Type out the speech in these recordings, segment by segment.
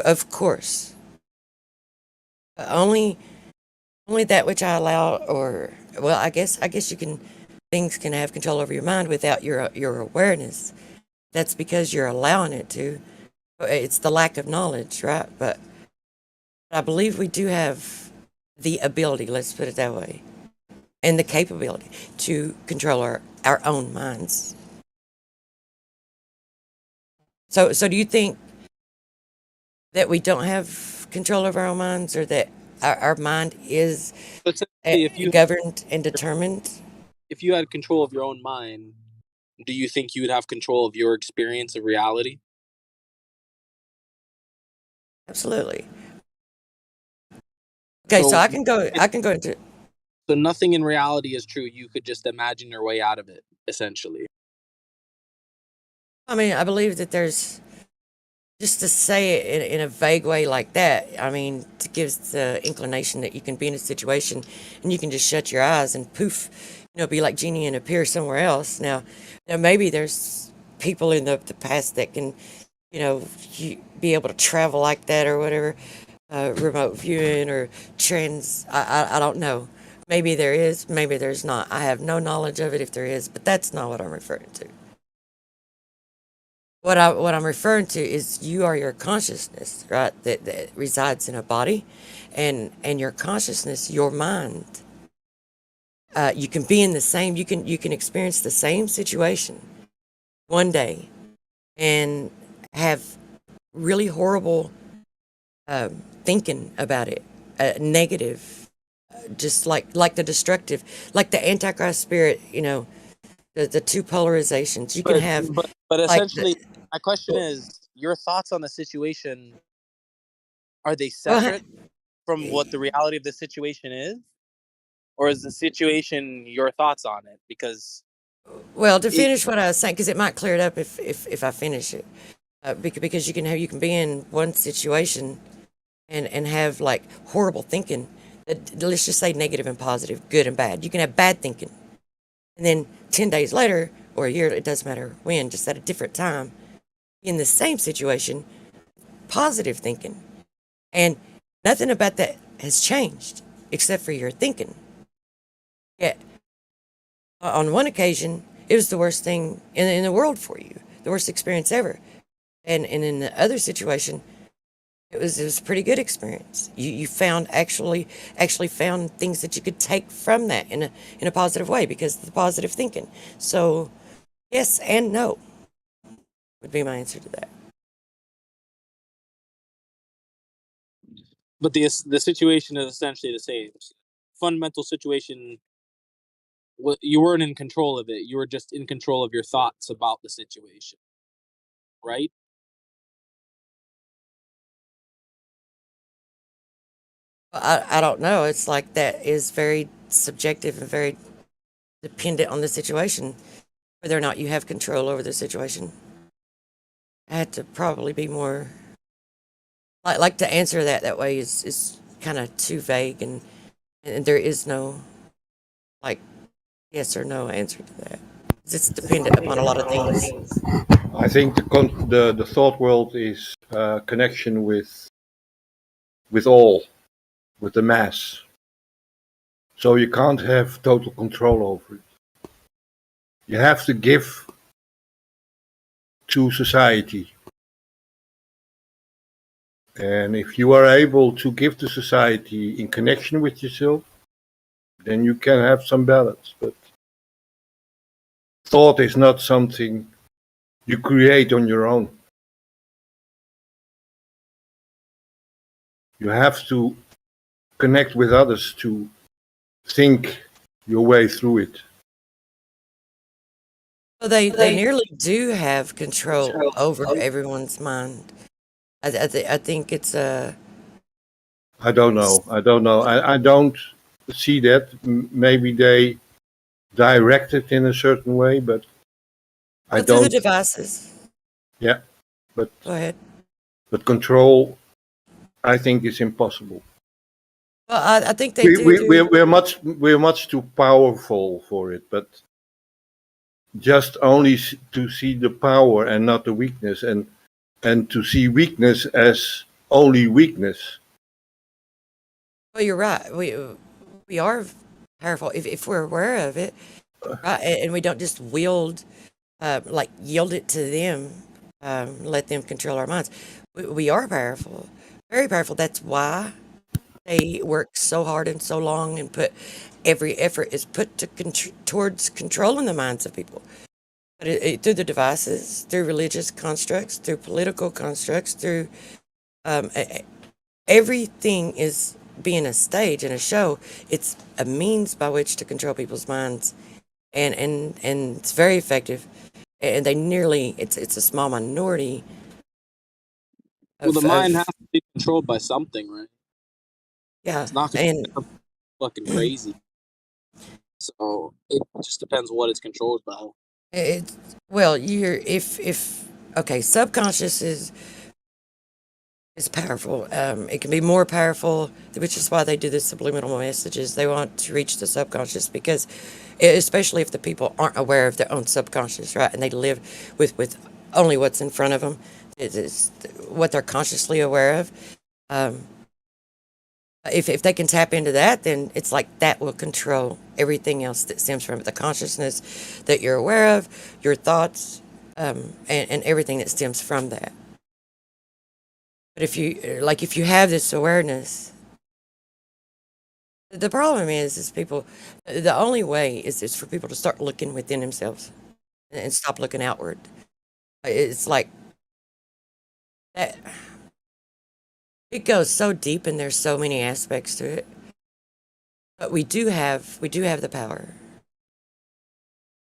Of course. Only that which I allow, or well, I guess you can, things can have control over your mind without your awareness. That's because you're allowing it to. It's the lack of knowledge, right? But I believe we do have the ability, let's put it that way, and the capability to control our own minds. So do you think that we don't have control over our own minds, or that our mind is But essentially, governed and determined? if you had control of your own mind, do you think you would have control of your experience of reality? Absolutely. Okay, so So, I can go into, so nothing in reality is true. You could just imagine your way out of it, essentially. I mean, I believe that there's, just to say it in a vague way like that, I mean, it gives the inclination that you can be in a situation and you can just shut your eyes and poof, be like genie and appear somewhere else. Now maybe there's people in the past that can, be able to travel like that or whatever, remote viewing or trends. I don't know. Maybe there is, maybe there's not. I have no knowledge of it if there is, but that's not what I'm referring to. What I'm referring to is you are your consciousness, right? That resides in a body, and your consciousness, your mind. You can be in the same. You can experience the same situation one day, and have really horrible thinking about it, negative, just like the destructive, like the antichrist spirit. The two polarizations. You can But have but like essentially, my question is, your thoughts on the situation, are they well, separate from what the reality of the situation is, or is the situation your thoughts on it? Because Well, to it, finish what I was saying, because it might clear it up if I finish it, because you can be in one situation and have like horrible thinking. Let's just say negative and positive, good and bad. You can have bad thinking, and then 10 days later or a year, it doesn't matter when, just at a different time, in the same situation, positive thinking, and nothing about that has changed except for your thinking. Yet on one occasion, it was the worst thing in the world for you, the worst experience ever. And in the other situation, it was a pretty good experience. You found actually found things that you could take from that in a positive way because of the positive thinking. So yes and no would be my answer to that. but the situation is essentially the same. Fundamental situation, you weren't in control of it. You were just in control of your thoughts about the situation, right? I don't know. It's like that is very subjective and very dependent on the situation, whether or not you have control over the situation. I had to probably be more like to answer that way is kind of too vague, and there is no like yes or no answer to that. It's dependent upon a lot of things. I think the thought world is connection with all, with the mass. So you can't have total control over it. You have to give to society. And if you are able to give to society in connection with yourself, then you can have some balance. But thought is not something you create on your own. You have to connect with others to think your way through it. Well, they nearly do have control over everyone's mind. I think it's a. I don't know. I don't see that. Maybe they direct it in a certain way, but I Through the don't. devices. Yeah, but Go ahead. control, I think, is impossible. Well, I think they do. We're much too powerful for it, but just only to see the power and not the weakness, and to see weakness as only weakness. Well, you're right. We are powerful if we're aware of it, right? And we don't just like yield it to them, let them control our minds. We are powerful, very powerful. That's why they work so hard and so long and put every effort is put to towards controlling the minds of people. But through the devices, through religious constructs, through political constructs, through um, everything is being a stage and a show. It's a means by which to control people's minds, and it's very effective. And it's a small minority Well, the of mind has to be controlled by something, right? yeah, It's not going and to be fucking crazy. So it just depends what it's controlled by. it's well, you're if okay, subconscious is powerful. It can be more powerful, which is why they do the subliminal messages. They want to reach the subconscious because, especially if the people aren't aware of their own subconscious, right, and they live with only what's in front of them, it is what they're consciously aware of. Um, if they can tap into that, then it's like that will control everything else that stems from it. The consciousness that you're aware of, your thoughts, and everything that stems from that. But if you have this awareness, the problem is people, the only way is for people to start looking within themselves and stop looking outward. It's like that. It goes so deep and there's so many aspects to it. But we do have the power.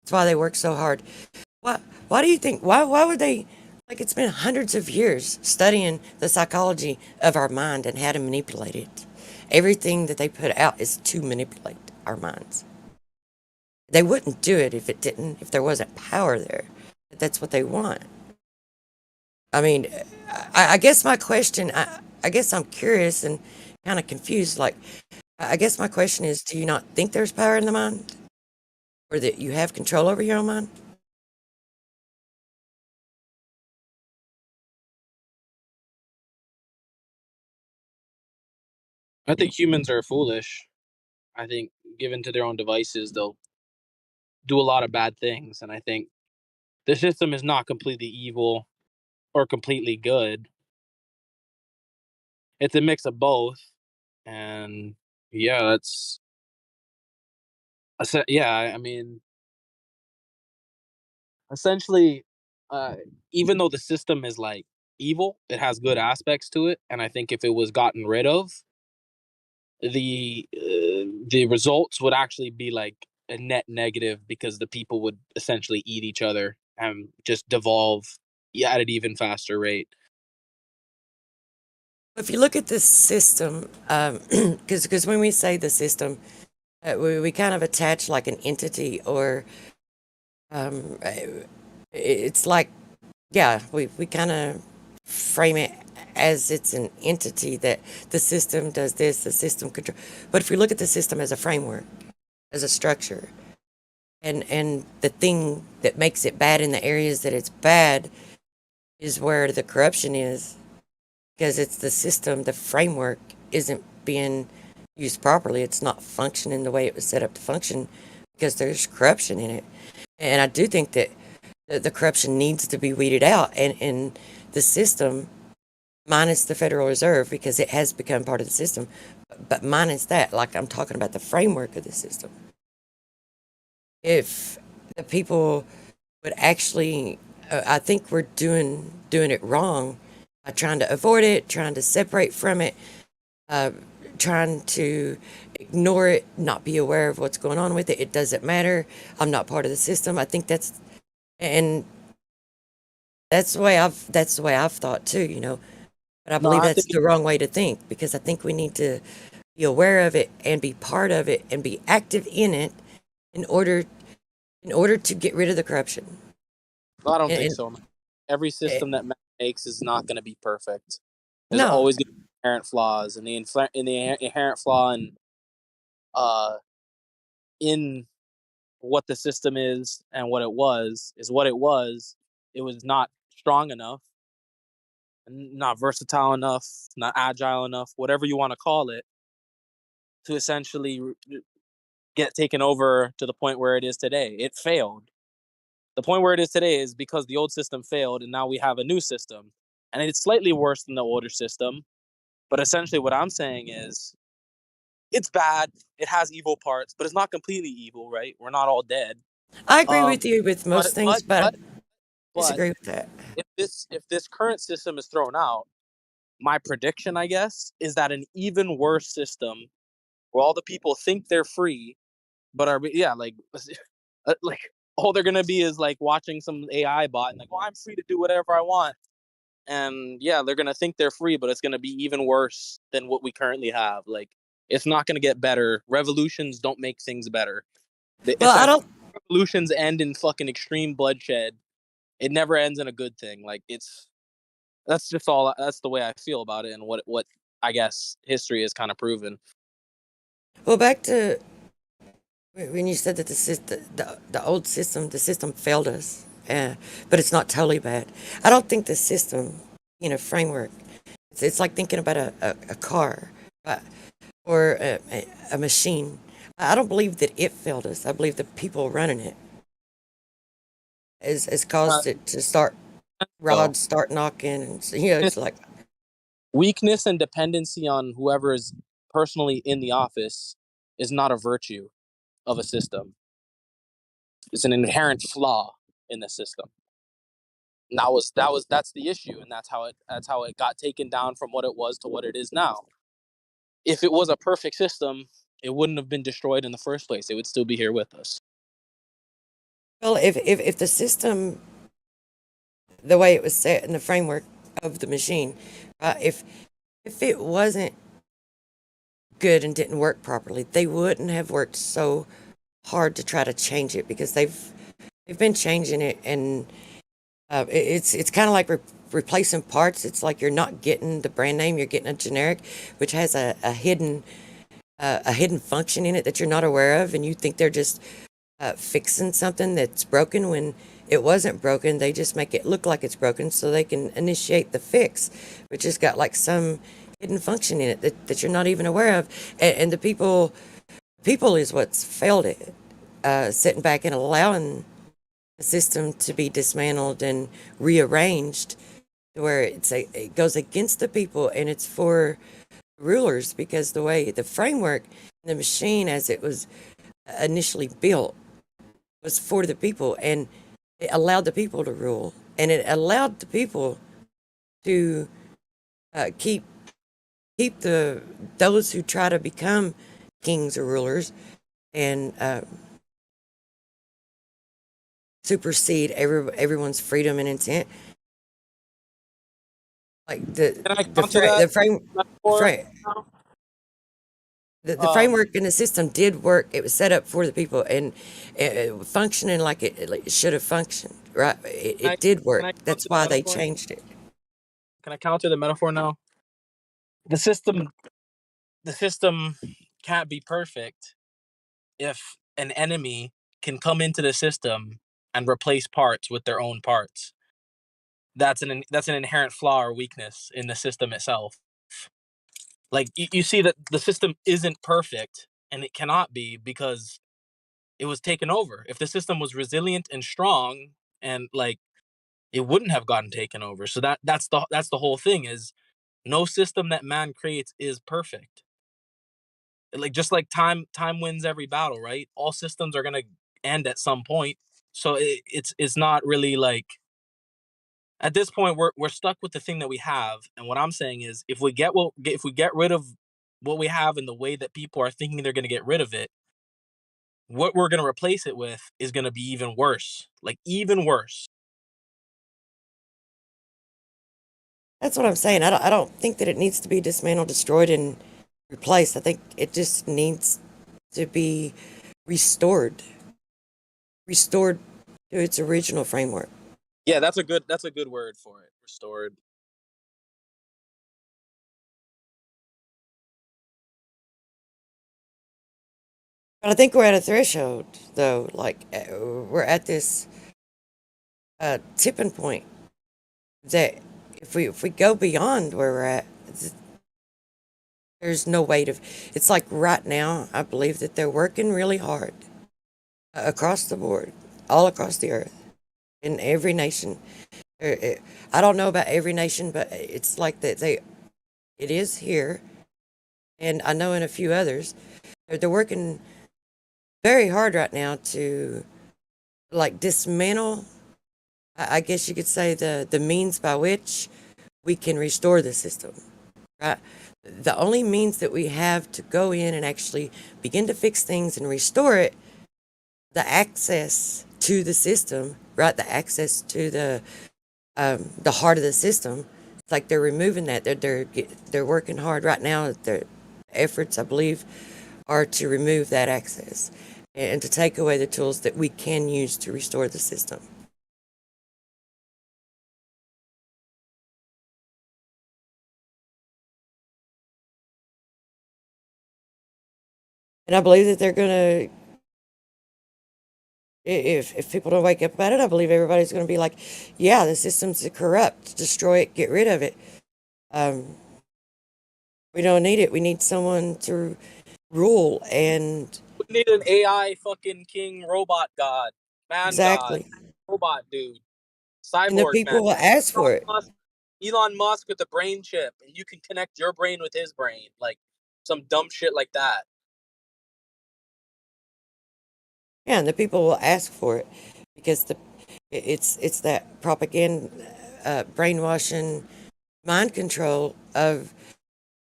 That's why they work so hard. Why do you think, why would they, like it's been hundreds of years studying the psychology of our mind and how to manipulate it. Everything that they put out is to manipulate our minds. They wouldn't do it if there wasn't power there. But that's what they want. I mean, I guess my question, I guess I'm curious and kind of confused. Like, I guess my question is, do you not think there's power in the mind? Or that you have control over your own mind? I think humans are foolish. I think given to their own devices, they'll do a lot of bad things. And I think the system is not completely evil or completely good. It's a mix of both. And yeah, I mean, essentially, uh, even though the system is like evil, it has good aspects to it. And I think if it was gotten rid of, the results would actually be like a net negative because the people would essentially eat each other and just devolve at an even faster rate. If you look at the system, because when we say the system, we kind of attach like an entity or it's like, yeah, we kind of frame it as it's an entity that the system does this, the system control. But if we look at the system as a framework, as a structure, and the thing that makes it bad in the areas that it's bad is where the corruption is, because it's the system, the framework isn't being used properly. It's not functioning the way it was set up to function because there's corruption in it. And I do think that the corruption needs to be weeded out, and the system, minus the Federal Reserve, because it has become part of the system, but minus that, like I'm talking about the framework of the system. If the people would actually, I think we're doing it wrong by trying to avoid it, trying to separate from it, uh, trying to ignore it, not be aware of what's going on with it. It doesn't matter. I'm not part of the system. I think and that's the way I've thought too, you know. But I No, believe I that's think the wrong way to think, because I think we need to be aware of it and be part of it and be active in it in order to get rid of the corruption. I don't think And so. Man. Every eh, system that man makes is not going to be perfect. There's no, always going to be inherent flaws, and the inherent flaw uh in what the system is and what it was is what it was. It was not strong enough, not versatile enough, not agile enough, whatever you want to call it, to essentially get taken over to the point where it is today. It failed. The point where it is today is because the old system failed, and now we have a new system, and it's slightly worse than the older system. But essentially, what I'm saying is, it's bad. It has evil parts, but it's not completely evil, right? We're not all dead. I agree Um, with you with but most things, but I but disagree with that. if this current system is thrown out, my prediction, I guess, is that an even worse system where all the people think they're free, but are like like all they're gonna be is like watching some AI bot and like, well, I'm free to do whatever I want, and yeah, they're gonna think they're free, but it's gonna be even worse than what we currently have. Like, it's not gonna get better. Revolutions don't make things better. Well, I don't. Revolutions end in fucking extreme bloodshed. It never ends in a good thing. Like, that's just all. That's the way I feel about it, and what I guess history has kind of proven. Well, back to when you said that the old system, the system failed us, but it's not totally bad. I don't think the system, framework. It's like thinking about a car, uh, or a machine. I don't believe that it failed us. I believe the people running it has Uh, caused it to start so rods start knocking, and it's like, weakness and dependency on whoever is personally in the office is not a virtue of a system. It's an inherent flaw in the system. And that's the issue, and that's how it got taken down from what it was to what it is now. If it was a perfect system, it wouldn't have been destroyed in the first place. It would still be here with us. well, if the system, the way it was set in the framework of the machine, if it wasn't good and didn't work properly, they wouldn't have worked so hard to try to change it, because they've been changing it, and it's kind of like replacing parts. It's like you're not getting the brand name, you're getting a generic, which has a hidden function in it that you're not aware of, and you think they're just fixing something that's broken when it wasn't broken. They just make it look like it's broken so they can initiate the fix, which has got like some hidden function in it that you're not even aware of. And the people is what's failed it, sitting back and allowing the system to be dismantled and rearranged to where it goes against the people, and it's for rulers, because the way the framework, the machine as it was initially built, was for the people, and it allowed the people to rule, and it allowed the people to keep those who try to become kings or rulers and supersede everyone's freedom and intent. Like Can I counter that metaphor? the framework in the system did work. It was set up for the people, and functioning like it should have functioned. Right? It did Can work. I That's counter the why they metaphor? changed it. Can I counter the metaphor now? The system, the system can't be perfect if an enemy can come into the system and replace parts with their own parts. That's an inherent flaw or weakness in the system itself. Like, you see that the system isn't perfect, and it cannot be because it was taken over. If the system was resilient and strong, and like, it wouldn't have gotten taken over. So that's the whole thing, is no system that man creates is perfect. Like, just like time wins every battle, right? All systems are gonna end at some point. So it's not really like, at this point we're stuck with the thing that we have. And what I'm saying is, if we get rid of what we have in the way that people are thinking they're gonna get rid of it, what we're gonna replace it with is gonna be even worse. Like, even worse. That's what I'm saying. I don't think that it needs to be dismantled, destroyed, and replaced. I think it just needs to be restored, restored to its original framework. Yeah, that's a good word for it. Restored. But I think we're at a threshold, though. Like, we're at this tipping point that if we go beyond where we're at, there's no way to. It's like right now, I believe that they're working really hard across the board, all across the earth, in every nation. I don't know about every nation, but it's like that it is here, and I know in a few others, they're working very hard right now to like dismantle. I guess you could say the means by which we can restore the system, right? The only means that we have to go in and actually begin to fix things and restore it, the access to the system, right? The access to the heart of the system. It's like they're removing that. They're working hard right now. Their efforts, I believe, are to remove that access and to take away the tools that we can use to restore the system. And I believe that they're going to, if people don't wake up about it, I believe everybody's going to be like, yeah, the system's corrupt, destroy it, get rid of it. We don't need it. We need someone to rule and We need an AI fucking king robot god, man exactly. god, robot dude, And the cyborg man. people will ask for it. Elon Musk with the brain chip, and you can connect your brain with his brain, like some dumb shit like that. Yeah, and the people will ask for it because it's that propaganda, brainwashing, mind control of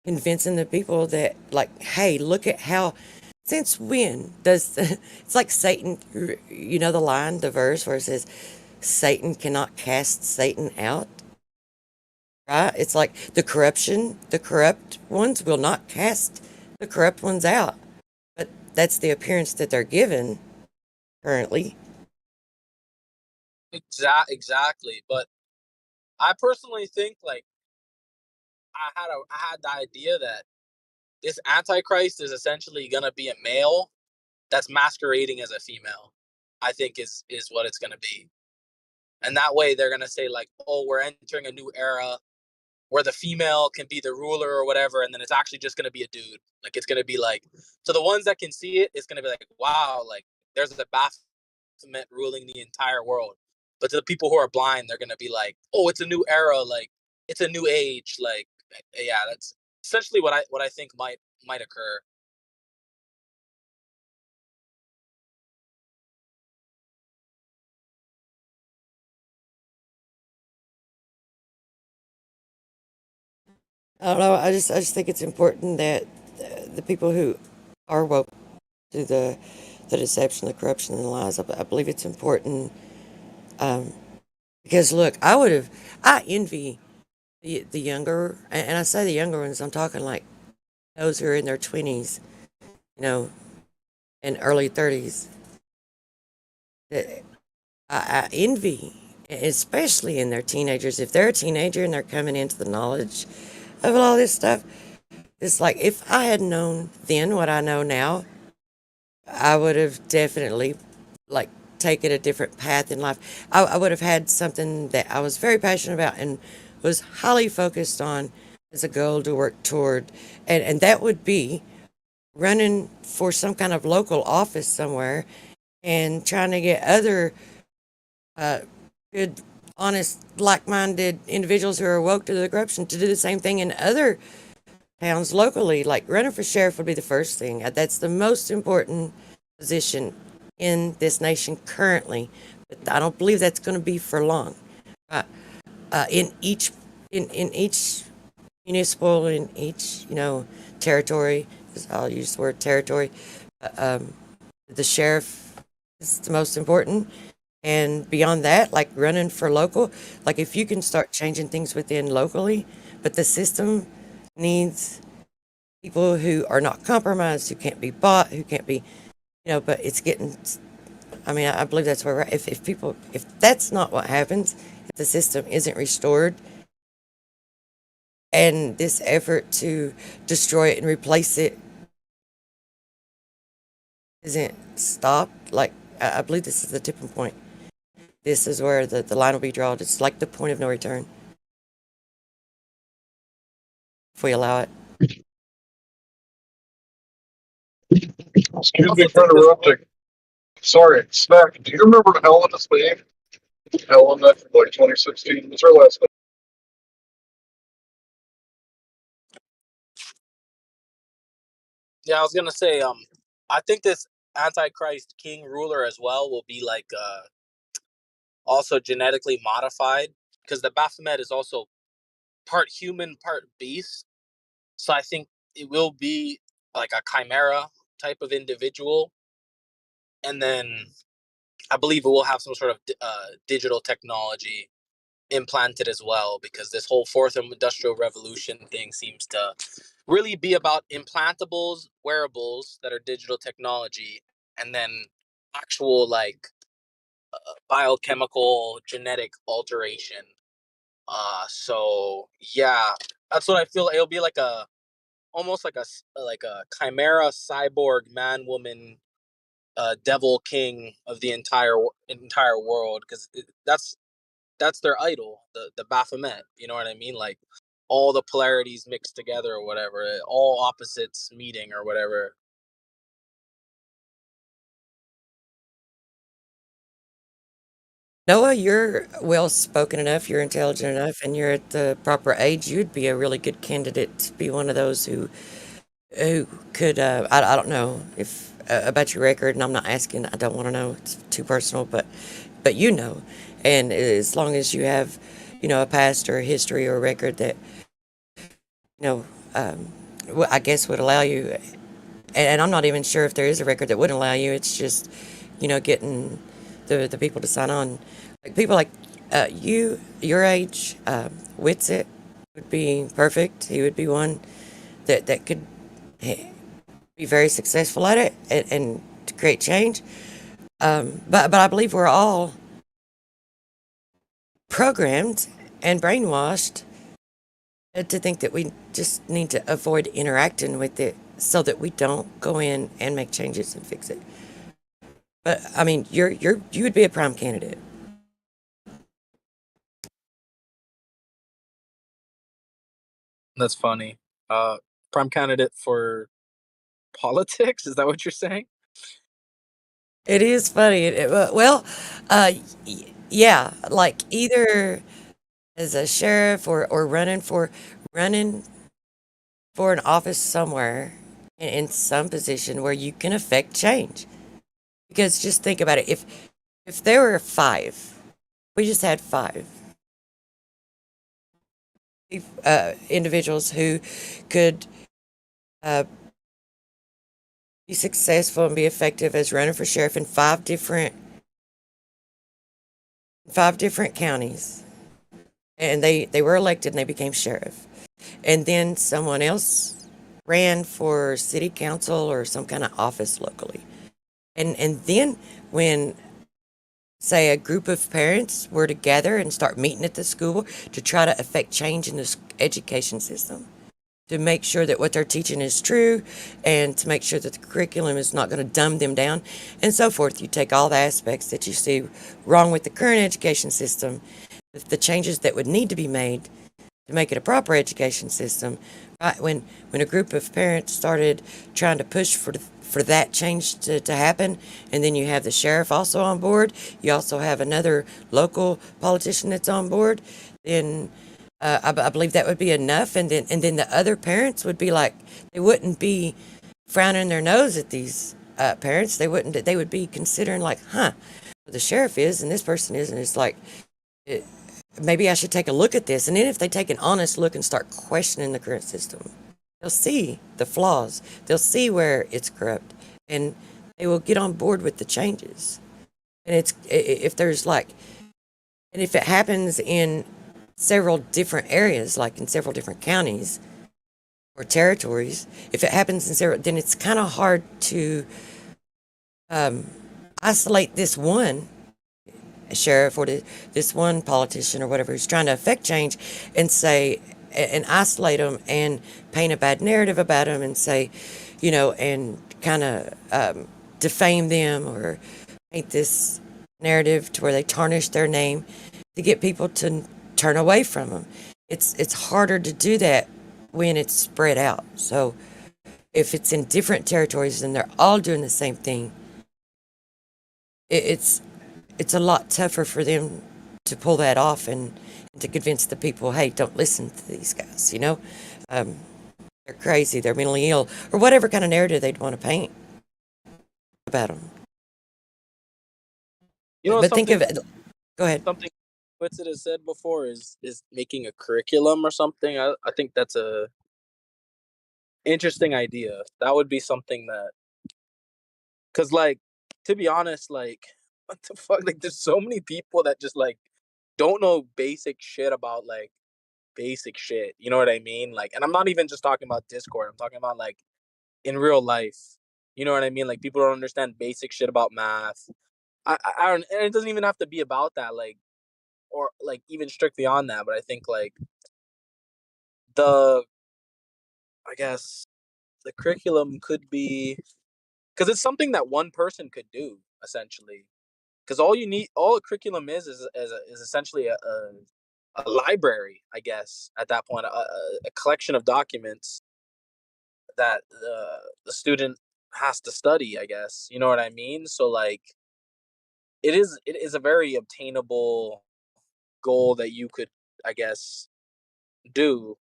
convincing the people that, like, hey, look at how. Since when does it's like Satan? You know the line, the verse where it says, "Satan cannot cast Satan out." Right? It's like the corrupt ones will not cast the corrupt ones out, but that's the appearance that they're given currently. Exactly. But I personally think, like, I had the idea that this Antichrist is essentially gonna be a male that's masquerading as a female. I think is what it's gonna be, and that way they're gonna say like, oh, we're entering a new era where the female can be the ruler or whatever, and then it's actually just gonna be a dude. Like it's gonna be like, to the ones that can see it, it's gonna be like, wow, like there's a Baphomet ruling the entire world. But to the people who are blind, they're gonna be like, oh, it's a new era, like it's a new age, like yeah, that's essentially what I think might occur. I don't know. I just think it's important that the people who are woke to the deception, the corruption, and the lies. I believe it's important because look, I envy the younger, and I say the younger ones. I'm talking like those who are in their 20s, you know, and early 30s. That I envy, especially in their teenagers. If they're a teenager and they're coming into the knowledge of all this stuff, it's like if I had known then what I know now, I would have definitely like taken a different path in life. I would have had something that I was very passionate about and was highly focused on as a goal to work toward, and that would be running for some kind of local office somewhere and trying to get other good, honest, like-minded individuals who are woke to the corruption to do the same thing in other towns locally. Like running for sheriff would be the first thing. That's the most important position in this nation currently, but I don't believe that's going to be for long. In each municipal, in each territory, 'cause I'll use the word territory. The sheriff is the most important, and beyond that, like running for local, like if you can start changing things within locally, but the system needs people who are not compromised, who can't be bought, who can't be, but it's getting, I mean, I believe that's where we're at. If that's not what happens, if the system isn't restored, and this effort to destroy it and replace it isn't stopped, like, I believe this is the tipping point. This is where the line will be drawn. It's like the point of no return. if we allow it. Excuse Also me for think this interrupting. Sorry, Snack, do you remember Helen as name? Helen, that from like 2016 was her last name. Yeah, I was gonna say, I think this Antichrist king ruler as well will be like also genetically modified, because the Baphomet is also part human, part beast. So I think it will be like a chimera type of individual, and then I believe it will have some sort of digital technology implanted as well, because this whole fourth industrial revolution thing seems to really be about implantables, wearables that are digital technology, and then actual like biochemical genetic alteration. So yeah, that's what I feel. It'll be like a almost like a chimera cyborg man woman devil king of the entire world, because that's their idol, the Baphomet. You know what I mean? Like all the polarities mixed together or whatever, all opposites meeting or whatever. Noah, you're well spoken enough, you're intelligent enough, and you're at the proper age. You'd be a really good candidate to be one of those who could. I don't know if about your record, and I'm not asking. I don't want to know. It's too personal, but you know, and as long as you have, a past or a history or a record that you know, I guess would allow you. And I'm not even sure if there is a record that wouldn't allow you. It's just, getting the people to sign on. Like people like you, your age, Witsit would be perfect. He would be one that could be very successful at it and to create change. But I believe we're all programmed and brainwashed to think that we just need to avoid interacting with it so that we don't go in and make changes and fix it. But I mean, you would be a prime candidate. That's funny. Prime candidate for politics? Is that what you're saying? It is funny. Well, yeah, like either as a sheriff or running for an office somewhere in some position where you can affect change. Because just think about it. If there were five, we just had five individuals who could be successful and be effective as running for sheriff in five different counties, and they were elected and they became sheriff, and then someone else ran for city council or some kind of office locally, and then when say a group of parents were to gather and start meeting at the school to try to affect change in the education system, to make sure that what they're teaching is true and to make sure that the curriculum is not going to dumb them down and so forth. You take all the aspects that you see wrong with the current education system, the changes that would need to be made to make it a proper education system. Right when a group of parents started trying to push for that change to happen, and then you have the sheriff also on board, you also have another local politician that's on board, then I believe that would be enough, and then the other parents would be like, they wouldn't be frowning their nose at these parents. They wouldn't. They would be considering like, well, the sheriff is, and this person is, and it's like, maybe I should take a look at this. And then if they take an honest look and start questioning the current system, they'll see the flaws. They'll see where it's corrupt, and they will get on board with the changes. And if there's like, and if it happens in several different areas, like in several different counties or territories, if it happens in several, then it's kind of hard to isolate this one sheriff or this one politician or whatever who's trying to affect change and say, and isolate them and paint a bad narrative about them and say, and kind of defame them or paint this narrative to where they tarnish their name to get people to turn away from them. It's harder to do that when it's spread out. So if it's in different territories and they're all doing the same thing, it's a lot tougher for them to pull that off and to convince the people, hey, don't listen to these guys, you know? They're crazy, they're mentally ill, or whatever kind of narrative they'd want to paint about them. You know, But think something of it. Go ahead. something Witsit has said before is making a curriculum or something. I think that's a interesting idea. That would be something that, because like, to be honest, like, what the fuck, like there's so many people that just like don't know basic shit about like basic shit, you know what I mean? Like, and I'm not even just talking about Discord, I'm talking about like in real life, you know what I mean? Like, people don't understand basic shit about math. I don't, and it doesn't even have to be about that, like, or like even strictly on that, but I think like the, I guess the curriculum could be, because it's something that one person could do essentially. Because all a curriculum is essentially a library, I guess. At that point, a collection of documents that the student has to study, I guess. You know what I mean? So like, it is a very obtainable goal that you could, I guess, do.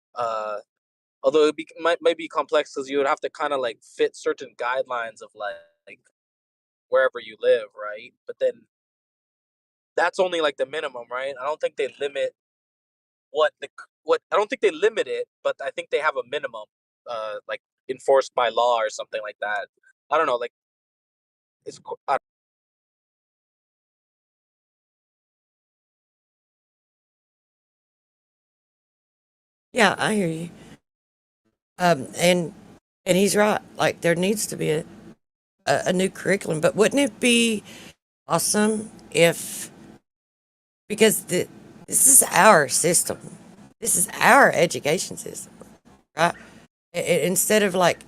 Although might be complex because you would have to kind of like fit certain guidelines of like wherever you live, right? But then that's only like the minimum, right? I don't think they limit what I don't think they limit it, but I think they have a minimum, like enforced by law or something like that. I don't know, like it's Yeah, I hear you. And he's right. Like there needs to be a new curriculum, but wouldn't it be awesome if, because this is our system, this is our education system, right? Instead of like,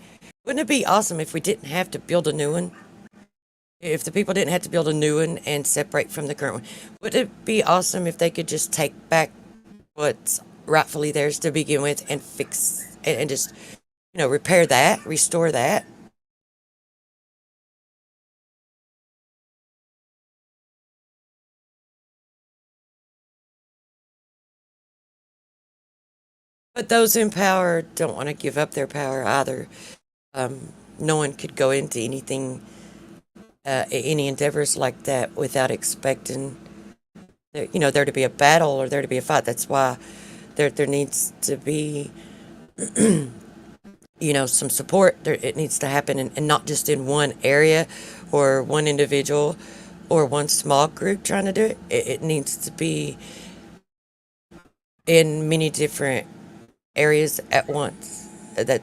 wouldn't it be awesome if we didn't have to build a new one? If the people didn't have to build a new one and separate from the current one, would it be awesome if they could just take back what's rightfully theirs to begin with and fix and just, repair that, restore that? But those in power don't want to give up their power either. No one could go into anything, any endeavors like that without expecting there to be a battle or there to be a fight. That's why there needs to be some support. It needs to happen, and not just in one area or one individual or one small group trying to do it. It needs to be in many different areas at once that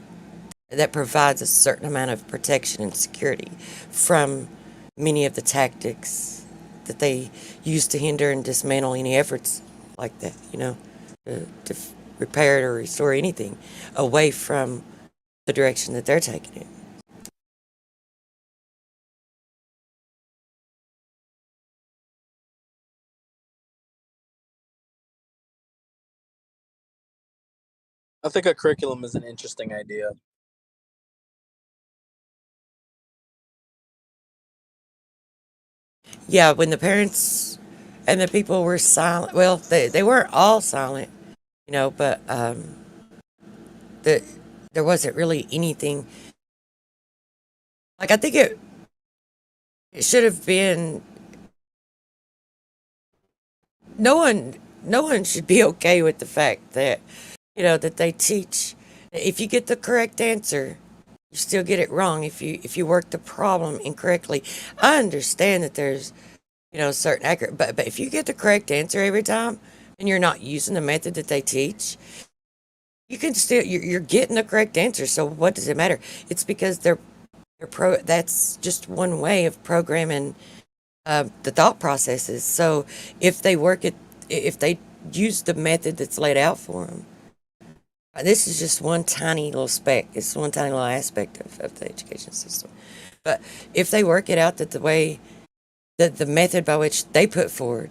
provides a certain amount of protection and security from many of the tactics that they use to hinder and dismantle any efforts like that, to repair it or restore anything away from the direction that they're taking it. I think a curriculum is an interesting idea. Yeah, when the parents and the people were silent, well, they weren't all silent, but the, there wasn't really anything. Like, I think it should have been, no one should be okay with the fact that, that they teach, if you get the correct answer, you still get it wrong if you work the problem incorrectly. I understand that there's, certain accurate, but if you get the correct answer every time and you're not using the method that they teach, you can still, you're getting the correct answer. So what does it matter? It's because that's just one way of programming the thought processes. So if if they use the method that's laid out for them, this is just one tiny little speck. It's one tiny little aspect of the education system. But if they work it out that the way that the method by which they put forward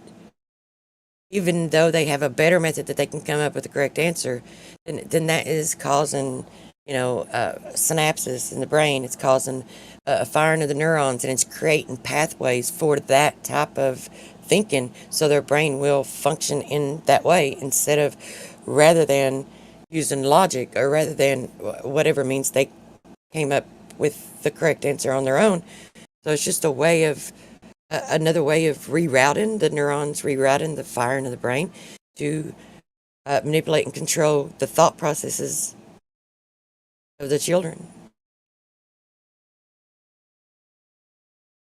even though they have a better method that they can come up with the correct answer, then that is causing, synapses in the brain. It's causing a firing of the neurons, and it's creating pathways for that type of thinking, so their brain will function in that way instead of, rather than using logic, or rather than whatever means they came up with the correct answer on their own. So it's just a way of another way of rerouting the neurons, rerouting the firing of the brain to manipulate and control the thought processes of the children.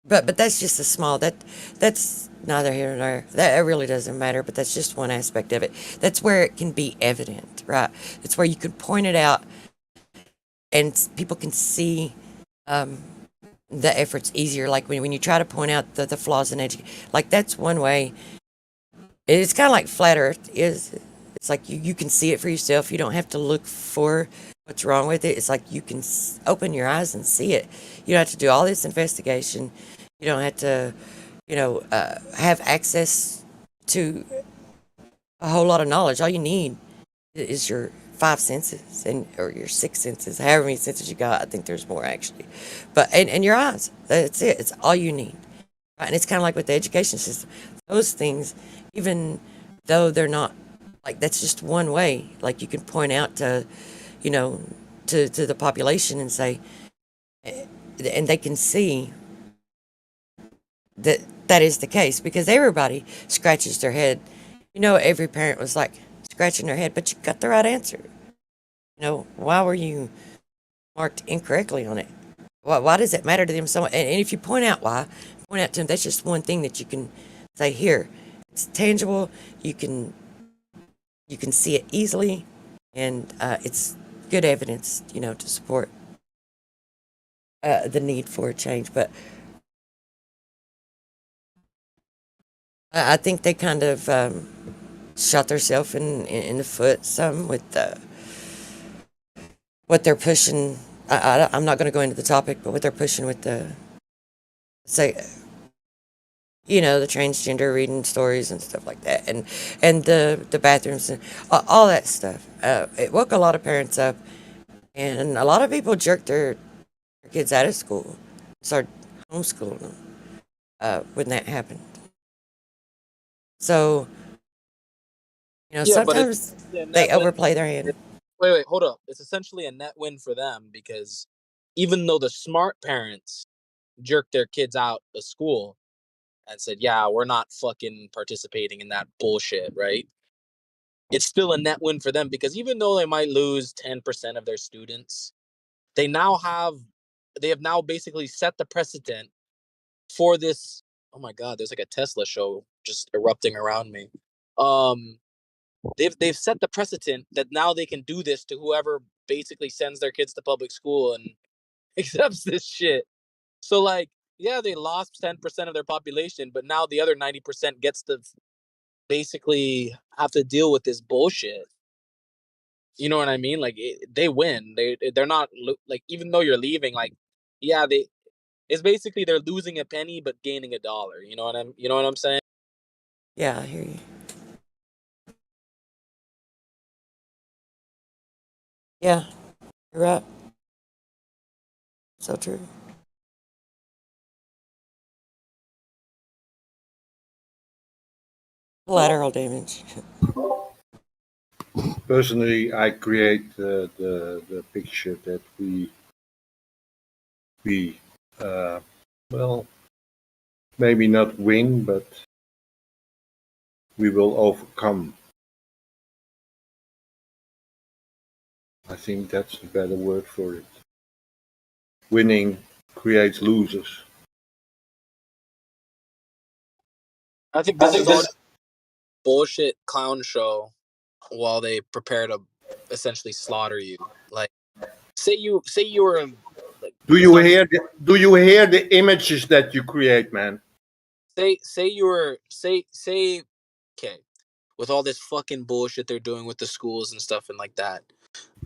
But that's just a small, that's neither here nor there. That really doesn't matter, but that's just one aspect of it. That's where it can be evident, right? It's where you can point it out and people can see the efforts easier. Like when you try to point out the flaws in education, like that's one way. It's kind of like flat earth is. It's like you can see it for yourself. You don't have to look for what's wrong with it. It's like you can open your eyes and see it. You don't have to do all this investigation. You don't have to, have access to a whole lot of knowledge. All you need is your five senses or your six senses, however many senses you got. I think there's more actually, but and your eyes. That's it. It's all you need. Right? And it's kind of like with the education system. Those things, even though they're not like, that's just one way. Like you can point out to, to the population and say, and they can see that is the case, because everybody scratches their head. Every parent was like scratching their head, but you got the right answer. Why were you marked incorrectly on it? Why does it matter to them so much? And if you point out to them, that's just one thing that you can say, here, it's tangible. You can see it easily, and it's good evidence, to support the need for a change. But I think they kind of shot themselves in the foot some with what they're pushing. I'm not going to go into the topic, but what they're pushing with the transgender reading stories and stuff like that, and the bathrooms and all that stuff. It woke a lot of parents up, and a lot of people jerked their kids out of school, started homeschooling them when that happened. So, sometimes they overplay their hand. Wait, hold up. It's essentially a net win for them, because even though the smart parents jerked their kids out of school and said, yeah, we're not fucking participating in that bullshit, right? It's still a net win for them, because even though they might lose 10% of their students, they have now basically set the precedent for this. Oh my God, there's like a Tesla show just erupting around me. They've set the precedent that now they can do this to whoever basically sends their kids to public school and accepts this shit. So like, yeah, they lost 10% of their population, but now the other 90% gets to basically have to deal with this bullshit. You know what I mean? Like they win. They're not like, even though you're leaving, like, yeah, it's basically they're losing a penny but gaining a dollar. You know what I'm saying? Yeah, I hear you. Yeah, you're right. So true. Collateral damage. Personally, I create the picture that we well, maybe not win, but we will overcome. I think that's the better word for it. Winning creates losers. I think this is all bullshit clown show while they prepare to essentially slaughter you. Like, say you were in, like, Do you hear the images that you create, man? say you were say okay, with all this fucking bullshit they're doing with the schools and stuff and like that.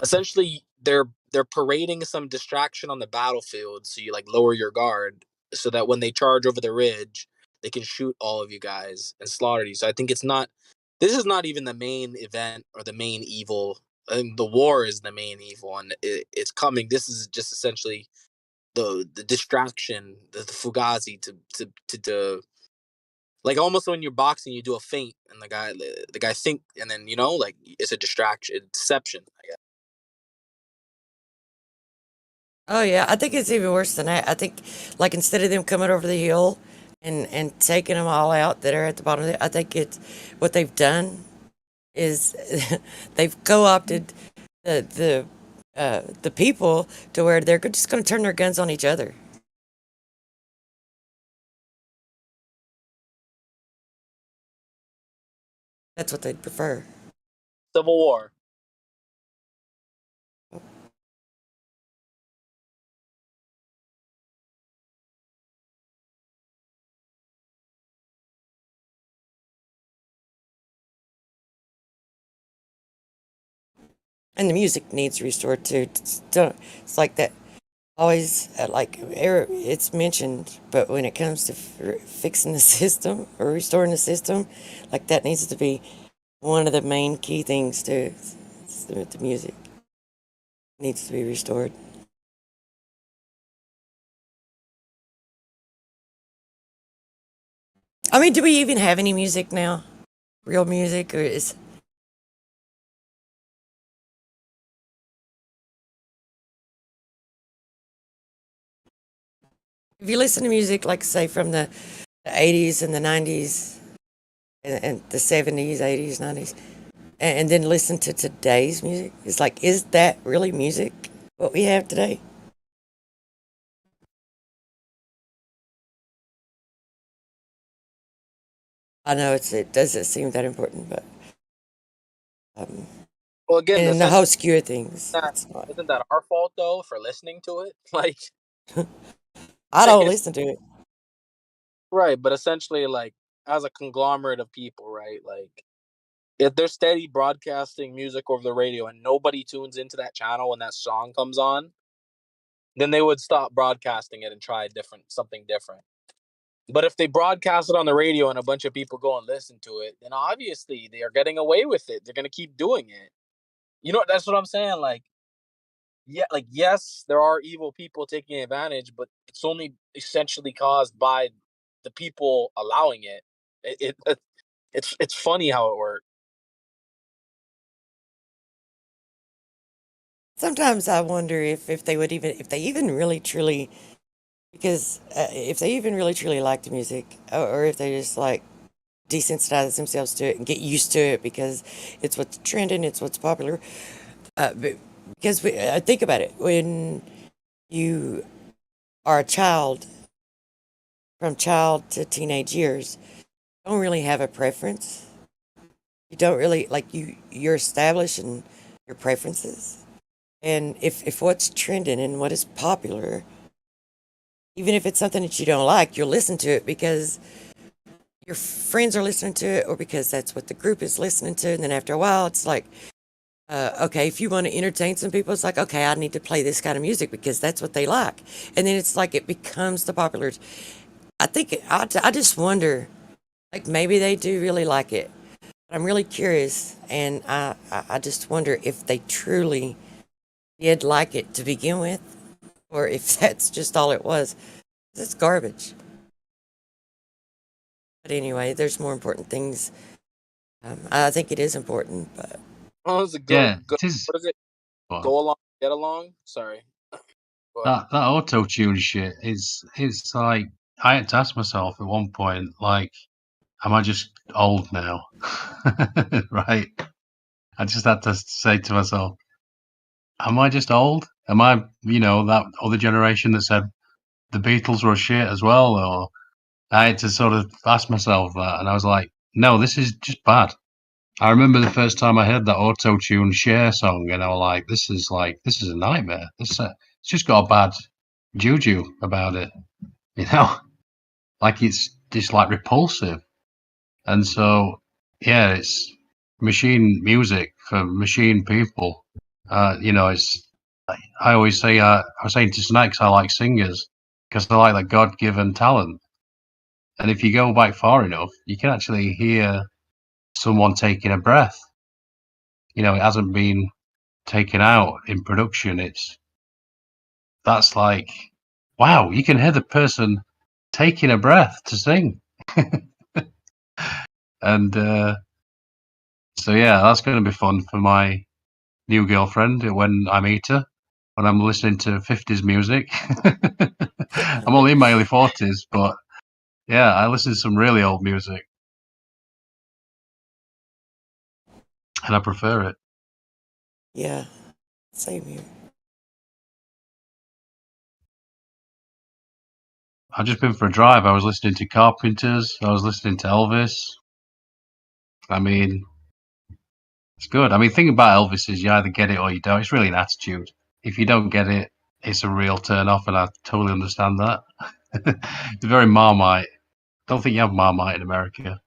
Essentially, they're parading some distraction on the battlefield, so you like lower your guard so that when they charge over the ridge, they can shoot all of you guys and slaughter you. So I think this is not even the main event or the main evil. And the war is the main evil, and it's coming. This is just essentially the distraction, the fugazi to like almost when you're boxing, you do a feint, and the guy think, and then like it's a distraction, deception. I guess. Oh yeah, I think it's even worse than that. I think like instead of them coming over the hill and taking them all out that are at the bottom of it, I think it's what they've done is they've co-opted the people to where they're just going to turn their guns on each other. That's what they'd prefer. Civil War. And the music needs restored too. It's like that. Always it's mentioned, but when it comes to fixing the system or restoring the system, like that needs to be one of the main key things too. The music needs to be restored. I mean, do we even have any music now? Real music, or is if you listen to music like say from the 80s and the 90s and the 70s, 80s, 90s, and then listen to today's music, it's like, is that really music, what we have today? I know it doesn't seem that important, but Well, again, and the whole skew of things, it's not. Isn't that our fault though for listening to it? Like, I don't listen to it. right, but essentially, like, as a conglomerate of people, right? Like, if they're steady broadcasting music over the radio and nobody tunes into that channel when that song comes on, then they would stop broadcasting it and try something different. But if they broadcast it on the radio and a bunch of people go and listen to it, then obviously they are getting away with it. They're going to keep doing it. That's what I'm saying. Like, yeah, like, yes, there are evil people taking advantage, but it's only essentially caused by the people allowing it. It's funny how it works. Sometimes I wonder if if they even really truly, because if they even really truly like the music, or if they just like desensitize themselves to it and get used to it because it's what's trending, it's what's popular. Because think about it, when you are a child, from child to teenage years, you don't really have a preference. You don't really you're establishing your preferences. And if what's trending and what is popular, even if it's something that you don't like, you'll listen to it because your friends are listening to it or because that's what the group is listening to. And then after a while, it's like, okay, if you want to entertain some people, it's like, okay, I need to play this kind of music because that's what they like. And then it's like it becomes the popular. I just wonder, like maybe they do really like it. But I'm really curious, and I just wonder if they truly did like it to begin with, or if that's just all it was. It's garbage. But anyway, there's more important things. I think it is important, but Oh, it's a Yeah, good. it is. What is it? Well, Go along, get along. Sorry. Go ahead. that auto tune shit is like I had to ask myself at one point, like, am I just old now? Right? I just had to say to myself, am I just old? Am I, that other generation that said the Beatles were shit as well? Or I had to sort of ask myself that, and I was like, no, this is just bad. I remember the first time I heard that auto tune Cher song, and I was like, this is a nightmare. It's just got a bad juju about it, you know, like it's just like repulsive. And so, yeah, it's machine music for machine people. It's I always say I was saying to Snacks I like singers because I like that God given talent, And if you go back far enough, you can actually hear someone taking a breath. You know, it hasn't been taken out in production. That's like, wow, you can hear the person taking a breath to sing. And so, yeah, that's going to be fun for my new girlfriend when I meet her, when I'm listening to 50s music. I'm only in my early 40s, but yeah, I listen to some really old music. And I prefer it. Yeah, same here. I've just been for a drive. I was listening to Carpenters. I was listening to Elvis. I mean, it's good. I mean, the thing about Elvis is you either get it or you don't. It's really an attitude. If you don't get it, it's a real turn off, and I totally understand that. It's very Marmite. Don't think you have Marmite in America.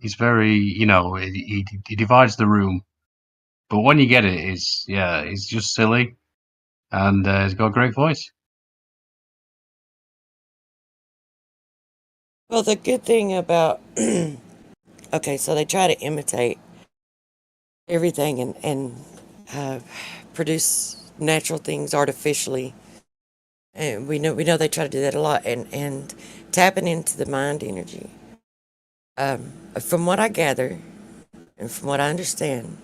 He's very, you know, he divides the room. But when you get it, he's just silly, and he's got a great voice. Well, the good thing about okay, so they try to imitate everything and produce natural things artificially, and we know they try to do that a lot, and tapping into the mind energy. From what I gather, and from what I understand,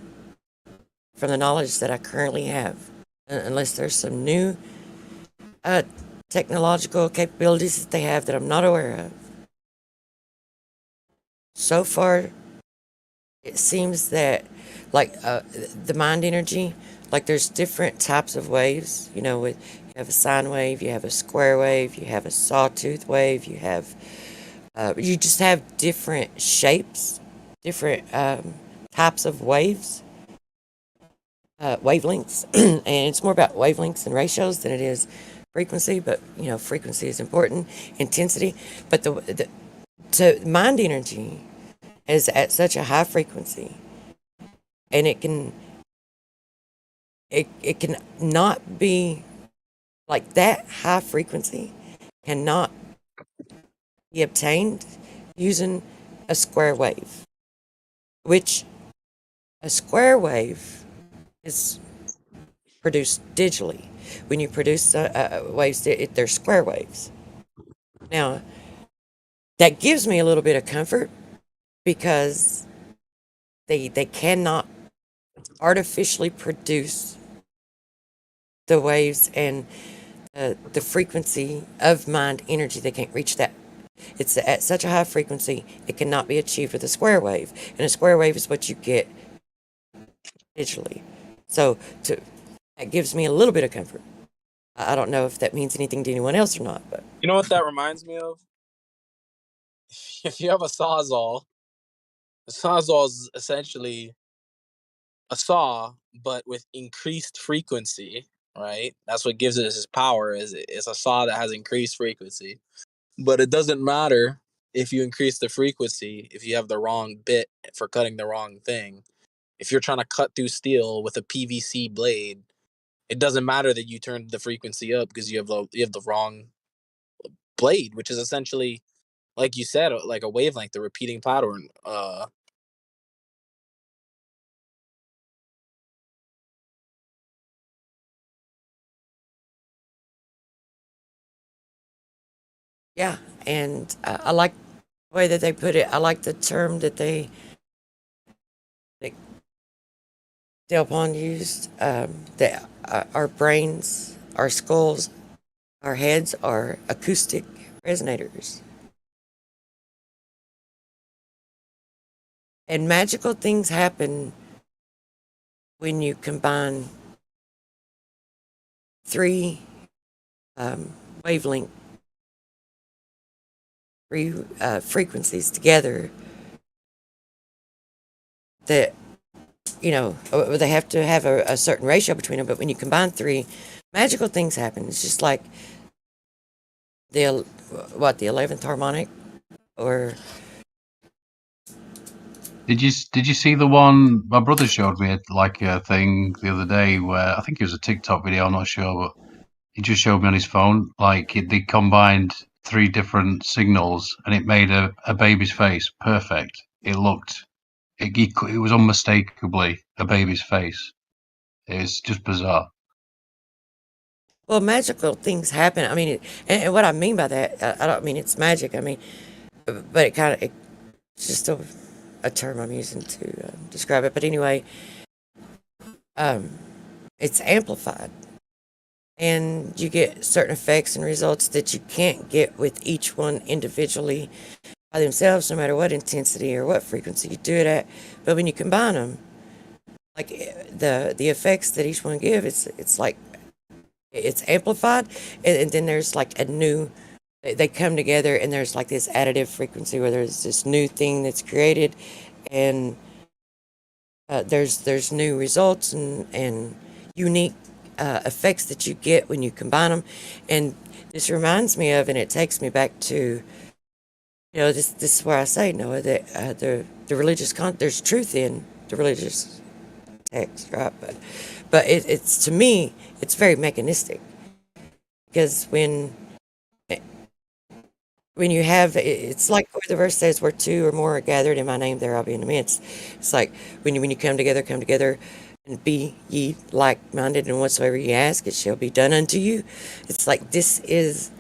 from the knowledge that I currently have, unless there's some new technological capabilities that they have that I'm not aware of. So far, it seems that, like, the mind energy, like there's different types of waves. You know, you have a sine wave, you have a square wave, you have a sawtooth wave, you just have different shapes, different types of waves, wavelengths, and it's more about wavelengths and ratios than it is frequency. But you know, frequency is important, intensity. But to mind energy is at such a high frequency, and it can not be like that high frequency cannot be obtained using a square wave, which a square wave is produced digitally. When you produce waves, they're square waves. Now, that gives me a little bit of comfort because they cannot artificially produce the waves and the frequency of mind energy. They can't reach that. It's at such a high frequency, it cannot be achieved with a square wave. And a square wave is what you get digitally. So that gives me a little bit of comfort. I don't know if that means anything to anyone else or not, but You know what that reminds me of? If you have a sawzall, the sawzall is essentially a saw, but with increased frequency, right? That's what gives it its power. Is it's a saw that has increased frequency, but it doesn't matter if you increase the frequency if you have the wrong bit for cutting the wrong thing. If you're trying to cut through steel with a PVC blade, it doesn't matter that you turned the frequency up because you have the wrong blade, which is essentially, like you said, like a wavelength, a repeating pattern. yeah. And I like the way that they put it. I like the term that Del Pond used, that our brains, our skulls, our heads are acoustic resonators. And magical things happen when you combine three wavelength, three frequencies together that, you know, they have to have a certain ratio between them, but when you combine three, magical things happen. It's just like the 11th harmonic, or Did you see the one my brother showed me, like a thing the other day where I think it was a TikTok video, I'm not sure, but he just showed me on his phone, like they combined three different signals, and it made a baby's face perfect. It looked, it was unmistakably a baby's face. It's just bizarre. Well, magical things happen. I mean, and what I mean by that, I don't mean it's magic. I mean, but it's just a term I'm using to describe it. But anyway, it's amplified, and you get certain effects and results that you can't get with each one individually by themselves, no matter what intensity or what frequency you do it at. But when you combine them, like the effects that each one give, it's like it's amplified, and then there's like a new. They come together, and there's like this additive frequency where there's this new thing that's created, and there's new results and unique effects that you get when you combine them. And this reminds me of, and it takes me back to, this is where I say, Noah, that the religious there's truth in the religious text, right? But it's to me, it's very mechanistic, because when you have, it's like where the verse says, where two or more are gathered in my name, there I'll be in the midst. It's like when you come together, and be ye like-minded, and whatsoever ye ask, it shall be done unto you. It's like this is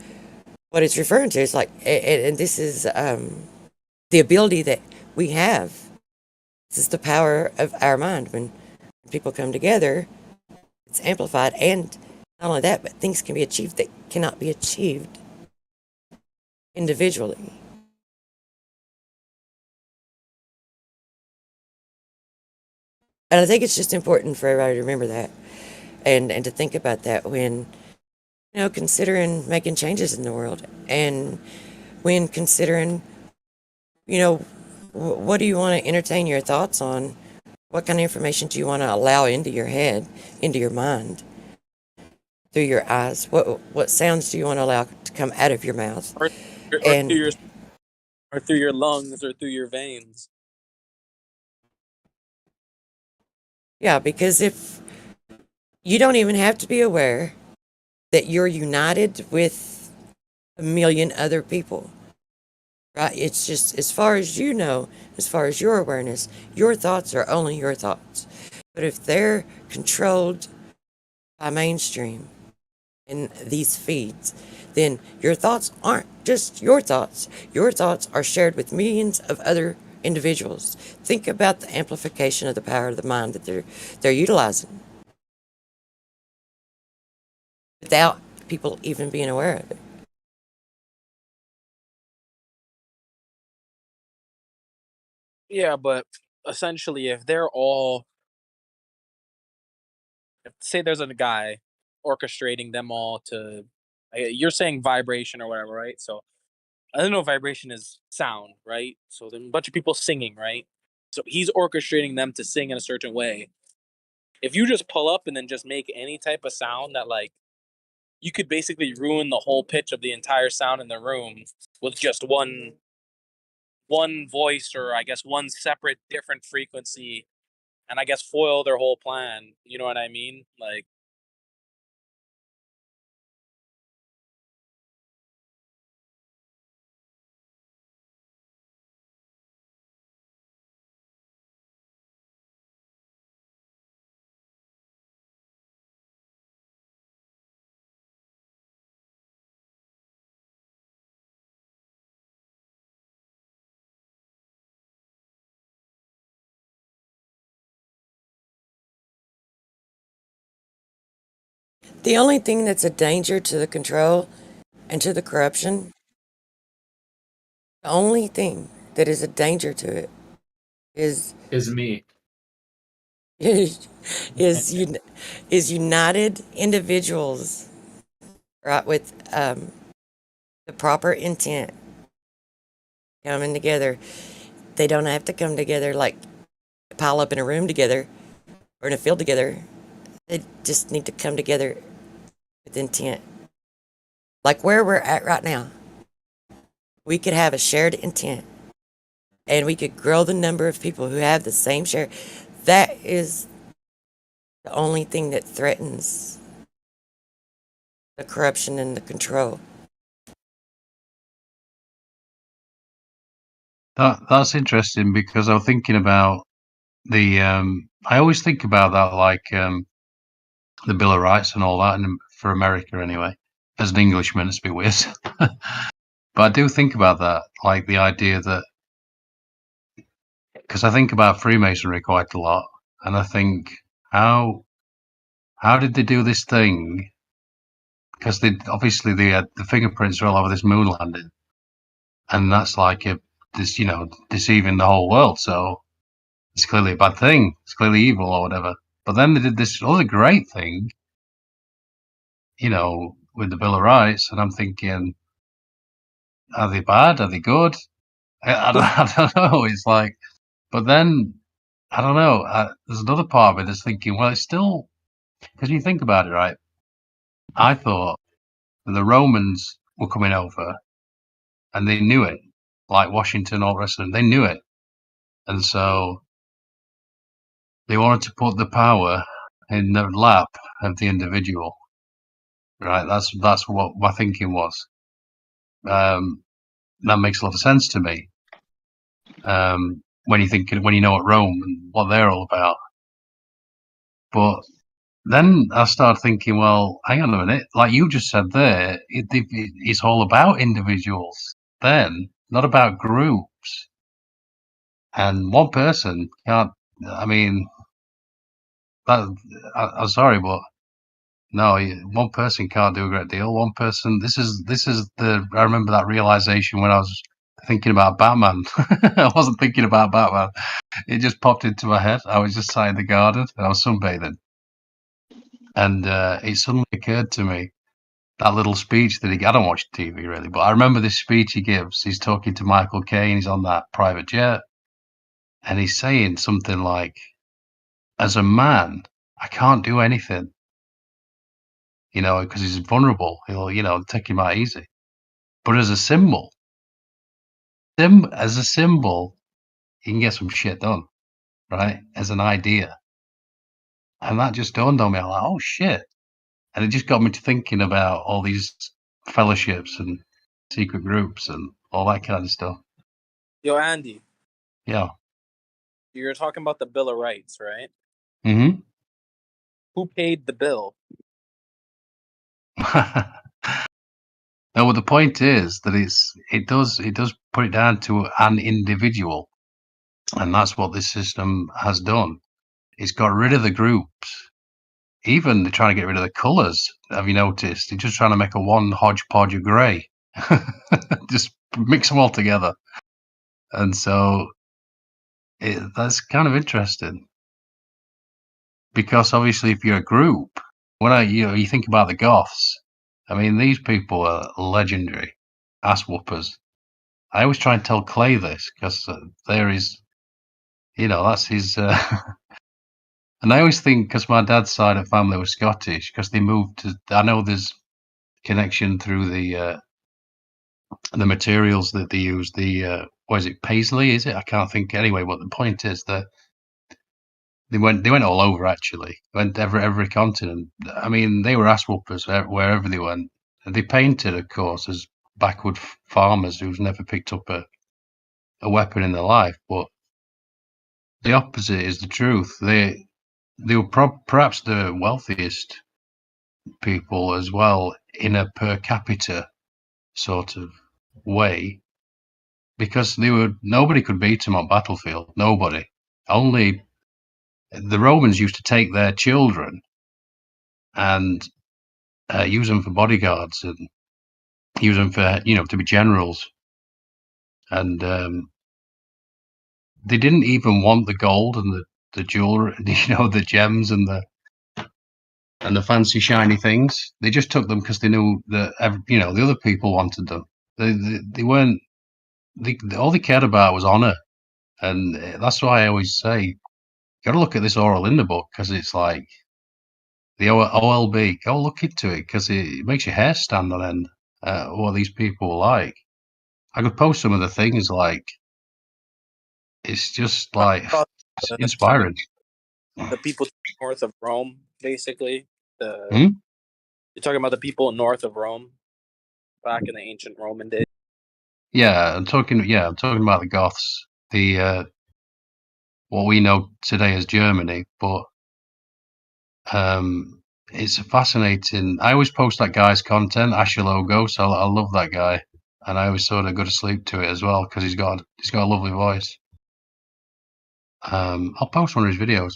what it's referring to. It's like, and this is the ability that we have. This is the power of our mind. When people come together, it's amplified, and not only that, but things can be achieved that cannot be achieved individually. And I think it's just important for everybody to remember that, and to think about that when, considering making changes in the world, and when considering, what do you want to entertain your thoughts on? What kind of information do you want to allow into your head, into your mind, through your eyes? What sounds do you want to allow to come out of your mouth? Or And through your lungs, or through your veins. yeah, because if you don't even have to be aware that you're united with a million other people, right? It's just, as far as you know, as far as your awareness, your thoughts are only your thoughts. But if they're controlled by mainstream in these feeds, then your thoughts aren't just your thoughts. Your thoughts are shared with millions of other individuals. Think about the amplification of the power of the mind that they're utilizing without people even being aware of it. Yeah, but essentially, if they're all, say there's a guy orchestrating them all to, you're saying vibration or whatever, right? So I don't know, vibration is sound, right? So then a bunch of people singing, right? So he's orchestrating them to sing in a certain way. If you just pull up and then just make any type of sound that, like, you could basically ruin the whole pitch of the entire sound in the room with just one voice, or I guess one separate different frequency, and I guess foil their whole plan. You know what I mean? Like, The only thing that's a danger to the control and to the corruption, the only thing that is a danger to it is me. is united individuals, right, with the proper intent coming together. They don't have to come together like pile up in a room together or in a field together. They just need to come together with intent. Like where we're at right now, we could have a shared intent, and we could grow the number of people who have the same share. That is the only thing that threatens the corruption and the control. That's interesting because I was thinking about the. I always think about that, like the Bill of Rights and all that, and for America anyway. As an Englishman, it's a bit weird, but I do think about that, like the idea that, because I think about Freemasonry quite a lot, and I think how did they do this thing? Because they obviously the fingerprints are all over this moon landing, and that's like this, deceiving the whole world. So it's clearly a bad thing. It's clearly evil or whatever. But then they did this other great thing, with the Bill of Rights, and I'm thinking, are they bad? Are they good? I don't know. It's like, but then I don't know. There's another part of it that's thinking, well, it's still, because you think about it, right? I thought that the Romans were coming over, and they knew it, like Washington, all the rest of them. They knew it, and so they wanted to put the power in the lap of the individual. Right? That's what my thinking was. That makes a lot of sense to me. When you know what Rome and what they're all about. But then I started thinking, well, hang on a minute. Like you just said there, it's all about individuals. Then, not about groups. And one person can't. I mean, I'm sorry, but no, one person can't do a great deal. One person. This is the. I remember that realization when I was thinking about Batman. I wasn't thinking about Batman. It just popped into my head. I was just sat in the garden and I was sunbathing, and it suddenly occurred to me that little speech that I don't watch TV really, but I remember this speech he gives. He's talking to Michael Caine. He's on that private jet, and he's saying something like, "As a man, I can't do anything." Because he's vulnerable. He'll, take him out easy. But as a symbol, he can get some shit done, right? As an idea. And that just dawned on me. I'm like, oh shit. And it just got me to thinking about all these fellowships and secret groups and all that kind of stuff. Yo, Andy, Yeah. you're talking about the Bill of Rights, right? Mm-hmm. Who paid the bill? No, well, the point is that it does put it down to an individual, and that's what this system has done. It's got rid of the groups. Even they're trying to get rid of the colours. Have you noticed? They're just trying to make a one hodgepodge of grey. Just mix them all together. And so that's kind of interesting. Because obviously if you're a group, you think about the Goths, I mean, these people are legendary ass whoopers. I always try and tell Clay this because there is, that's his. And I always think because my dad's side of family was Scottish because they moved to. I know there's connection through the materials that they use. What is it, Paisley? Is it? I can't think anyway. But the point is that they went all over actually. Went every continent. I mean, they were ass whoopers wherever they went. And they painted, of course, as backward farmers who's never picked up a weapon in their life. But the opposite is the truth. They were perhaps the wealthiest people as well in a per capita sort of way because nobody could beat them on battlefield. Nobody. Only the Romans used to take their children and use them for bodyguards and use them for to be generals, and they didn't even want the gold and the jewelry, the gems and the fancy shiny things. They just took them because they knew that the other people wanted them. They weren't. All they cared about was honor, and that's why I always say you got to look at this oral in the book because it's like the OLB. Go look into it because it makes your hair stand on end. What these people were like. I could post some of the things like it's just like it's inspiring. The people north of Rome, basically. Hmm? You're talking about the people north of Rome back in the ancient Roman days. Yeah, I'm talking about the Goths, the what we know today as Germany, but it's a fascinating. I always post that guy's content, Asher Logo, so I love that guy, and I always sort of go to sleep to it as well because he's got a lovely voice. I'll post one of his videos.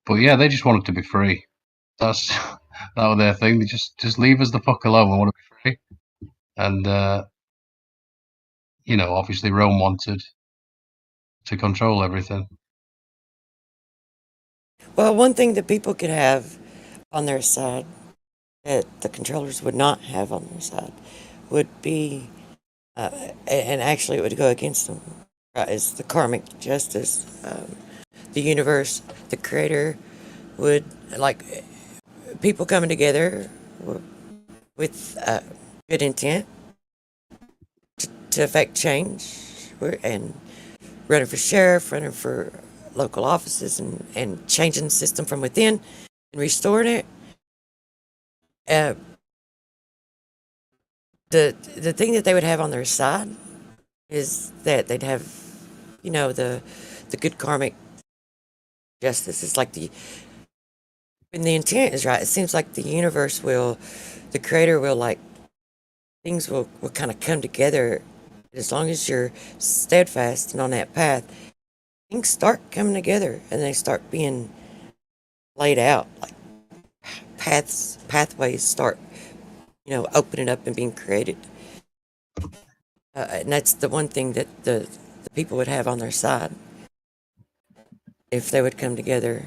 But yeah, they just wanted to be free. That's that was their thing. They just leave us the fuck alone. We want to be free. And obviously Rome wanted to control everything. Well, one thing that people could have on their side that the controllers would not have on their side would be, and actually it would go against them, is the karmic justice. The universe, the creator would, like, people coming together with good intent to affect change, and running for sheriff, running for local offices, and changing the system from within and restoring it. The thing that they would have on their side is that they'd have, the good karmic justice. It's like when the intent is right, it seems like the creator will, like, things will kind of come together. As long as you're steadfast and on that path, things start coming together and they start being laid out. Like pathways start, opening up and being created. And that's the one thing that the people would have on their side if they would come together,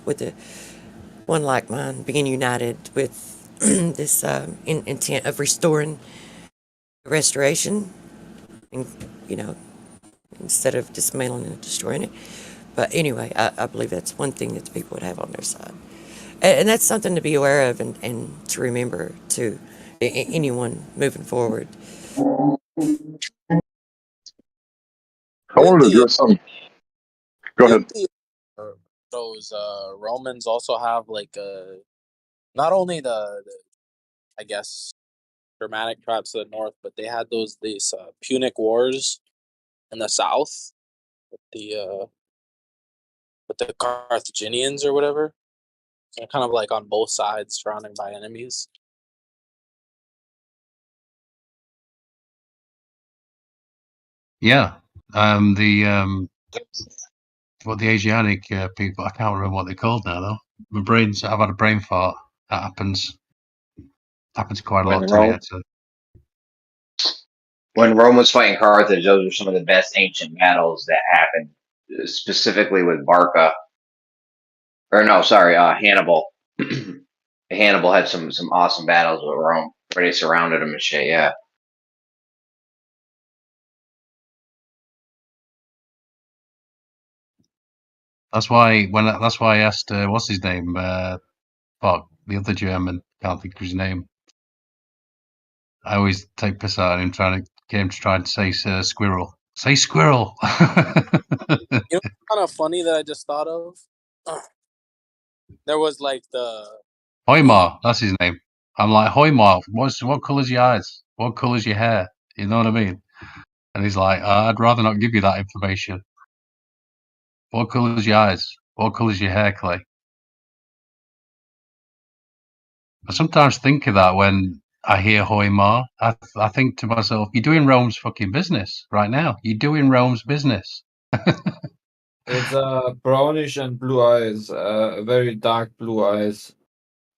with the one like mind, being united with this intent of restoring restoration, and, instead of dismantling and destroying it. But anyway, I believe that's one thing that the people would have on their side. And that's something to be aware of and to remember to anyone moving forward. I wanted to address some. Go ahead. Those Romans also have like not only the I guess Germanic tribes to the north, but they had these Punic Wars in the south with the Carthaginians or whatever. So they're kind of like on both sides, surrounded by enemies. Yeah, the Asiatic people. I can't remember what they're called now, though. I've had a brain fart. That happens quite a lot to me, actually. When Rome was fighting Carthage, those were some of the best ancient battles that happened, specifically with Barca. Or no, sorry, Hannibal. Hannibal had some awesome battles with Rome where they surrounded him and shit. Yeah. That's why I asked what's his name? Fuck, the other German. Can't think of his name. I always take piss out of him trying to say squirrel. Say squirrel. You know, kind of funny that I just thought of. There was like the Hoymar, that's his name. I'm like, Hoymar, what colour's your eyes? What colour's your hair? You know what I mean? And he's like, I'd rather not give you that information. What colour's your eyes? What colour's your hair, Clay? I sometimes think of that when I hear Hoymar. I think to myself, you're doing Rome's fucking business right now. You're doing Rome's business. It's brownish and blue eyes, very dark blue eyes,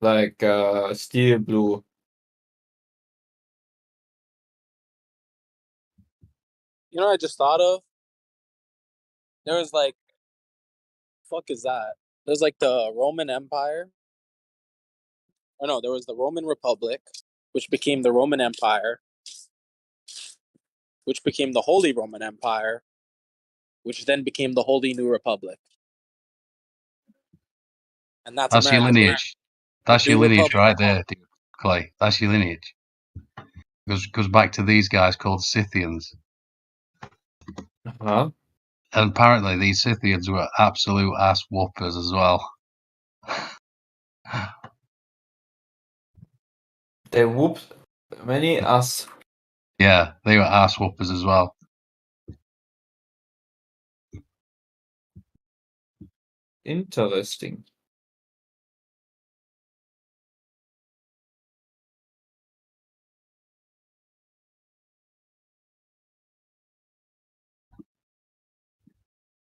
like steel blue. You know what I just thought of? There was like, fuck is that? There's like the Roman Empire. Or no, there was the Roman Republic, which became the Roman Empire, which became the Holy Roman Empire, which then became the Holy New Republic. And that's That's your America. lineage. That's your New lineage Republic. right there, dude, Clay. That's your lineage. Goes back to these guys called Scythians. Huh? And apparently these Scythians were absolute ass whoopers as well. They whooped many us. Yeah, they were ass whoopers as well. Interesting.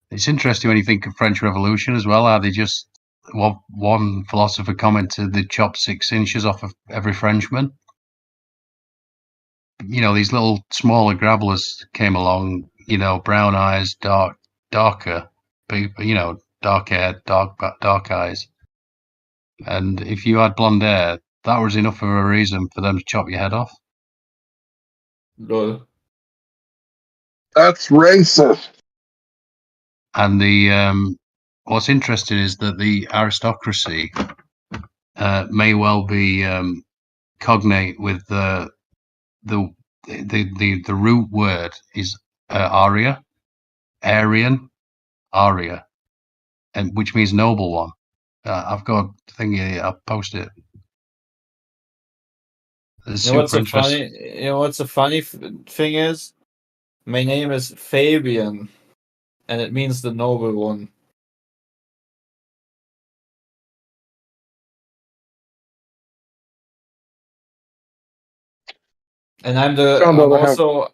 It's interesting when you think of French Revolution as well, how they just one philosopher commented they chopped 6 inches off of every Frenchman. You know, these little smaller grabblers came along, you know, brown eyes, darker people, you know, dark hair, dark eyes. And if you had blonde hair, that was enough of a reason for them to chop your head off. Lol. That's racist. And the what's interesting is that the aristocracy may well be cognate with the root word is Aryan, and which means noble one. I've got a thing here. I'll post it. It's You know what's super a interesting. funny? You know what's a funny thing is? My name is Fabian, and it means the noble one. And I'm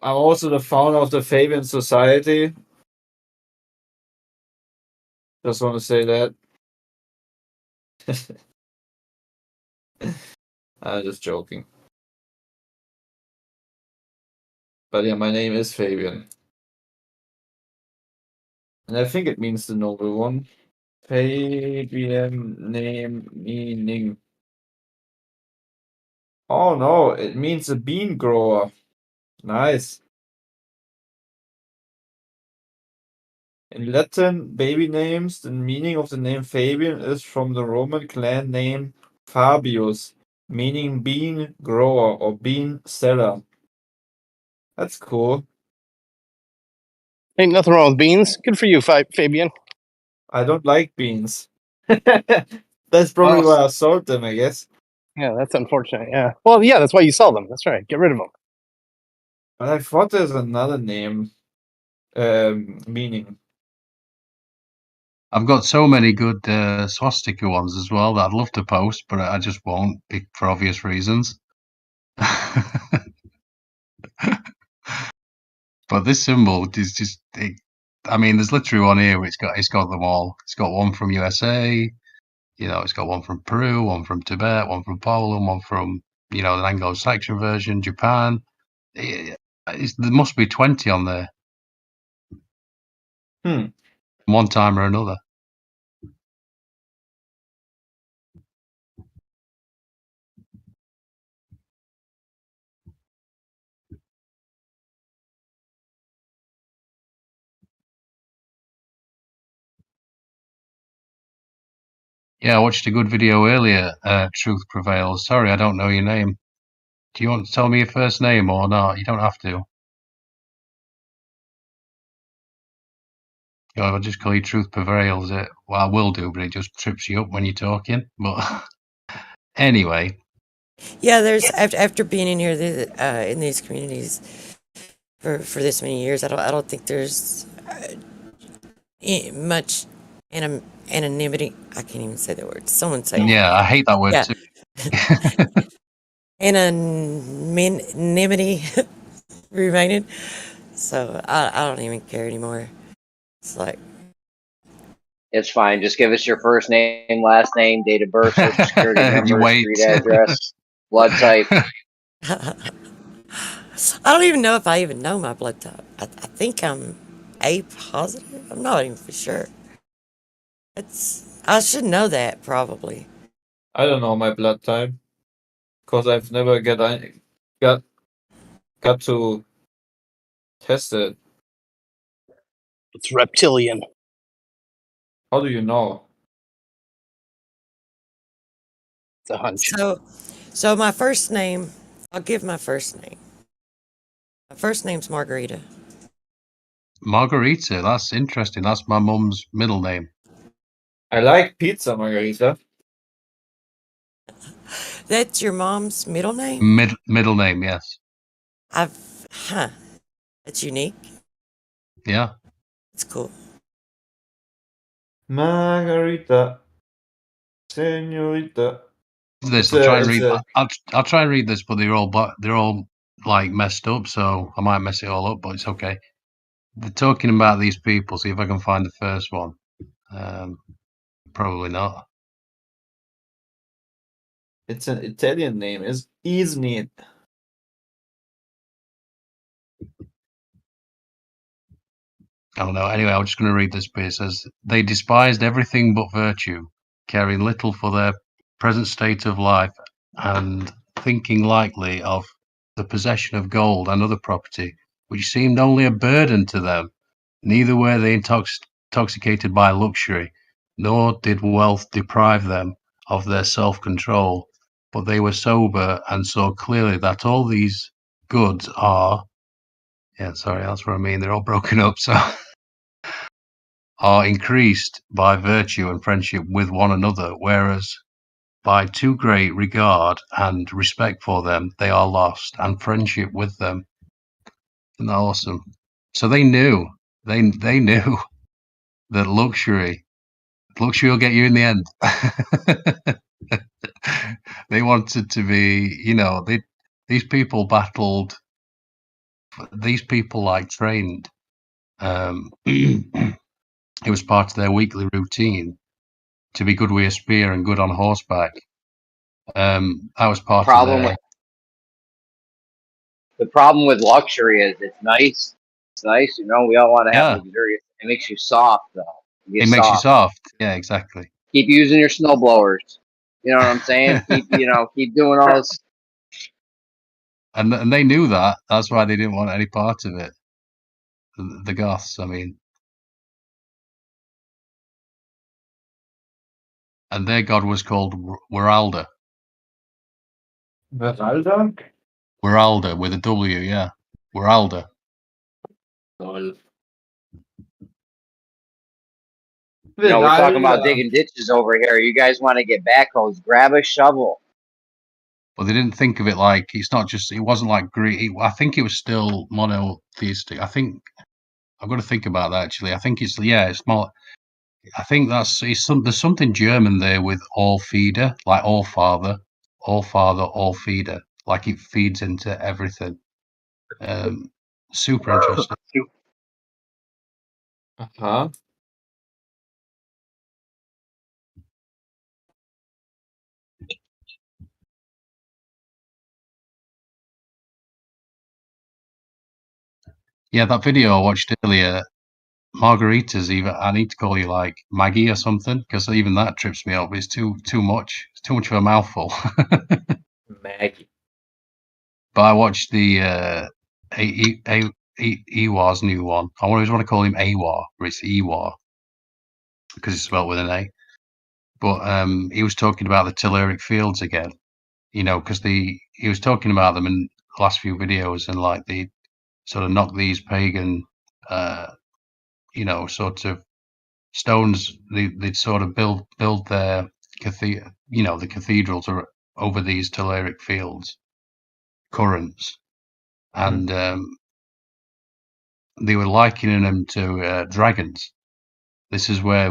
also the founder of the Fabian Society. Just want to say that. I'm just joking. But yeah, my name is Fabian. And I think it means the noble one. Fabian name meaning. Oh no, it means a bean grower. Nice. In Latin baby names, the meaning of the name Fabian is from the Roman clan name Fabius, meaning bean grower or bean seller. That's cool. Ain't nothing wrong with beans. Good for you, Fabian. I don't like beans. That's probably why I sold them, I guess. Yeah, that's unfortunate. Yeah. Well, yeah, that's why you sell them. That's right. Get rid of them. But I thought there's another name meaning. I've got so many good swastika ones as well that I'd love to post, but I just won't for obvious reasons. But this symbol is just. I mean, there's literally one here. It's got them all. It's got one from USA. You know, it's got one from Peru, one from Tibet, one from Poland, one from the Anglo-Saxon version, Japan. There must be 20 on there. One time or another. Yeah, I watched a good video earlier. Truth Prevails. Sorry, I don't know your name. Do you want to tell me your first name or not? You don't have to. I'll just call you Truth Prevails. Well, I will do, but it just trips you up when you're talking. But anyway. Yeah, there's after being in here in these communities for this many years, I don't think there's much anonymity. I can't even say the word. Someone say. Yeah, I hate that word Yeah. too. Anonymity remaining. So I don't even care anymore. It's like. It's fine. Just give us your first name, last name, date of birth, social security number, street address, blood type. I don't even know if I even know my blood type. I think I'm A positive. I'm not even for sure. I should know that probably. I don't know my blood type because I've never got to test it. It's reptilian. How do you know? It's a hunch. So my first name, I'll give my first name. My first name's Margarita. Margarita, that's interesting. That's my mum's middle name. I like pizza, Margarita. That's your mom's middle name? Middle name, yes. That's unique. Yeah. It's cool. Margarita. Senorita. This, It's I'll try and read this, but they're all like messed up, so I might mess it all up, but it's okay. They're talking about these people. See if I can find the first one. Probably not. It's an Italian name. It's Isn't. I don't know. Anyway, I'm just going to read this bit. It says, they despised everything but virtue, caring little for their present state of life, and thinking lightly of the possession of gold and other property, which seemed only a burden to them. Neither were they intoxicated by luxury, nor did wealth deprive them of their self-control, but they were sober and saw clearly that all these goods are... Yeah, sorry, that's what I mean. They're all broken up, so... are increased by virtue and friendship with one another, whereas by too great regard and respect for them, they are lost, and friendship with them. Isn't that awesome? So they knew, they knew that luxury will get you in the end. They wanted to be, these people battled, these people like trained. It was part of their weekly routine to be good with a spear and good on horseback. That was part of their... The problem with luxury is it's nice. It's nice, we all want to have luxurious. It makes you soft, though. It makes you soft. Yeah, exactly. Keep using your snow blowers. You know what I'm saying? Keep doing all this. And they knew that. That's why they didn't want any part of it. The Goths, I mean. And their god was called Weralda. Weralda? Weralda with a W, yeah. Weralda. We're talking about digging ditches over here. You guys want to get backhoes? Grab a shovel. Well, they didn't think of it like, it wasn't like Greek. I think it was still monotheistic. I think, I've got to think about that actually. I think it's more, I think there's something German there with all feeder, like all father, all feeder. Like it feeds into everything. Super interesting. Uh-huh. Yeah, that video I watched earlier, margaritas, even I need to call you like Maggie or something, because even that trips me up. It's too much. It's too much of a mouthful. Maggie. But I watched the Ewar's new one. I always want to call him Awar, but it's Ewar because it's spelled with an A. But he was talking about the Telluric fields again, because he was talking about them in the last few videos, and like the sort of knock these pagan, sort of stones. They'd sort of build their the cathedrals over these Telluric fields, currents, and they were likening them to dragons. This is where I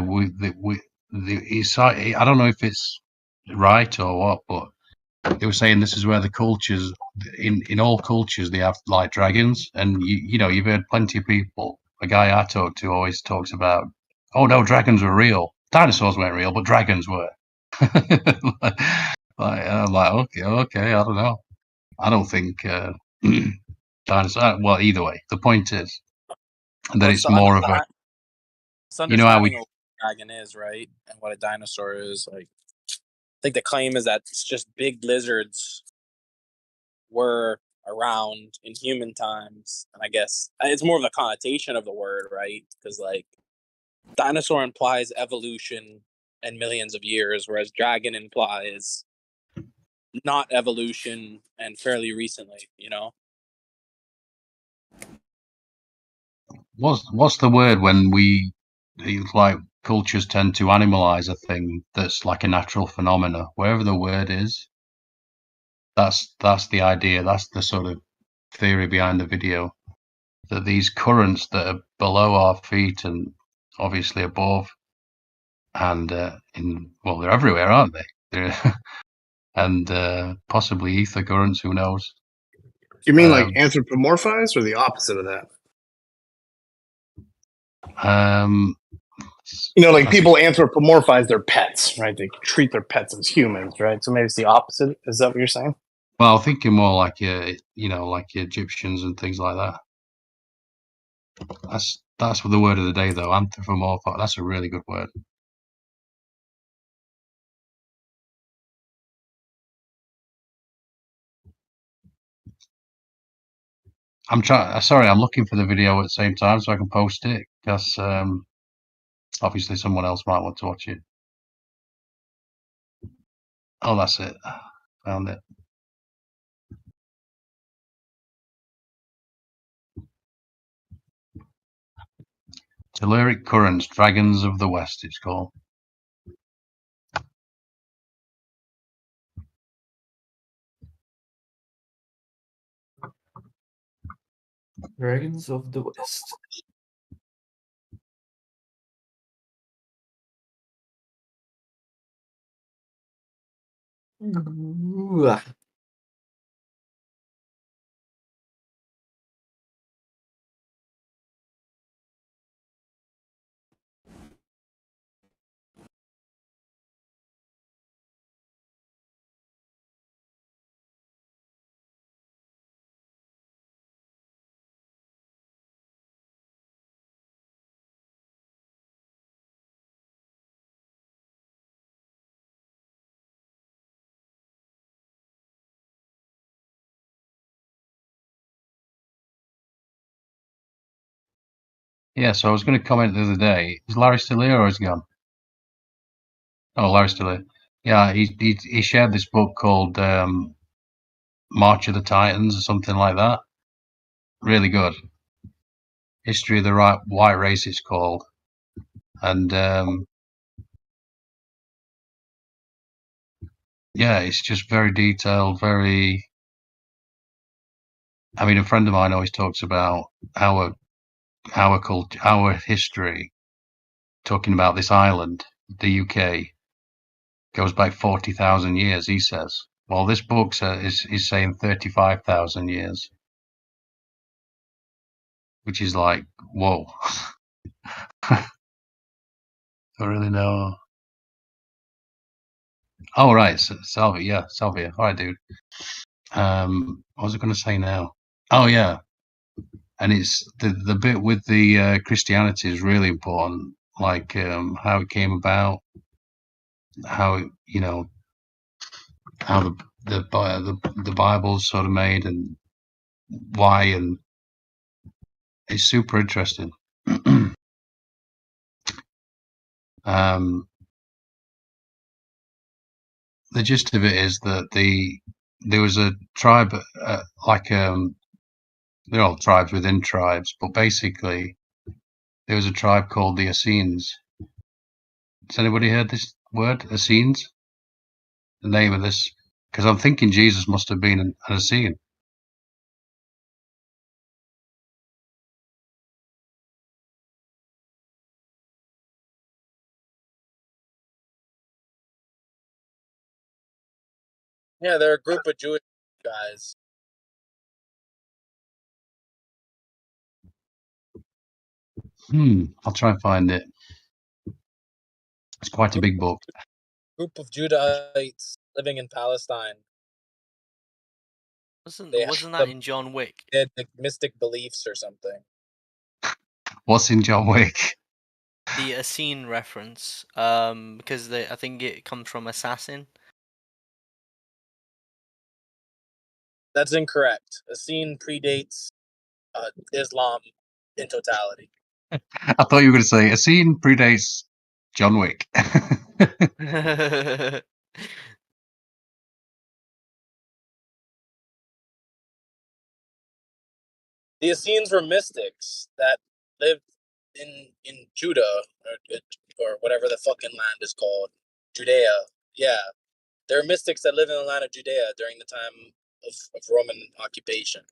don't know if it's right or what, but they were saying this is where the cultures, in all cultures, they have like dragons, and you've heard plenty of people. A guy I talk to always talks about, oh no, dragons were real. Dinosaurs weren't real, but dragons were. I'm like, okay, I don't know. I don't think dinosaurs. Well, either way, the point is that it's more of a. It's understanding of what a dragon is, right, and what a dinosaur is. Like, I think the claim is that it's just big lizards were around in human times, and I guess it's more of the connotation of the word, right? Because like dinosaur implies evolution and millions of years, whereas dragon implies not evolution and fairly recently, what's the word when it's like cultures tend to animalize a thing that's like a natural phenomena? Wherever the word is, that's the idea. That's the sort of theory behind the video. That these currents that are below our feet and obviously above, and they're everywhere, aren't they? And possibly ether currents. Who knows? You mean like anthropomorphized or the opposite of that? Like people anthropomorphize their pets, right? They treat their pets as humans, right? So maybe it's the opposite. Is that what you're saying? Well, I'm thinking more like like Egyptians and things like that. That's what the word of the day, though. Anthropomorphic. That's a really good word. Sorry, I'm looking for the video at the same time so I can post it because obviously someone else might want to watch it. Oh, that's it. Found it. Telluric Currents, Dragons of the West, it's called. Dragons of the West. Ooh. Yeah, so I was going to comment the other day. Is Larry still here or is he gone? Oh, Larry's still here. Yeah, he shared this book called March of the Titans or something like that. Really good. History of the White Race, it's called. And yeah, it's just very detailed, very. I mean, a friend of mine always talks about our culture, our history, talking about this island, the UK, goes back 40,000 years. He says. Well, this book is saying 35,000 years, which is like, whoa. I don't really know. Oh, right. Salvia. Yeah, Salvia. All right, dude. What was I going to say now? Oh, yeah. And it's the bit with the Christianity is really important, like how it came about, how how the Bible's sort of made, and why, and it's super interesting. The gist of it is that there was a tribe, they're all tribes within tribes, but basically there was a tribe called the Essenes. Has anybody heard this word, Essenes? The name of this? Because I'm thinking Jesus must have been an Essene. Yeah, they're a group of Jewish guys. I'll try and find it. It's quite a big book. Group of Judahites living in Palestine. Wasn't They that have in John Wick? They had like mystic beliefs or something. What's in John Wick? The Essene reference, because I think it comes from assassin. That's incorrect. Essene predates Islam in totality. I thought you were going to say Essene predates John Wick. The Essenes were mystics that lived in Judah or whatever the fucking land is called, Judea. Yeah, there are mystics that live in the land of Judea during the time of Roman occupation.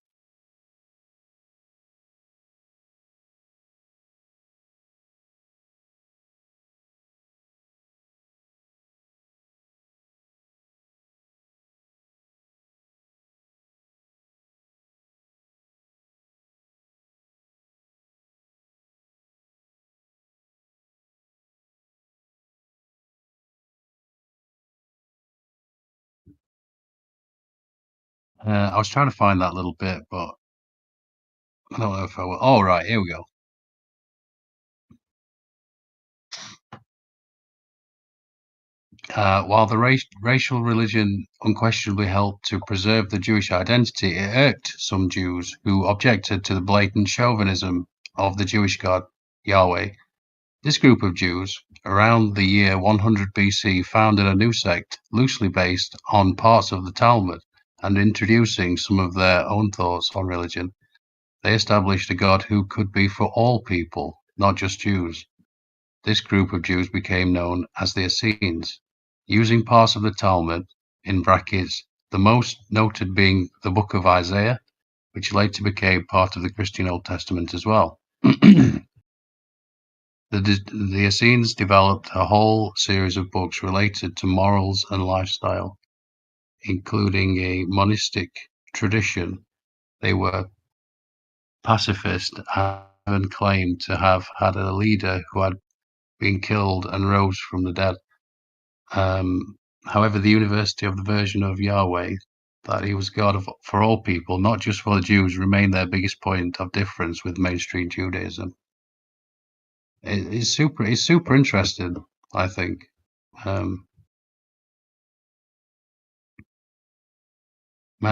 I was trying to find that little bit, but I don't know if I will. Oh, right, here we go. While the racial religion unquestionably helped to preserve the Jewish identity, it irked some Jews who objected to the blatant chauvinism of the Jewish god Yahweh. This group of Jews, around the year 100 BC, founded a new sect loosely based on parts of the Talmud and introducing some of their own thoughts on religion. They established a god who could be for all people, not just Jews. This group of Jews became known as the Essenes, using parts of the Talmud, in brackets, the most noted being the Book of Isaiah, which later became part of the Christian Old Testament as well. The Essenes developed a whole series of books related to morals and lifestyle, including a monistic tradition. They were pacifist and claimed to have had a leader who had been killed and rose from the dead. However, the University of the version of Yahweh, that he was God for all people, not just for the Jews, remained their biggest point of difference with mainstream Judaism. It's super interesting, I think. Man,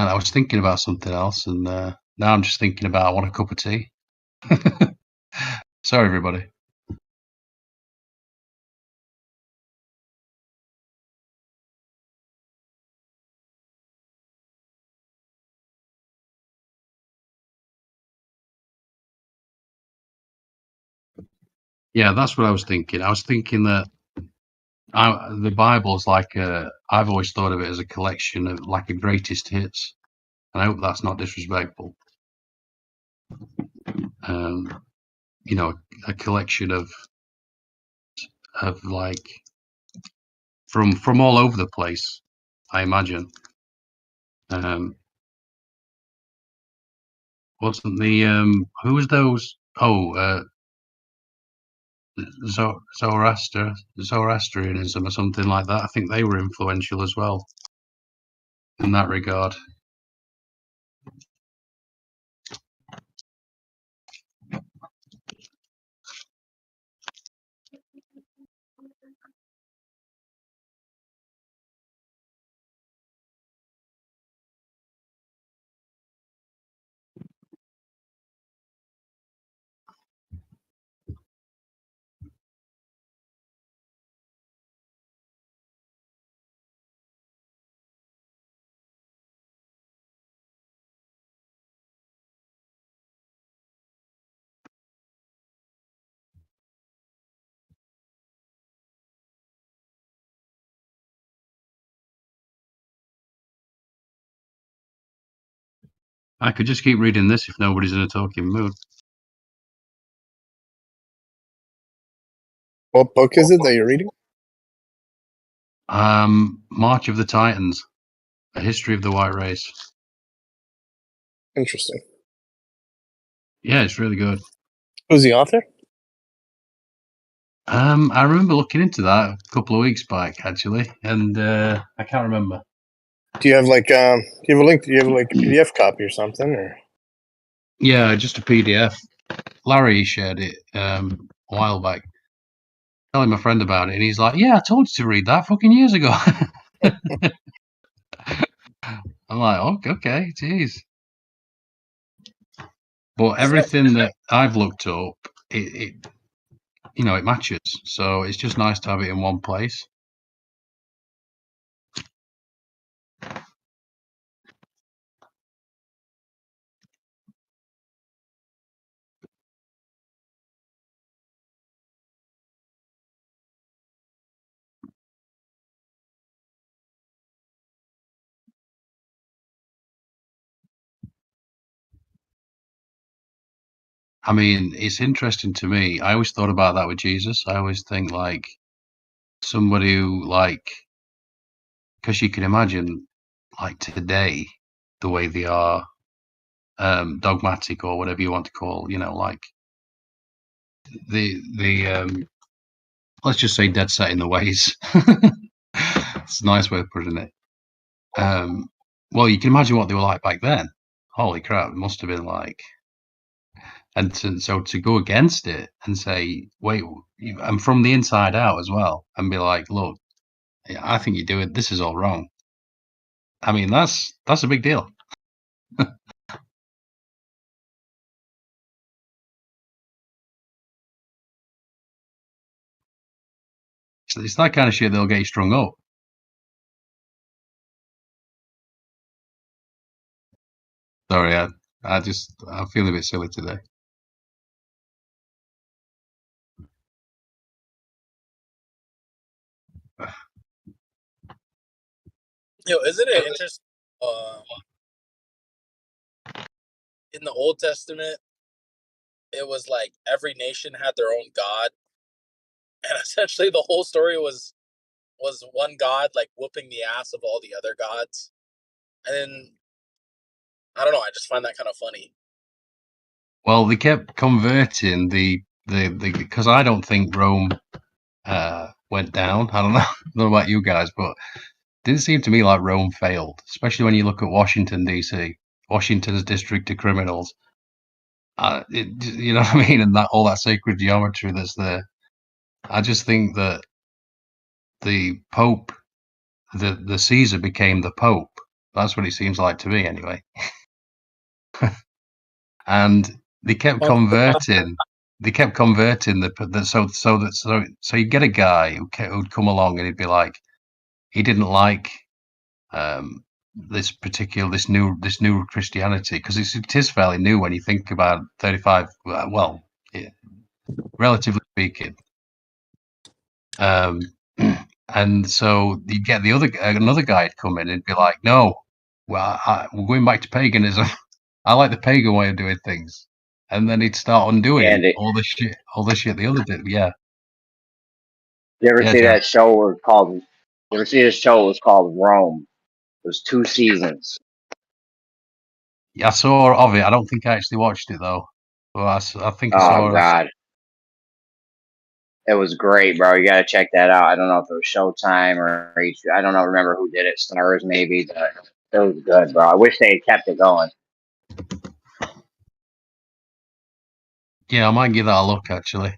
I was thinking about something else, and now I'm just thinking about I want a cup of tea. Sorry, everybody. Yeah, that's what I was thinking. I was thinking that the Bible's like I've always thought of it as a collection of like a greatest hits, and I hope that's not disrespectful. You know, a collection of like from all over the place, I imagine. Wasn't the who was those? Oh, Zoroastrianism or something like that. I think they were influential as well in that regard. I could just keep reading this if nobody's in a talking mood. What book is it that you're reading? March of the Titans, A History of the White Race. Interesting. Yeah, it's really good. Who's the author? I remember looking into that a couple of weeks back, actually, and I can't remember. Do you have like do you have a link? Do you have like a PDF copy or something? Or Yeah, just a PDF. Larry shared it a while back. Telling my friend about it, and he's like, "Yeah, I told you to read that fucking years ago." I'm like, "Okay, jeez." But everything that I've looked up, it it matches. So it's just nice to have it in one place. I mean, it's interesting to me. I always thought about that with Jesus. I always think like somebody who like, because you can imagine like today the way they are dogmatic or whatever you want to call, like the let's just say dead set in the ways. It's a nice way of putting it. Well, you can imagine what they were like back then. Holy crap, it must have been like. And so to go against it and say, wait, and from the inside out as well, and be like, look, I think you're doing this is all wrong. I mean, that's a big deal. It's that kind of shit that'll get you strung up. Sorry, I feel a bit silly today. Isn't it interesting? In the Old Testament, it was like every nation had their own god, and essentially the whole story was one god like whooping the ass of all the other gods. And then I don't know, I just find that kind of funny. Well, they kept converting the because I don't think Rome went down. I don't know, I don't know about you guys, but it didn't seem to me like Rome failed, especially when you look at Washington D.C., Washington's district of criminals. You know what I mean, and that all that sacred geometry that's there. I just think that the Pope, the Caesar became the Pope. That's what it seems like to me, anyway. And they kept converting. They kept converting so you get a guy who'd come along and he'd be like, he didn't like this new Christianity because it is fairly new when you think about 35. Well, yeah, relatively speaking. And so you get another guy would come in and be like, no, well, we're going back to paganism. I like the pagan way of doing things. And then he'd start undoing all the shit the other did. Yeah. You ever Yeah, see John. that show where called? You ever see this show? It was called Rome. It was 2 seasons. Yeah, I saw of it. I don't think I actually watched it though. Well, I think I saw. Oh God, it was great, bro. You gotta check that out. I don't know if it was Showtime or I don't know. Remember who did it? Stars maybe, but it was good, bro. I wish they had kept it going. Yeah, I might give that a look actually.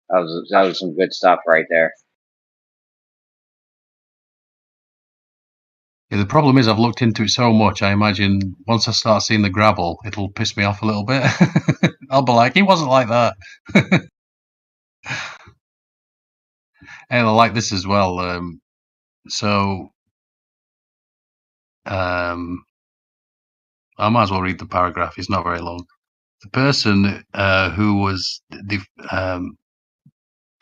That was some good stuff right there. Yeah, the problem is I've looked into it so much. I imagine once I start seeing the gravel, it'll piss me off a little bit. I'll be like, it wasn't like that. And I like this as well. I might as well read the paragraph. It's not very long. The person who was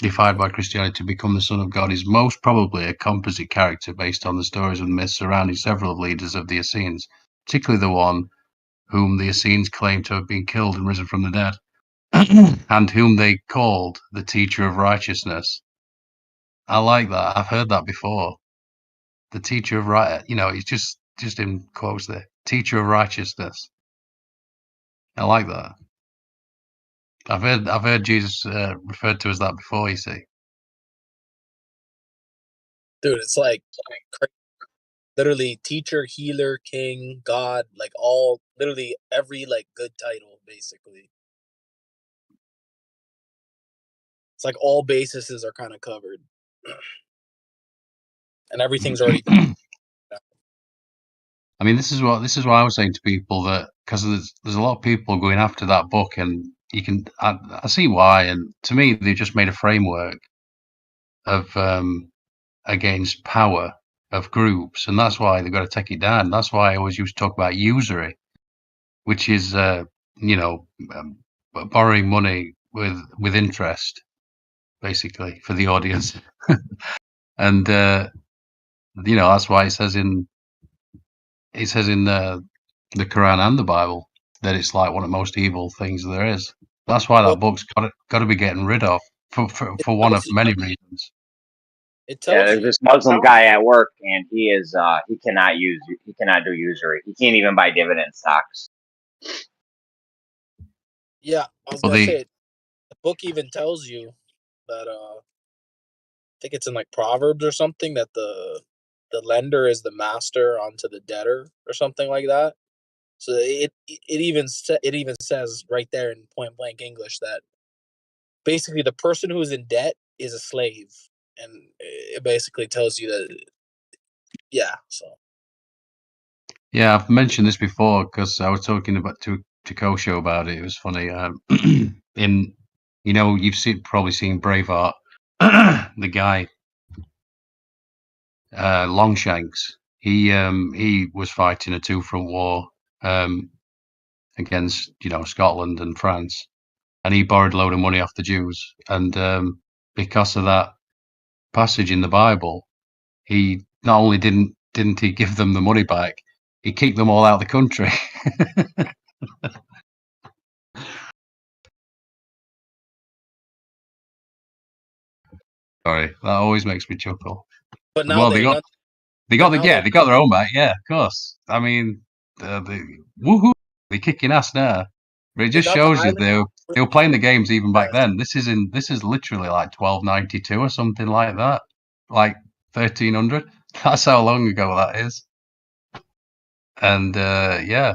defied by Christianity to become the Son of God is most probably a composite character based on the stories and myths surrounding several leaders of the Essenes, particularly the one whom the Essenes claim to have been killed and risen from the dead, and whom they called the teacher of righteousness. I like that. I've heard that before. The teacher of right, it's just in quotes there. Teacher of righteousness. I like that. I've heard Jesus referred to as that before. You see, Dude, it's like literally teacher, healer, king, God, like all literally every like good title basically. It's like all bases are kind of covered, and everything's already done. I mean, this is what I was saying to people, that because there's a lot of people going after that book, and I see why. And to me, they just made a framework of against power of groups, and that's why they've got to take it down. That's why I always used to talk about usury, which is borrowing money with interest, basically, for the audience. And that's why it says in the Quran and the Bible, that it's like one of the most evil things there is. That's why Well, that book's got to be getting rid of it for one of tells you. many reasons. It Yeah, tells there's you. this Muslim guy at work, and he cannot do usury. He can't even buy dividend stocks. Yeah, I was Well, gonna say the book even tells you that I think it's in like Proverbs or something that the lender is the master onto the debtor or something like that. So it even says right there in point blank English that basically the person who is in debt is a slave, and it basically tells you that. Yeah. So yeah, I've mentioned this before because I was talking about to Kosho about it. It was funny. In you've probably seen Braveheart, the guy Longshanks. He was fighting a two-front war against Scotland and France, and he borrowed a load of money off the Jews. And because of that passage in the Bible, he not only didn't he give them the money back, he kicked them all out of the country. Sorry, that always makes me chuckle. but now Well, they're not. they But got now they're they got their own back. Yeah, of course. I mean, woohoo! They're kicking ass now. But it they just got the shows you island. they were playing the games even back Yeah. then. This is literally like 1292 or something like that, like 1300. That's how long ago that is. And yeah,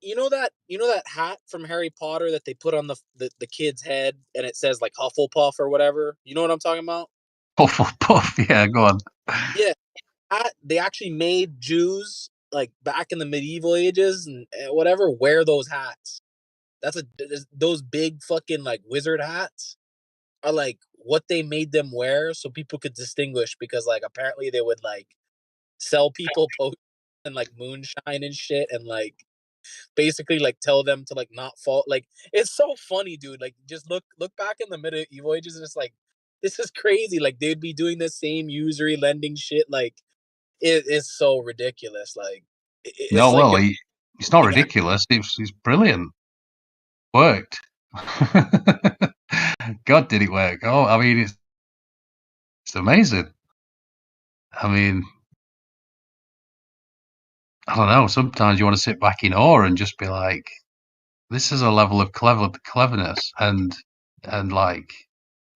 You know that hat from Harry Potter that they put on the kid's head and it says like Hufflepuff or whatever. You know what I'm talking about? puff puff. Yeah, go on. Yeah, they actually made Jews like back in the medieval ages and whatever wear those hats. Those big fucking like wizard hats are like what they made them wear so people could distinguish because like apparently they would like sell people potions and like moonshine and shit and like basically like tell them to like not fall. Like it's so funny, dude. Like just look back in the medieval ages and it's like this is crazy. Like they'd be doing the same usury lending shit. Like it is so ridiculous. Like No, it's like well, you're it's not like, ridiculous. It's brilliant. Worked. God, did it work? Oh, I mean, it's amazing. I mean, I don't know. Sometimes you want to sit back in awe and just be like, "This is a level of cleverness," and like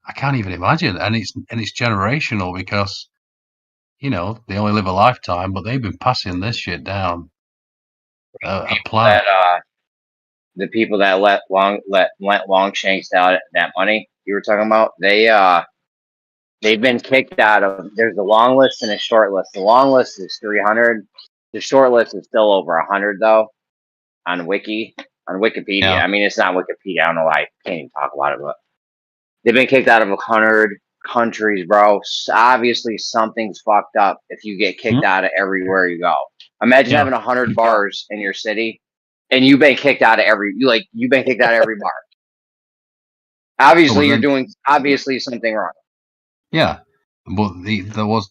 I can't even imagine. And it's generational because they only live a lifetime, but they've been passing this shit down a plan. That the people that lent Longshanks out that money you were talking about, they've been kicked out of. There's a long list and a short list. The long list is 300. The short list is still over 100 though on Wikipedia. Yeah. I mean, it's not Wikipedia. I don't know why I can't even talk about it, but they've been kicked out of 100 countries, bro. Obviously, something's fucked up if you get kicked out of everywhere you go. Imagine Yeah. having 100 bars in your city, and you've been kicked out of you've been kicked out of every bar. Obviously, you're doing something wrong. Yeah, but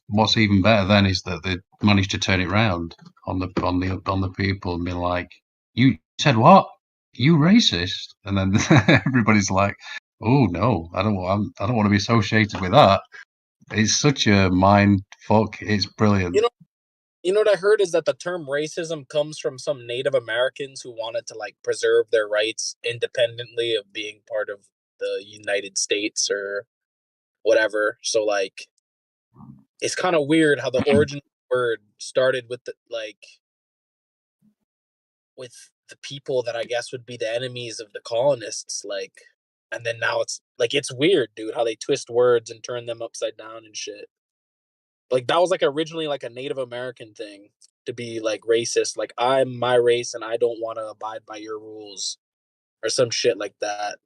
what's even better then is that they managed to turn it round on the people and be like, "You said what? You racist?" And then everybody's like, "Oh no, I don't want to be associated with that." It's such a mind fuck. It's brilliant. You know what I heard is that the term racism comes from some Native Americans who wanted to like preserve their rights independently of being part of the United States or whatever. So like it's kind of weird how the origin of the word started with with the people that I guess would be the enemies of the colonists, like, and then now it's like it's weird, dude, how they twist words and turn them upside down and shit. Like that was like originally like a Native American thing to be like racist, like I'm my race and I don't want to abide by your rules or some shit like that.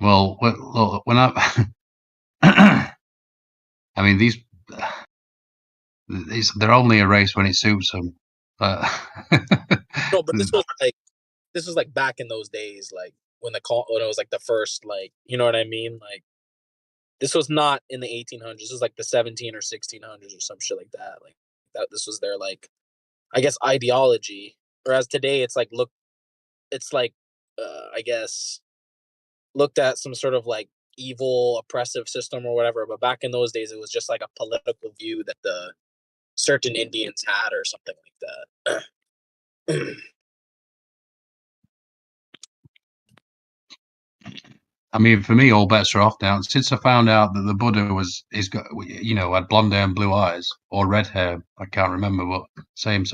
Well, when I I mean they're only a race when it suits them. No, but this was like back in those days, like when it was like the first, like, you know what I mean, like This was not in the 1800s. This was like the 17 or 1600s or some shit like that. Like that. This was their like, I guess, ideology. Whereas today, it's like I guess, looked at some sort of like evil oppressive system or whatever. But back in those days, it was just like a political view that the certain Indians had or something like that. I mean, for me, all bets are off now. Since I found out that the Buddha he's got, had blonde hair and blue eyes, or red hair. I can't remember, but same.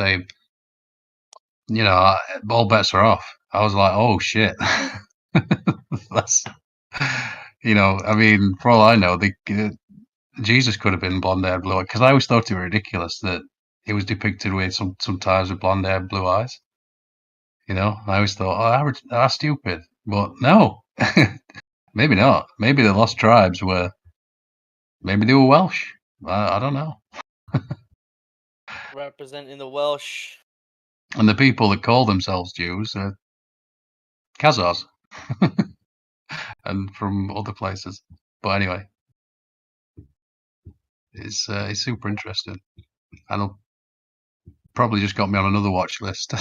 All bets are off. I was like, oh shit. That's, I mean, for all I know, Jesus could have been blonde hair, blue eyes. Because I always thought it was ridiculous that it was depicted with sometimes with blonde hair, blue eyes. I always thought, oh, that's stupid. But no, maybe not. Maybe the lost tribes were. Maybe they were Welsh. I don't know. Representing the Welsh. And the people that call themselves Jews are Khazars and from other places. But anyway, it's super interesting. And it'll probably just got me on another watch list.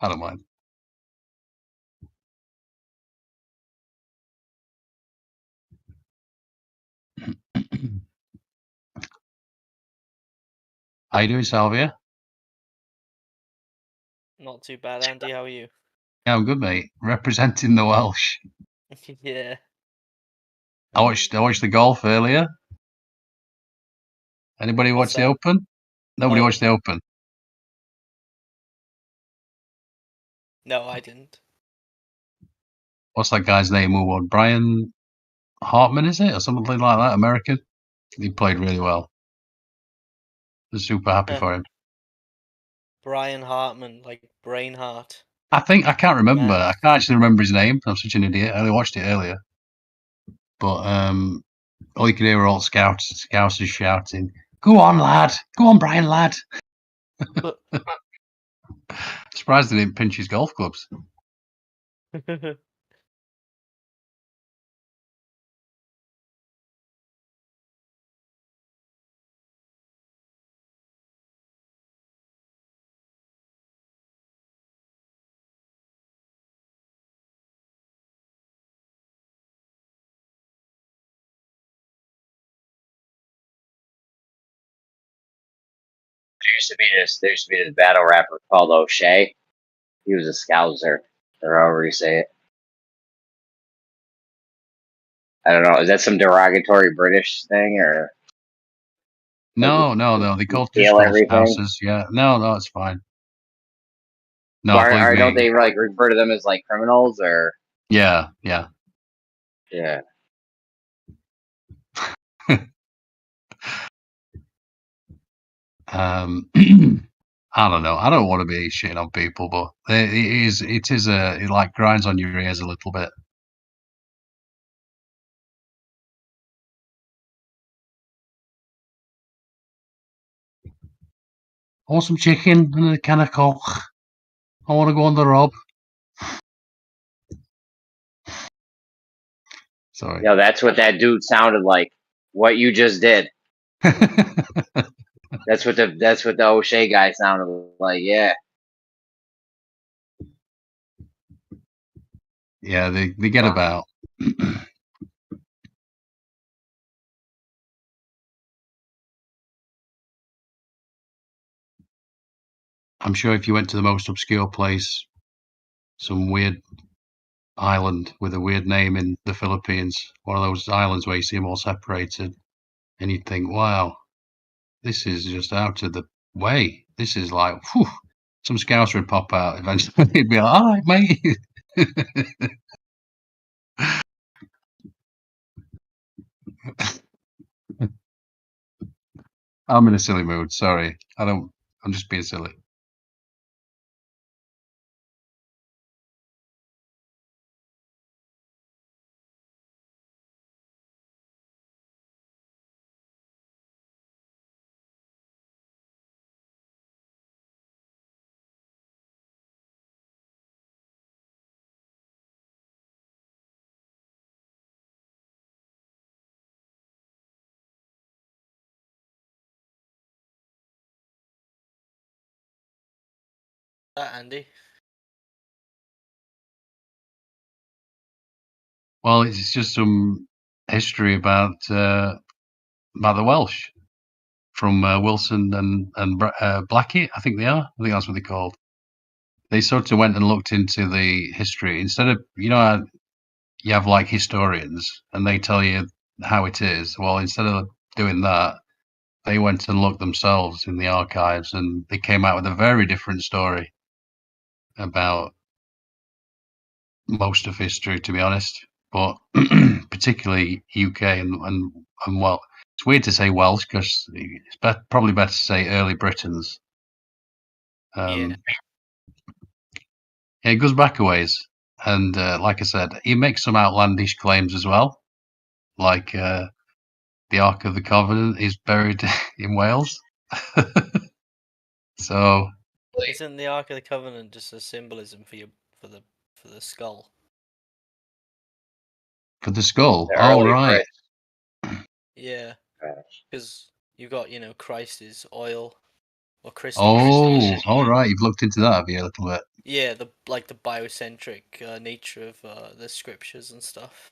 I don't mind. How you doing, Salvia? Not too bad, Andy. How are you? Yeah, I'm good, mate. Representing the Welsh. Yeah. I watched the golf earlier. Anybody What's watch the that? Open? Nobody No. watched the Open. No, I didn't. What's that guy's name who won? Brian Hartman, is it? Or something like that, American? He played really well. I'm super happy for him. Brian Hartman, like Brainheart. I can't remember. Man. I can't actually remember his name. I'm such an idiot. I only watched it earlier. But all you can hear are all scousers shouting, "Go on, lad! Go on, Brian, lad!" Surprised they didn't pinch his golf clubs. There used to be this battle rapper called O'Shea. He was a Scouser, or however you say it. I don't know. Is that some derogatory British thing, or No. They just steal call everything? scousers. Yeah, no, it's fine. No, Or, believe or don't me. they like refer to them as like criminals, or Yeah. yeah? I don't know. I don't want to be shitting on people, but it like grinds on your ears a little bit. I want some chicken and a can of Coke. I want to go on the rob. Sorry. Yo, that's what that dude sounded like. What you just did. That's what the O'Shea guy sounded like. Yeah. Yeah, they get about. I'm sure if you went to the most obscure place, some weird island with a weird name in the Philippines, one of those islands where you see them all separated, and you'd think, wow, this is just out of the way. This is like, whew, some scouser would pop out eventually. He'd be like, all right, mate. I'm in a silly mood. Sorry. I'm just being silly. Andy. Well, it's just some history about the Welsh from Wilson and Blackie. I think they are. I think that's what they're called. They sort of went and looked into the history instead of how you have like historians and they tell you how it is. Well, instead of doing that, they went and looked themselves in the archives and they came out with a very different story about most of history, to be honest, but particularly UK and well, it's weird to say Welsh because it's probably better to say early Britons. Yeah. It goes back a ways, and like I said, he makes some outlandish claims as well, like the Ark of the Covenant is buried in Wales. So Isn't the Ark of the Covenant just a symbolism for the skull? for the skull, The oh early right, Brits. Yeah, because you've got Christ is oil, or Christos. oh, all right, you've looked into that, have you, a little bit? Yeah, the biocentric nature of the scriptures and stuff.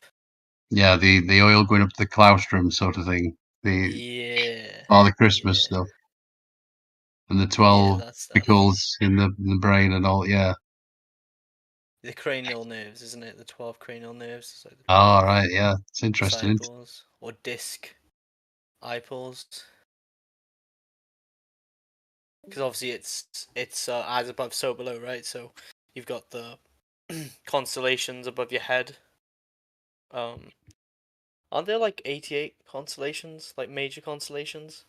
Yeah, the oil going up to the claustrum sort of thing. Yeah. The Christmas Yeah. stuff. And the Yeah, 12 that stuff. pickles in the brain and all, yeah. The cranial nerves, isn't it? The 12 cranial nerves. It's like the All 12 right, yeah. It's interesting. disciples or disc eyeballs. Because obviously it's as above, so below, right? So you've got the constellations above your head. Aren't there like 88 constellations, like major constellations?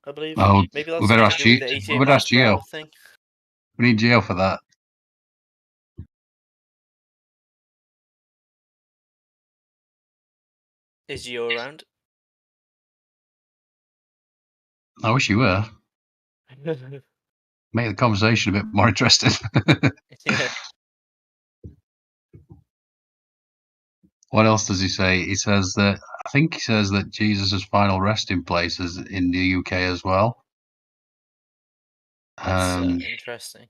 I believe. Oh, Maybe we that's better to ask do with Geo. the We 88 better miles ask per Geo. hour thing. We need Geo for that. Is Geo around? I wish you were. Make the conversation a bit more interesting. Yeah. What else does he say? He says that I think he says that Jesus' final resting place is in the UK as well. That's interesting.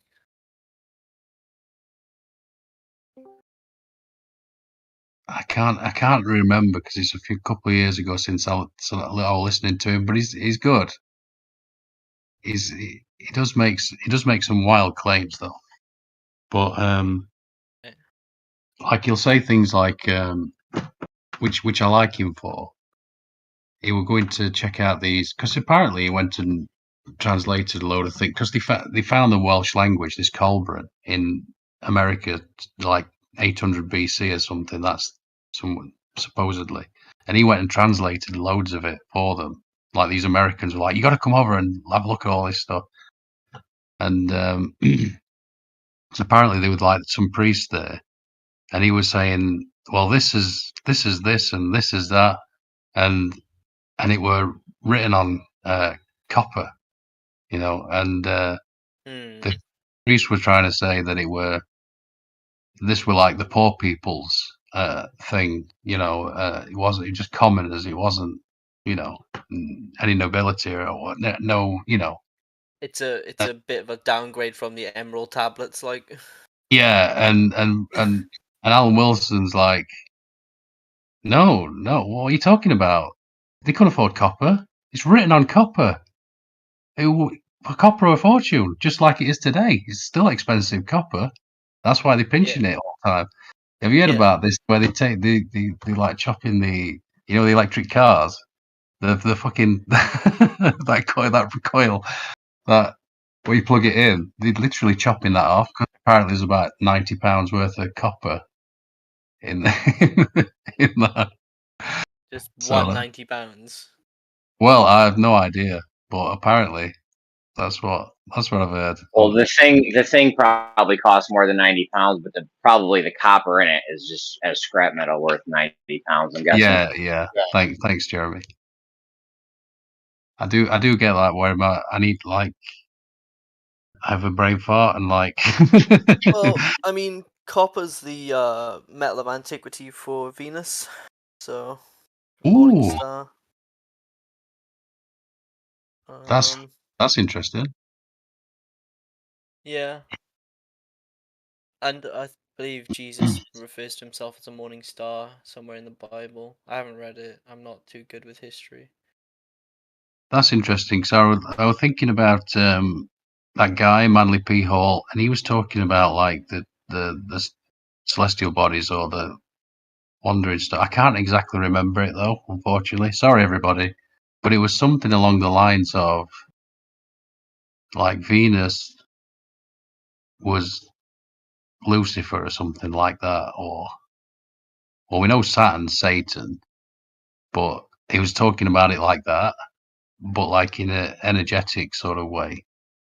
I can't remember because it's a couple of years ago since I was listening to him, but he's good. He does make some wild claims though, but like he'll say things like which I like him for. He were going to check out these because apparently he went and translated a load of things because they found the Welsh language, this Colburn in America, like 800 BC or something. That's someone supposedly, and he went and translated loads of it for them. Like these Americans were like, "You got to come over and have a look at all this stuff." And so apparently there was like some priest there, and he was saying, "Well, this is this and this is that," and it were written on copper, and the priest was trying to say that this were like the poor people's thing, it wasn't just commoners, it wasn't, any nobility or what, no, It's a bit of a downgrade from the emerald tablets, like. yeah, and Alan Wilson's like, no, what are you talking about? They couldn't afford copper. It's written on copper. Copper a fortune, just like it is today. It's still expensive copper. That's why they're pinching it all the time. Have you heard about this? Where they take the like chopping the the electric cars, the fucking that coil that where you plug it in. They're literally chopping that off because apparently there's about £90 worth of copper in in that. Just So, £190. well, I have no idea, but apparently that's what I've heard. Well, the thing probably costs more than 90 pounds, but probably the copper in it is just as scrap metal worth 90 pounds. I'm guessing. Yeah. Thanks, Jeremy. I do get that where I need like I have a brain fart and like. Well, I mean, copper's the metal of antiquity for Venus, so morning Ooh, star. that's interesting. Yeah. And I believe Jesus refers to himself as a morning star somewhere in the Bible. I haven't read it. I'm not too good with history. That's interesting. So I was thinking about that guy, Manly P. Hall, and he was talking about like the celestial bodies or the wandering stuff. I can't exactly remember it though, unfortunately. Sorry, everybody, but it was something along the lines of like Venus was Lucifer or something like that, or we know Saturn's Satan, but he was talking about it like that, but like in an energetic sort of way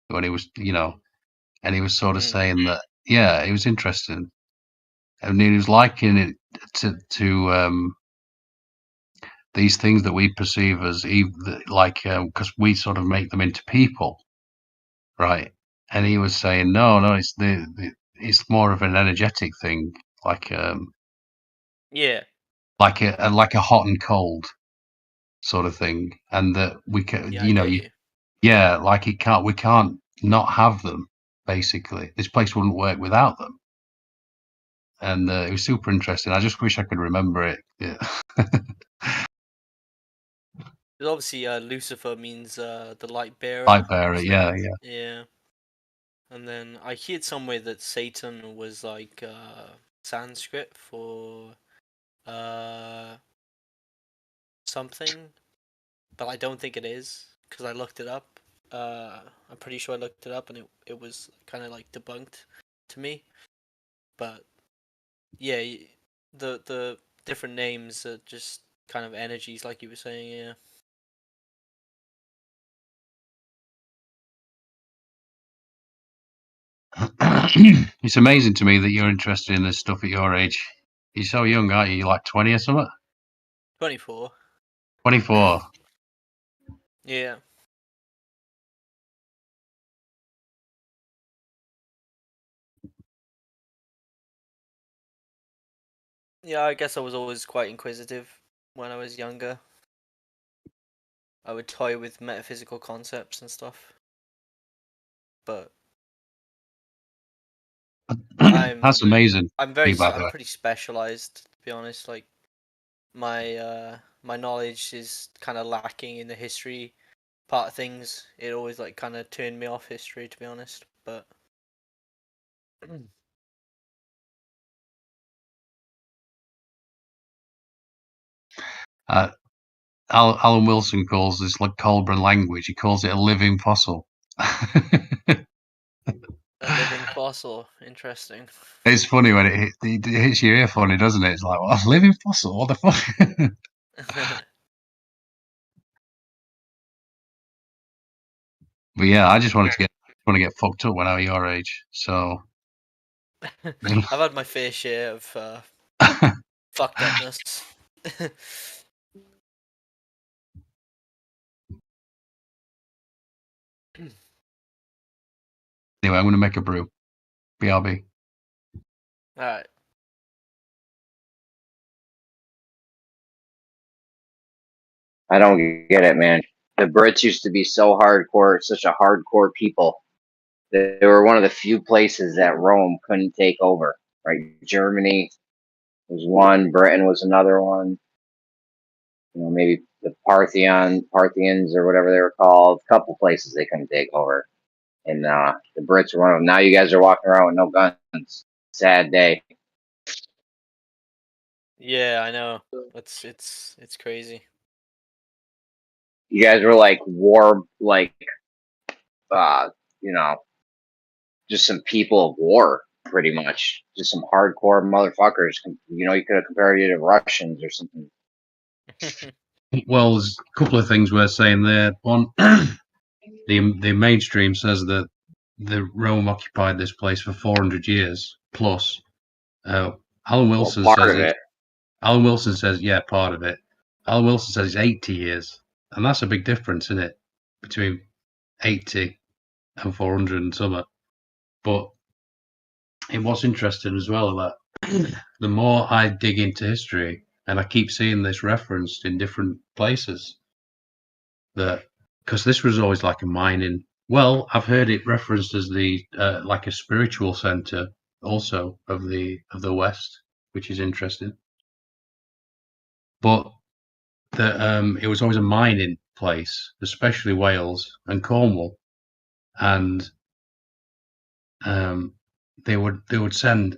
when he was, and he was sort of saying that, yeah, it was interesting, and he was likening it to these things that we perceive as like because we sort of make them into people, right? And he was saying no, it's it's more of an energetic thing, like Yeah. like a hot and cold sort of thing, and that we can, Yeah, I get you. yeah, like we can't not have them. Basically, this place wouldn't work without them, and it was super interesting. I just wish I could remember it. Yeah. 'Cause obviously, Lucifer means the light bearer. Light bearer, So, yeah. yeah. And then I heard somewhere that Satan was like Sanskrit for something, but I don't think it is because I looked it up. I'm pretty sure I looked it up and it was kind of like debunked to me. But yeah, the different names are just kind of energies, like you were saying. Yeah. It's amazing to me that you're interested in this stuff at your age. You're so young, aren't you? You're like 20 or something? 24. 24. Yeah. Yeah, I guess I was always quite inquisitive when I was younger. I would toy with metaphysical concepts and stuff. But That's amazing. I'm By the way. pretty specialized, to be honest. Like my knowledge is kind of lacking in the history part of things. It always like kind of turned me off history, to be honest. But Alan Wilson calls this like Colburn language. He calls it a living fossil. a living fossil, interesting. It's funny when it hits your ear funny, doesn't it? It's like, well, a living fossil. What the fuck? But yeah, I just wanted to get fucked up when I was your age. So I've had my fair share of fucked upness. Anyway, I'm going to make a brew. BRB. All right. I don't get it, man. The Brits used to be so hardcore, such a hardcore people. They were one of the few places that Rome couldn't take over. Right? Germany was one, Britain was another one. Maybe the Parthians or whatever they were called. A couple places they couldn't take over, and the Brits were one of them. Now you guys are walking around with no guns. Sad day. Yeah, I know. It's crazy. You guys were like war, like you know, just some people of war, pretty much. Just some hardcore motherfuckers. You could have compared it to Russians or something. Well, there's a couple of things we're saying there. One, the mainstream says that the Rome occupied this place for 400 years plus. Alan Wilson Part of it. Alan Wilson says, yeah, part of it. Alan Wilson says it's 80 years, and that's a big difference, isn't it, between 80 and 400 and something. But it was interesting as well that the more I dig into history, and I keep seeing this referenced in different places, that because this was always like a mining. Well, I've heard it referenced as the like a spiritual center also of the West, which is interesting. But it was always a mining place, especially Wales and Cornwall, and they would send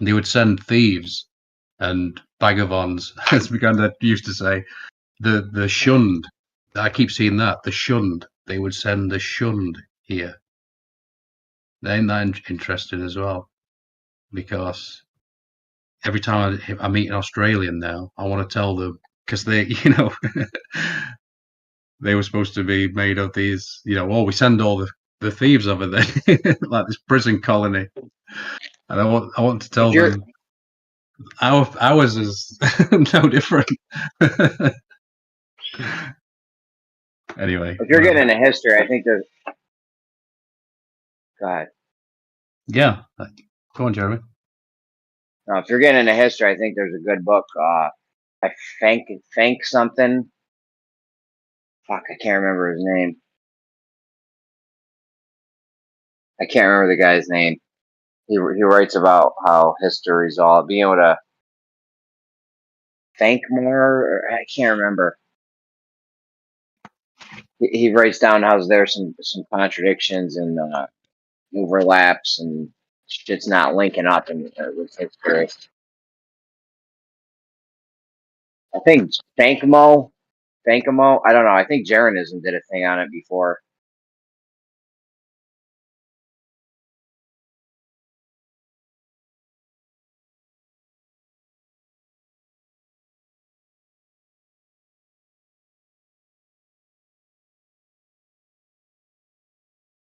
they would send thieves and vagabonds, as my granddad used to say. The shunned. I keep seeing that the shunned. They would send the shunned here. Ain't that interesting as well? Because every time I meet an Australian now, I want to tell them because they, they were supposed to be made of these, we send all the thieves over there, like this prison colony, and I want to tell them ours is no different. Anyway, If you're getting into history, I think there's. Go ahead. Yeah, go on, Jeremy. No, if you're getting into history, I think there's a good book. I think something. Fuck, I can't remember his name. I can't remember the guy's name. He writes about how history's all being able to think more. I can't remember. He writes down how there's some contradictions and overlaps and shit's not linking up with history. I think Thankamo. I don't know. I think Jeranism did a thing on it before.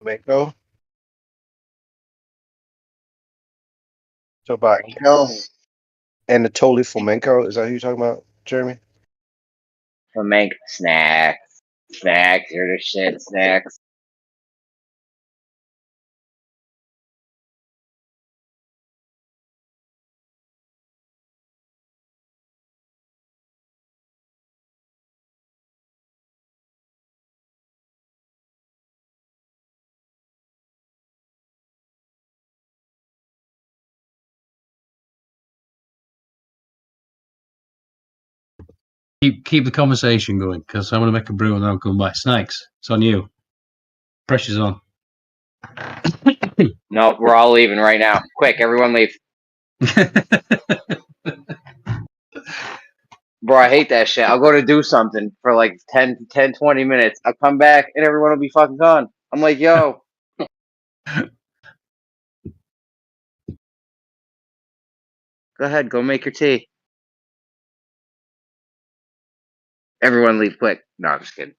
Flamenco. So about Anatoly Flamenco, is that who you're talking about, Jeremy? Flamenco snacks. You're the shit. Snacks. Keep the conversation going because I'm going to make a brew and then I'll come back. Snakes, it's on you. Pressure's on. No, we're all leaving right now. Quick, everyone leave. Bro, I hate that shit. I'll go to do something for like 10, 20 minutes. I'll come back and everyone will be fucking gone. I'm like, yo. Go ahead, go make your tea. Everyone leave quick. No, I'm just kidding.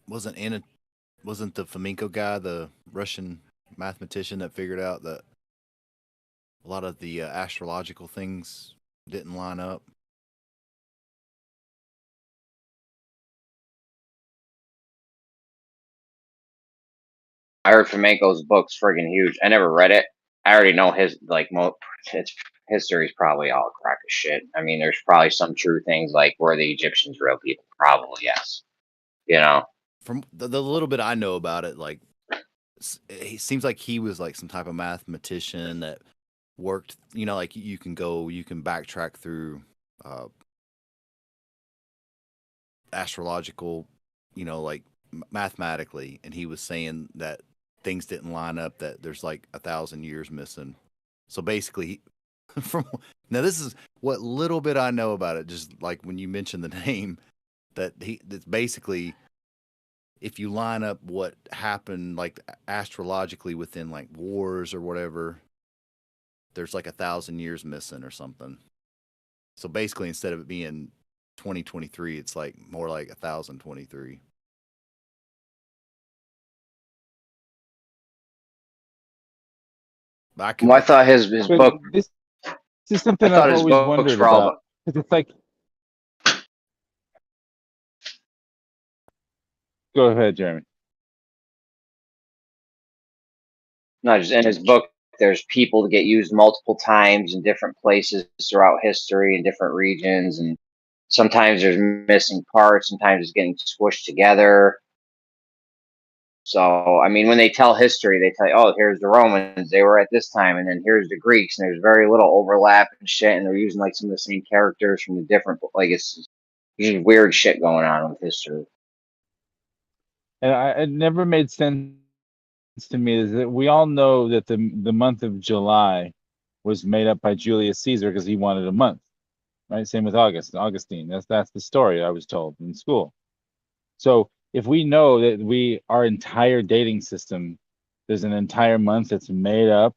Wasn't the Flamenco guy the Russian mathematician that figured out that a lot of the astrological things didn't line up? I heard Flamenco's book's friggin' huge. I never read it. I already know his its history's probably all a crock of shit. I mean, there's probably some true things like were the Egyptians real people? Probably yes. From the little bit I know about it, like it seems like he was like some type of mathematician that worked. Like you can backtrack through astrological, like mathematically, and he was saying that things didn't line up, that there's like 1,000 years missing. So basically, now this is what little bit I know about it, just like when you mentioned the name, that's basically, if you line up what happened like astrologically within like wars or whatever, there's like 1,000 years missing or something. So basically, instead of it being 2023, it's like more like 1,023. I could Well, I be thought wrong. his But book. this is I something thought I've his always books wondered were all. about. Because it's like, go ahead, Jeremy. No, just in his book, there's people that get used multiple times in different places throughout history in different regions, and sometimes there's missing parts, sometimes it's getting squished together. So, I mean, when they tell history, they tell you, oh, here's the Romans, they were at this time, and then here's the Greeks, and there's very little overlap and shit, and they're using like some of the same characters from the different, like it's just weird shit going on with history. And it never made sense to me is that we all know that the month of July was made up by Julius Caesar because he wanted a month, right? Same with Augustine. That's the story I was told in school. So if we know that our entire dating system, there's an entire month that's made up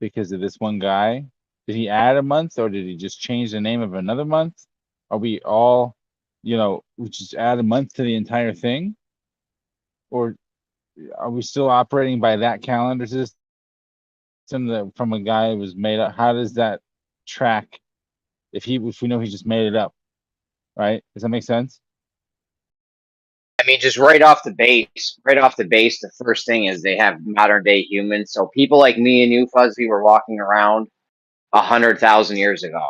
because of this one guy, did he add a month or did he just change the name of another month? Are we all, we just add a month to the entire thing? Or are we still operating by that calendar system that from a guy who was made up? How does that track if we know he just made it up, right? Does that make sense? I mean, just right off the base, the first thing is they have modern day humans. So people like me and you, Fuzzy, were walking around 100,000 years ago.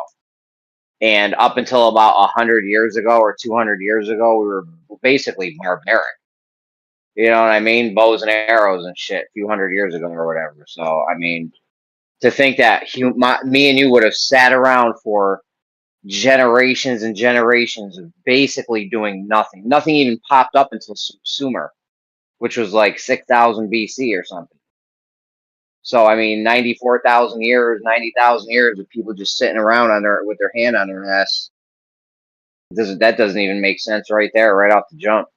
And up until about 100 years ago or 200 years ago, we were basically barbaric. You know what I mean? Bows and arrows and shit, a few hundred years ago or whatever. So, I mean, to think that me and you would have sat around for generations and generations of basically doing nothing. Nothing even popped up until Sumer, which was like 6,000 BC or something. So, I mean, 94,000 years, 90,000 years of people just sitting around with their hand on their ass. That doesn't even make sense right there, right off the jump.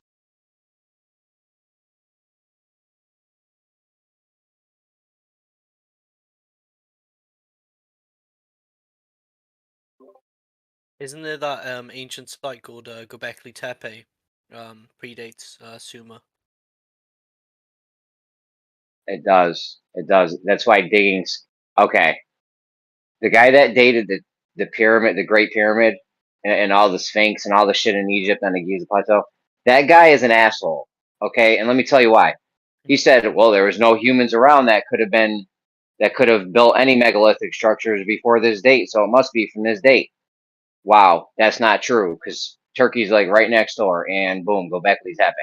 Isn't there that ancient site called Göbekli Tepe? Predates Sumer. It does. It does. That's why digging's okay. The guy that dated the pyramid, the Great Pyramid, and all the Sphinx and all the shit in Egypt on the Giza Plateau, that guy is an asshole. Okay, and let me tell you why. He said, "Well, there was no humans around that could have built any megalithic structures before this date, so it must be from this date." Wow, that's not true because Turkey's like right next door, and boom, Göbekli Tepe.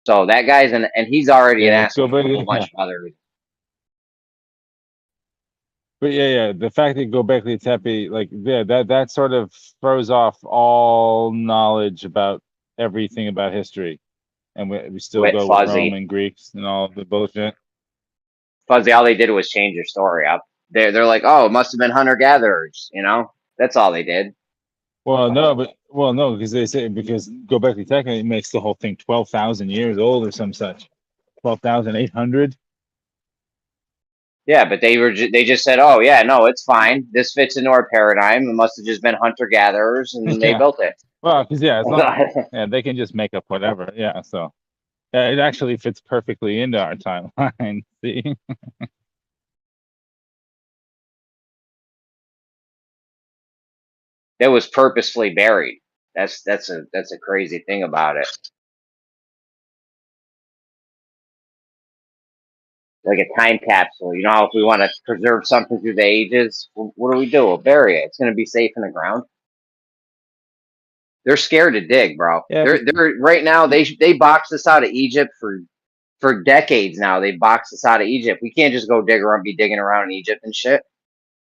So that guy's and he's already an Yeah, asshole for a whole bunch of other reasons. But yeah, the fact that Göbekli Tepe, like, yeah, that sort of throws off all knowledge about everything about history, and we still With go with Fuzzy. Roman Greeks and all the bullshit. Fuzzy, all they did was change your story up. They're like, oh, it must have been hunter gatherers, you know? That's all they did. Well, no, because they say because Göbekli Tepe makes the whole thing 12,000 years old or some such, 12,800. Yeah, but they just said, oh yeah, no, it's fine. This fits into our paradigm. It must have just been hunter gatherers, and they Yeah. built it. Well, because yeah, it's not, yeah, they can just make up whatever. Yeah, so it actually fits perfectly into our timeline. See. It was purposefully buried. That's a crazy thing about it. Like a time capsule. You know how if we want to preserve something through the ages, what do? We'll bury it. It's going to be safe in the ground. They're scared to dig, bro. Yeah, They're right now. They boxed us out of Egypt for decades now. They boxed us out of Egypt. We can't just go be digging around in Egypt and shit.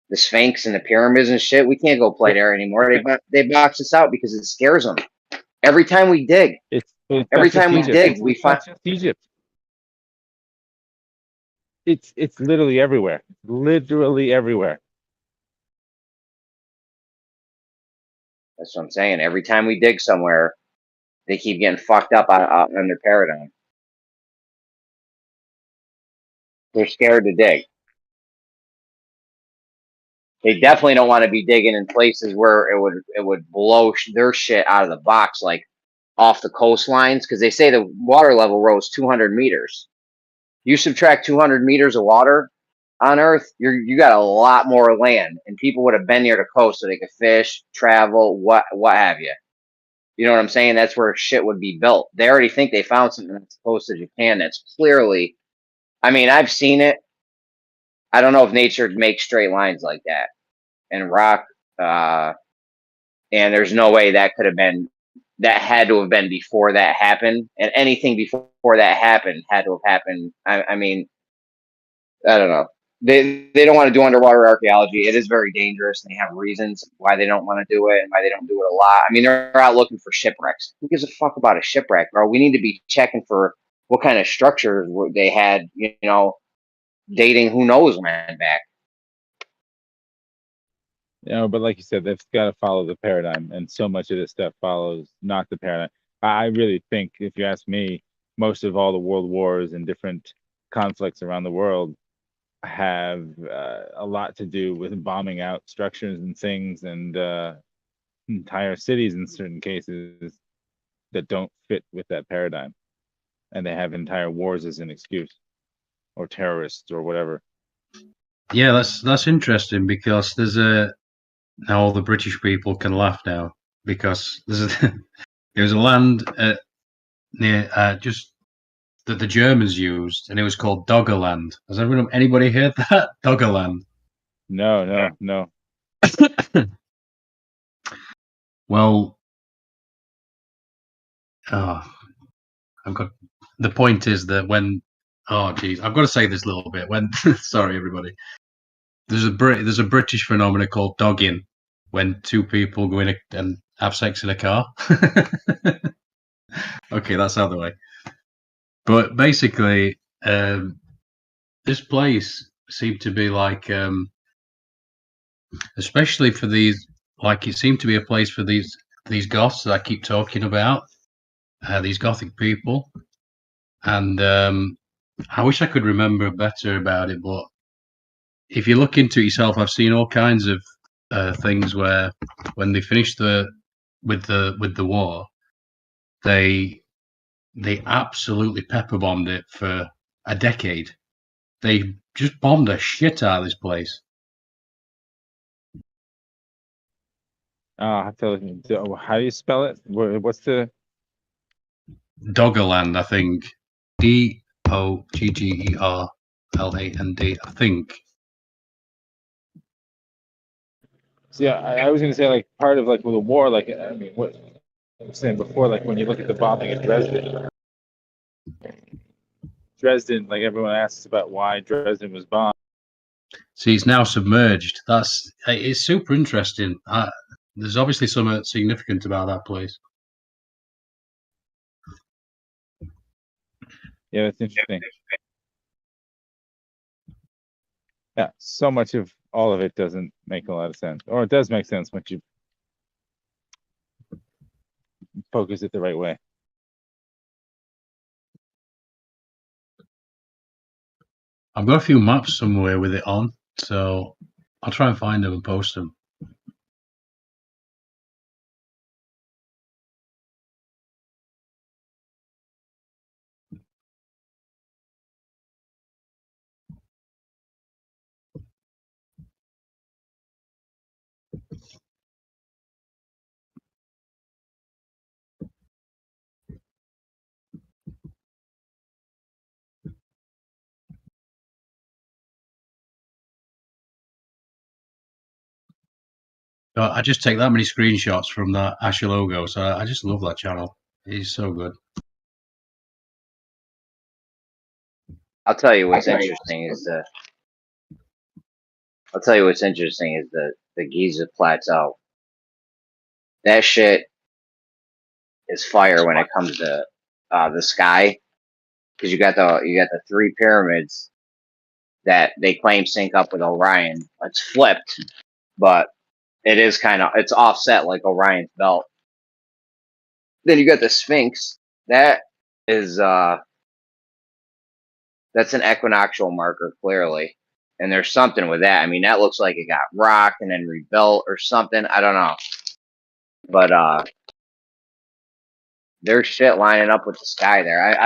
The Sphinx and the pyramids and shit. We can't go play there anymore. They box us out because it scares them. Every time we dig, it's every not just time we Egypt. dig, we It's find. not just Egypt. It's literally everywhere. Literally everywhere. That's what I'm saying. Every time we dig somewhere, they keep getting fucked up on their paradigm. They're scared to dig. They definitely don't want to be digging in places where it would blow their shit out of the box, like off the coastlines, because they say the water level rose 200 meters. You subtract 200 meters of water On Earth, you got a lot more land, and people would have been near the coast so they could fish, travel, what have you. You know what I'm saying? That's where shit would be built. They already think they found something that's close to Japan. That's clearly, I mean, I've seen it. I don't know if nature makes straight lines like that. And rock, and there's no way that could have been. That had to have been before that happened, and anything before that happened had to have happened. I mean, I don't know. They don't want to do underwater archaeology. It is very dangerous, and they have reasons why they don't want to do it and why they don't do it a lot. I mean, they're out looking for shipwrecks. Who gives a fuck about a shipwreck, bro? We need to be checking for what kind of structures they had, you know, dating who knows when back. You know, but like you said, they've got to follow the paradigm, and so much of this stuff follows not the paradigm. I really think, if you ask me, most of all the world wars and different conflicts around the world have a lot to do with bombing out structures and things and entire cities in certain cases that don't fit with that paradigm, and they have entire wars as an excuse, or terrorists or whatever. Yeah, that's interesting because there's a now all the British people can laugh now because there's a land near just that the Germans used, and it was called Doggerland. Has anybody heard that? Doggerland. No. Well, I've got. The point is that when, geez, I've got to say this a little bit. When, sorry everybody, there's a British phenomenon called dogging, when two people go in and have sex in a car. Okay, that's out of the way. But basically, this place seemed to be like, especially for these, like it seemed to be a place for these goths that I keep talking about, these gothic people, and I wish I could remember better about it. But if you look into it yourself, I've seen all kinds of things where when they finished with the war, they absolutely pepper bombed it for a decade. They just bombed the shit out of this place. I feel like, how do you spell it? What's the Doggerland, I think. Doggerland, I think. See, I was going to say, like, part of, like, with the war, like, I mean, what I was saying before, like, when you look at the bombing of Dresden, like, everyone asks about why Dresden was bombed. See, it's now submerged. It's super interesting. There's obviously something significant about that place. Yeah, that's interesting. Yeah, so much of all of it doesn't make a lot of sense, or it does make sense once you focus it the right way. I've got a few maps somewhere with it on, so I'll try and find them and post them. I just take that many screenshots from that Asher logo, so I just love that channel. He's so good. I'll tell you what's interesting is the Giza Plateau. That shit is fire when it comes to the sky, because you got the three pyramids that they claim sync up with Orion. It's flipped, but it's offset like Orion's belt. Then you got the Sphinx. That is that's an equinoctial marker, clearly. And there's something with that. I mean, that looks like it got rocked and then rebuilt or something. I don't know. But there's shit lining up with the sky there.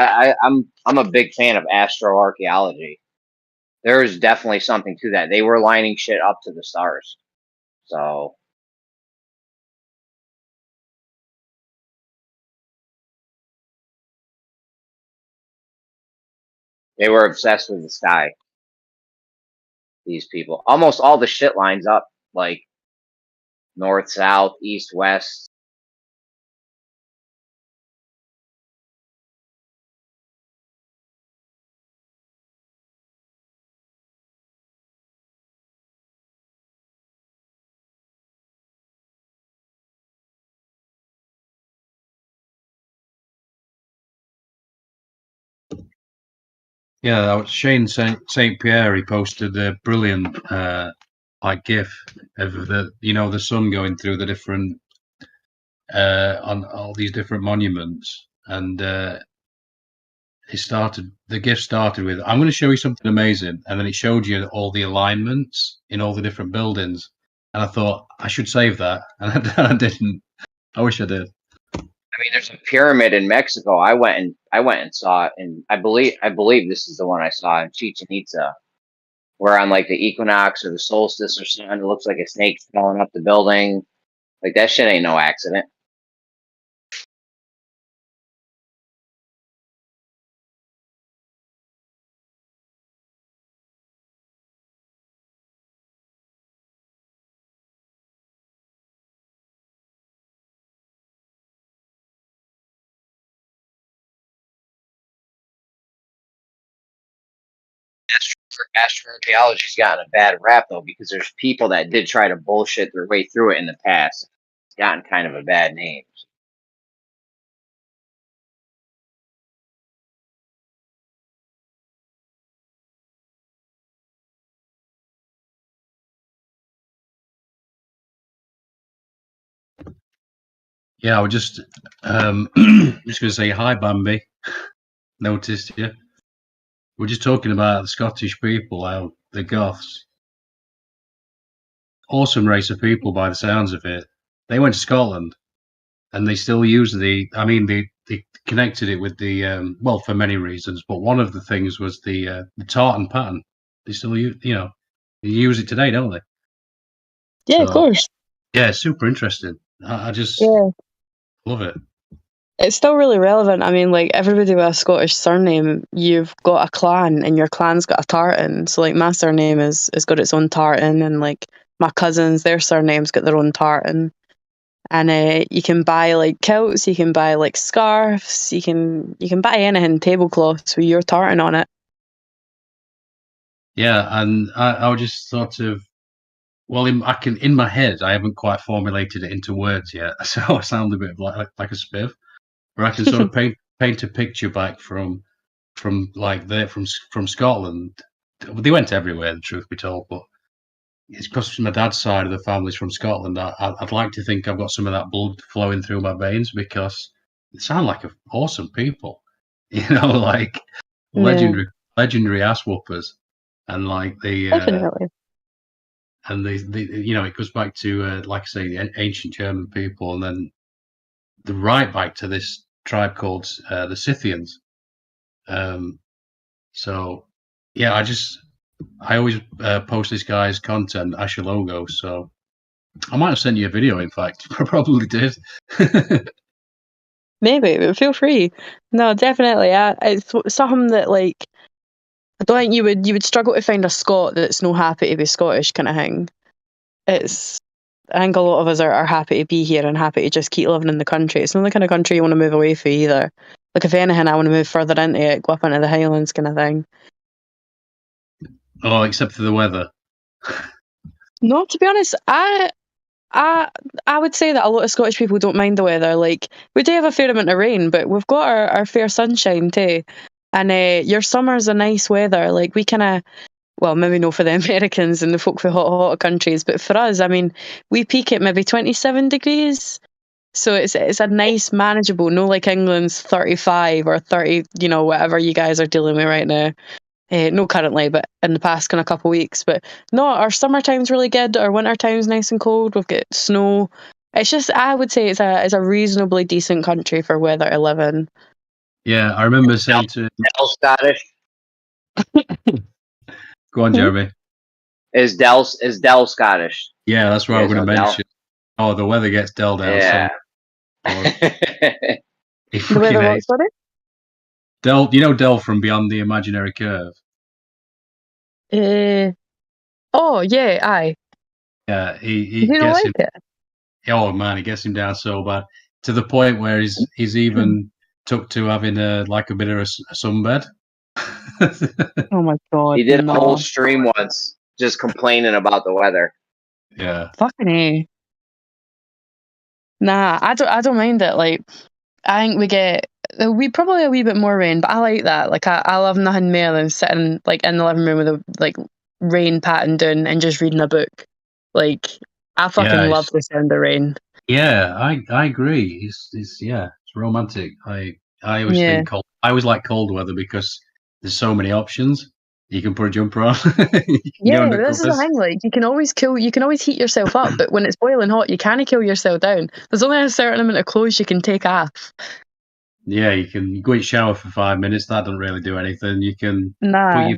I'm a big fan of astroarchaeology. there is definitely something to that. They were lining shit up to the stars. So they were obsessed with the sky. These people. Almost all the shit lines up, like north, south, east, west. Yeah, that was Shane St. Pierre. He posted a brilliant like GIF of the sun going through the different on all these different monuments, and the GIF started with, "I'm going to show you something amazing," and then it showed you all the alignments in all the different buildings, and I thought I should save that, and I didn't. I wish I did. I mean, there's a pyramid in Mexico. I went and saw it, and I believe this is the one I saw in Chichen Itza, where on like the equinox or the solstice or something, it looks like a snake crawling up the building. Like that shit ain't no accident. Astroarchaeology's gotten a bad rap though, because there's people that did try to bullshit their way through it in the past. It's gotten kind of a bad name. Yeah, I was just just going to say hi, Bambi. Noticed you. We're just talking about the Scottish people, how the Goths, awesome race of people by the sounds of it. They went to Scotland, and they still use they connected it with the well, for many reasons, but one of the things was the tartan pattern. They still use, they use it today, don't they? Yeah, of course. Yeah, it's super interesting. I just love it. It's still really relevant. I mean, like, everybody with a Scottish surname, you've got a clan, and your clan's got a tartan. So, like, my surname has got its own tartan, and, like, my cousins, their surnames got their own tartan. And you can buy, like, kilts, you can buy, like, scarves, you can buy anything, tablecloths with your tartan on it. Yeah, and I just sort of, well, in my head, I haven't quite formulated it into words yet, so I sound a bit like a spiv. Where I can sort of paint a picture back from Scotland. They went everywhere, the truth be told, but it's because my dad's side of the family's from Scotland. I'd like to think I've got some of that blood flowing through my veins, because they sound like awesome people, like legendary ass whoopers, and like Definitely. and it goes back to like I say, the ancient German people, and then the right back to this tribe called the Scythians. So yeah, I always post this guy's content, Asher Logo. So I might have sent you a video. In fact, I probably did. Maybe, but feel free. No, definitely. It's something that, like, I don't think you would struggle to find a Scot that's no happy to be Scottish, kind of thing. I think a lot of us are happy to be here and happy to just keep living in the country. It's not the kind of country you want to move away from either. Like, if anything, I want to move further into it, go up into the Highlands, kind of thing. Oh, except for the weather. No, to be honest, I would say that a lot of Scottish people don't mind the weather. Like, we do have a fair amount of rain, but we've got our fair sunshine too. And your summer's a nice weather. Like, we kind of, well, maybe no for the Americans and the folk from hot countries, but for us, I mean, we peak at maybe 27 degrees. So it's a nice, manageable, no like England's 35 or 30, whatever you guys are dealing with right now. No currently, but in the past kind of couple of weeks. But no, our summertime's really good. Our wintertime's nice and cold. We've got snow. It's just, I would say it's a reasonably decent country for weather to live in. Yeah, I remember saying to Scottish. Go on, Hmm? Jeremy. Is Dell Scottish? Yeah, that's what You I'm guys going to know Dell? mention. Oh, the weather gets Dell down. Yeah. So he The weather fucking what, hates sorry? Dell. You know Dell from Beyond the Imaginary Curve. Oh, yeah, aye. Yeah, Do he you not gets like him. it? Oh man, he gets him down so bad to the point where he's even took to having a bit of a sunbed. Oh my god, He did a whole no. stream once just complaining about the weather. Yeah. Fucking A. Nah, I don't mind it. Like, I think we probably a wee bit more rain, but I like that. Like, I love nothing more than sitting like in the living room with a rain patting down and just reading a book. Like, I fucking Yeah, love the sound of rain. yeah, I agree. It's romantic. I always Yeah. think I always like cold weather because there's so many options. You can put a jumper on. You can go Yeah, under this is the covers. thing. Like, you can always heat yourself up, but when it's boiling hot, you can't cool yourself down. There's only a certain amount of clothes you can take off. Yeah, you can go in shower for 5 minutes. That doesn't really do anything. You can Nah.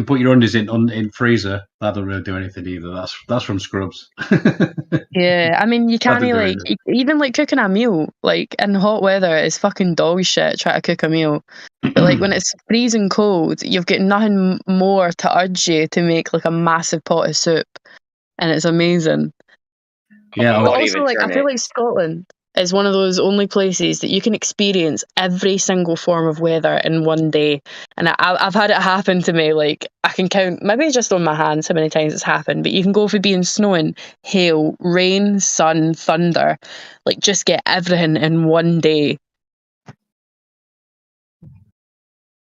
put your undies in freezer. That doesn't really do anything either. That's from Scrubs. Yeah, I mean, you That can't doesn't do like anything. even like cooking a meal like in hot weather is fucking dog shit. Try to cook a meal, but like when it's freezing cold, you've got nothing more to urge you to make like a massive pot of soup, and it's amazing. Yeah, But also, like, I feel like Scotland is one of those only places that you can experience every single form of weather in one day. And I've had it happen to me. Like, I can count, maybe just on my hands, how many times it's happened. But you can go for being snowing, hail, rain, sun, thunder. Like, just get everything in one day.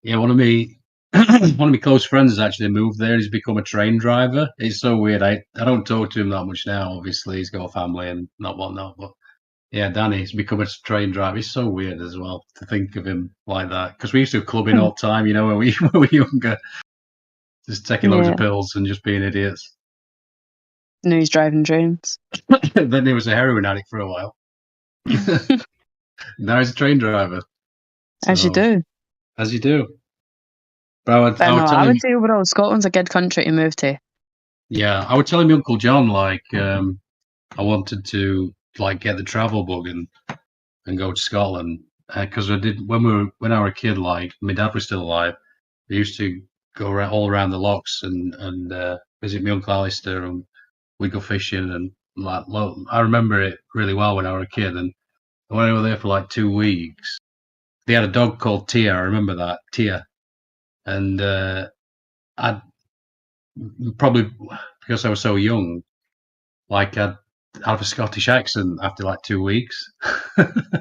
Yeah, one of my close friends has actually moved there. He's become a train driver. It's so weird. I don't talk to him that much now. Obviously, he's got a family and not whatnot. But yeah, Danny's become a train driver. It's so weird as well to think of him like that because we used to go clubbing all the time. You know, when we were younger, just taking loads Yeah. of pills and just being idiots. Now he's driving trains. Then he was a heroin addict for a while. Now he's a train driver. As you So, do. as you do. But I But would no, tell I him. would say overall, Scotland's a good country to move to. Yeah, I would tell him Uncle John I wanted to get the travel bug and go to Scotland because I did when I were a kid. Like my dad was still alive. We used to go all around the locks and visit my uncle Alistair, and we'd go fishing and I remember it really well when I was a kid. And when I was there for like 2 weeks, they had a dog called Tia. I remember that Tia, and I probably because I was so young, I'd have a Scottish accent after like 2 weeks.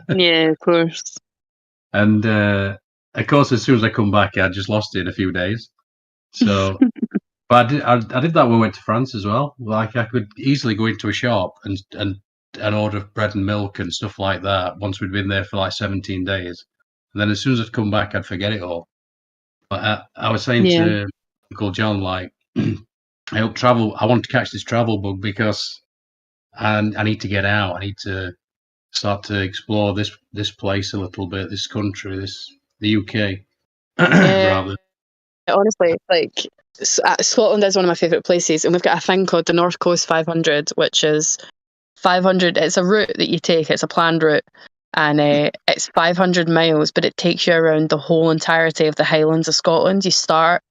Yeah, of course. And of course, as soon as I come back, I just lost it in a few days. So, but I did that when I went to France as well. Like I could easily go into a shop and order bread and milk and stuff like that once we'd been there for like 17 days. And then as soon as I'd come back, I'd forget it all. But I was saying Yeah. to Uncle John, I hope I want to catch this travel bug because I need to get out. I need to start to explore this place a little bit, this country, the UK, Yeah. rather. Honestly, like Scotland is one of my favourite places, and we've got a thing called the North Coast 500, which is 500. It's a route that you take. It's a planned route, and it's 500 miles, but it takes you around the whole entirety of the Highlands of Scotland. You start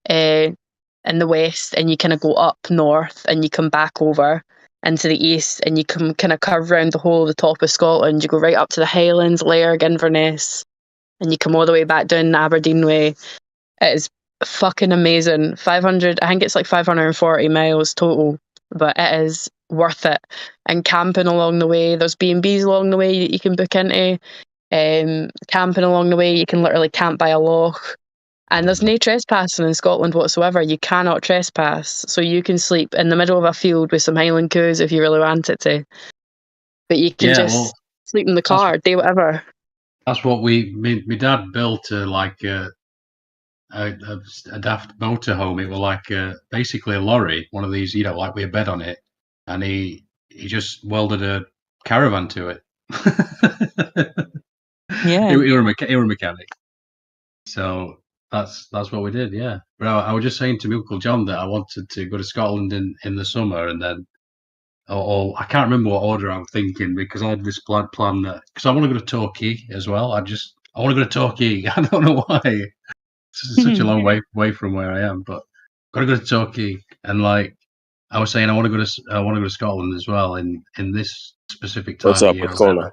in the west, and you kind of go up north, and you come back over into the east, and you come kind of curve around the whole of the top of Scotland. You go right up to the Highlands, Lairg, Inverness, and you come all the way back down Aberdeen way. It is fucking amazing. 500, I think it's like 540 miles total, but it is worth it. And camping along the way, there's B&Bs along the way that you can book into. Camping along the way, you can literally camp by a loch. And there's no trespassing in Scotland whatsoever. You cannot trespass. So you can sleep in the middle of a field with some Highland coos if you really wanted to. But you can just sleep in the car, do whatever. That's what my dad built a daft motorhome. It was basically a lorry, one of these, with a bed on it, and he just welded a caravan to it. Yeah, he were a mechanic. So That's what we did, yeah. But I was just saying to Uncle John that I wanted to go to Scotland in the summer, and then, or I can't remember what order I'm thinking, because I had this plan that, because I want to go to Torquay as well. I want to go to Torquay. I don't know why. It's such a long way from where I am, but got to go to Torquay, and like I was saying, I want to go to Scotland as well in this specific time What's of up year. with Kona?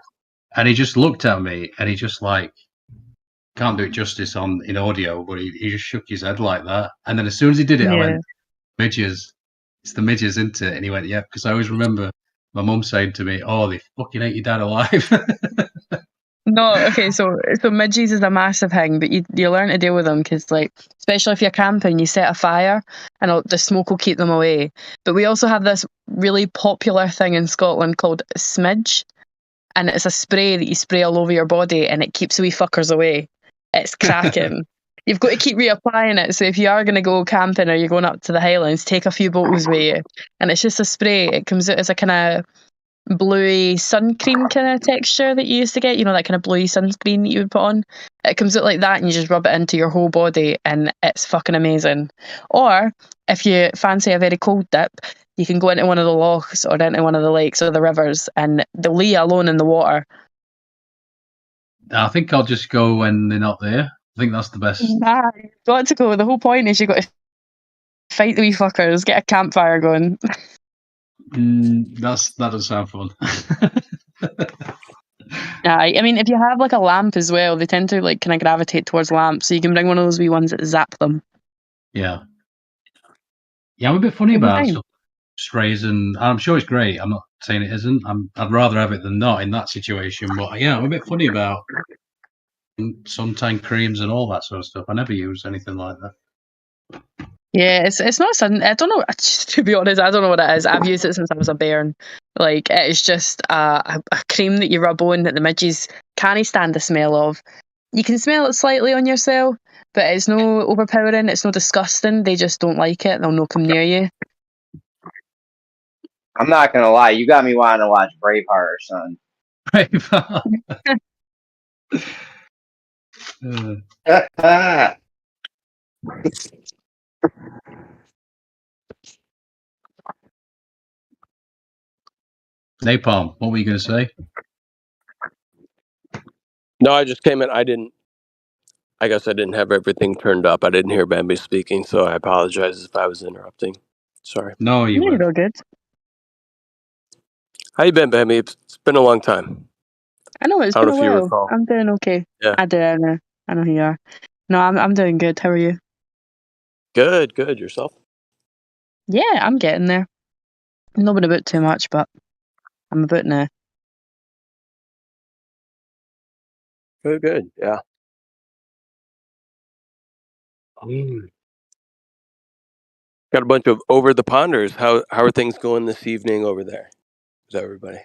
And he just looked at me, and he just like, can't do it justice in audio, but he just shook his head like that. And then as soon as he did it, I went, midges. It's the midges, isn't it? And he went, yeah, because I always remember my mum saying to me, oh, they fucking ate your dad alive. No, okay, so midges is a massive thing, but you learn to deal with them because, like, especially if you're camping, you set a fire and the smoke will keep them away. But we also have this really popular thing in Scotland called smidge, and it's a spray that you spray all over your body and it keeps the wee fuckers away. It's cracking. You've got to keep reapplying it. So if you are going to go camping or you're going up to the Highlands, take a few bottles with you. And it's just a spray. It comes out as a kind of bluey sun cream kind of texture that you used to get, you know, that kind of bluey sunscreen that you would put on. It comes out like that and you just rub it into your whole body and it's fucking amazing. Or if you fancy a very cold dip, you can go into one of the lochs or into one of the lakes or the rivers and they'll leave you alone in the water. I think I'll just go when they're not there. I think that's the best. Nah, you've got to go. The whole point is you've got to fight the wee fuckers, get a campfire going. That doesn't sound fun. I mean, if you have like a lamp as well, they tend to like kind of gravitate towards lamps, so you can bring one of those wee ones that zap them. Yeah, I'm a bit funny about stuff, strays, and I'm sure it's great. I'm not saying it isn't. I'd rather have it than not in that situation. But yeah, I'm a bit funny about suntan creams and all that sort of stuff. I never use anything like that. Yeah, it's not sudden. I don't know. To be honest, I don't know what it is. I've used it since I was a bairn. Like it's just a cream that you rub on that the midges can't stand the smell of. You can smell it slightly on yourself, but it's no overpowering. It's no disgusting. They just don't like it. They'll not come near you. I'm not gonna lie, you got me wanting to watch Braveheart or something. Braveheart. Napalm, what were you going to say? No, I just came in. I guess I didn't have everything turned up. I didn't hear Bambi speaking, so I apologize if I was interrupting. Sorry. No, you're all good. How you been, Bambi? It's been a long time. I know it's I been don't a know if you while. recall. I'm doing okay. Yeah. I know who you are. No, I'm doing good. How are you? Good. Yourself? Yeah, I'm getting there. I've not been about too much, but I'm about now. Good. Yeah. Got a bunch of over the ponders. How are things going this evening over there? Is everybody?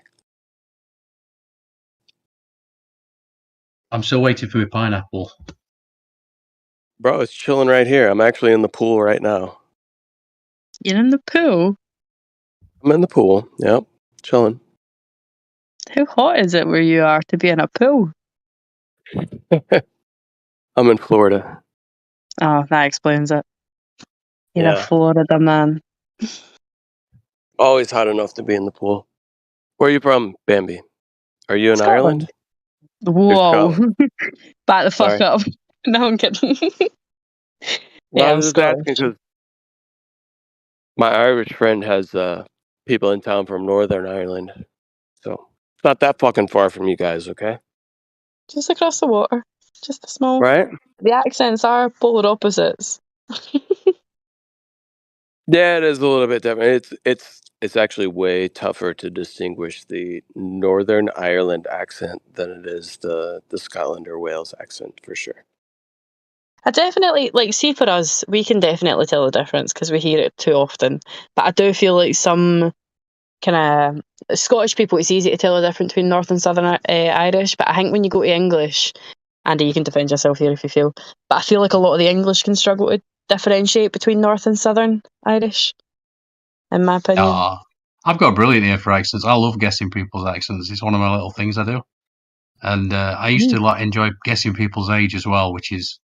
I'm still waiting for my pineapple. Bro, it's chilling right here. I'm actually in the pool right now. You're in the pool? I'm in the pool. Yep. Chilling. How hot is it where you are to be in a pool? I'm in Florida. Oh, that explains it. You're a Florida man. Always hot enough to be in the pool. Where are you from, Bambi? Are you in Ireland? Whoa. Back the fuck Sorry. up. No, I'm kidding. Well, Yeah, I I'm was just Scottish. asking because my Irish friend has people in town from Northern Ireland. So it's not that fucking far from you guys, okay? Just across the water. Just a small. Right? The accents are polar opposites. Yeah, it is a little bit different. It's actually way tougher to distinguish the Northern Ireland accent than it is the Scotland or Wales accent, for sure. I definitely, like, see for us, we can definitely tell the difference because we hear it too often. But I do feel like some kind of Scottish people, it's easy to tell the difference between North and Southern Irish. But I think when you go to English, Andy, you can defend yourself here if you feel. But I feel like a lot of the English can struggle to differentiate between North and Southern Irish, in my opinion. I've got a brilliant ear for accents. I love guessing people's accents. It's one of my little things I do. And I used to enjoy guessing people's age as well, which is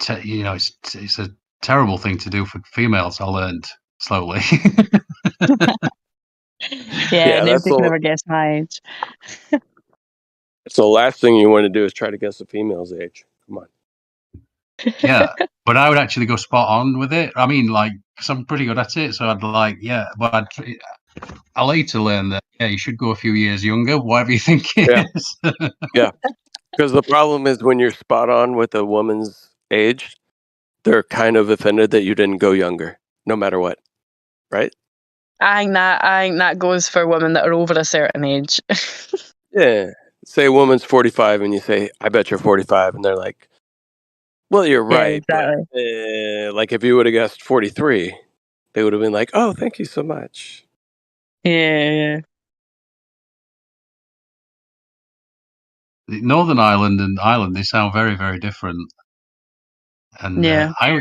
it's a terrible thing to do for females. I learned slowly. Yeah, that's nobody can the ever guess my age. the last thing you want to do is try to guess a female's age. Come on. Yeah, but I would actually go spot on with it. I mean, like, because I'm pretty good at it, so I'd like, but I later learned that you should go a few years younger, whatever you think it Yeah. is. Yeah, because the problem is when you're spot on with a woman's age, they're kind of offended that you didn't go younger, no matter what, right? I think that goes for women that are over a certain age. Yeah. Say a woman's 45 and you say, I bet you're 45. And they're like, well, you're Yeah, right. exactly. But like if you would have guessed 43, they would have been like, oh, thank you so much. Yeah. Northern Ireland and Ireland, they sound very, very different. And Yeah. I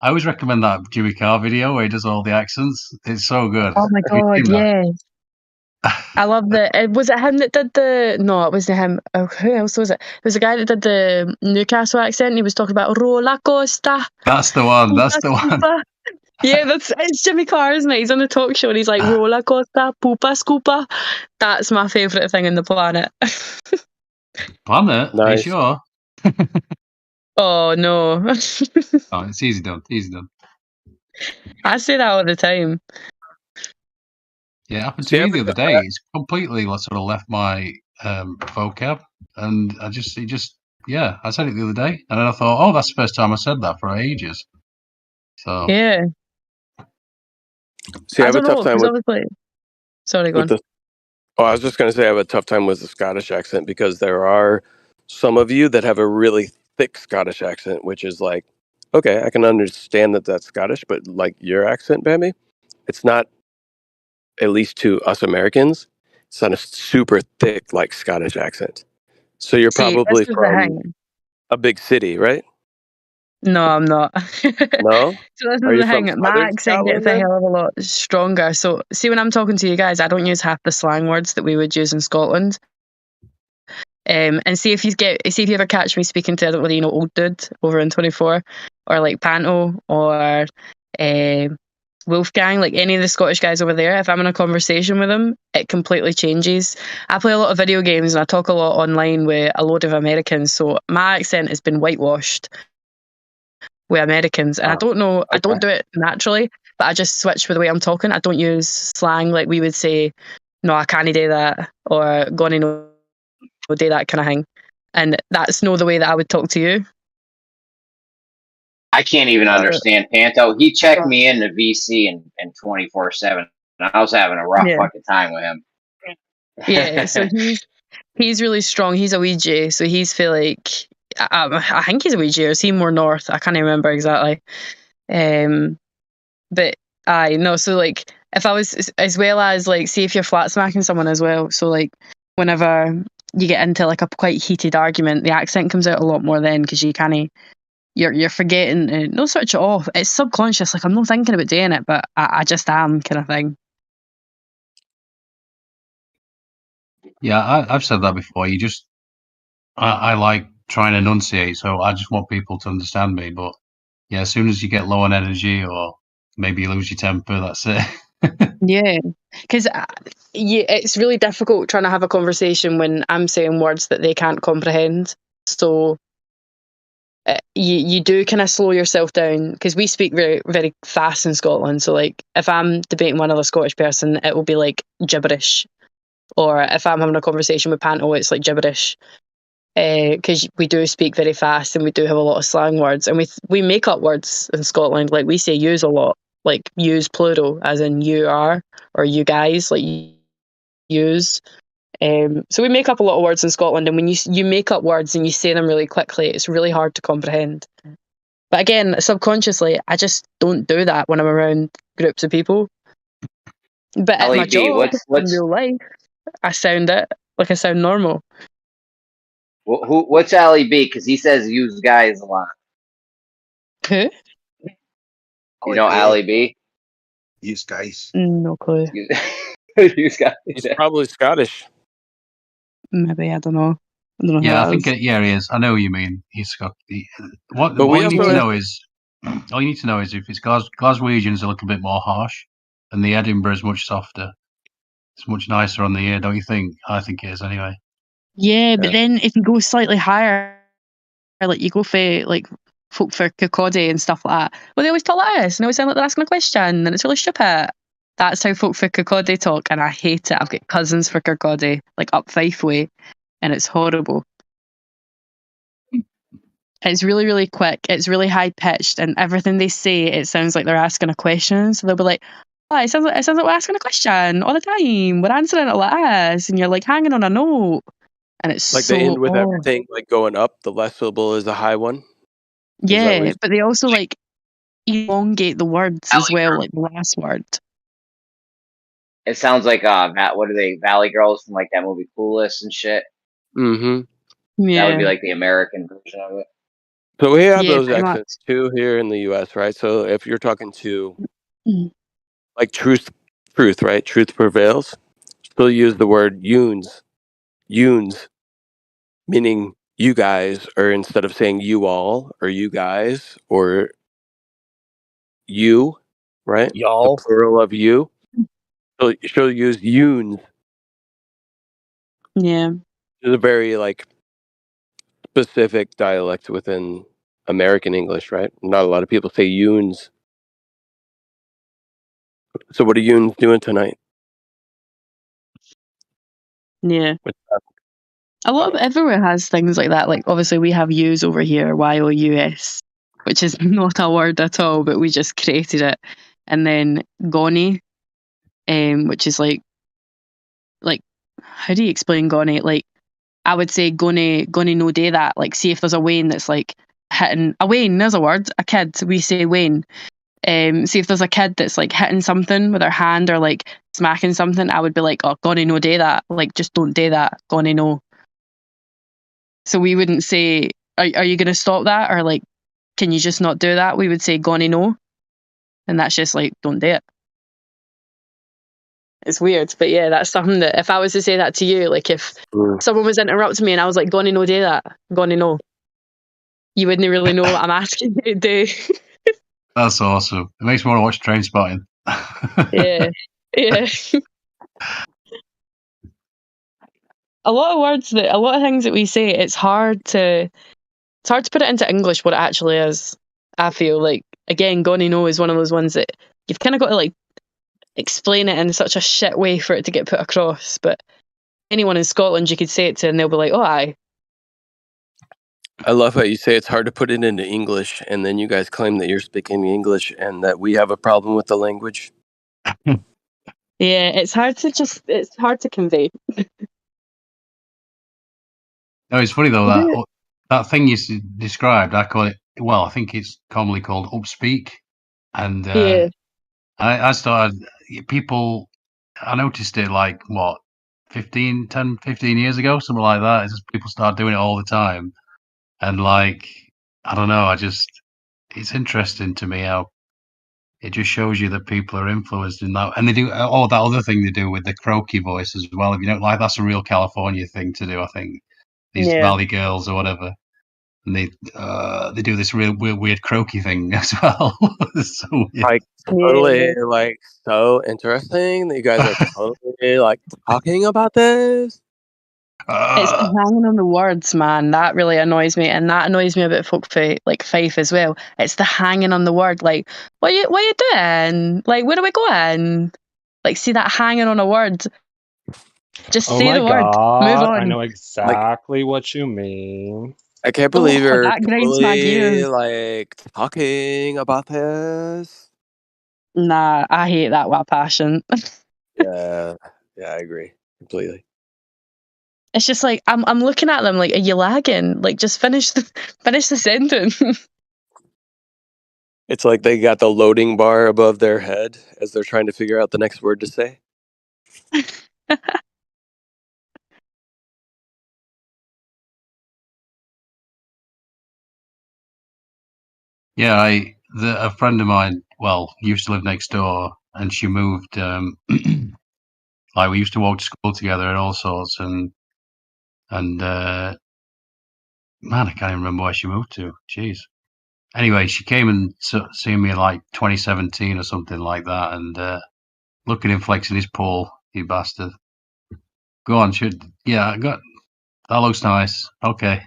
always recommend that Jimmy Carr video where he does all the accents. It's so good. Oh my Have you god, seen that? yes. I love was it him that did the? No, it wasn't him. Oh, who else was it? It was the guy that did the Newcastle accent. And he was talking about roller coaster. That's the one. That's the one. Scooper. Yeah, it's Jimmy Carr, isn't it? He's on the talk show and he's like roller coaster, poopa scooper. That's my favourite thing on the planet. Planet? Are you sure? Oh no. Oh, it's easy done. Easy done. I say that all the time. Yeah, it happened to me the other day. It's completely sort of left my vocab, and I said it the other day, and then I thought, oh, that's the first time I said that for ages. So yeah. See, I have a don't tough know, time 'cause with. obviously. Sorry, go on. I was just going to say I have a tough time with the Scottish accent because there are some of you that have a really thick Scottish accent, which is like, okay, I can understand that that's Scottish, but like your accent, Bambi, it's not, at least to us Americans, it's not a super thick like Scottish accent. So you're See, probably this is the from thing. a big city, right? No, I'm not. No? So this Are is you the from thing. My southern accent gets Scotland a then? hell of a lot stronger. So see, when I'm talking to you guys, I don't use half the slang words that we would use in Scotland. And see if you ever catch me speaking to, I don't know, old dude over in 24, or like Panto, or Wolfgang, like any of the Scottish guys over there. If I'm in a conversation with them, it completely changes. I play a lot of video games and I talk a lot online with a load of Americans, so my accent has been whitewashed with Americans, and I don't know, I don't do it naturally, but I just switch with the way I'm talking. I don't use slang like we would say, no, I can't do that, or gonna no do that kind of thing. And that's no the way that I would talk to you. I can't even understand Panto. He checked me into VC and 24/7. I was having a rough Yeah. fucking time with him. Yeah, so he's really strong. He's a Ouija, so he's feel like I think he's a Ouija, or is he more north? I can't remember exactly. But I know, so like if I was, as well as like, see if you're flat smacking someone as well. So like whenever you get into like a quite heated argument, the accent comes out a lot more then, because you kind of you're forgetting, no, switch it off. It's subconscious. Like I'm not thinking about doing it, but I just am, kind of thing. yeah, I've said that before. I like trying to enunciate, so I just want people to understand me. But yeah, as soon as you get low on energy or maybe you lose your temper, that's it. Yeah, because it's really difficult trying to have a conversation when I'm saying words that they can't comprehend. So you do kind of slow yourself down, because we speak very, very fast in Scotland. So like if I'm debating one other Scottish person, it will be like gibberish. Or if I'm having a conversation with Panto, it's like gibberish. Because we do speak very fast and we do have a lot of slang words, and we make up words in Scotland. Like we say use a lot, like use plural, as in you are, or you guys, like use. So we make up a lot of words in Scotland, and when you make up words and you say them really quickly, it's really hard to comprehend. But again, subconsciously, I just don't do that when I'm around groups of people. But at my LEB, job, what's in real life, I sound normal. what's LEB? Because he says use guys a lot. Who? You know LEB? Use guys. No clue. Use guys. He's probably Scottish. Maybe, I don't know. I don't know Yeah, who I that think is. yeah, he is. I know who you mean. He's got what But we you need also to have know is all you need to know is if it's Glaswegian's a little bit more harsh, and the Edinburgh is much softer. It's much nicer on the ear, don't you think? I think it is anyway. Yeah, but Yeah. then if you go slightly higher, like you go for like folk for Kirkcaldy and stuff like that, well, they always talk like this, and they always sound like they're asking a question, and it's really stupid. That's how folk for Kirkcaldy talk, and I hate it. I've got cousins for Kirkcaldy, like up Fife way, and it's horrible. It's really, really quick. It's really high pitched, and everything they say, it sounds like they're asking a question. So they'll be like, "Oh, it sounds like we're asking a question all the time. We're answering it like this," and you're like hanging on a note, and it's Like they end so with everything like going up. The last syllable is a high one. Is that what yeah. you? But they also like elongate the words as well, like the last word. It sounds like what are they, Valley Girls from like that movie Clueless and shit. Mm-hmm. That would Yeah, be like the American version of it. So we have yeah, those pretty much. accents too here in the U.S., right? So if you're talking to Mm. like truth, right? Truth prevails. Still use the word yuns, meaning you guys, or instead of saying you all or you guys or you, right? The Y'all. plural of you. So she'll use yuns. Yeah, It's a very like specific dialect within American English, right? Not a lot of people say yuns. So what are yuns doing tonight? yeah. What- A lot of everywhere has things like that. Like obviously we have U's over here, YOUS, which is not a word at all, but we just created it. And then Goni, which is like how do you explain Goni? Like I would say gonna no do that. Like see if there's a Wayne that's like hitting a Wayne, there's a word, a kid. We say Wayne. See if there's a kid that's like hitting something with their hand or like smacking something, I would be like, oh, gonna no do that. Like just don't do that. Gonna no. So we wouldn't say, are you going to stop that? Or like, can you just not do that? We would say, gonna no. And that's just like, don't do it. It's weird. But yeah, that's something that if I was to say that to you, like if someone was interrupting me and I was like, gonna no do that, gonna no, you wouldn't really know what I'm asking you to do. That's awesome. It makes me want to watch Train Spotting. Yeah. Yeah. A lot of things that we say, it's hard to put it into English what it actually is. I feel like, again, gonna know is one of those ones that you've kind of got to like explain it in such a shit way for it to get put across. But anyone in Scotland you could say it to and they'll be like, oh, aye. I love how you say it's hard to put it into English, and then you guys claim that you're speaking English and that we have a problem with the language. Yeah, it's hard to convey. No, it's funny though that thing you described. I call it. Well, I think it's commonly called upspeak, and Yeah. I started people. I noticed it like what 15 years ago, something like that. It's just people start doing it all the time, and like I don't know. It's interesting to me how it just shows you that people are influenced in that, and they do that other thing they do with the croaky voice as well. If you don't like, that's a real California thing to do. I think these Yeah. Valley girls or whatever, and they do this real weird croaky thing as well. It's so weird. Like totally, like so interesting that you guys are totally like talking about this. It's the hanging on the words, man. That really annoys me, and that annoys me about folk like Fife as well. It's the hanging on the word. Like, what you doing? Like, where are we going? Like, see that hanging on a word. Just Oh say my the word. Move god, I on. know exactly what you mean. I can't believe Oh, you're that grinds my totally gears. like talking about this. Nah, I hate that with a passion. Yeah, I agree completely. It's just like I'm looking at them like, are you lagging? Like, just finish the sentence. It's like they got the loading bar above their head as they're trying to figure out the next word to say. Yeah, a friend of mine, well, used to live next door, and she moved. Like we used to walk to school together and all sorts, and Man, I can't even remember where she moved to. Jeez. Anyway, she came and seen me in like 2017 or something like that, and look at him flexing his pole, you bastard. Go on, yeah, that looks nice. Okay.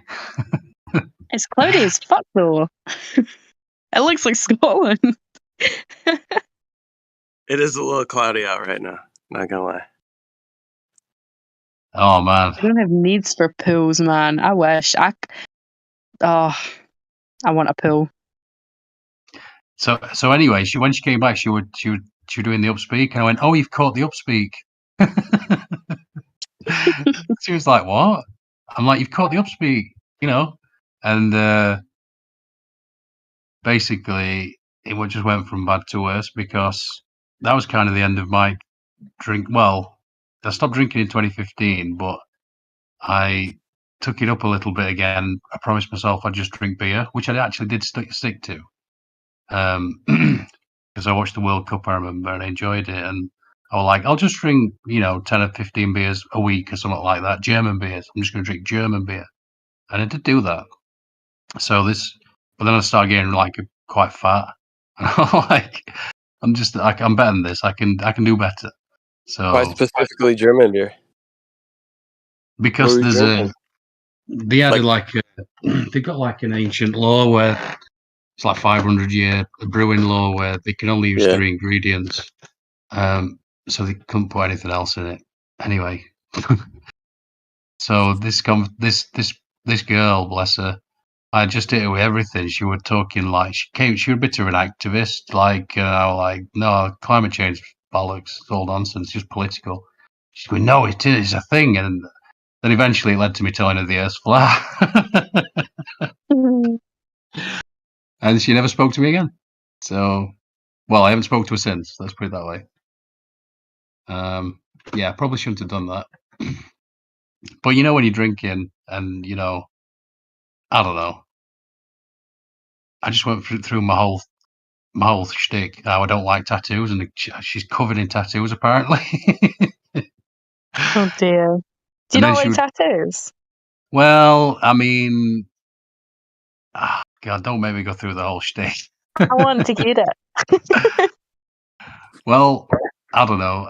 It's cloudy as fuck though. It looks like Scotland. It is a little cloudy out right now. Not gonna lie. Oh man. I don't have needs for pools, man. I wish. I want a pool. So anyway, when she came back, she was doing the upspeak, and I went, "Oh, you've caught the upspeak." She was like, "What?" I'm like, "You've caught the upspeak," and basically it just went from bad to worse because that was kind of the end of my drink. Well, I stopped drinking in 2015, but I took it up a little bit again. I promised myself I'd just drink beer, which I actually did stick to. Because I watched the World Cup, I remember, and I enjoyed it. And I was like, I'll just drink, 10 or 15 beers a week or something like that. German beers. I'm just going to drink German beer. And I did do that. But then I started getting quite fat. And I'm better than this. I can do better. So why specifically German beer? Because they added they got like an ancient law where it's like 500-year brewing law where they can only use 3 ingredients. So they couldn't put anything else in it. Anyway, so this girl, bless her, I just hit her with everything. She was talking she was a bit of an activist, no, climate change bollocks, it's all nonsense, just political. She's going, no, it is a thing, and then eventually it led to me telling her the Earth's flat. And she never spoke to me again. So, well, I haven't spoken to her since. Let's put it that way. Yeah, probably shouldn't have done that. But when you're drinking and, I don't know. I just went through my whole shtick. How I don't like tattoos, and she's covered in tattoos apparently. Oh dear. Do you not like tattoos? Well, I mean, God, don't make me go through the whole shtick. I want to get it. Well, I don't know.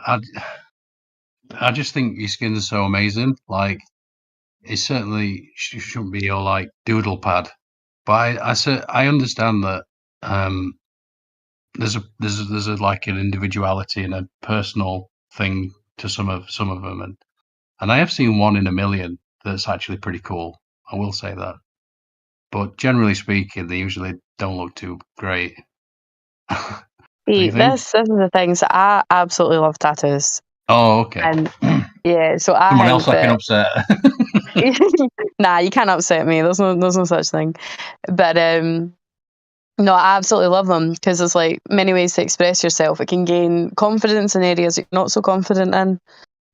I just think your skin's so amazing. Like, it certainly shouldn't be your doodle pad. But I understand that there's an individuality and a personal thing to some of them, and I have seen one in a million that's actually pretty cool. I will say that. But generally speaking, they usually don't look too great. This is the thing. So I absolutely love tattoos. Oh, okay. And yeah, so I someone think else I can upset. Nah, you can't upset me. There's no such thing. But no, I absolutely love them because there's many ways to express yourself. It can gain confidence in areas you're not so confident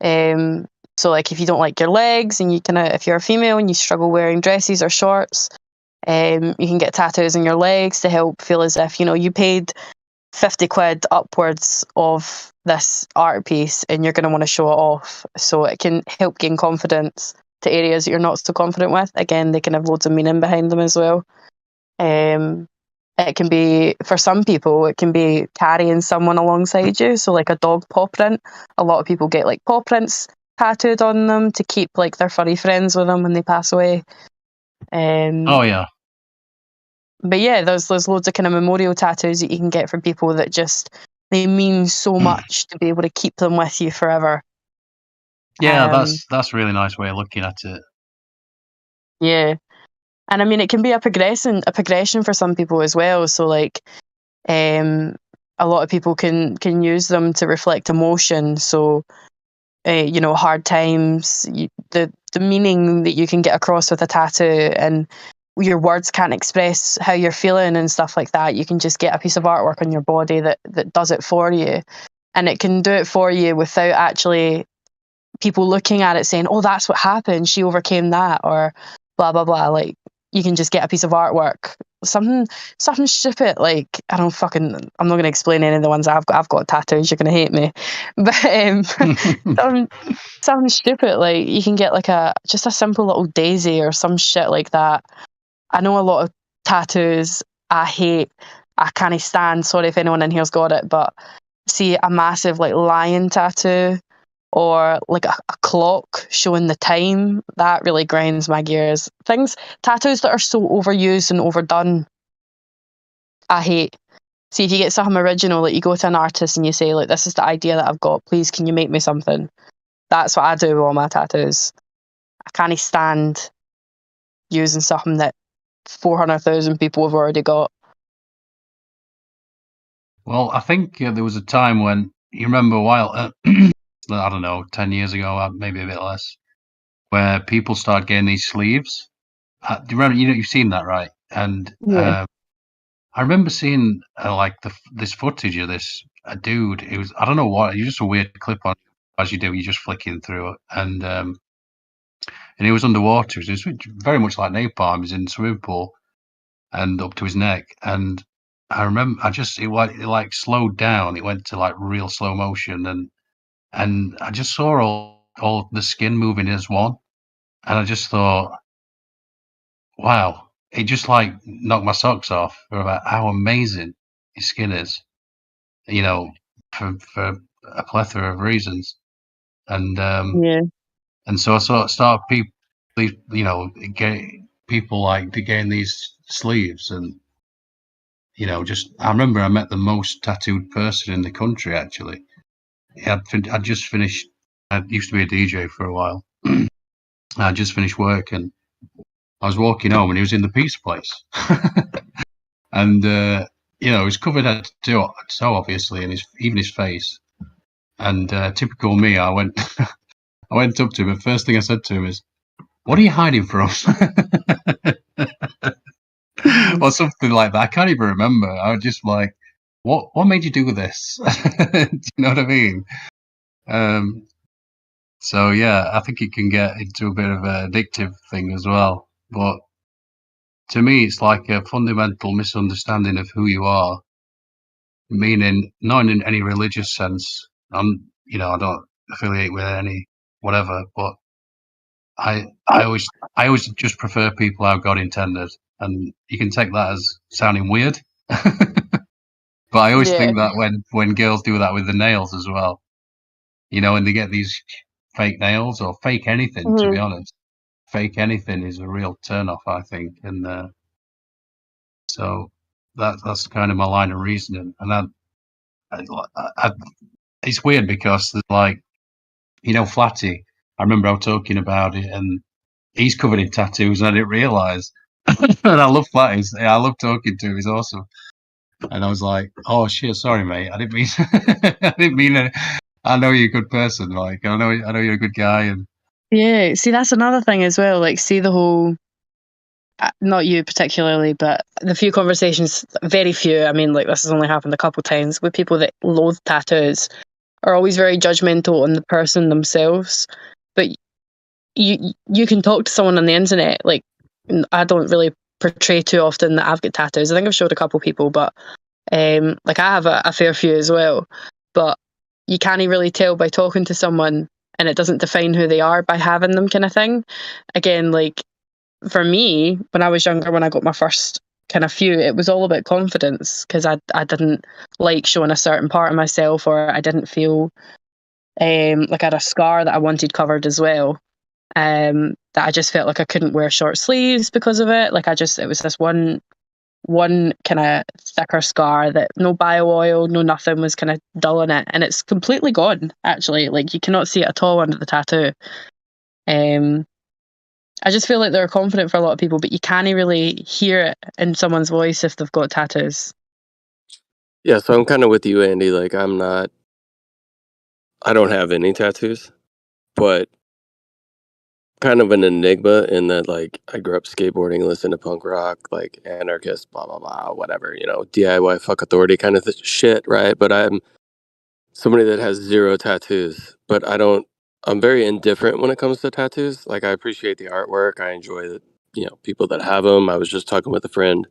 in. So if you don't like your legs and if you're a female and you struggle wearing dresses or shorts, you can get tattoos on your legs to help feel as if you paid 50 quid upwards of this art piece and you're going to want to show it off. So it can help gain confidence to areas that you're not so confident with. Again, they can have loads of meaning behind them as well. It can be, for some people, it can be carrying someone alongside you. So a dog paw print. A lot of people get paw prints tattooed on them to keep their furry friends with them when they pass away. Oh yeah. But yeah, there's loads of kind of memorial tattoos that you can get from people that they mean so much to be able to keep them with you forever. Yeah, that's a really nice way of looking at it. Yeah. And I mean, it can be a progression for some people as well. So a lot of people can use them to reflect emotion. So, hard times, the meaning that you can get across with a tattoo, and your words can't express how you're feeling and stuff like that. You can just get a piece of artwork on your body that does it for you. And it can do it for you without actually people looking at it saying, oh, that's what happened. She overcame that, or blah, blah, blah. You can just get a piece of artwork something stupid like I'm not gonna explain any of the ones I've got tattoos. You're gonna hate me, but something stupid like you can get like just a simple little daisy or some shit like that. I know a lot of tattoos I hate. I can't stand. Sorry if anyone in here's got it, but see a massive like lion tattoo or like a clock showing the time, that really grinds my gears. Tattoos that are so overused and overdone, I hate. See, if you get something original, like you go to an artist and you say, like, this is the idea that I've got, please can you make me something? That's what I do with all my tattoos. I can't stand using something that 400,000 people have already got. Well, I think there was a time when you remember a while, I don't know, 10 years ago, maybe a bit less, where people started getting these sleeves. Do you remember? You've seen that, right? And Yeah. I remember seeing like this footage of this a dude. It was, I don't know what, just a weird clip on, as you do, you're just flicking through it, and he was underwater. It was very much like napalm. He's in the swimming pool and up to his neck. And I remember, it like slowed down. It went to like real slow motion, and I just saw all the skin moving as one, and I just thought, wow, it just like knocked my socks off about how amazing his skin is. You know, for a plethora of reasons, and Yeah. and so I sort of started people like to gain these sleeves, and just I remember I met the most tattooed person in the country actually. I'd just finished. I used to be a DJ for a while. I just finished work and I was walking home and he was in the pizza place, and he was covered head to toe obviously, and even his face. And typical me, I went I went up to him. The first thing I said to him is, "What are you hiding from?" Or something like that. I can't even remember. I was just like, "What made you do this?" Do you know what I mean? So yeah, I think it can get into a bit of an addictive thing as well. But to me, it's like a fundamental misunderstanding of who you are, meaning not in any religious sense. I don't affiliate with any whatever, but I always just prefer people how God intended, and you can take that as sounding weird, but I always Yeah. think that when girls do that with the nails as well, and they get these fake nails or fake anything, to be honest, fake anything is a real turn off, I think, and so that's kind of my line of reasoning, and it's weird because there's like, Flatty. I remember I was talking about it, and he's covered in tattoos, and I didn't realise. And I love Flatty. I love talking to him. He's awesome. And I was like, "Oh shit, sorry, mate. I didn't mean. I didn't mean it. I know you're a good person. Like, I know you're a good guy." And Yeah. See, that's another thing as well. Like, see the whole, not you particularly, but the few conversations, very few. I mean, like, this has only happened a couple times with people that loathe tattoos are always very judgmental on the person themselves. But you can talk to someone on the internet. Like, I don't really portray too often that I've got tattoos. I think I've showed a couple people, but like I have a fair few as well. But you can't really tell by talking to someone, and it doesn't define who they are by having them, kind of thing. Again, like for me, when I was younger, when I got my first kind of few, it was all about confidence because I didn't like showing a certain part of myself, or I didn't feel like I had a scar that I wanted covered as well. That I just felt like I couldn't wear short sleeves because of it. Like it was this one kind of thicker scar that no bio oil, no nothing was kind of dulling it, and it's completely gone. Actually, like you cannot see it at all under the tattoo. I just feel like they're confident for a lot of people, but you can't really hear it in someone's voice if they've got tattoos. Yeah, so I'm kind of with you, Andy. Like, I don't have any tattoos, but kind of an enigma in that, like, I grew up skateboarding, listened to punk rock, like anarchist, blah, blah, blah, whatever, DIY fuck authority kind of shit, right? But I'm somebody that has zero tattoos, but I'm very indifferent when it comes to tattoos. Like, I appreciate the artwork. I enjoy the, people that have them. I was just talking with a friend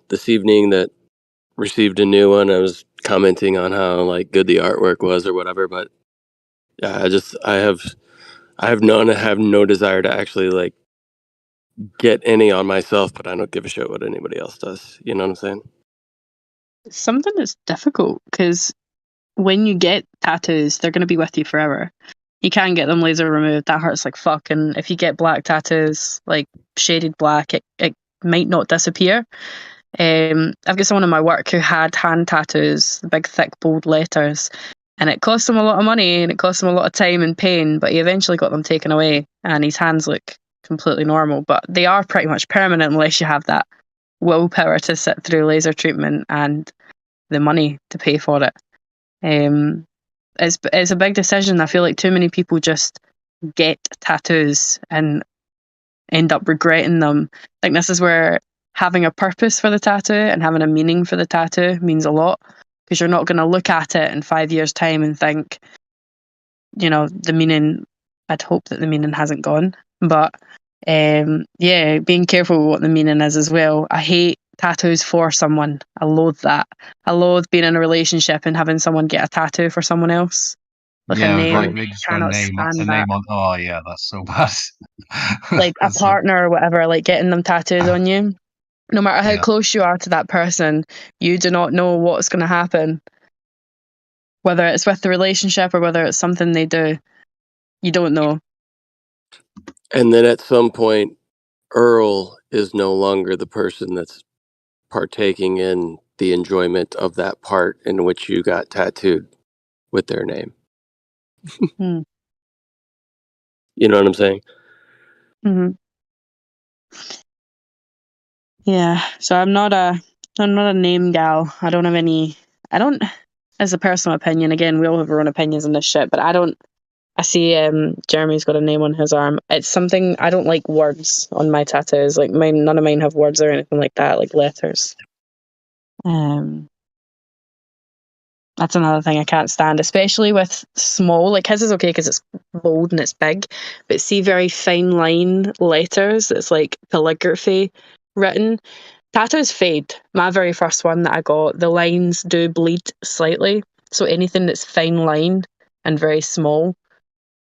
this evening that received a new one. I was commenting on how like good the artwork was or whatever, but yeah, I have no desire to actually like get any on myself, but I don't give a shit what anybody else does. You know what I'm saying? It's something that's difficult because when you get tattoos, they're going to be with you forever. You can get them laser removed. That hurts like fuck. And if you get black tattoos, like shaded black, it might not disappear. I've got someone in my work who had hand tattoos, the big, thick, bold letters, and it cost him a lot of money and it cost him a lot of time and pain, but he eventually got them taken away and his hands look completely normal. But they are pretty much permanent unless you have that willpower to sit through laser treatment and the money to pay for it. It's a big decision. I feel like too many people just get tattoos and end up regretting them. I think this is where having a purpose for the tattoo and having a meaning for the tattoo means a lot, because you're not going to look at it in 5 years' time and think, the meaning, I'd hope that the meaning hasn't gone. But yeah, being careful what the meaning is as well. I hate tattoos for someone. I loathe that. I loathe being in a relationship and having someone get a tattoo for someone else. Like a Yeah, name. like they just got a Cannot name, stand a that. name on. Oh yeah, that's so bad. Like a That's partner or whatever, like getting them tattooed on you. No matter how yeah. close you are to that person, you do not know what's going to happen. Whether it's with the relationship or whether it's something they do, you don't know. And then at some point, Earl is no longer the person that's partaking in the enjoyment of that part in which you got tattooed with their name. Hmm. You know what I'm saying? Mm-hmm. Yeah. So I'm not a name gal. I don't have any. I don't. As a personal opinion, again, we all have our own opinions on this shit, but I don't. I see Jeremy's got a name on his arm. It's something I don't like words on my tattoos. Like none of mine have words or anything like that, like letters. That's another thing I can't stand, especially with small. Like his is okay because it's bold and it's big, but see very fine line letters. It's like calligraphy written. Tattoos fade. My very first one that I got, the lines do bleed slightly. So anything that's fine line and very small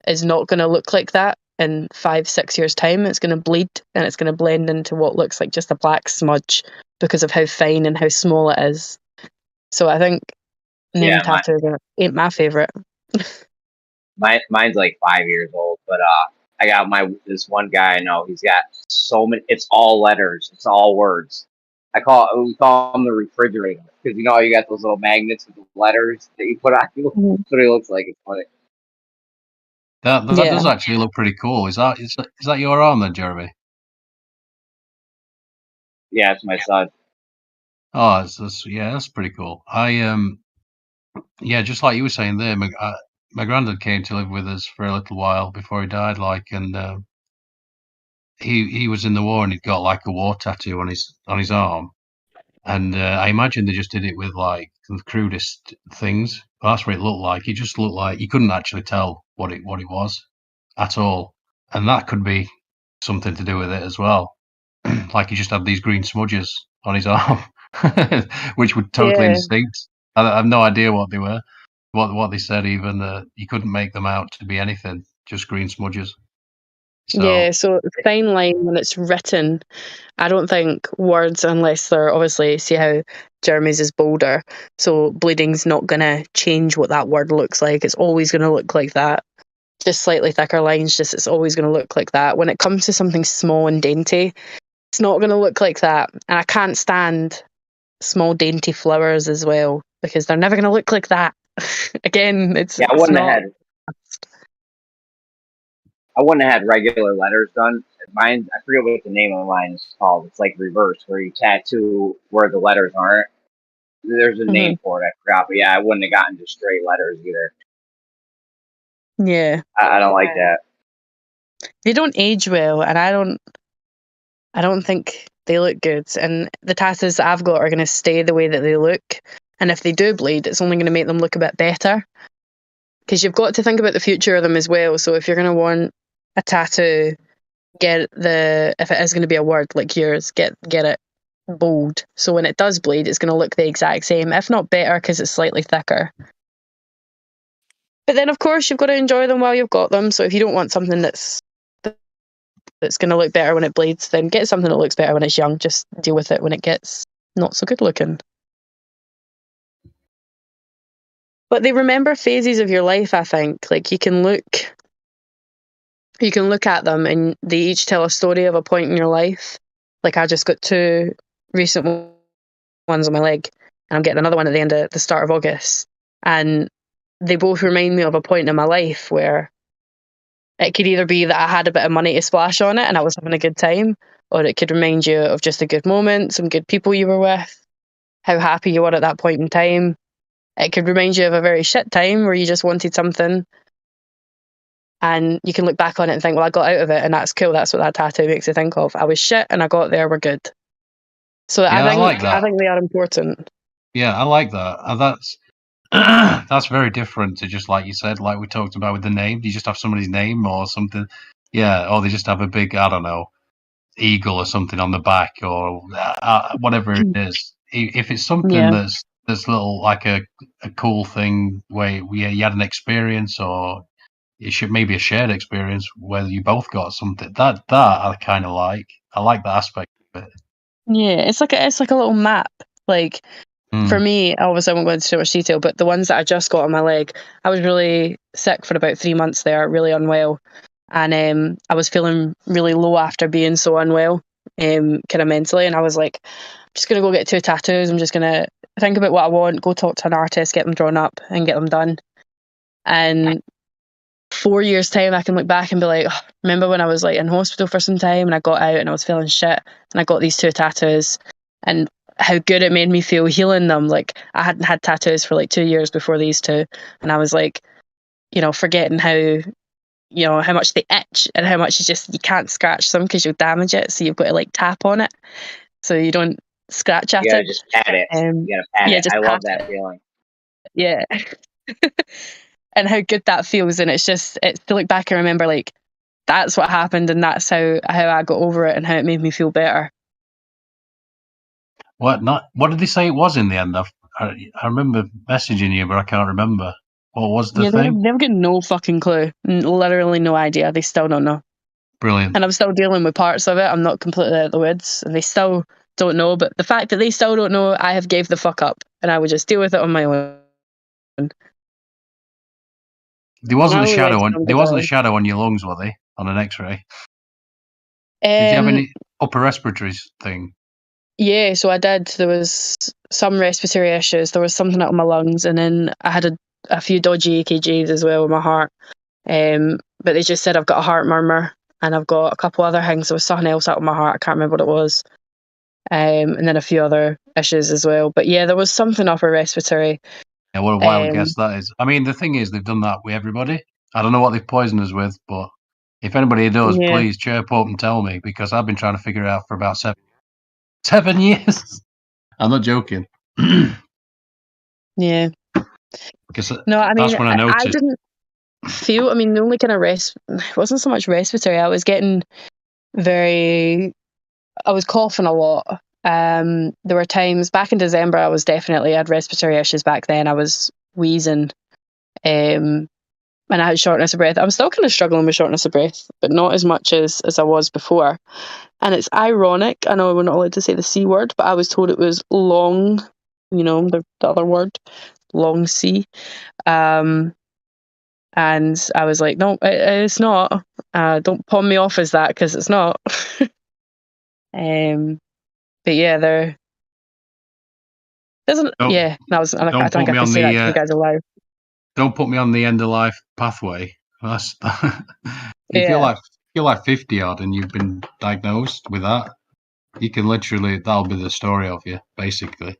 is not going to look like that in 5-6 years' time. It's going to bleed and it's going to blend into what looks like just a black smudge because of how fine and how small it is. So I think name Yeah, tattoos ain't my favorite. mine's like 5 years old, but I got this one guy I know. He's got so many. It's all letters. It's all words. We call him the refrigerator because you know how you got those little magnets with the letters that you put on. That's what he looks like. It's funny. That Yeah. does actually look pretty cool. Is that your arm then, Jeremy? Yeah, it's my son. Oh, that's pretty cool. Yeah, just like you were saying there, my granddad came to live with us for a little while before he died. And he was in the war and he'd got like a war tattoo on his arm. And I imagine they just did it with like the crudest things. But that's what it looked like. It just looked like you couldn't actually tell what it was at all. And that could be something to do with it as well. Like he just had these green smudges on his arm, which were totally Yeah. indistinct. I have no idea what they were, what they said. Even you couldn't make them out to be anything, just green smudges. So Yeah, so fine line when it's written, I don't think words, unless they're obviously, see how Jeremy's is bolder, so bleeding's not going to change what that word looks like. It's always going to look like that. Just slightly thicker lines, it's always going to look like that. When it comes to something small and dainty, it's not going to look like that. And I can't stand small dainty flowers as well, because they're never going to look like that. Again, Yeah, it's not. I wouldn't have had regular letters done. Mine, I forget what the name of mine is called. It's like reverse, where you tattoo where the letters aren't. There's a name for it. I forgot, but yeah, I wouldn't have gotten just straight letters either. Yeah. I don't like that. They don't age well, and I don't think they look good. And the tattoos that I've got are going to stay the way that they look. And if they do bleed, it's only going to make them look a bit better. Because you've got to think about the future of them as well. So if you're going to want a tattoo, if it is going to be a word like yours, get it bold. So when it does bleed, it's going to look the exact same, if not better, because it's slightly thicker. But then, of course, you've got to enjoy them while you've got them. So if you don't want something that's going to look better when it bleeds, then get something that looks better when it's young. Just deal with it when it gets not so good looking. But they remember phases of your life, I think. Like you can look at them and they each tell a story of a point in your life. Like I just got 2 recent ones on my leg, and I'm getting another one at the start of August. And they both remind me of a point in my life where it could either be that I had a bit of money to splash on it and I was having a good time, or it could remind you of just a good moment, some good people you were with, how happy you were at that point in time. It could remind you of a very shit time where you just wanted something, and you can look back on it and think, well, I got out of it, and that's cool. That's what that tattoo makes you think of. I was shit and I got there, we're good. So Yeah, I like I that. think they are important. Yeah, I like that. That's that's very different to just like you said, like we talked about with the name. You just have somebody's name or something. Yeah, or they just have a big, I don't know, eagle or something on the back or whatever it is. If it's something Yeah. that's little like a cool thing where you had an experience, or it should maybe a shared experience where you both got something that I kind of like. I like that aspect of it. Yeah, it's like a little map. Like for Mm. me, obviously I won't go into too much detail, but the ones that I just got on my leg, I was really sick for about 3 months there, really unwell. And I was feeling really low after being so unwell, kind of mentally. And I was like, I'm just going to go get 2 tattoos. I'm just going to think about what I want, go talk to an artist, get them drawn up and get them done. And 4 years' time, I can look back and be like, oh, remember when I was like in hospital for some time and I got out and I was feeling shit and I got these 2 tattoos and how good it made me feel healing them. Like I hadn't had tattoos for like 2 years before these 2, and I was like, forgetting how much they itch and how much you can't scratch them because you'll damage it. So you've got to like tap on it so you don't scratch at You gotta it. just pat it. You gotta pat Yeah, it. just I love pat that it. feeling. Yeah. And how good that feels. And it's to look back and remember like that's what happened and that's how I got over it and how it made me feel better. What did they say it was in the end? I remember messaging you, but I can't remember. What was the Yeah, thing? they've got no fucking clue. Literally no idea. They still don't know. Brilliant. And I'm still dealing with parts of it. I'm not completely out of the woods. And they still don't know. But the fact that they still don't know, I have gave the fuck up. And I would just deal with it on my own. There wasn't I a really like shadow on. Stronger There wasn't a Darling. shadow on your lungs, were they? On an X-ray. Did you have any upper respiratory thing? Yeah, so I did. There was some respiratory issues. There was something up in my lungs, and then I had a few dodgy EKGs as well with my heart. But they just said I've got a heart murmur, and I've got a couple other things. There was something else up in my heart. I can't remember what it was. And then a few other issues as well. But yeah, there was something upper respiratory. Yeah, what a wild guess that is. I mean, the thing is, they've done that with everybody. I don't know what they've poisoned us with, but if anybody does, Yeah. please chirp up and tell me, because I've been trying to figure it out for about 7 years. I'm not joking. Yeah. Because No, I mean, that's when I I noticed. didn't feel. I mean, the only kind of it wasn't so much respiratory. I was getting I was coughing a lot. There were times back in December I had respiratory issues back then. I was wheezing, and I had shortness of breath. I'm still kind of struggling with shortness of breath, but not as much as I was before. And it's ironic. I know we're not allowed to say the C word, but I was told it was long, the other word, long C. And I was like, no, it's not. Don't pawn me off as that because it's not. But yeah, there doesn't. Don't, Yeah, that was. I don't think put I me can on say that to you the. guys alive. Don't put me on the end of life pathway. That's if Yeah, you're like 50 odd and you've been diagnosed with that, you can literally, that'll be the story of you, basically.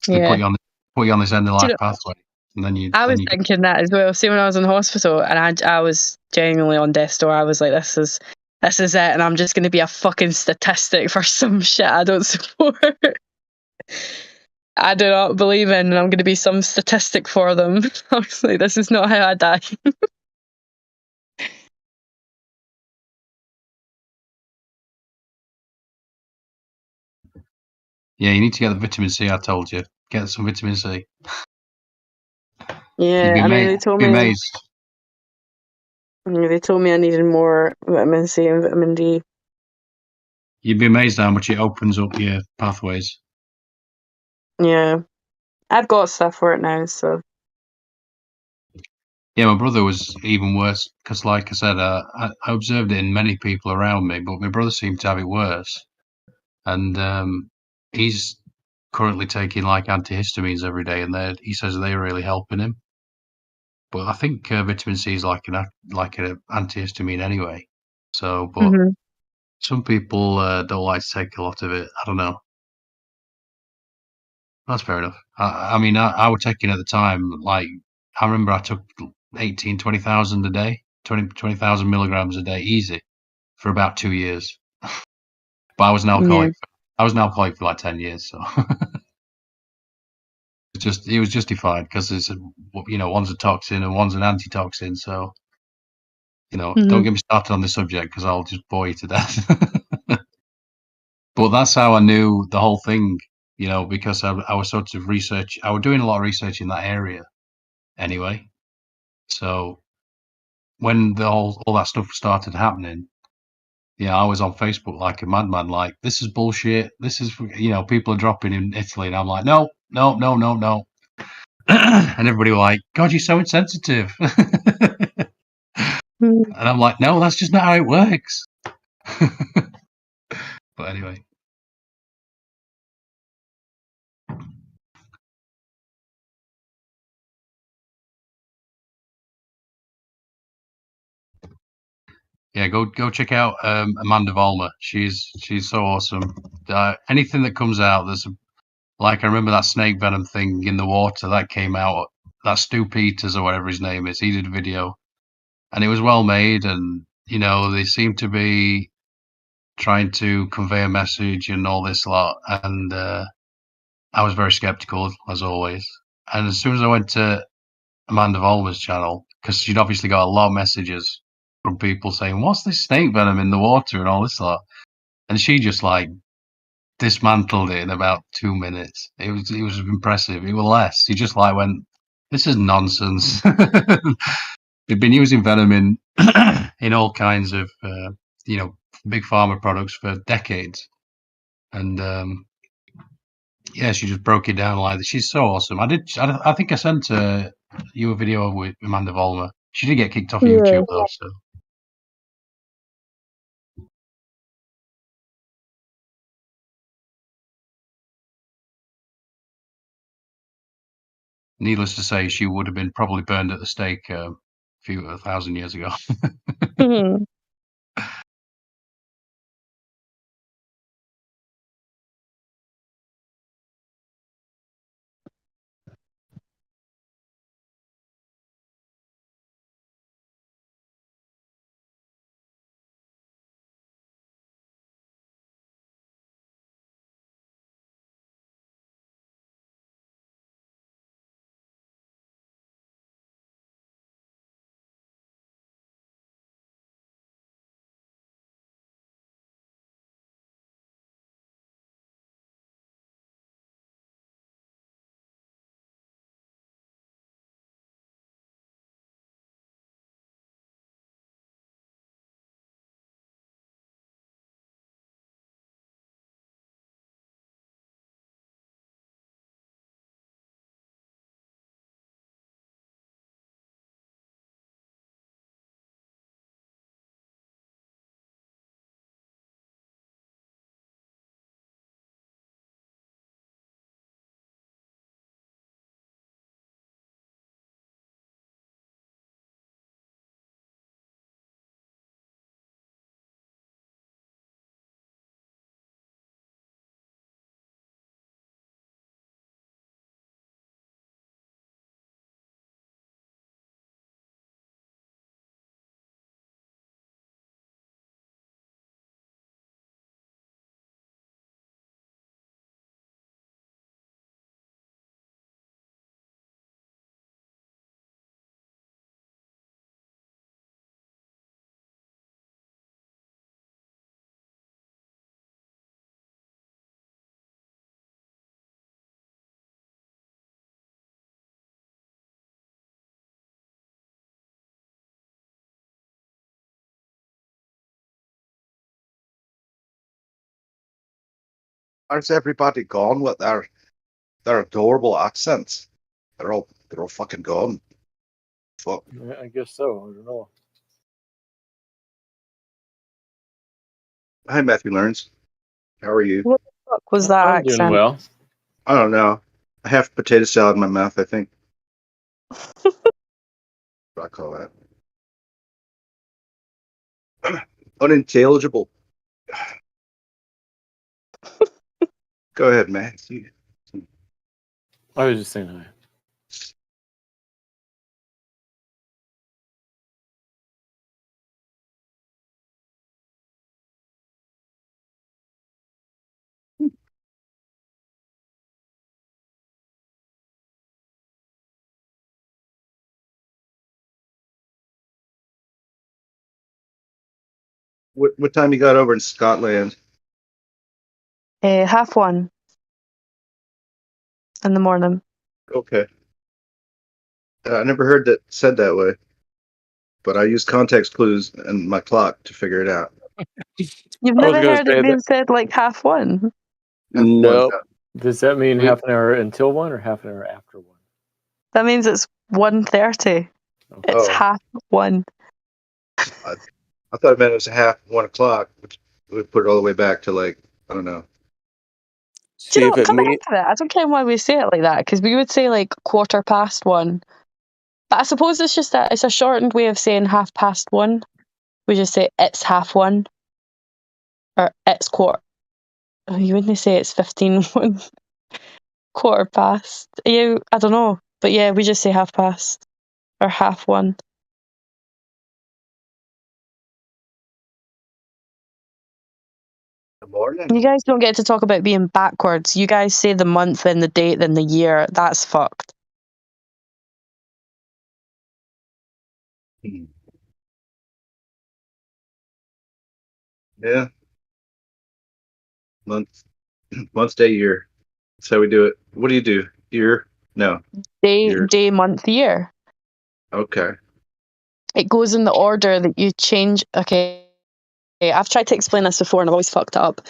They yeah. put you on this end of Do you life know, pathway, and then you I was get. thinking that as well. See, when I was in hospital and I was genuinely on death's door, I was like, this is it, and I'm just going to be a fucking statistic for some shit I don't support. I do not believe in, and I'm going to be some statistic for them. I was like, this is not how I die. Yeah, you need to get the vitamin C. I told you, get some vitamin C. You'd Yeah, be, I mean, amazed. Be amazed. they told me I needed more vitamin C and vitamin D. You'd be amazed how much it opens up your pathways. Yeah, I've got stuff for it now, so. Yeah, my brother was even worse because, like I said, I observed it in many people around me, but my brother seemed to have it worse, and he's currently taking like antihistamines every day, and he says they're really helping him. But I think vitamin C is like an antihistamine anyway. So, but Mhm. some people don't like to take a lot of it. I don't know. That's fair enough. I mean, I was taking at the time, like, I remember I took 20,000 a day, 20,000 milligrams a day, easy, for about 2 years. But I was an Yeah. alcoholic. I was an alcoholic for like 10 years, so it was justified because it's one's a toxin and one's an antitoxin. So don't Mhm. get me started on this subject because I'll just bore you to death. But that's how I knew the whole thing, because I was sort of I was doing a lot of research in that area anyway. So when all that stuff started happening, yeah, I was on Facebook like a madman, like, this is bullshit. This is, people are dropping in Italy, and I'm like, no, no, no, no, no. And everybody were like, God, you're so insensitive. Mm. And I'm like, no, that's just not how it works. But anyway. Yeah, go check out Amanda Vollmer. She's so awesome. Anything that comes out, like, I remember that snake venom thing in the water that came out. That Stu Peters or whatever his name is, he did a video, and it was well made, and they seem to be trying to convey a message and all this lot. And I was very skeptical as always. And as soon as I went to Amanda Vollmer's channel, because she'd obviously got a lot of messages from people saying, "What's this snake venom in the water?" and all this lot, and she just like dismantled it in about 2 minutes. It was impressive. It was less. He just like went, "This is nonsense." They've been using venom in in all kinds of big pharma products for decades, and yeah, she just broke it down like that. She's so awesome. I think I sent you a video with Amanda Vollmer. She did get kicked off Yeah. YouTube though, so. Needless to say, she would have been probably burned at the stake a 1,000 years ago. Mhm. How's everybody gone with their adorable accents? They're all fucking gone. Fuck. I guess so. I don't know. Hi, Matthew Learns. How are you? What the fuck was that I'm doing accent? well. I don't know. I have potato salad in my mouth, I think. What I call that. Unintelligible. Go ahead, Matt. I was just saying hi. What time you got over in Scotland? 1:30 in the morning. Okay. I never heard that said that way, but I use context clues and my clock to figure it out. You've I was never going to heard it say being that. said like 1:30? No. Does that mean half an hour until 1 or half an hour after 1? That means it's 1:30. Okay. It's Oh. 1:30. I thought it meant it was 1:30, which would put it all the way back to like, I don't know. Do you know See if what? it Come back means. to it. I don't care why we say it like that, because we would say like 1:15. But I suppose it's a shortened way of saying 1:30. We just say it's 1:30 or it's quarter. Oh, you wouldn't say it's 15:1. 1:15. Yeah, I don't know, but yeah, we just say 1:30 or 1:30. Good morning. You guys don't get to talk about being backwards. You guys say the month, then the date, then the year. That's fucked. Yeah. Month, day, year. That's how we do it. What do you do? Year? No. Years. Day, month, year. Okay. It goes in the order that you change. Okay, I've tried to explain this before and I've always fucked it up.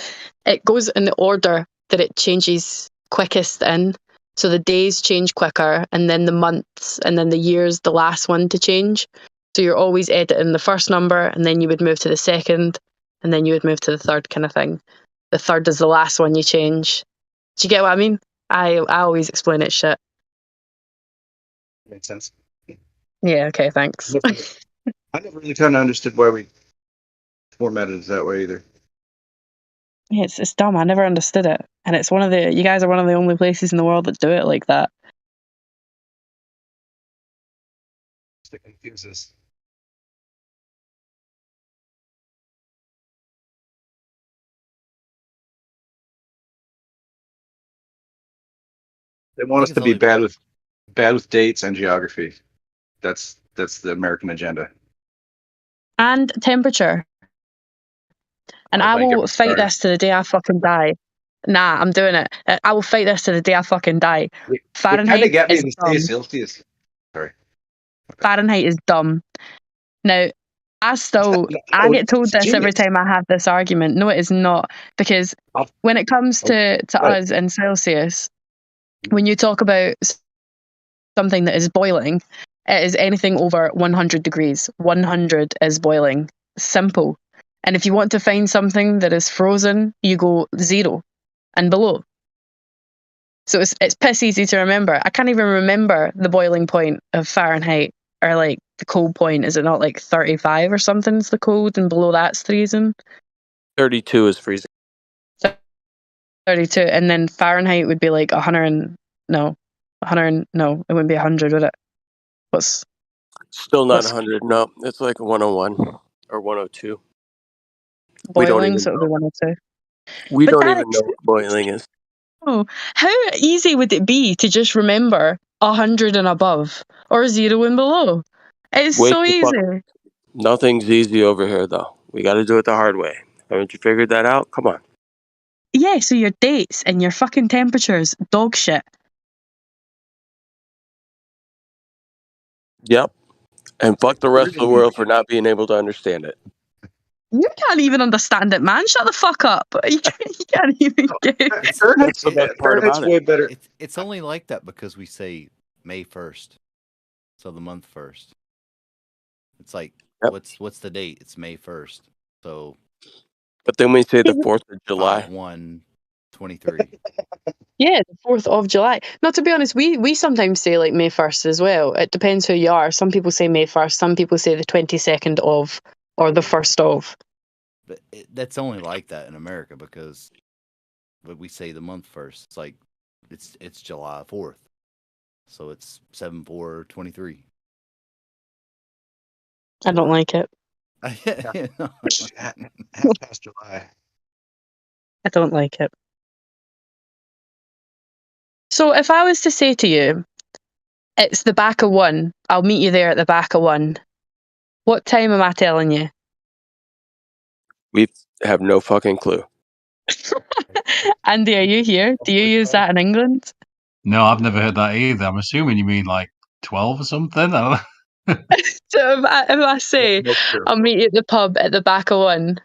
It goes in the order that it changes quickest in. So the days change quicker, and then the months, and then the year's the last one to change. So you're always editing the first number, and then you would move to the second, and then you would move to the third kind of thing. The third is the last one you change. Do you get what I mean? I always explain it shit. Makes sense. Yeah, okay, thanks. I never really kind of understood why we formatted it that way either. Yeah, it's dumb. I never understood it. And it's you guys are one of the only places in the world that do it like that. It confuses. They want us to be bad with dates and geography. That's the American agenda. And temperature. And I Don't get will me fight started. this to the day I fucking die. Nah, I'm doing it. I will fight this to the day I fucking die. You kind Fahrenheit of get me is to dumb. say Celsius. Sorry. Fahrenheit is dumb. Now, I get told this every time I have this argument. No, it is not. Because when it comes to us in Celsius, when you talk about something that is boiling, it is anything over 100 degrees. 100 is boiling. Simple. And if you want to find something that is frozen, you go 0 and below. So it's piss easy to remember. I can't even remember the boiling point of Fahrenheit, or like the cold point. Is it not like 35 or something is the cold, and below that's freezing? 32 is freezing. 32. And then Fahrenheit would be like 100 no, it wouldn't be 100, would it? Still not 100. No, it's like 101 or 102. We don't Boiling, even so it would be know. 102. We But don't that even know what boiling is. Oh, how easy would it be to just remember 100 and above or 0 and below? It's Way so too easy. fun. Nothing's easy over here, though. We got to do it the hard way. Haven't you figured that out? Come on. Yeah, so your dates and your fucking temperatures, dog shit. Yep. And fuck the rest of the world for not being able to understand it. You can't even understand it, man. Shut the fuck up. You can't even get it. It's, the best part about it. way better. it's only like that because we say May 1st, so the month first. It's like Yep. what's the date? It's May 1st. So But then we say the 4th of July. 5/1/23. Yeah, the 4th of July. No, to be honest, we sometimes say like May 1st as well. It depends who you are. Some people say May 1st, some people say the 22nd of, or the 1st of. But that's only like that in America because we say the month first. It's like it's July 4th, so it's 7/4/23. I don't like it. Half past July. I don't like it. So if I was to say to you, it's the back of 1, I'll meet you there at the back of 1. What time am I telling you? We have no fucking clue. Andy, are you here? Do you use that in England? No, I've never heard that either. I'm assuming you mean like 12 or something. I don't know. So if I say I'll meet you at the pub at the back of 1.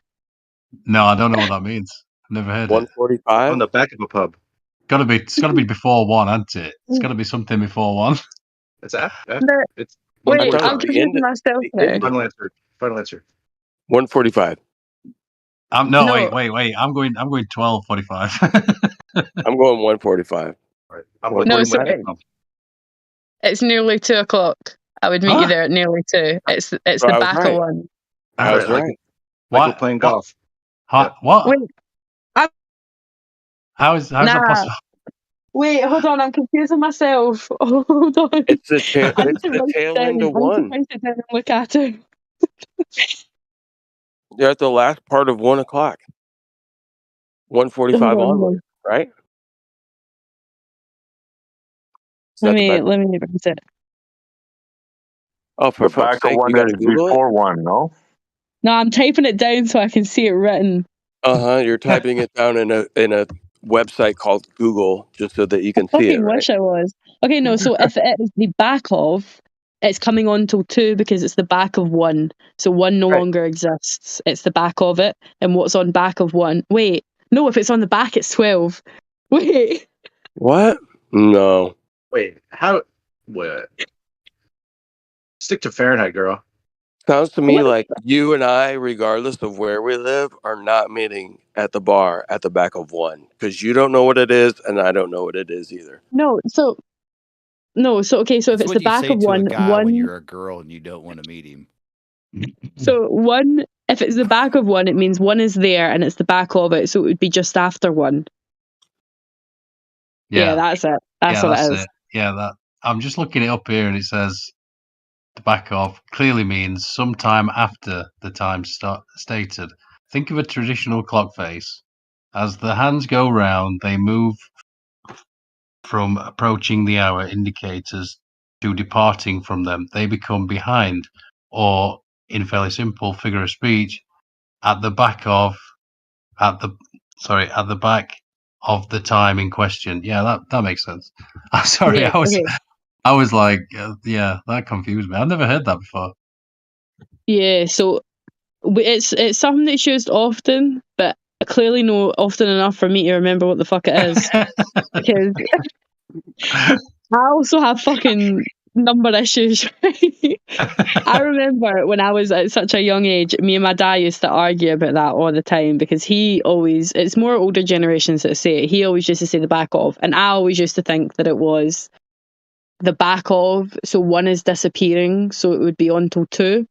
No, I don't know what that means. I've never heard it. 1:45? On the back of a pub. It's got to be before 1, hasn't it? It's got to be something before 1. It's after. No. It's Wait, thought I'm it was the confusing end- myself the now. end. Final answer. Final answer. 1:45. No, No. wait. I'm going 12:45. I'm going 1:45. Right. I'm Well, going No, to so my it's nearly 2 o'clock. I would meet you there at nearly 2. It's So the I was back right. of 1. I was Like- right. Like we're playing golf. What? Wait, How's that Nah. possible? wait, hold on. I'm confusing myself. Hold on. It's the tail. I need It's to the write it tail down. end I of need to 1. write it down and look at it. You're at the last part of 1 o'clock. 1:45 Hold on, onward, right? Is Let that the me best? write it. Oh, for The fuck's back of sake! You 1 got is to Google it. before 1, no? No, I'm typing it down so I can see it written. You're typing it down in a website called Google just so that you can see it, Fucking right? wish I was. Okay, no, so if it is the back of, it's coming on till 2 because it's the back of 1. So 1 no Right. longer exists. It's the back of it. And what's on back of 1? Wait, no, if it's on the back, it's 12. Wait. What? No. Wait, how? What? Stick to Fahrenheit, girl. Sounds to me What? like you and I, regardless of where we live, are not meeting at the bar at the back of 1 because you don't know what it is and I don't know what it is either. No, so okay, so if It's it's what the you back say of to a 1, guy when 1, you're a girl and you don't want to meet him. so 1, if it's the back of 1, it means 1 is there and it's the back of it, so it would be just after 1. Yeah, that's it. That's what it is. Yeah, that. I'm just looking it up here, and it says the back of clearly means sometime after the time stated. Think of a traditional clock face. As the hands go round, they move from approaching the hour indicators to departing from them. They become behind, or in fairly simple figure of speech, at the back of the time in question. Yeah, that makes sense. I'm sorry, Yeah, okay. I was like, yeah, that confused me. I've never heard that before. Yeah, so it's something that's used often, but clearly not often enough for me to remember what the fuck it is. Because I also have fucking number issues, right? I remember when I was at such a young age, me and my dad used to argue about that all the time because it's more older generations that say it. He always used to say the back of, and I always used to think that it was the back of, so 1 is disappearing, so it would be on till 2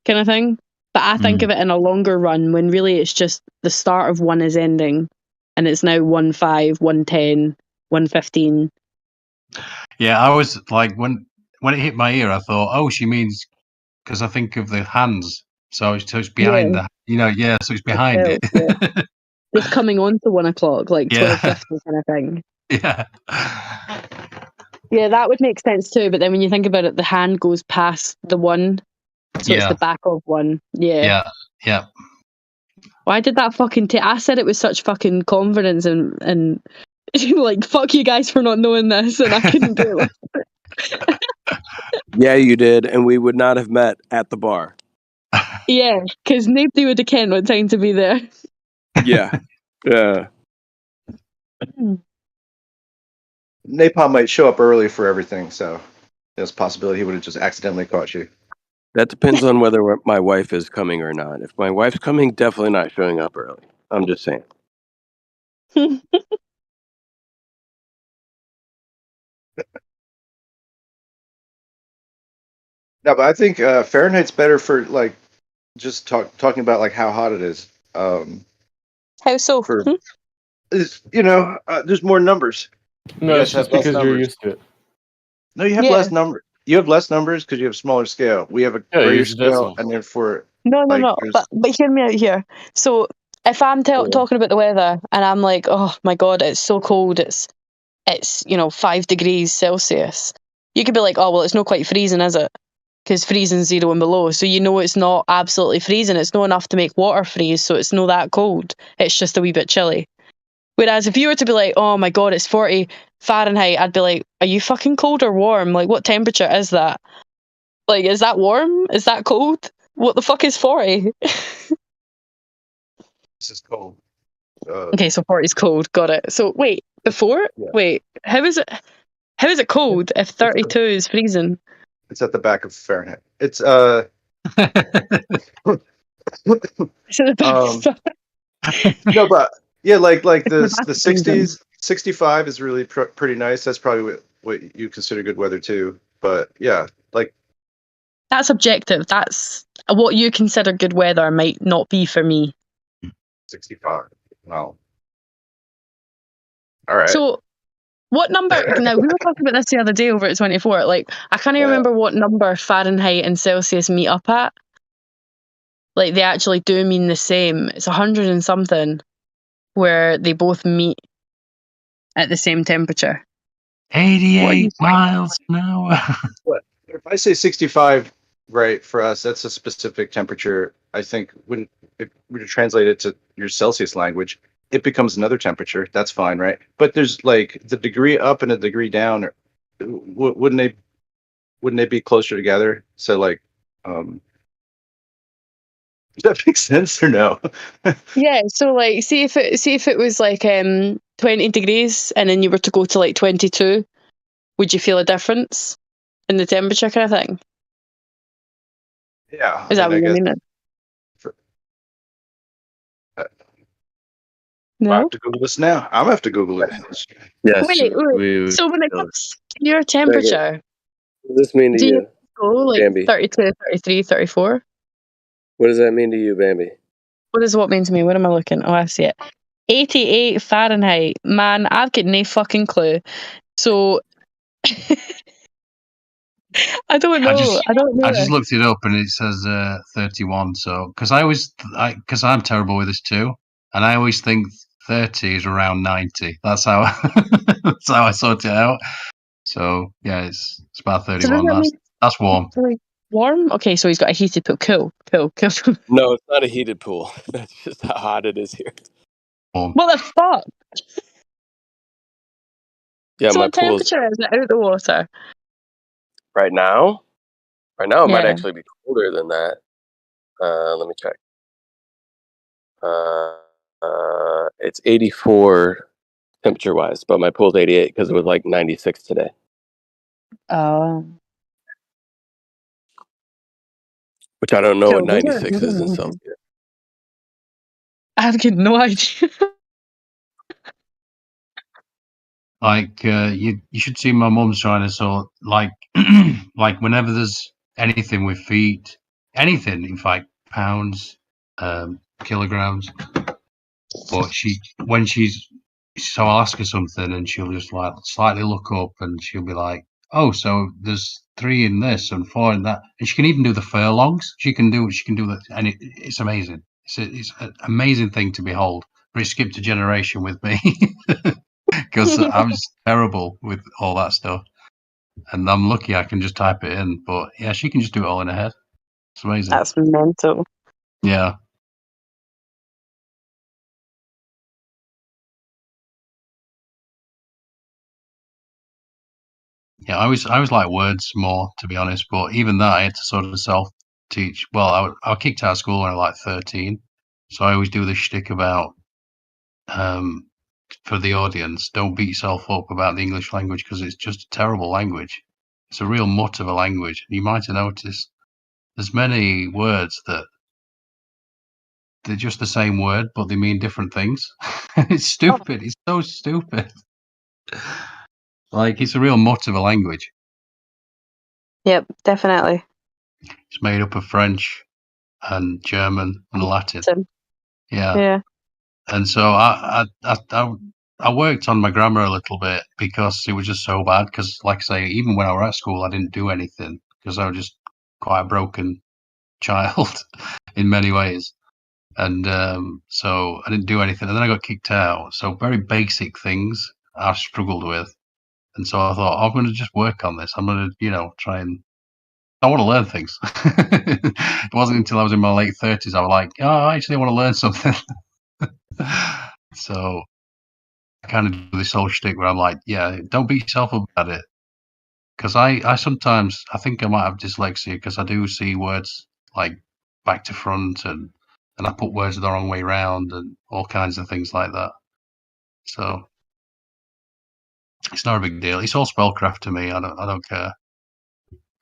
kind of thing. But I think of it in a longer run when really it's just the start of 1 is ending and it's now 1:05, 1:10, 1:15. Yeah, I was like, when it hit my ear, I thought, oh, she means, because I think of the hands, so it's behind Yeah. so it's behind it. Yeah. Just coming on to 1 o'clock, like 12:50 kind of thing. Yeah. Yeah, that would make sense too. But then when you think about it, the hand goes past the 1, so it's the back of 1. Yeah. Yeah. Why did that fucking I said it with such fucking confidence and like, fuck you guys for not knowing this, and I couldn't do it. Yeah, you did, and we would not have met at the bar. Yeah, because nobody would have kennt what time to be there. Yeah. Yeah. Napalm might show up early for everything, so there's a possibility he would have just accidentally caught you. That depends on whether my wife is coming or not. If my wife's coming, definitely not showing up early. I'm just saying. No, but I think Fahrenheit's better for like just talking about like how hot it is. How so? For is there's more numbers. No, You it's guys have just less because you're numbers. used to it. No, you have Yeah. less number. You have less numbers because you have smaller scale. We have a Yeah, greater use scale, decimal. and then for No, like but hear me out here. So if I'm talking about the weather and I'm like, oh my god, it's so cold, it's 5 degrees Celsius. You could be like, oh well, it's not quite freezing, is it? Because freezing 0 and below, so it's not absolutely freezing. It's not enough to make water freeze, so it's not that cold. It's just a wee bit chilly. Whereas if you were to be like, oh my god, it's 40 Fahrenheit, I'd be like, are you fucking cold or warm? Like, what temperature is that? Like, is that warm? Is that cold? What the fuck is 40? this is cold. Okay, so 40 is cold. Got it. So wait, before? Yeah. Wait, how is it cold if 32 is freezing? It's at the back of Fahrenheit. It's It's at the back. no, but yeah, like It's the the freezing. 60s, 65 is really pretty nice. That's probably what you consider good weather too. But yeah, like That's objective. That's what you consider good weather might not be for me. 65. Wow. All right. So, what number? Now we were talking about this the other day over at 24. Like, I can't even remember what number Fahrenheit and Celsius meet up at. Like, they actually do mean the same. It's 100 and something, where they both meet at the same temperature. 88 miles an hour. What if I say 65? Right, for us, that's a specific temperature. I think when if we were to translate it to your Celsius language, it becomes another temperature. That's fine, right? But there's like the degree up and a degree down. Wouldn't they be closer together? So like, does that make sense or no? Yeah, so like, see if it was like 20 degrees, and then you were to go to like 22, would you feel a difference in the temperature, kind of thing? Yeah, Is that what I you guess. mean? I No. have to Google this now. I'm gonna have to Google it. Yes. Wait. So when it comes to your temperature, What does this mean to do you you, go like Bambi? 32, 33, 34? What does that mean to you, Bambi? What does what mean to me? What am I looking? Oh, I see it. 88 Fahrenheit. Man, I've got no fucking clue. So I don't know. I don't know. I just looked it up and it says 31. So because I'm terrible with this too, and I always think 30 is around 90. That's how that's how I sort it out. So yeah, it's about So 31. does that mean That's warm. really warm? Okay, so he's got a heated pool. Cool. No, it's not a heated pool. That's just how hot it is here. Warm. What the fuck? Yeah, So my what pool's temperature is it out the water? right now. Right now, it might Yeah. actually be colder than that. Let me check. It's 84 temperature wise, but my pool's 88 because it was like 96 today. Oh. Which I don't know what Cool. 96 is in Celsius. I've got no idea. Like you should see my mum's trying to sort like like whenever there's anything with feet, anything in fact, pounds, kilograms. But so I'll ask her something and she'll just like slightly look up and she'll be like, oh, so there's 3 in this and 4 in that, and she can even do the furlongs. She can do that, and it's amazing. It's an amazing thing to behold. But it skipped a generation with me. Because I was terrible with all that stuff, and I'm lucky I can just type it in. But yeah, she can just do it all in her head. It's amazing. That's mental. Yeah. Yeah, I always like words more, to be honest. But even that, I had to sort of teach. Well, I kicked out of school when I was like 13, so I always do this shtick about for the audience, don't beat yourself up about the English language because it's just a terrible language. It's a real mutt of a language. You might have noticed there's many words that they're just the same word, but they mean different things. It's stupid. It's so stupid. Like, it's a real mutt of a language. Yep, definitely. It's made up of French and German and Latin. Yeah. Yeah. And so I worked on my grammar a little bit because it was just so bad. Because, like I say, even when I was at school, I didn't do anything because I was just quite a broken child in many ways. And so I didn't do anything. And then I got kicked out. So very basic things I struggled with. And so I thought, I'm going to just work on this. I'm going to, try and I want to learn things. It wasn't until I was in my late 30s I was like, oh, actually, I want to learn something. So I kind of do this whole shtick where I'm like, yeah, don't beat yourself up about it. Because I sometimes, I think I might have dyslexia because I do see words like back to front and I put words the wrong way round and all kinds of things like that. So it's not a big deal. It's all spellcraft to me. I don't care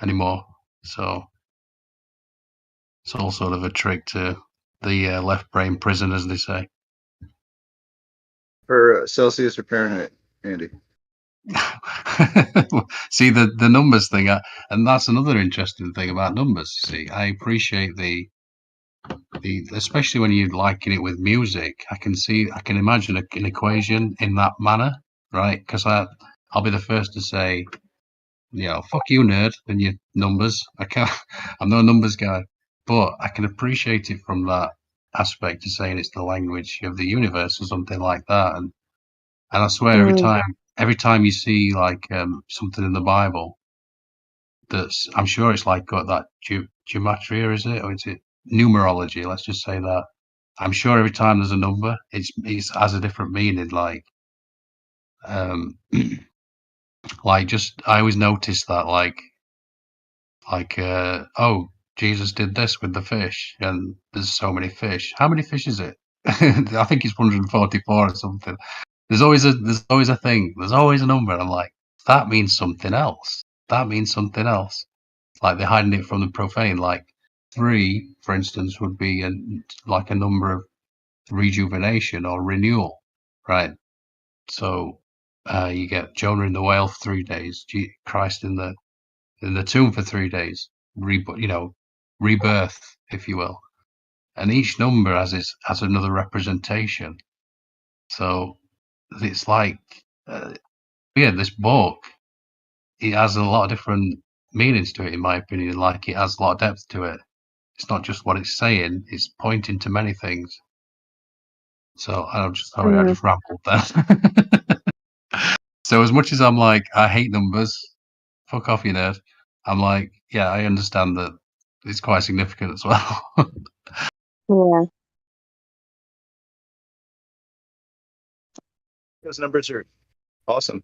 anymore. So it's all sort of a trick to the left brain prison, as they say. For Celsius or Fahrenheit, Andy? See the numbers thing, and that's another interesting thing about numbers. See, I appreciate the especially when you're liking it with music. I can imagine an equation in that manner, right? Because I'll be the first to say, fuck you, nerd, and your numbers. I'm not a numbers guy, but I can appreciate it from that aspect of saying it's the language of the universe or something like that. And I swear, every time you see like something in the Bible, I'm sure it's like got that gematria, is it, or is it numerology? Let's just say that. I'm sure every time there's a number, it has a different meaning. Like, just I always notice that, oh, Jesus did this with the fish, and there's so many fish. How many fish is it? I think it's 144 or something. There's always a thing. There's always a number. And I'm like, that means something else. That means something else. Like they're hiding it from the profane. Like 3, for instance, would be like a number of rejuvenation or renewal, right? So you get Jonah in the whale for 3 days, Christ in the tomb for 3 days, rebirth, if you will. And each number has another representation. So it's like, this book, it has a lot of different meanings to it, in my opinion. Like, it has a lot of depth to it. It's not just what it's saying; it's pointing to many things. So I'm just sorry, I just rambled there. So as much as I'm like, I hate numbers, fuck off, you nerd. I'm like, yeah, I understand that it's quite significant as well. Yeah. Those numbers are awesome.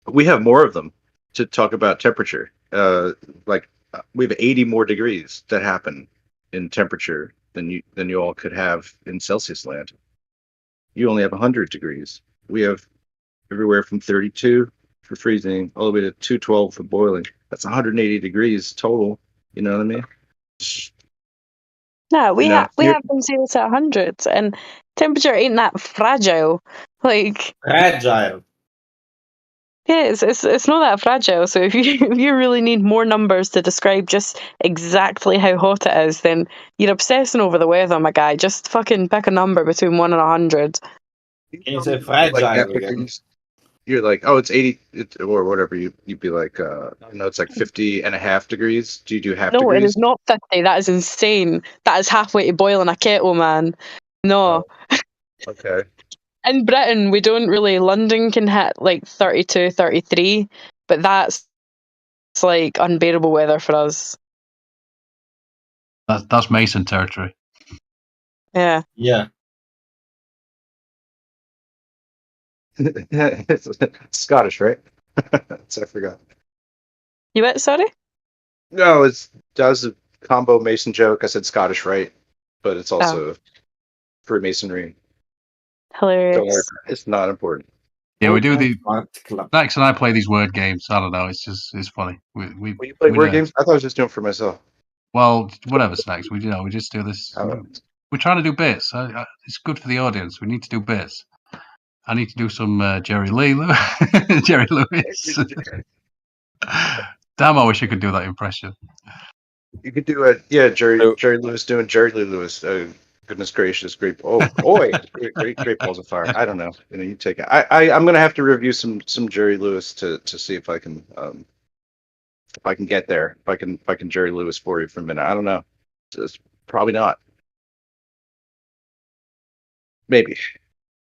We have more of them to talk about temperature. We have 80 more degrees that happen in temperature than you all could have in Celsius land. You only have 100 degrees. We have everywhere from 32 for freezing all the way to 212 for boiling. That's 180 degrees total. You know what I mean? No, we have you're- from 0 to 100, and temperature ain't that fragile. Like, Fragile. yeah, it's not that fragile. So if you really need more numbers to describe just exactly how hot it is, then you're obsessing over the weather, my guy. Just fucking pick a number between 1 and 100. Can you say fragile Like again? you're like, oh, it's 80 or whatever. You'd be like, it's like 50 and a half degrees. Do you do half No, it degrees? is not 50. That is insane. That is halfway to boiling a kettle, man. No. Okay. In Britain, we don't really. London can hit like 32, 33, but that's like unbearable weather for us. That's Mason territory. Yeah. Yeah. It's Scottish, right? So I forgot. You what, sorry? No, it's does combo Mason joke. I said Scottish Rite, but it's Oh, also Freemasonry. hilarious. It's not important. Yeah, we do Old the Fight Club. Max and I play these word games. I don't know. It's funny. When you play word games, I thought I was just doing it for myself. Well, whatever, Snacks. We just do this. Oh. We're trying to do bits. It's good for the audience. We need to do bits. I need to do some Jerry Lee, Jerry Lewis. Damn, I wish I could do that impression. You could do Jerry Lewis doing Jerry Lee Lewis. Goodness gracious, great! Oh, boy, great balls of fire. I don't know. You take it. I'm gonna have to review some Jerry Lewis to see if I can get there. If I can Jerry Lewis for you for a minute. I don't know. It's probably not. Maybe.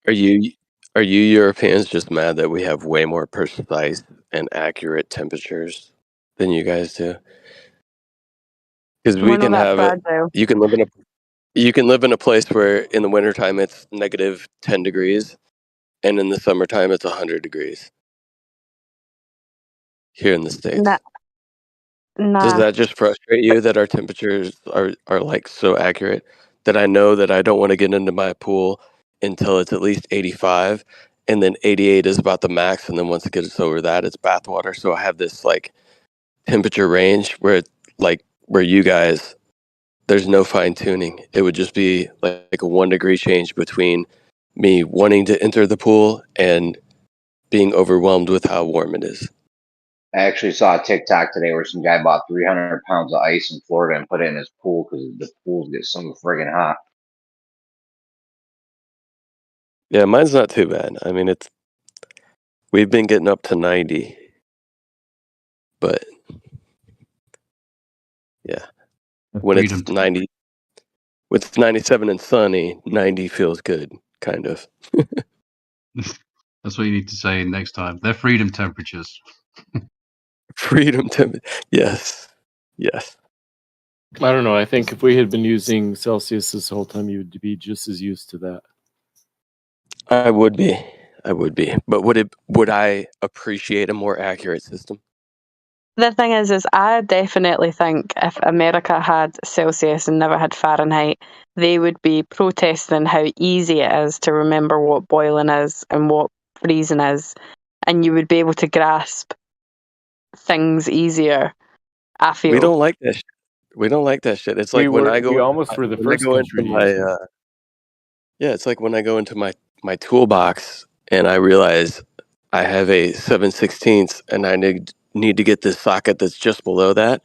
Are you Europeans just mad that we have way more precise and accurate temperatures than you guys do? Because we We're not can that have it. fragile. You can live in a place where in the wintertime it's negative 10 degrees, and in the summertime it's 100 degrees. Here in the States. Does Nah. that just frustrate you that our temperatures are like so accurate that I know that I don't want to get into my pool until it's at least 85, and then 88 is about the max, and then once it gets over that, it's bathwater. So I have this like temperature range where where you guys, there's no fine tuning. It would just be like a 1 degree change between me wanting to enter the pool and being overwhelmed with how warm it is. I actually saw a TikTok today where some guy bought 300 pounds of ice in Florida and put it in his pool because the pools get so friggin' hot. Yeah, mine's not too bad. I mean, we've been getting up to 90, but yeah, when it's 90, when it's 97 and sunny, 90 feels good, kind of. That's what you need to say next time. They're freedom temperatures. Freedom temperature. Yes. Yes. I don't know. I think if we had been using Celsius this whole time, you would be just as used to that. I would be. But would I appreciate a more accurate system? The thing is I definitely think if America had Celsius and never had Fahrenheit, they would be protesting how easy it is to remember what boiling is and what freezing is, and you would be able to grasp things easier. I feel We don't like that shit. We don't like that shit. It's like we almost were the first country to use it. Yeah, it's like when I go into my toolbox and I realize I have a 7/16 and I need to get this socket that's just below that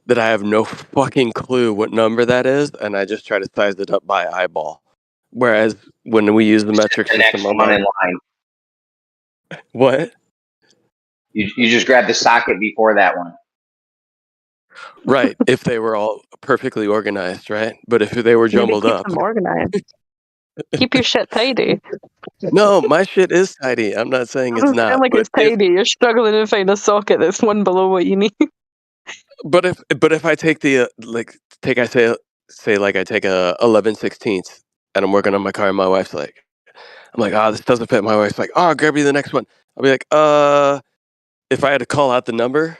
I have no fucking clue what number that is, and I just try to size it up by eyeball. Whereas when we use the metric The next system, one in line. What? You just grab the socket before that one. Right, if they were all perfectly organized, right? But if they were maybe jumbled keep up. them organized. Keep your shit tidy. No, my shit is tidy. I'm not saying it's Doesn't not. sound like But it's tidy. You're struggling to find a socket that's one below what you need. if I take the say like I take a 11/16 and I'm working on my car and my wife's like, I'm like, this doesn't fit. My wife's like, grab you the next one. I'll be like, if I had to call out the number,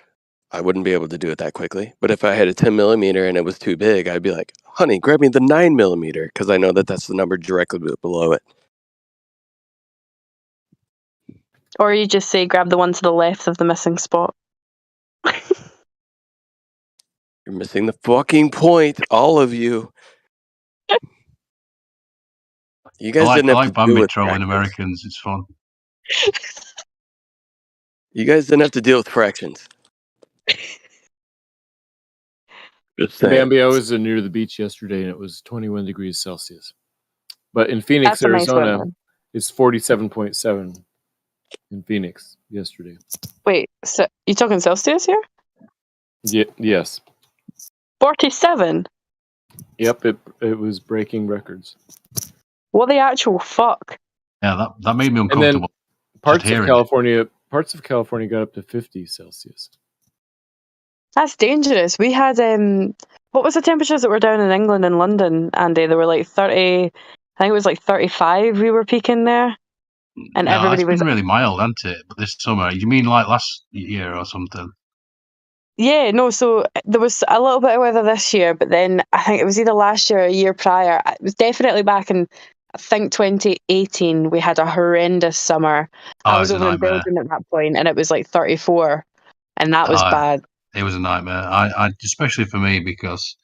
I wouldn't be able to do it that quickly. But if I had a 10 millimeter and it was too big, I'd be like, honey, grab me the 9 millimeter because I know that that's the number directly below it. Or you just say, grab the one to the left of the missing spot. You're missing the fucking point, all of you. You guys didn't have to deal bandit with trolling fractions. Americans. It's fun. You guys didn't have to deal with fractions. Just saying. Bambi, I was near the beach yesterday and it was 21 degrees Celsius. But in Phoenix, That's a nice Arizona, one. it's 47.7 in Phoenix yesterday. Wait, so you talking Celsius here? Yes. 47? Yep, it was breaking records. What the actual fuck? Yeah, that made me And uncomfortable. then parts hearing of California got up to 50 Celsius. That's dangerous. We had what was the temperatures that were down in England and London, Andy? They were like 30. I think it was like 35. We were peaking there, and No, everybody it's was been really mild, hasn't it? But this summer, you mean like last year or something? Yeah, no, so there was a little bit of weather this year, but then I think it was either last year or a year prior. It was definitely back in, I think, 2018. We had a horrendous summer. I Oh, it was was a over in nightmare. Belgium at that point, and it was like 34, and that was Oh, bad. it was a nightmare. I especially for me because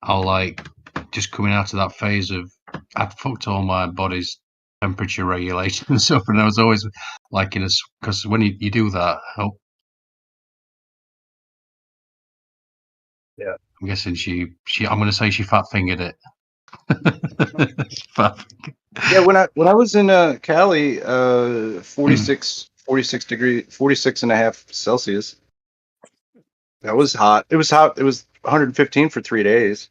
I like just coming out of that phase of I'd fucked all my body's temperature regulation and stuff, and I was always like in a because when you do that, Yeah. I'm guessing she I'm going to say she fat fingered it. Fat Yeah, when I was in Cali, 46 degree, 46 and a half Celsius. That was hot. It was hot. It was 115 for 3 days.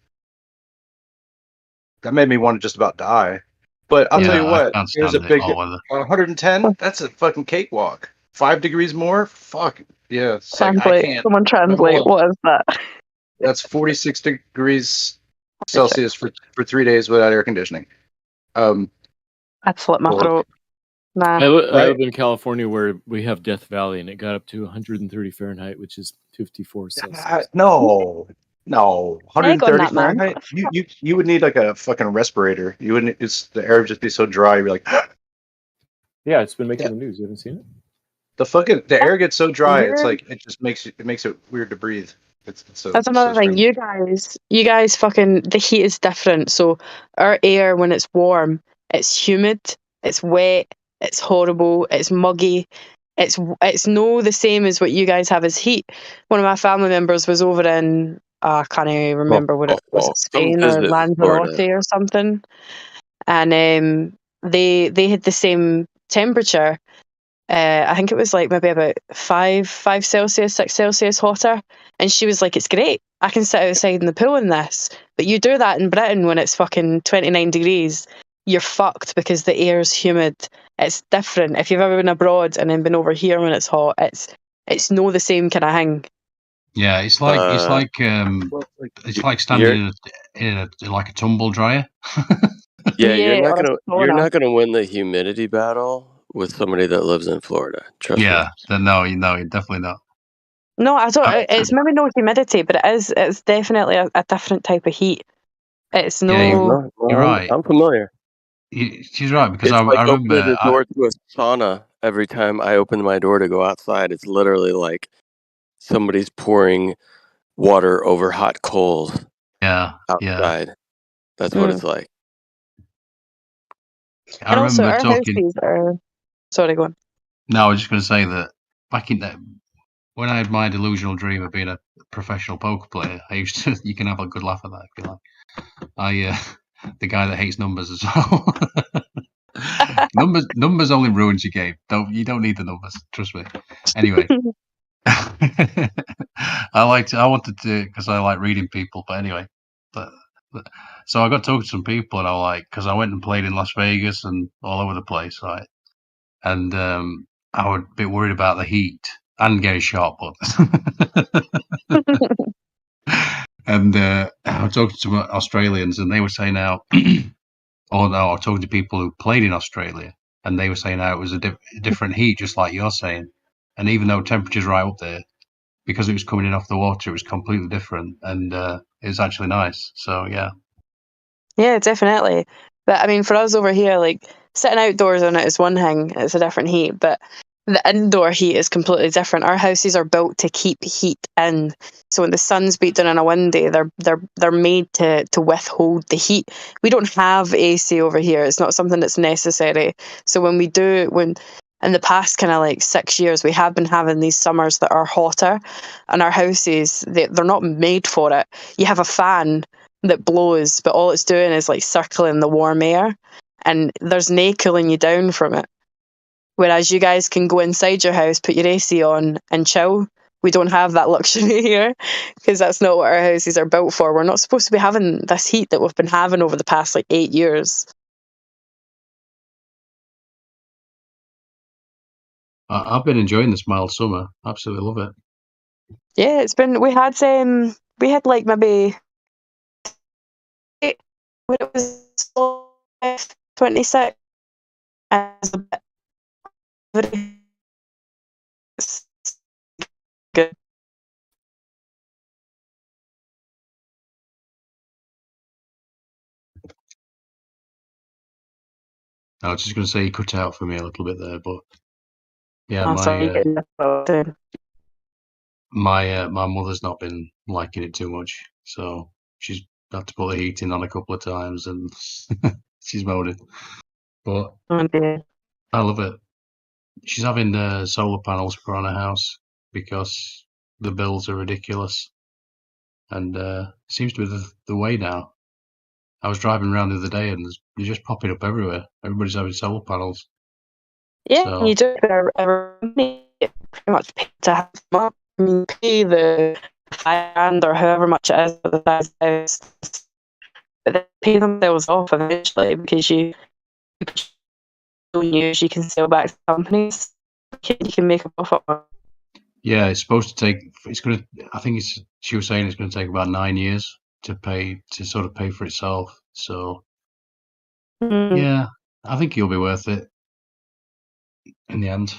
That made me want to just about die. But I'll tell you Yeah, I what, can't it was a stand it. big All weather. 110. That's a fucking cakewalk. 5 degrees more. Fuck yeah. It's like I Translate. can't. Someone I'm translate. all, What is that? that's 46 degrees 46. Celsius for 3 days without air conditioning. I'd slit my Or- throat. Nah. I Right. live in California where we have Death Valley, and it got up to 130 Fahrenheit, which is 54 Celsius. No, Egg on 130 that, man. Fahrenheit. You would need like a fucking respirator. You wouldn't. It's the air would just be so dry. You'd be like, Yeah, it's been making Yeah. the news. You haven't seen it? the air gets so dry. It's You're- like it just makes it weird to breathe. It's so That's another thing. strange. You guys fucking, the heat is different. So our air, when it's warm, it's humid, it's wet, it's horrible, it's muggy. It's no the same as what you guys have as heat. One of my family members was over in, I can't even remember what it was, Come Spain or visit Florida. Lanzarote or something, and they had the same temperature. I think it was like maybe about 5 Celsius, 6 Celsius hotter. And she was like, it's great. I can sit outside in the pool in this. But you do that in Britain when it's fucking 29 degrees, you're fucked because the air's humid. It's different. If you've ever been abroad and then been over here when it's hot, it's no the same kind of thing. Yeah, it's like it's like standing in a like a tumble dryer. Yeah, Yeah, or a you're sauna. not gonna win the humidity battle with somebody that lives in Florida. Trust me. Yeah, then no, definitely not. No, I don't. It's maybe no humidity, but it's definitely a different type of heat. It's no. Yeah, you're right. I'm familiar. She's right because It's I like remember. opening the door to a sauna every time I open my door to go outside. It's literally like somebody's pouring water over hot coals Yeah, outside. That's what it's like. I And also, remember our talking. houses are. Sorry, go on. No, I was just going to say that back in that when I had my delusional dream of being a professional poker player, I used to. You can have a good laugh at that if you like. The guy that hates numbers as well. numbers only ruins your game. You don't need the numbers. Trust me. Anyway, I wanted to because I like reading people. But anyway, so I got talking to some people, and I like because I went and played in Las Vegas and all over the place, right? And I was a bit worried about the heat and getting shot, but and I was talking to some Australians, and they were saying now, or no, I was talking to people who played in Australia, and they were saying how it was a different heat, just like you're saying. And even though temperature's right up there, because it was coming in off the water, it was completely different, and it was actually nice. So yeah. Yeah, definitely. But I mean, for us over here, like sitting outdoors on it is one thing; it's a different heat. But the indoor heat is completely different. Our houses are built to keep heat in, so when the sun's beating on a windy, they're made to withhold the heat. We don't have AC over here; it's not something that's necessary. So when in the past kind of like 6 years, we have been having these summers that are hotter, and our houses they're not made for it. You have a fan that blows, but all it's doing is like circling the warm air, and there's no cooling you down from it. Whereas you guys can go inside your house, put your AC on, and chill. We don't have that luxury here because that's not what our houses are built for. We're not supposed to be having this heat that we've been having over the past like 8 years. I've been enjoying this mild summer. Absolutely love it. Yeah, it's been. We had like maybe when it was 26 as a bit very good. I was just going to say he cut out for me a little bit there, but yeah, Oh, sorry, you get that. my mother's not been liking it too much, so she's had to put the heating on a couple of times, and she's moaning. But Oh dear. I love it. She's having solar panels put on her house because the bills are ridiculous, and it seems to be the way now. I was driving around the other day, and they're just popping up everywhere. Everybody's having solar panels. Yeah, So you do pretty much pay to have them up. I mean, pay the £5,000 or however much it is for the size of the house, but they pay themselves off eventually because you don't use, you can sell back to companies. You can make a profit on. yeah, it's supposed to take. It's gonna. I think it's. She was saying it's going to take about 9 years to sort of pay for itself. So yeah, I think it'll be worth it in the end.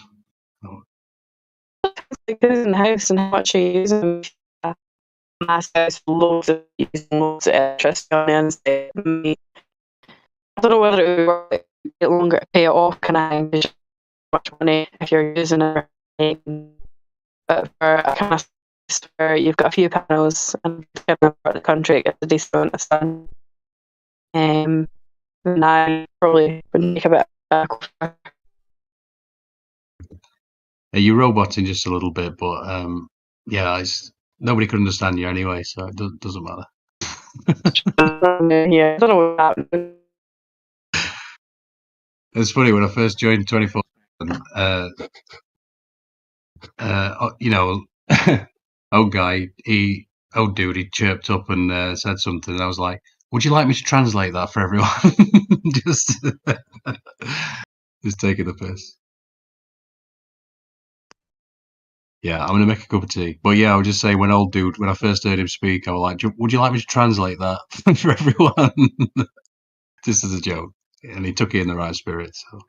Because in the house and how much you use them. Mass house, loads of electricity on the inside. I don't know whether it would work a bit longer to pay it off, can I? Because much money if you're using it. But for a kind of where you've got a few panels and kind of part of the country, it gets a decent amount of sun. Then I probably would make a bit of You're roboting just a little bit, but yeah, nobody could understand you anyway, so it doesn't matter. yeah, I don't know what happened. It's funny when I first joined 24. You know, old dude, he chirped up and said something, and I was like, "Would you like me to translate that for everyone?" just taking the piss. Yeah, I'm gonna make a cup of tea. But yeah, I would just say when I first heard him speak, I was like, "Would you like me to translate that for everyone?" Just as a joke, and he took it in the right spirit. So.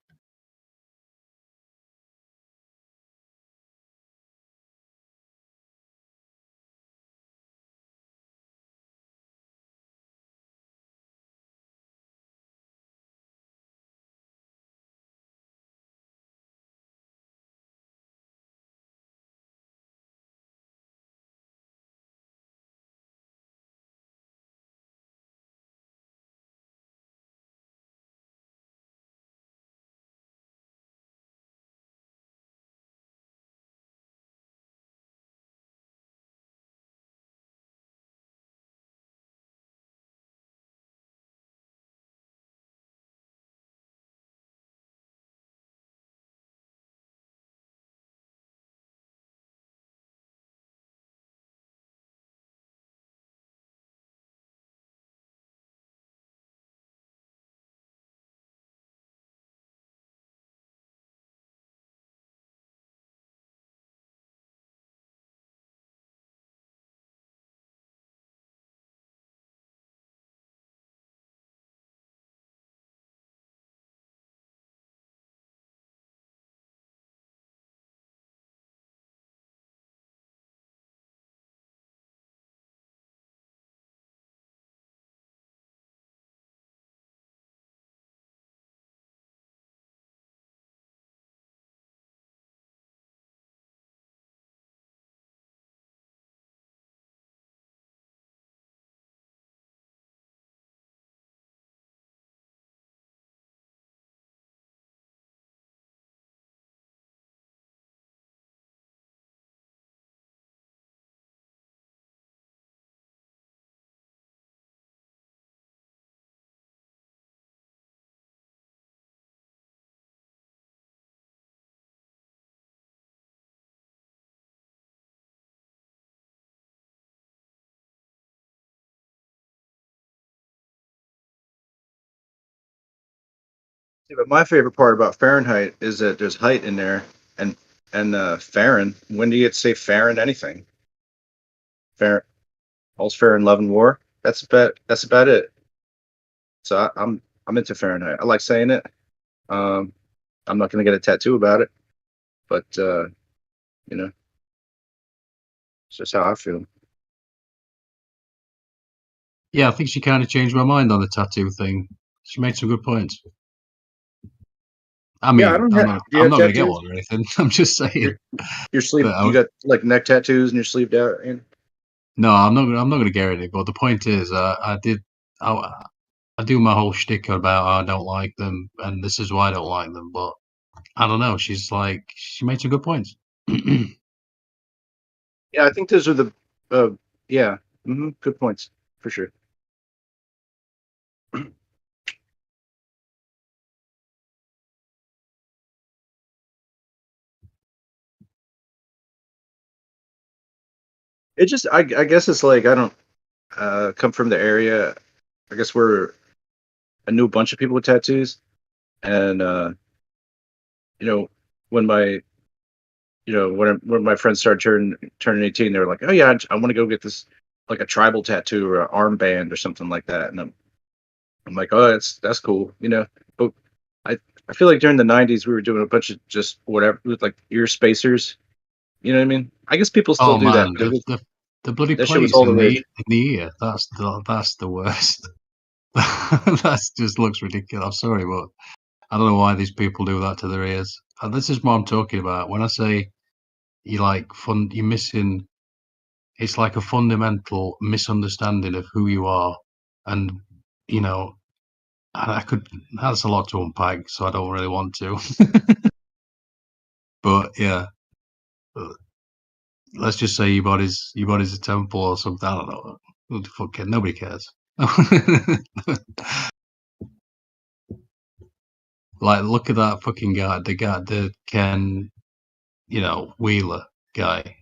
Yeah, but my favorite part about Fahrenheit is that there's height in there, and Farron. When do you get to say Farron anything? Farron, all's fair in love and war. That's about it. So I'm into Fahrenheit. I like saying it. I'm not gonna get a tattoo about it, but you know, it's just how I feel. Yeah, I think she kind of changed my mind on the tattoo thing. She made some good points. I mean, Yeah, I don't I'm have. not, Do you I'm have not going to get tattoos? one or anything. I'm just saying Your sleeve. that You got like neck tattoos and you're sleeved out. And no, I'm not. I'm not going to get anything. But the point is, I do my whole shtick about I don't like them, and this is why I don't like them. But I don't know. She's like, she made some good points. yeah, I think those are the. Yeah. Good points for sure. It just. I guess it's like I don't come from the area. I guess I knew a bunch of people with tattoos, and you know when my when my friends started turning 18, they were like, oh yeah, I want to go get this like a tribal tattoo or an armband or something like that, and I'm like, oh, that's cool, But I I feel like during the '90s we were doing a bunch of just whatever with like ear spacers. You know what I mean? I guess people still Oh do that, man, but the bloody that shit was plates all the in rage. the ear. That's the worst. That just looks ridiculous. I'm sorry, but I don't know why these people do that to their ears. And this is what I'm talking about. When I say you're missing. It's like a fundamental misunderstanding of who you are, and you know, I could. That's a lot to unpack, so I don't really want to. But yeah, let's just say your body's a temple or something. I don't know. Who the fuck cares? Nobody cares. Like, look at that fucking guy, the Ken, Wheeler guy.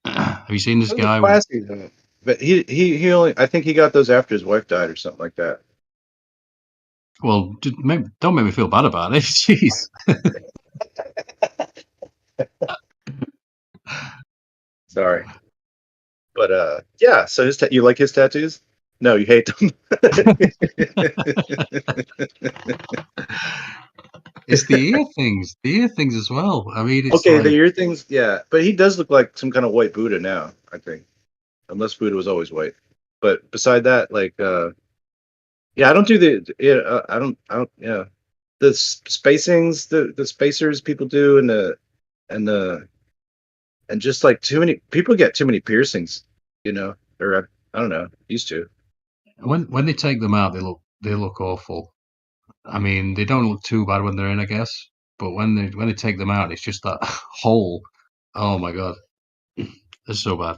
Have you seen this Those are guy? classy though. But he only I think he got those after his wife died or something like that. Well, don't make me feel bad about it. Jeez. Sorry. But yeah, so you like his tattoos? No, you hate them. It's the ear things as well. I mean, it's Okay, the like, ear things, yeah. But he does look like some kind of white Buddha now, I think. Unless Buddha was always white. But beside that, like yeah, I don't do yeah. The spacings, the spacers people do and the and just like too many people get too many piercings, or I don't know, used to. when they take them out, they look awful. I mean, they don't look too bad when they're in, I guess. But when they take them out, it's just that hole. Oh my god, it's so bad.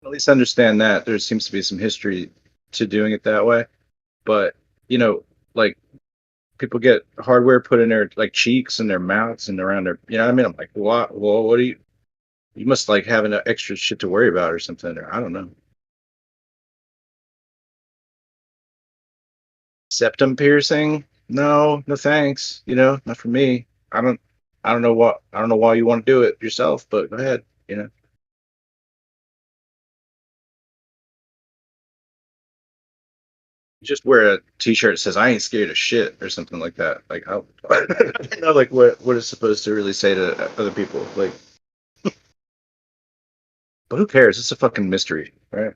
At least understand that there seems to be some history to doing it that way. But like people get hardware put in their like cheeks and their mouths and around their, what I mean? I'm like, what do you must like have an extra shit to worry about or something, or I don't know. Septum piercing? No, no thanks. Not for me. I don't know why you want to do it yourself, but go ahead. Just wear a t-shirt that says I ain't scared of shit or something like that. Like how like what it's supposed to really say to other people. Like, but who cares? It's a fucking mystery, right?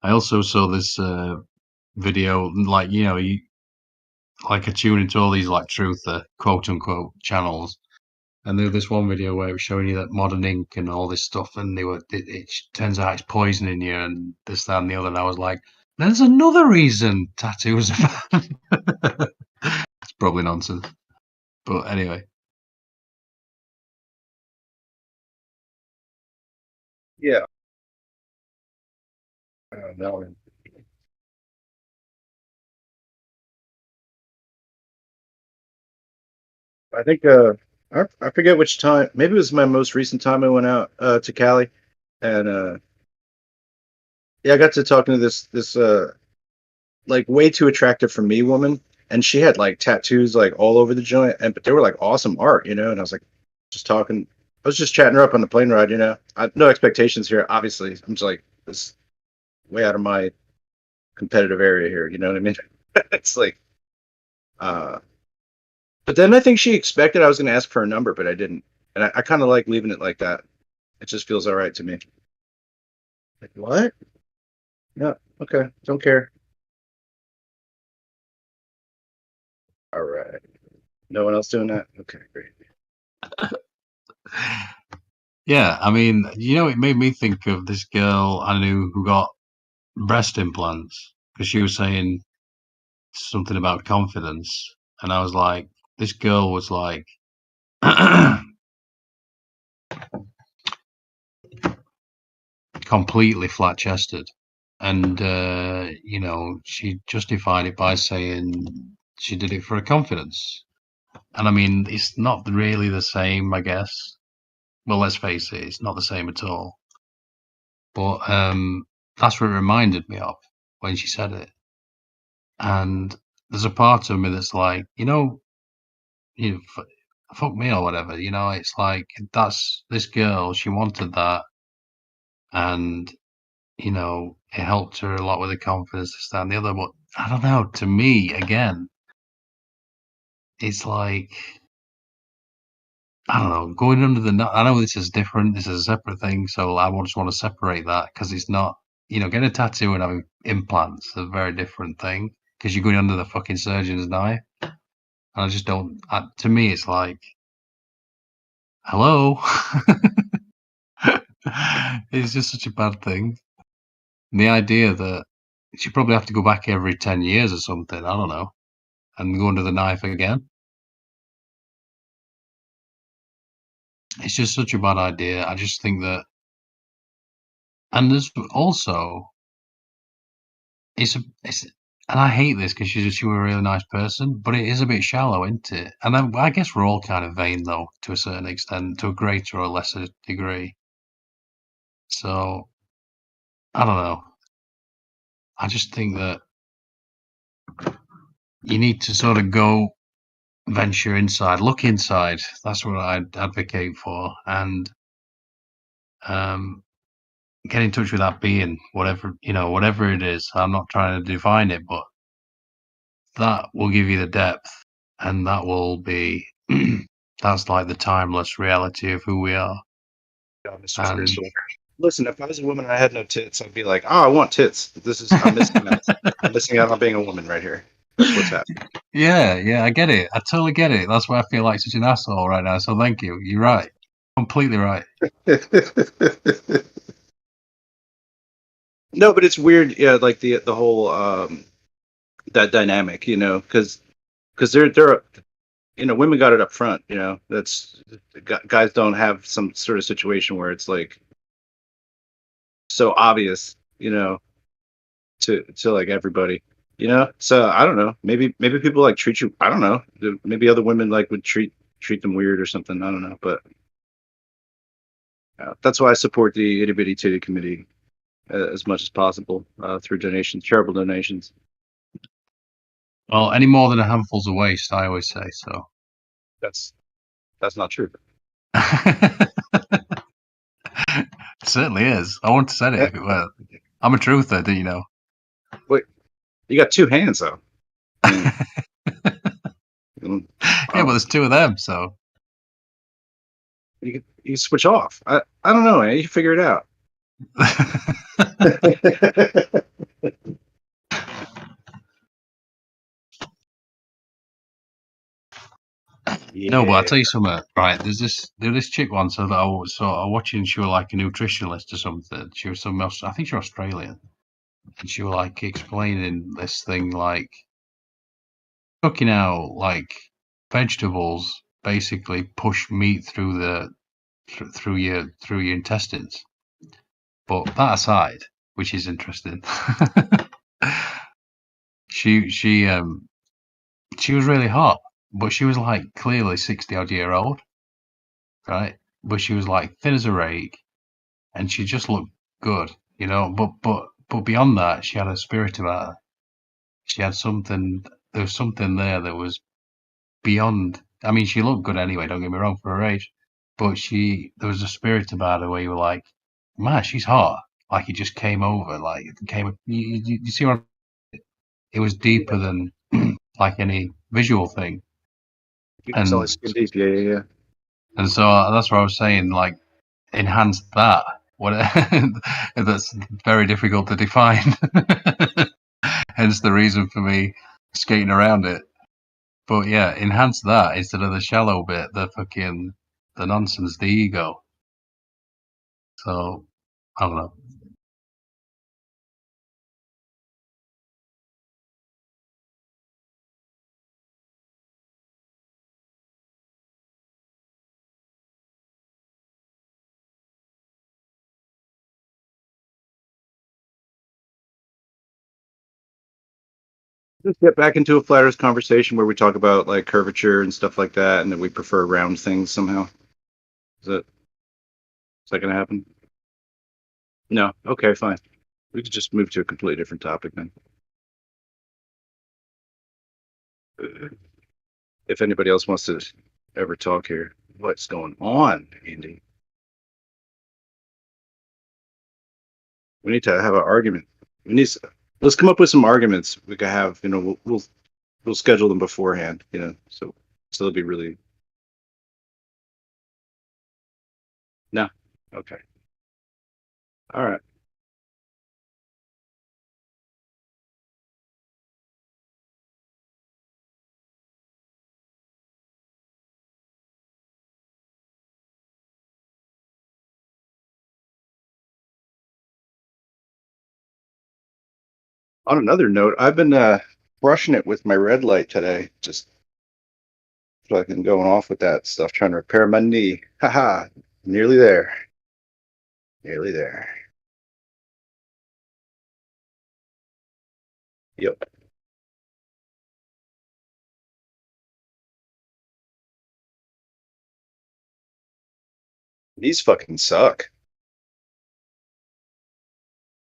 I also saw this video, like you like I tune into all these like truther quote unquote channels, and there was this one video where it was showing you that modern ink and all this stuff, and it turns out it's poisoning you and this, that, and the other. And I was like, there's another reason tattoos are bad. It's probably nonsense. But anyway. Yeah. I don't know. I think I forget which time. Maybe it was my most recent time I went out to Cali, and yeah, I got to talking to this like way too attractive for me woman, and she had like tattoos like all over the joint, but they were like awesome art, and I was like just talking. I was just chatting her up on the plane ride, I no expectations here, obviously. I'm just like is way out of my competitive area here. You know what I mean? It's like, but then I think she expected I was going to ask for a number, but I didn't. And I kind of like leaving it like that. It just feels all right to me. Like, what? No, okay, don't care. All right. No one else doing that? Okay, great. Yeah, I mean, it made me think of this girl I knew who got breast implants because she was saying something about confidence, and I was like, this girl was like completely flat chested, and she justified it by saying she did it for her confidence. And I mean, it's not really the same, I guess. Well, let's face it, it's not the same at all. But that's what it reminded me of when she said it. And there's a part of me that's like, fuck me or whatever. It's like that's this girl. She wanted that, and it helped her a lot with the confidence, this, that, and the other. But I don't know. To me, again, it's like I don't know. Going under the I know this is different. This is a separate thing. So I just want to separate that because it's not. Getting a tattoo and having implants is a very different thing because you're going under the fucking surgeon's knife. And I just don't. To me, it's like, hello. It's just such a bad thing. And the idea that you probably have to go back every 10 years or something, I don't know, and go under the knife again. It's just such a bad idea. I just think that, and there's also, it's, and I hate this because she was a really nice person, but it is a bit shallow, isn't it? And I guess we're all kind of vain, though, to a certain extent, to a greater or lesser degree. So, I don't know. I just think that you need to sort of go venture inside, look inside. That's what I'd advocate for, and get in touch with that being, whatever it is. I'm not trying to define it, but that will give you the depth, and that will be that's like the timeless reality of who we are. Yeah, Mr. Spiritual. Listen, if I was a woman and I had no tits, I'd be like, oh, I want tits. I'm missing out. I'm missing out on being a woman right here. That's what's happening. Yeah, I get it. I totally get it. That's why I feel like such an asshole right now. So thank you. You're right. Completely right. No, but it's weird. Yeah, like the whole that dynamic, because they're women got it up front. That's guys don't have some sort of situation where it's like so obvious, to like everybody, So I don't know. Maybe people like treat you. I don't know. Maybe other women like would treat them weird or something. I don't know, but that's why I support the Itty Bitty Titty Committee as much as possible through donations, charitable donations. Well, any more than a handful's a waste, I always say. So that's not true. It certainly is. I wouldn't have said it if it were. I'm a truther, do you know? Wait, you got two hands though. Yeah, but there's two of them, so you switch off. I don't know, man. You figure it out. No, but I'll tell you something. Right, there's this chick once that I was watching. She was like a nutritionalist or something. She was I think she was Australian, and she was like explaining this thing like cooking out like vegetables basically push meat through your intestines. But that aside, which is interesting, she was really hot, but she was like clearly 60-odd-year-old, right? But she was like thin as a rake, and she just looked good, But beyond that, she had a spirit about her. She had something. There was something there that was beyond. I mean, she looked good anyway. Don't get me wrong for her age, but there was a spirit about her where you were like, man, she's hot. like it just came over, like it came. You see what? It was deeper than like any visual thing, You can and always skin deep. Yeah, yeah, yeah. and so that's what I was saying. Like enhance that. What that's very difficult to define. Hence the reason for me skating around it. But yeah, enhance that instead of the shallow bit, the nonsense, the ego. So I don't know. Just get back into a flat Earth conversation where we talk about like curvature and stuff like that, and that we prefer round things somehow. Is that gonna happen? No. Okay, fine. We could just move to a completely different topic then. If anybody else wants to ever talk here, what's going on, Andy? We need to have an argument. Let's come up with some arguments we could have. We'll schedule them beforehand. So it'll be really no. Okay. All right. On another note, I've been brushing it with my red light today. Just fucking going off with that stuff, trying to repair my knee. Haha. Nearly there. Nearly there. Yep. These fucking suck.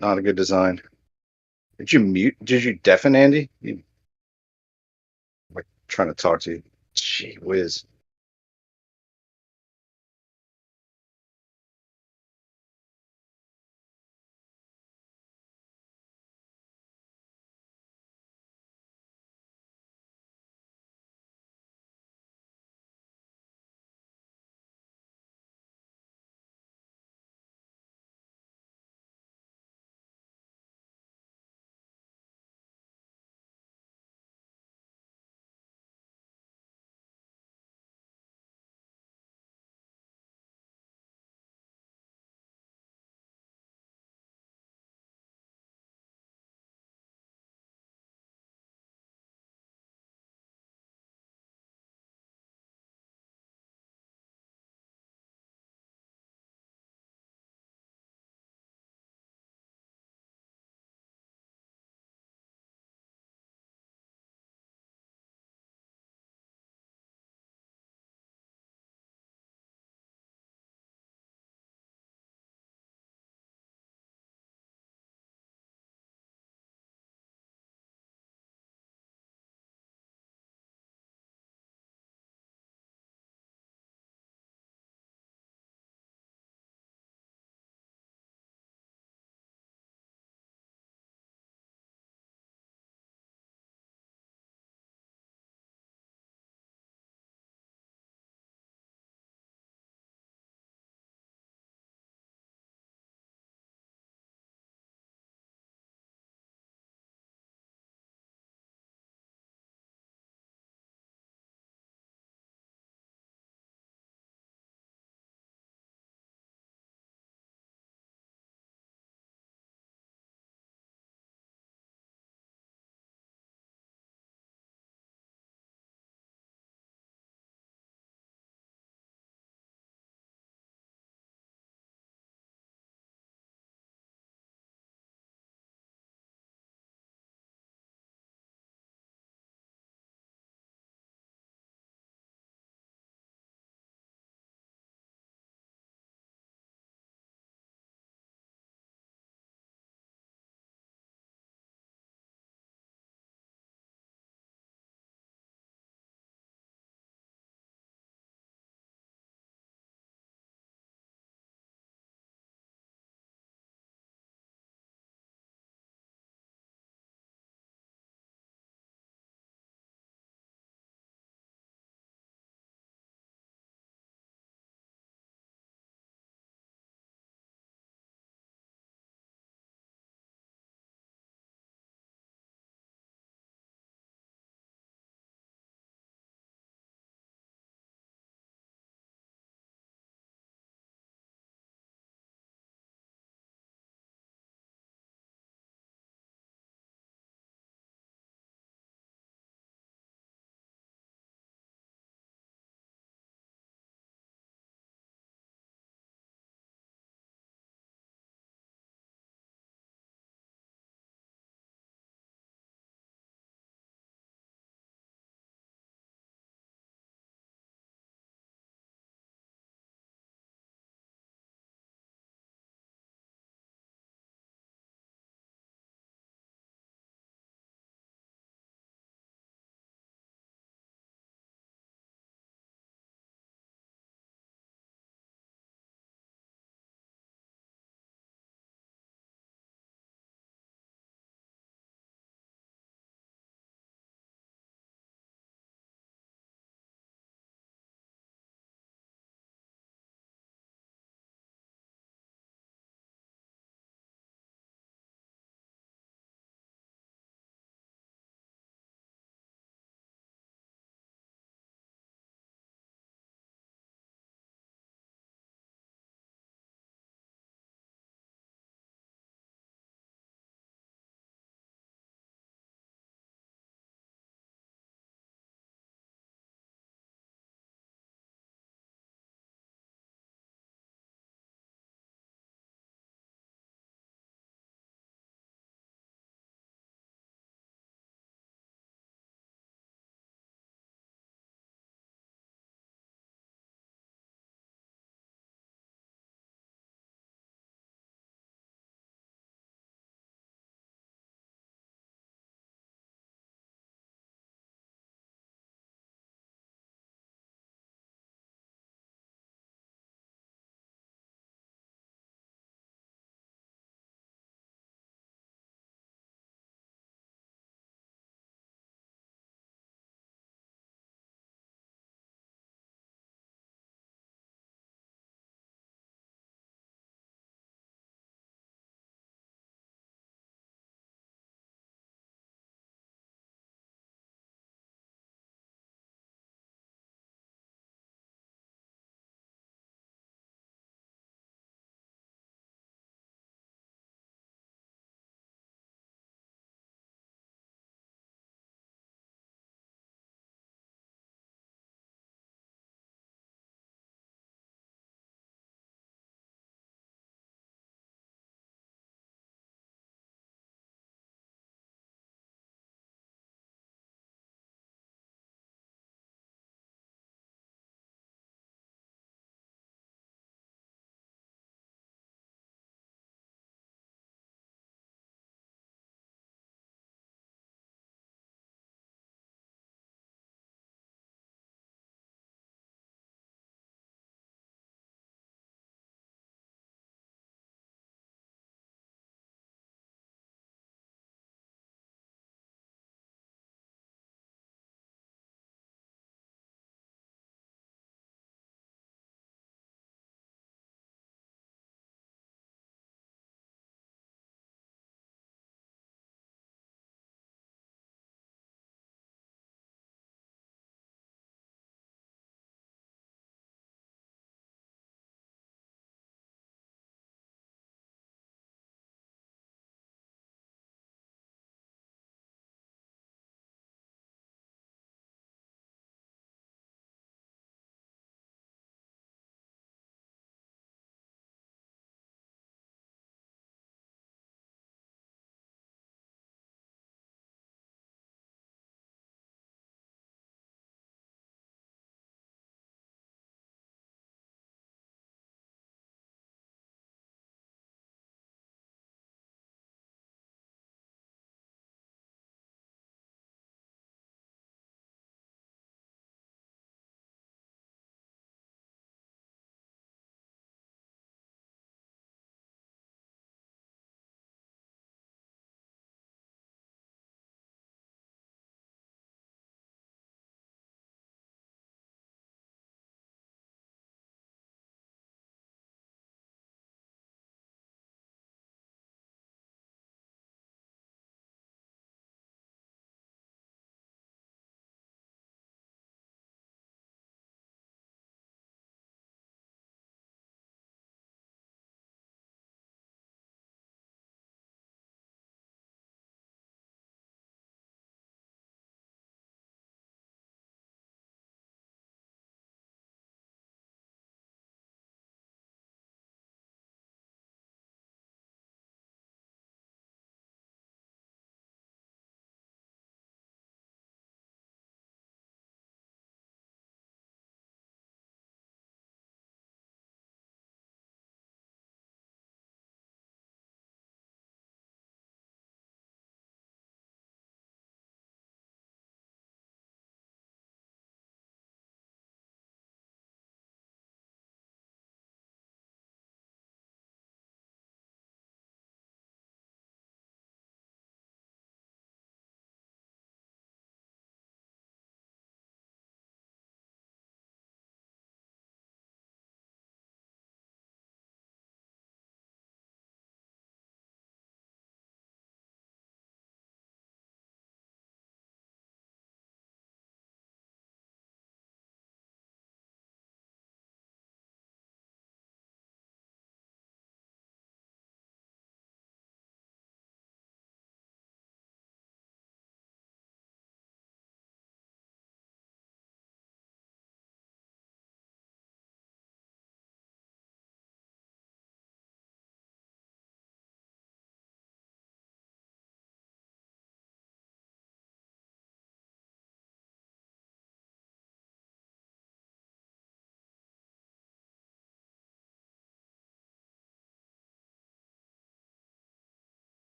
Not a good design. Did you mute? Did you deafen Andy? Like trying to talk to you. Gee whiz.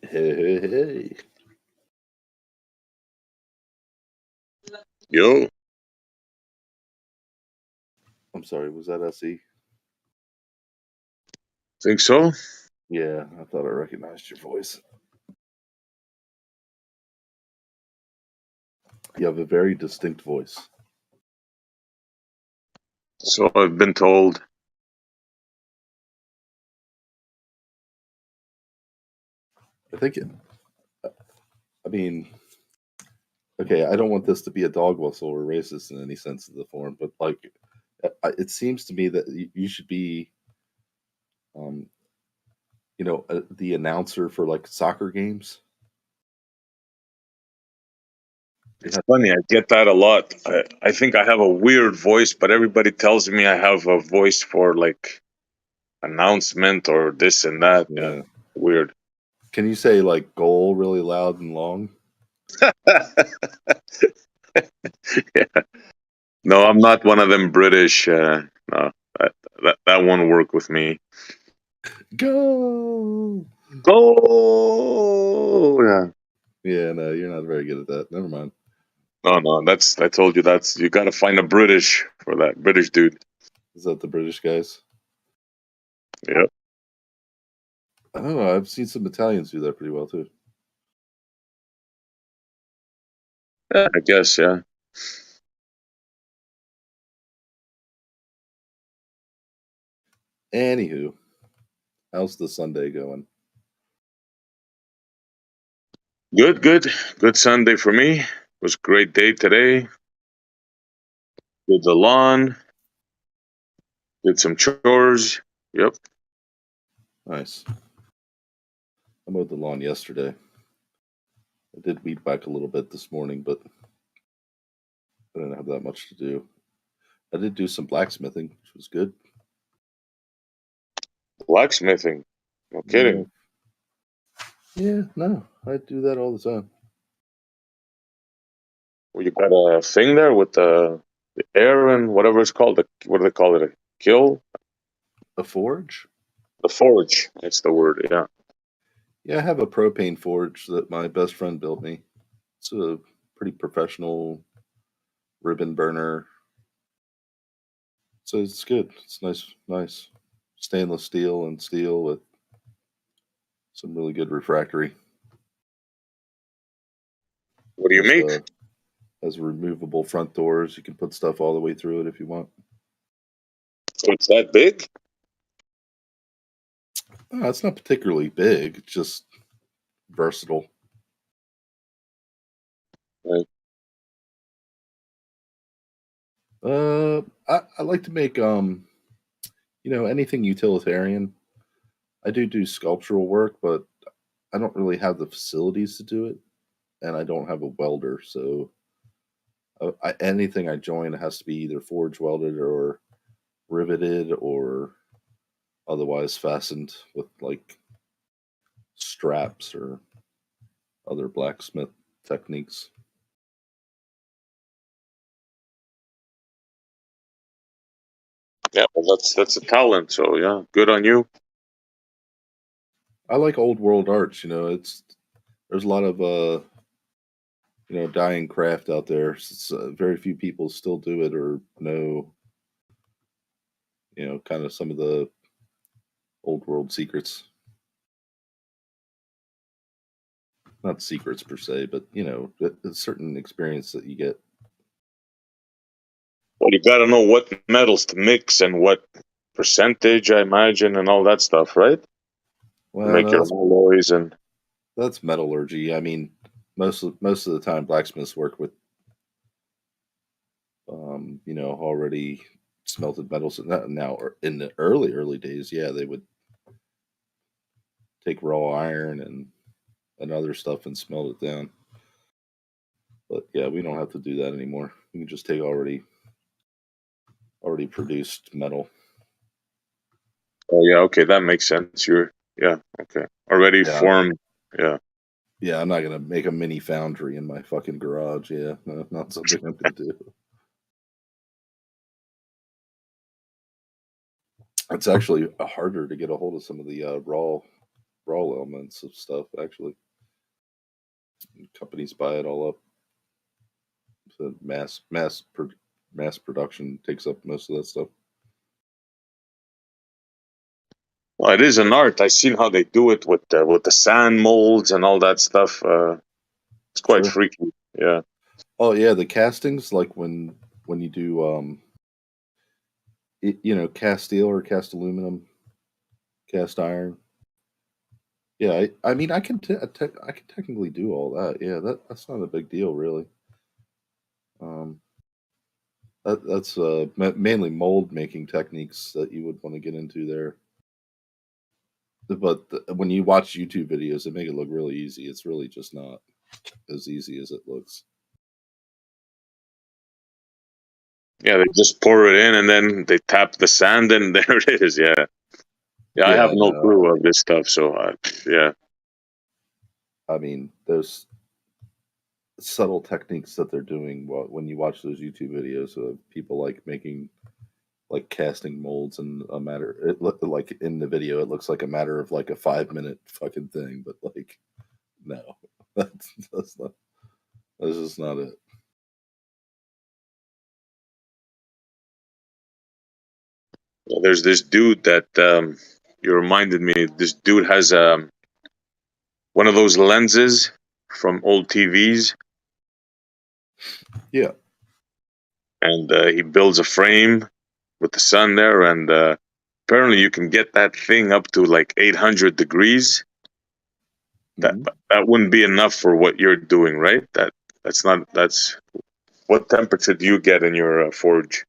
Hey. Yo, I'm sorry, was that SE? think so? Yeah, I thought I recognized your voice. You have a very distinct voice. So I've been told. I think I mean, okay, I don't want this to be a dog whistle or racist in any sense of the form, but like, it seems to me that you should be, the announcer for like soccer games. It's funny, I get that a lot. I think I have a weird voice, but everybody tells me I have a voice for like announcement or this and that. Yeah, weird. Can you say like goal really loud and long? Yeah. No, I'm not one of them British. No, that won't work with me. Go! Go! Yeah. Yeah, no, you're not very good at that. Never mind. No, I told you you got to find a British for that. British dude. Is that the British guys? Yep. I don't know. I've seen some Italians do that pretty well too. Yeah, I guess, yeah. Anywho, how's the Sunday going? Good Sunday for me. It was a great day today. Did the lawn. Did some chores. Yep. Nice. I mowed the lawn yesterday. I did weed whack a little bit this morning, but I didn't have that much to do. I did do some blacksmithing, which was good. Blacksmithing. No kidding. Yeah, no, I do that all the time. Well, you got a thing there with the air and whatever it's called. What do they call it? A kiln? A forge? The forge. That's the word, yeah. Yeah, I have a propane forge that my best friend built me. It's a pretty professional ribbon burner. So it's good. It's nice stainless steel and steel with some really good refractory. What do you make? Has removable front doors. You can put stuff all the way through it if you want. So it's that big? It's not particularly big. It's just versatile. Right. I like to make anything utilitarian. I do sculptural work, but I don't really have the facilities to do it, and I don't have a welder, so anything I join has to be either forge welded or riveted or otherwise fastened with like straps or other blacksmith techniques. Yeah, well, that's a talent. So yeah, good on you. I like old world arts. There's a lot of dying craft out there. Very few people still do it or know kind of some of the old world secrets. Not secrets per se, but a certain experience that you get. Well, you got to know what metals to mix and what percentage, I imagine, and all that stuff, right? Well, Make your alloys and that's metallurgy. I mean, most of the time, blacksmiths work with already smelted metals. Now, in the early days, yeah, they would take raw iron and other stuff and smelt it down. But yeah, we don't have to do that anymore. We can just take already produced metal. oh yeah, okay, that makes sense. Okay, already formed. Yeah. Yeah, I'm not gonna make a mini foundry in my fucking garage. Yeah, no, not something I'm gonna do. It's actually harder to get a hold of some of the raw raw elements of stuff. Actually, companies buy it all up. So mass production takes up most of that stuff. Well, it is an art. I've seen how they do it with the sand molds and all that stuff. It's quite Sure. freaky. Yeah. Oh yeah, the castings, like when you do cast steel or cast aluminum, cast iron. Yeah, I mean I can I can technically do all that. Yeah, that's not a big deal really. That's mainly mold making techniques that you would want to get into there. But when you watch YouTube videos, they make it look really easy. It's really just not as easy as it looks. Yeah, they just pour it in and then they tap the sand and there it is. Yeah. Yeah, I have Yeah, no no, clue of this stuff. So, yeah. I mean, there's subtle techniques that they're doing when you watch those YouTube videos of people like making like casting molds in a matter. It looked like in the video, it looks like a matter of like a 5-minute fucking thing, but like, no, that's just not it. Well, there's this dude that you reminded me. This dude has one of those lenses from old TVs. Yeah. And he builds a frame with the sun there, and apparently you can get that thing up to like 800 degrees. That wouldn't be enough for what you're doing, right? That's what temperature do you get in your forge?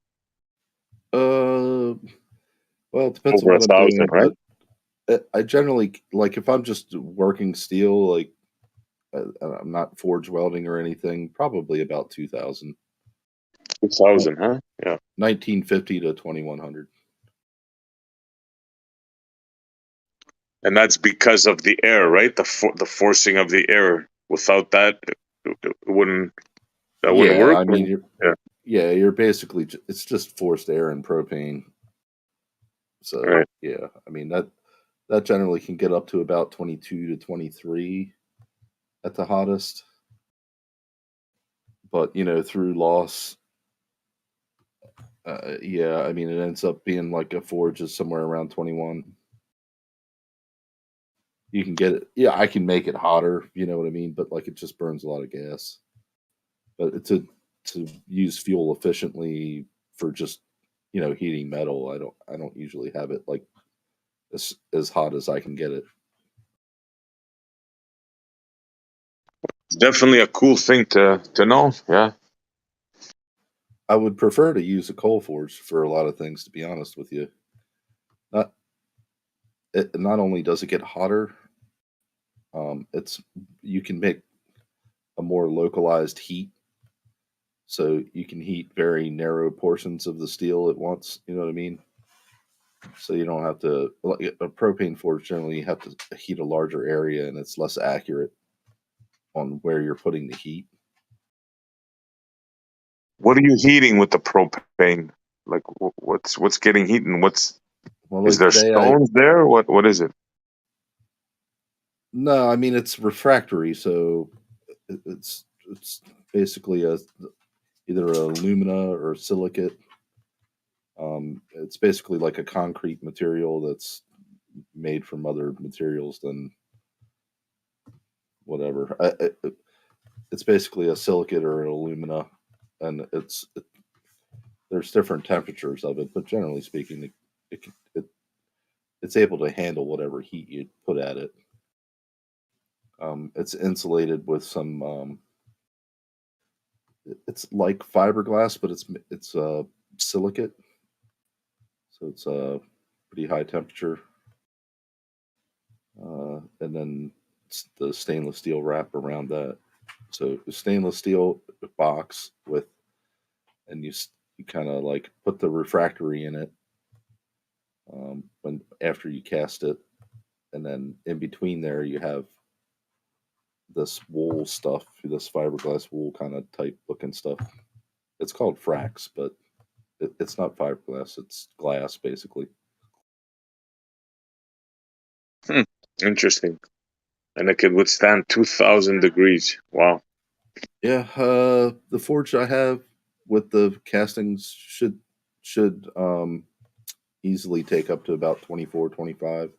Well, it depends on Over what I'm 1,000, doing, right? but I generally like if I'm just working steel, like I'm not forge welding or anything, probably about 2,000. 2,000, huh? Yeah. 1950 to 2,100. And that's because of the air, right? The forcing of the air. Without that, it wouldn't. That wouldn't Yeah, work. I mean, Yeah. you're basically it's just forced air and propane. So Right. yeah, I mean that generally can get up to about 22 to 23 at the hottest. But through loss, yeah, I mean it ends up being like a forge is somewhere around 21. You can get it. Yeah, I can make it hotter. You know what I mean? But like it just burns a lot of gas. But to use fuel efficiently for just heating metal, I don't usually have it like as hot as I can get it. Definitely a cool thing to know. Yeah. I would prefer to use a coal forge for a lot of things, to be honest with you. Not only does it get hotter, you can make a more localized heat, so you can heat very narrow portions of the steel at once. You know what I mean? So you don't have to like a propane forge. Generally, you have to heat a larger area, and it's less accurate on where you're putting the heat. What are you heating with the propane? Like, what's getting heated? Well, Is like there today, stones there? What is it? no, I mean it's refractory, so it's basically either a alumina or silicate. It's basically like a concrete material that's made from other materials than whatever. It's basically a silicate or an alumina, and there's different temperatures of it, but generally speaking, it's able to handle whatever heat you put at it. It's insulated with some. It's like fiberglass, but it's silicate, so it's a pretty high temperature. And then the stainless steel wrap around that. So the stainless steel box and you kind of like put the refractory in it when after you cast it, and then in between there you have this wool stuff, this fiberglass wool kind of type looking stuff. It's called Frax, but it's not fiberglass; it's glass basically. Interesting. And it could withstand 2,000 degrees. Wow. Yeah, the forge I have with the castings should easily take up to about 24, 25.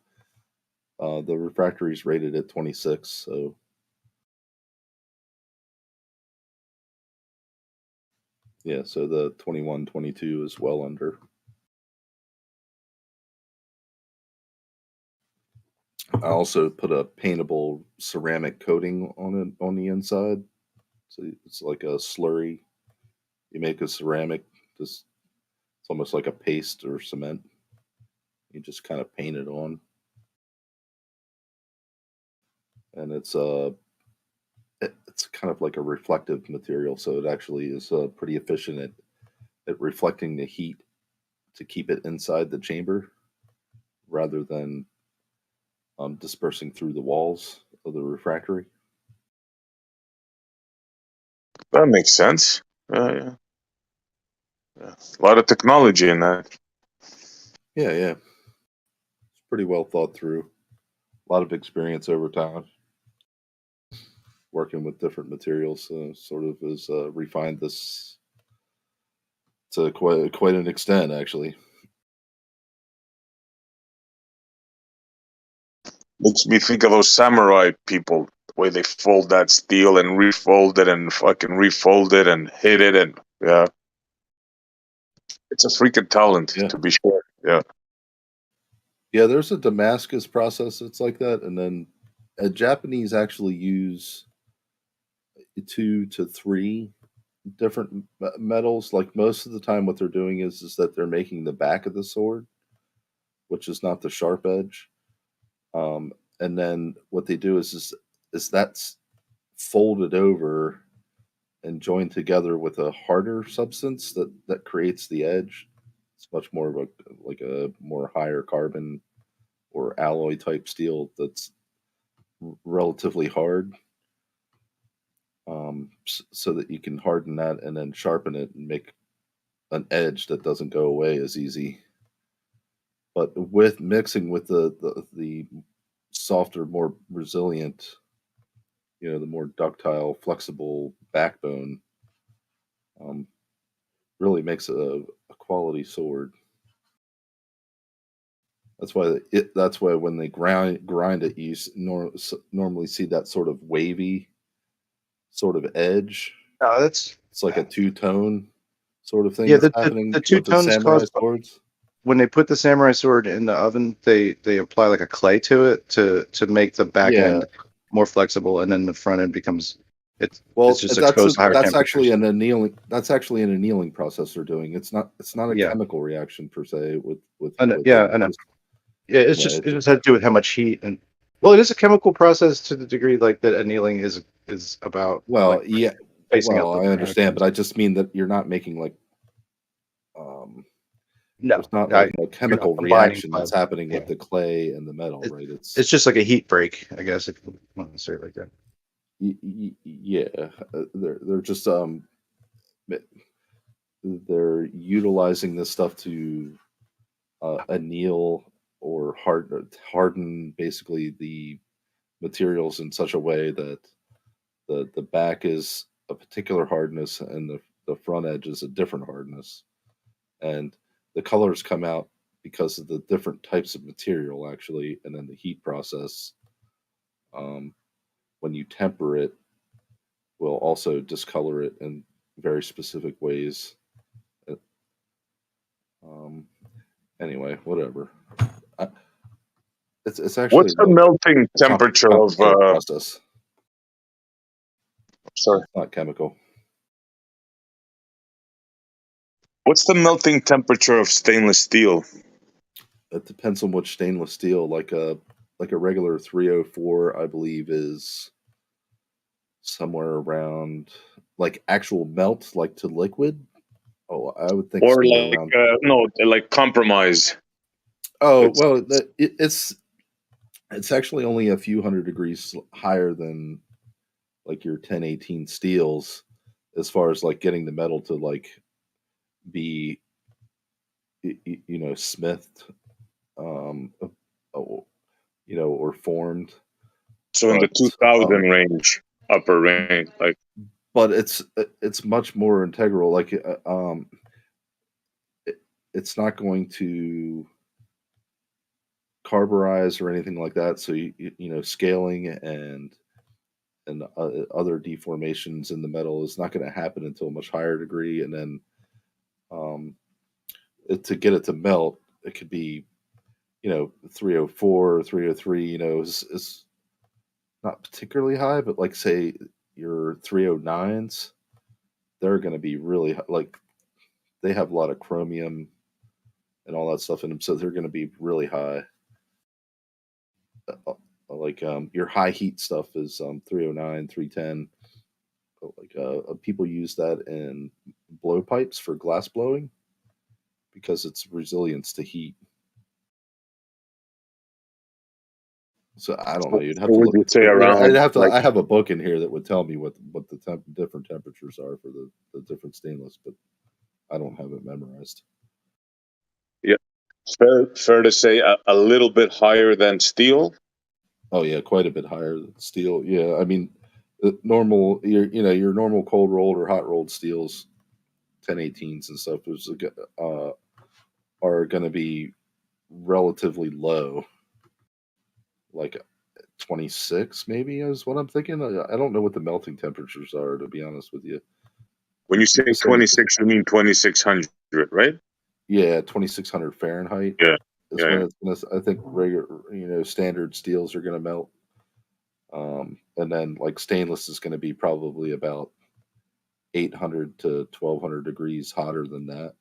The refractory is rated at 26, so yeah, so the 21, 22 is well under. I also put a paintable ceramic coating on it on the inside. So it's like a slurry. You make a ceramic, just it's almost like a paste or cement. You just kind of paint it on, and it's kind of like a reflective material, so it actually is pretty efficient at reflecting the heat to keep it inside the chamber rather than dispersing through the walls of the refractory. That makes sense. Yeah. A lot of technology in that. Yeah, it's pretty well thought through. A lot of experience over time working with different materials, sort of has refined this to quite an extent, actually. Makes me think of those samurai people, the way they fold that steel and refold it and fucking refold it and hit it, and yeah. It's a freaking talent, to be sure. Yeah. Yeah, there's a Damascus process that's like that, and then Japanese actually use 2 to 3 different metals. Like most of the time, what they're doing is that they're making the back of the sword, which is not the sharp edge. And then what they do is that's folded over and joined together with a harder substance that creates the edge. It's much more of a more higher carbon or alloy type steel that's relatively hard, so that you can harden that and then sharpen it and make an edge that doesn't go away as easy. But with mixing with the softer, more resilient, the more ductile, flexible backbone, really makes a quality sword. That's why when they grind it, you normally see that sort of wavy sort of edge. It's like a two-tone sort of thing Yeah, that's happening the two with the tones samurai caused swords. when they put the samurai sword in the oven, they apply like a clay to it to make the back Yeah. end more flexible, and then the front end becomes Well, it's just exposed to higher that's temperatures. actually an annealing. That's actually an annealing process they're doing. It's not a Yeah. chemical reaction per se with I know, with yeah, it. I know. Just- Yeah, it yeah, just has to do with how much heat and well, it is a chemical process to the degree like that annealing is about well, like yeah. spacing out Well, the I understand, reactions. but I just mean that you're not making like No, there's not I, like a you're chemical not combining reaction five. that's happening Yeah. with the clay and the metal, right? It's just like a heat break, I guess, if you want to say it like that. Yeah, they're just they're utilizing this stuff to anneal or harden basically the materials in such a way that the back is a particular hardness and the front edge is a different hardness, and the colors come out because of the different types of material actually, and then the heat process, when you temper it, will also discolor it in very specific ways. Um, anyway, whatever. It's actually What's the melting temperature of complicated process. Sorry. Not chemical. What's the melting temperature of stainless steel? It depends on which stainless steel. Like a regular 304, I believe, is somewhere around like actual melt, like to liquid. Oh, I would think Or somewhere like around. no, like compromise. Oh well, it's actually only a few hundred degrees higher than like your 1018 steels, as far as like getting the metal to like be smithed, or formed. So in the But 2000 range, upper range, like. but it's much more integral. Like it's not going to carburize or anything like that. So scaling and other deformations in the metal is not going to happen until a much higher degree, and then to get it to melt, it could be 304 or 303. Is not particularly high, but like say your 309s, they're going to be really like they have a lot of chromium and all that stuff in them, so they're going to be really high. Like your high heat stuff is 309, 310. Like people use that in blowpipes for glass blowing because it's resilience to heat. So I don't know. You'd have So to would look. you say around I have a book in here that would tell me what the different temperatures are for the different stainless, but I don't have it memorized. Yeah, fair to say a little bit higher than steel. Oh yeah, quite a bit higher than steel. Yeah, I mean, normal your normal cold rolled or hot rolled steels, 1018s and stuff are going to be relatively low, like 26 maybe is what I'm thinking. I don't know what the melting temperatures are, to be honest with you. When you say 26, you mean 2600, right? Yeah, 2600 Fahrenheit. Yeah, Is when it's gonna, I think regular, standard steels are going to melt. And then like stainless is going to be probably about 800 to 1200 degrees hotter than that.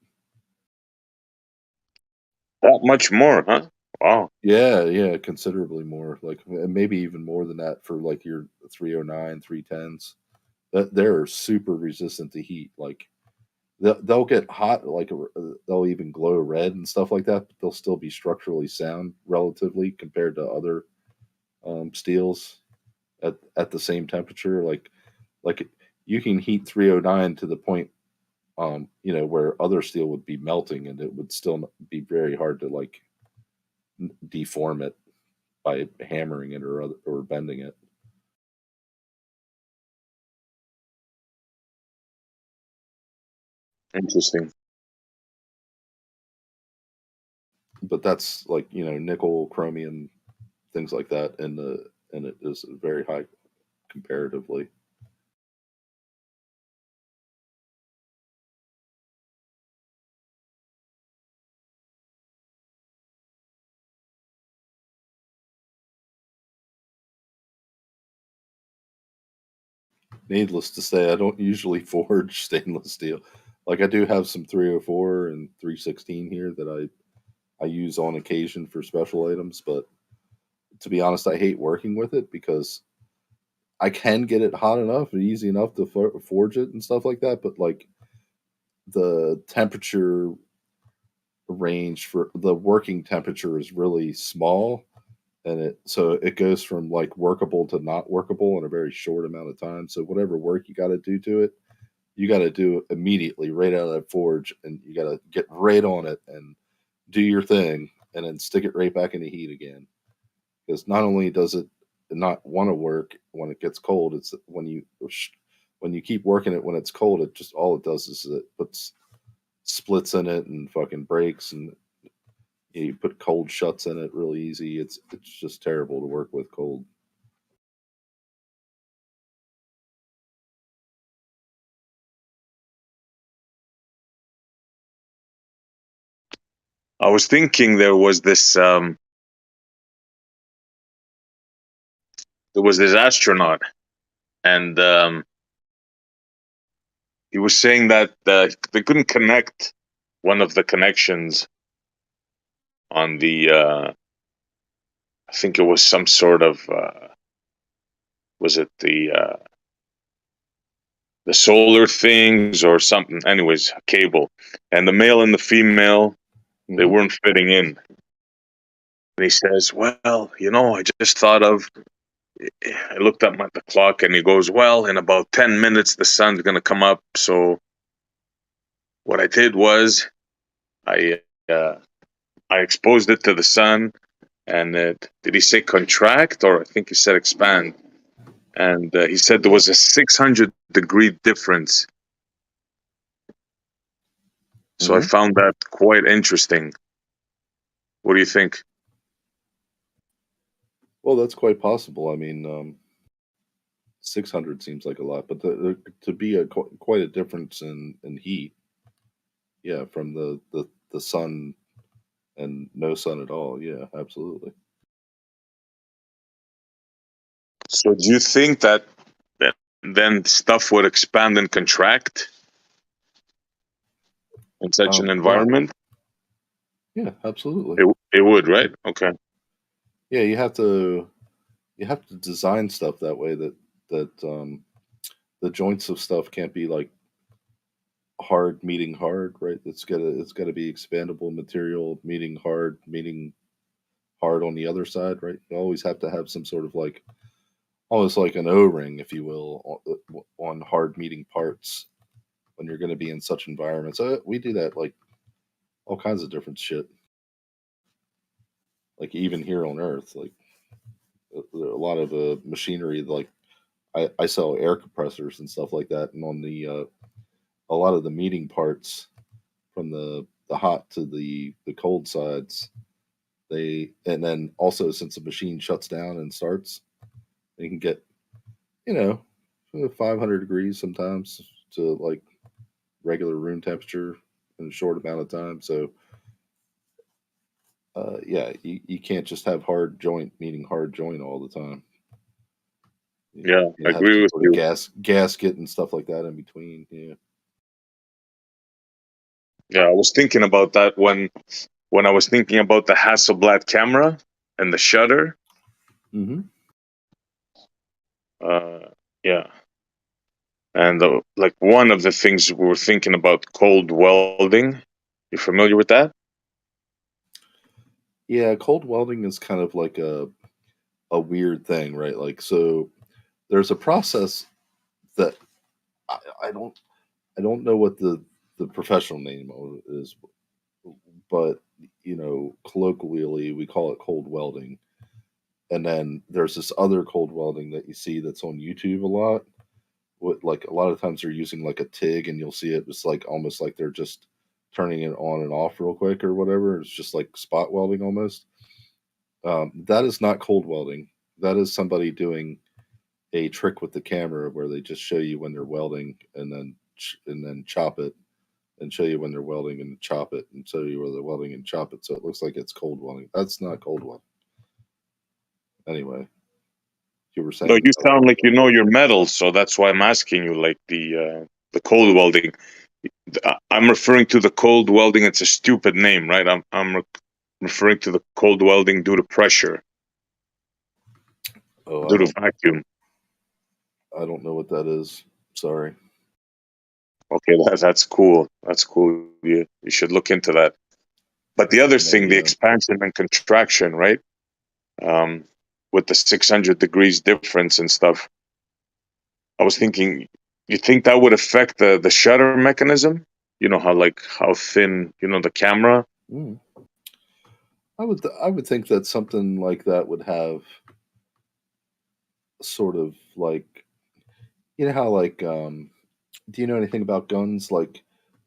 That much more, huh? Wow. Yeah, considerably more. Like maybe even more than that for like your 309, 310s. That they're super resistant to heat. Like they'll get hot, like they'll even glow red and stuff like that, but they'll still be structurally sound relatively compared to other steels at the same temperature. Like you can heat 309 to the point where other steel would be melting, and it would still be very hard to like deform it by hammering it or bending it. Interesting. But that's like nickel, chromium, things like that, and it is very high comparatively. Needless to say, I don't usually forge stainless steel. Like I do have some 304 and 316 here that I use on occasion for special items, but to be honest, I hate working with it because I can get it hot enough and easy enough to forge it and stuff like that, but like the temperature range for the working temperature is really small, and so it goes from like workable to not workable in a very short amount of time. So whatever work you got to do to it, you got to do immediately right out of that forge, and you got to get right on it and do your thing, and then stick it right back in the heat again. Because not only does it not want to work when it gets cold, it's when you keep working it when it's cold, it just all it does is it puts splits in it and fucking breaks, and you put cold shuts in it really easy. It's just terrible to work with cold. I was thinking there was this astronaut, and he was saying that they couldn't connect one of the connections on the I think it was some sort of was it the solar things or something, anyways, a cable, and the male and the female, they weren't fitting in. And he says, well, I just thought of, I looked at the clock, and he goes, well, in about 10 minutes the sun's going to come up, so what I did was I exposed it to the sun, and did he say contract, or I think he said expand? And he said there was a 600-degree difference. So I found that quite interesting. What do you think? Well, that's quite possible. I mean, 600 seems like a lot, but to be quite a difference in heat, yeah, from the sun and no sun at all, yeah, absolutely. So do you think that then stuff would expand and contract in such an Yeah, environment? yeah, absolutely. It would, right? Okay. Yeah, you have to design stuff that way that the joints of stuff can't be like hard meeting hard, right? It's gotta be expandable material meeting hard on the other side, right? You always have to have some sort of like almost like an O-ring, if you will, on hard meeting parts when you're going to be in such environments. We do that like all kinds of different shit. Like even here on Earth, like there are a lot of machinery. Like I sell air compressors and stuff like that, and on the a lot of the meeting parts from the hot to the cold sides, and then also since the machine shuts down and starts, you can get 500 degrees sometimes to like regular room temperature in a short amount of time. So yeah, you can't just have hard joint meaning hard joint all the time. Yeah, I have agree some with sort of you. gasket and stuff like that in between. Yeah. Yeah, I was thinking about that when I was thinking about the Hasselblad camera and the shutter. Mm-hmm. Yeah. And like one of the things we were thinking about cold welding. You familiar with that? Yeah, cold welding is kind of like a weird thing, right? Like, so there's a process that I don't know what the professional name of it is, but colloquially we call it cold welding. And then there's this other cold welding that you see that's on YouTube a lot. Like a lot of times they're using like a TIG, and you'll see it's like almost like they're just turning it on and off real quick or whatever. It's just like spot welding almost. That is not cold welding. That is somebody doing a trick with the camera where they just show you when they're welding and then chop it and show you when they're welding and chop it and show you where they're welding and chop it. So it looks like it's cold welding. That's not cold welding. Anyway, you were No, saying you sound like you know your metals, so that's why I'm asking you. Like the cold welding, I'm referring to the cold welding. It's a stupid name, right? I'm referring to the cold welding due to pressure, due to vacuum. I don't know what that is. Sorry. Okay, that's cool. That's cool. You should look into that. But the other thing, the expansion and contraction, right? With the 600 degrees difference and stuff. I was thinking, you think that would affect the shutter mechanism? You know how thin, the camera. I would think that something like that would have sort of like, how like do you know anything about guns like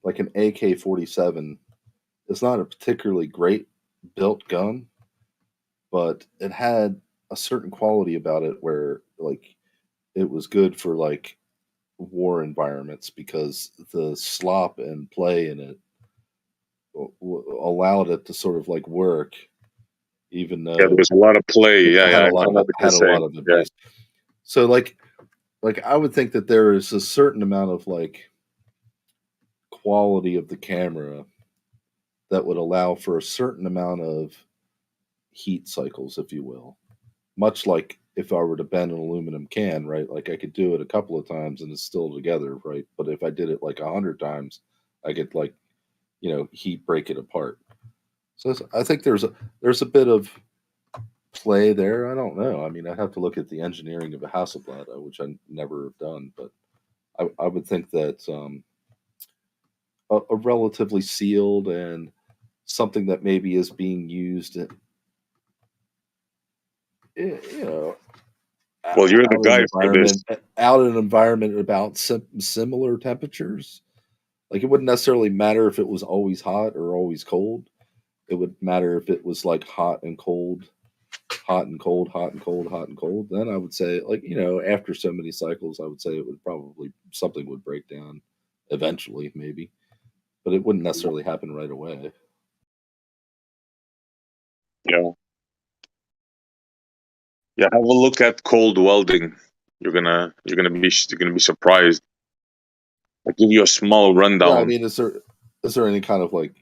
an AK-47? It's not a particularly great built gun, but it had a certain quality about it where like it was good for like war environments because the slop and play in it allowed it to sort of like work, even Yeah, there though was a lot of play. it Yeah, had yeah, a I lot know what you're had a lot saying. of Yeah. abuse. So like I would think that there is a certain amount of like quality of the camera that would allow for a certain amount of heat cycles, if you will. Much like if I were to bend an aluminum can, right? Like I could do it a couple of times and it's still together, right? But if I did it like 100 times, I could like, heat break it apart. So I think there's a bit of play there. I don't know. I mean, I'd have to look at the engineering of a Hasselblad, which I never have done, but I would think that a relatively sealed and something that maybe is being used you know, Well, you're the out in guy an for this. out in an environment about similar temperatures. Like it wouldn't necessarily matter if it was always hot or always cold. It would matter if it was like hot and cold, hot and cold, hot and cold, hot and cold. Then I would say, like, you know, after so many cycles, I would say it would probably something would break down eventually, maybe, but it wouldn't necessarily happen right away. Yeah. Yeah, have a look at cold welding. You're gonna be surprised. I'll give you a small Yeah, I rundown. mean, is there any kind of like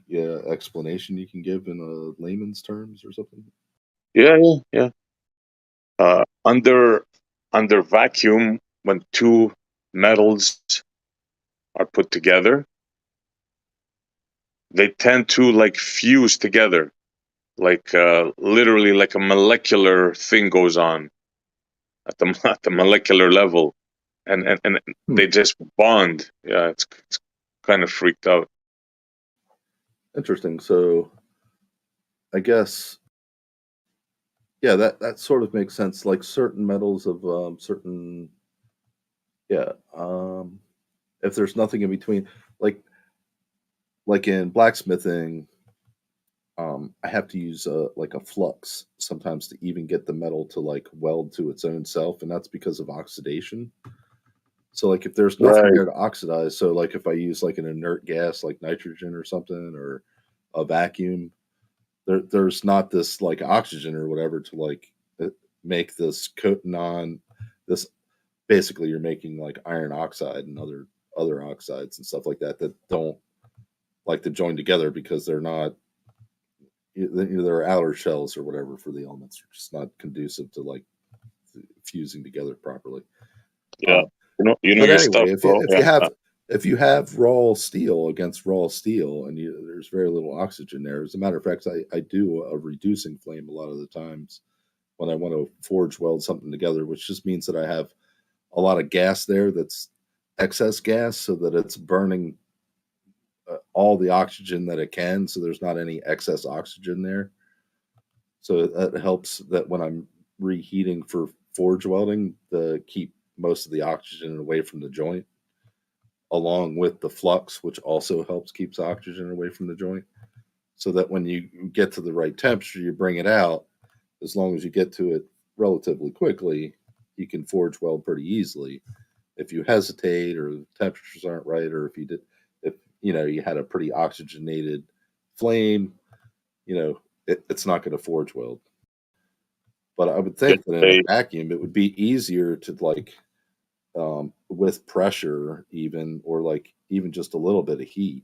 explanation you can give in layman's terms or something? Yeah. Under vacuum, when two metals are put together, they tend to like fuse together, like literally like a molecular thing goes on at the at the molecular level, and they just bond. Yeah, it's kind of freaked out. Interesting. So, I guess, yeah, that sort of makes sense. Like certain metals of certain, yeah, if there's nothing in between, like in blacksmithing, I have to use like a flux sometimes to even get the metal to like weld to its own self, and that's because of oxidation. So like if there's nothing Right. there to oxidize, so like if I use like an inert gas like nitrogen or something or a vacuum, there's not this like oxygen or whatever to like make this coating on this. Basically, you're making like iron oxide and other oxides and stuff like that that don't like to join together because they're not, they're outer shells or whatever for the elements are just not conducive to like fusing together properly. Yeah, you know But your anyway, stuff, bro. Yeah. if you have raw steel against raw steel and there's very little oxygen there. As a matter of fact, I do a reducing flame a lot of the times when I want to forge weld something together, which just means that I have a lot of gas there that's excess gas so that it's burning all the oxygen that it can, so there's not any excess oxygen there. So that helps that when I'm reheating for forge welding to keep most of the oxygen away from the joint, along with the flux, which also helps keeps oxygen away from the joint, so that when you get to the right temperature, you bring it out. As long as you get to it relatively quickly, you can forge weld pretty easily. If you hesitate or the temperatures aren't right, or if you had a pretty oxygenated flame, it's not going to forge weld. But I would think that in a vacuum, it would be easier to like, with pressure even, or like even just a little bit of heat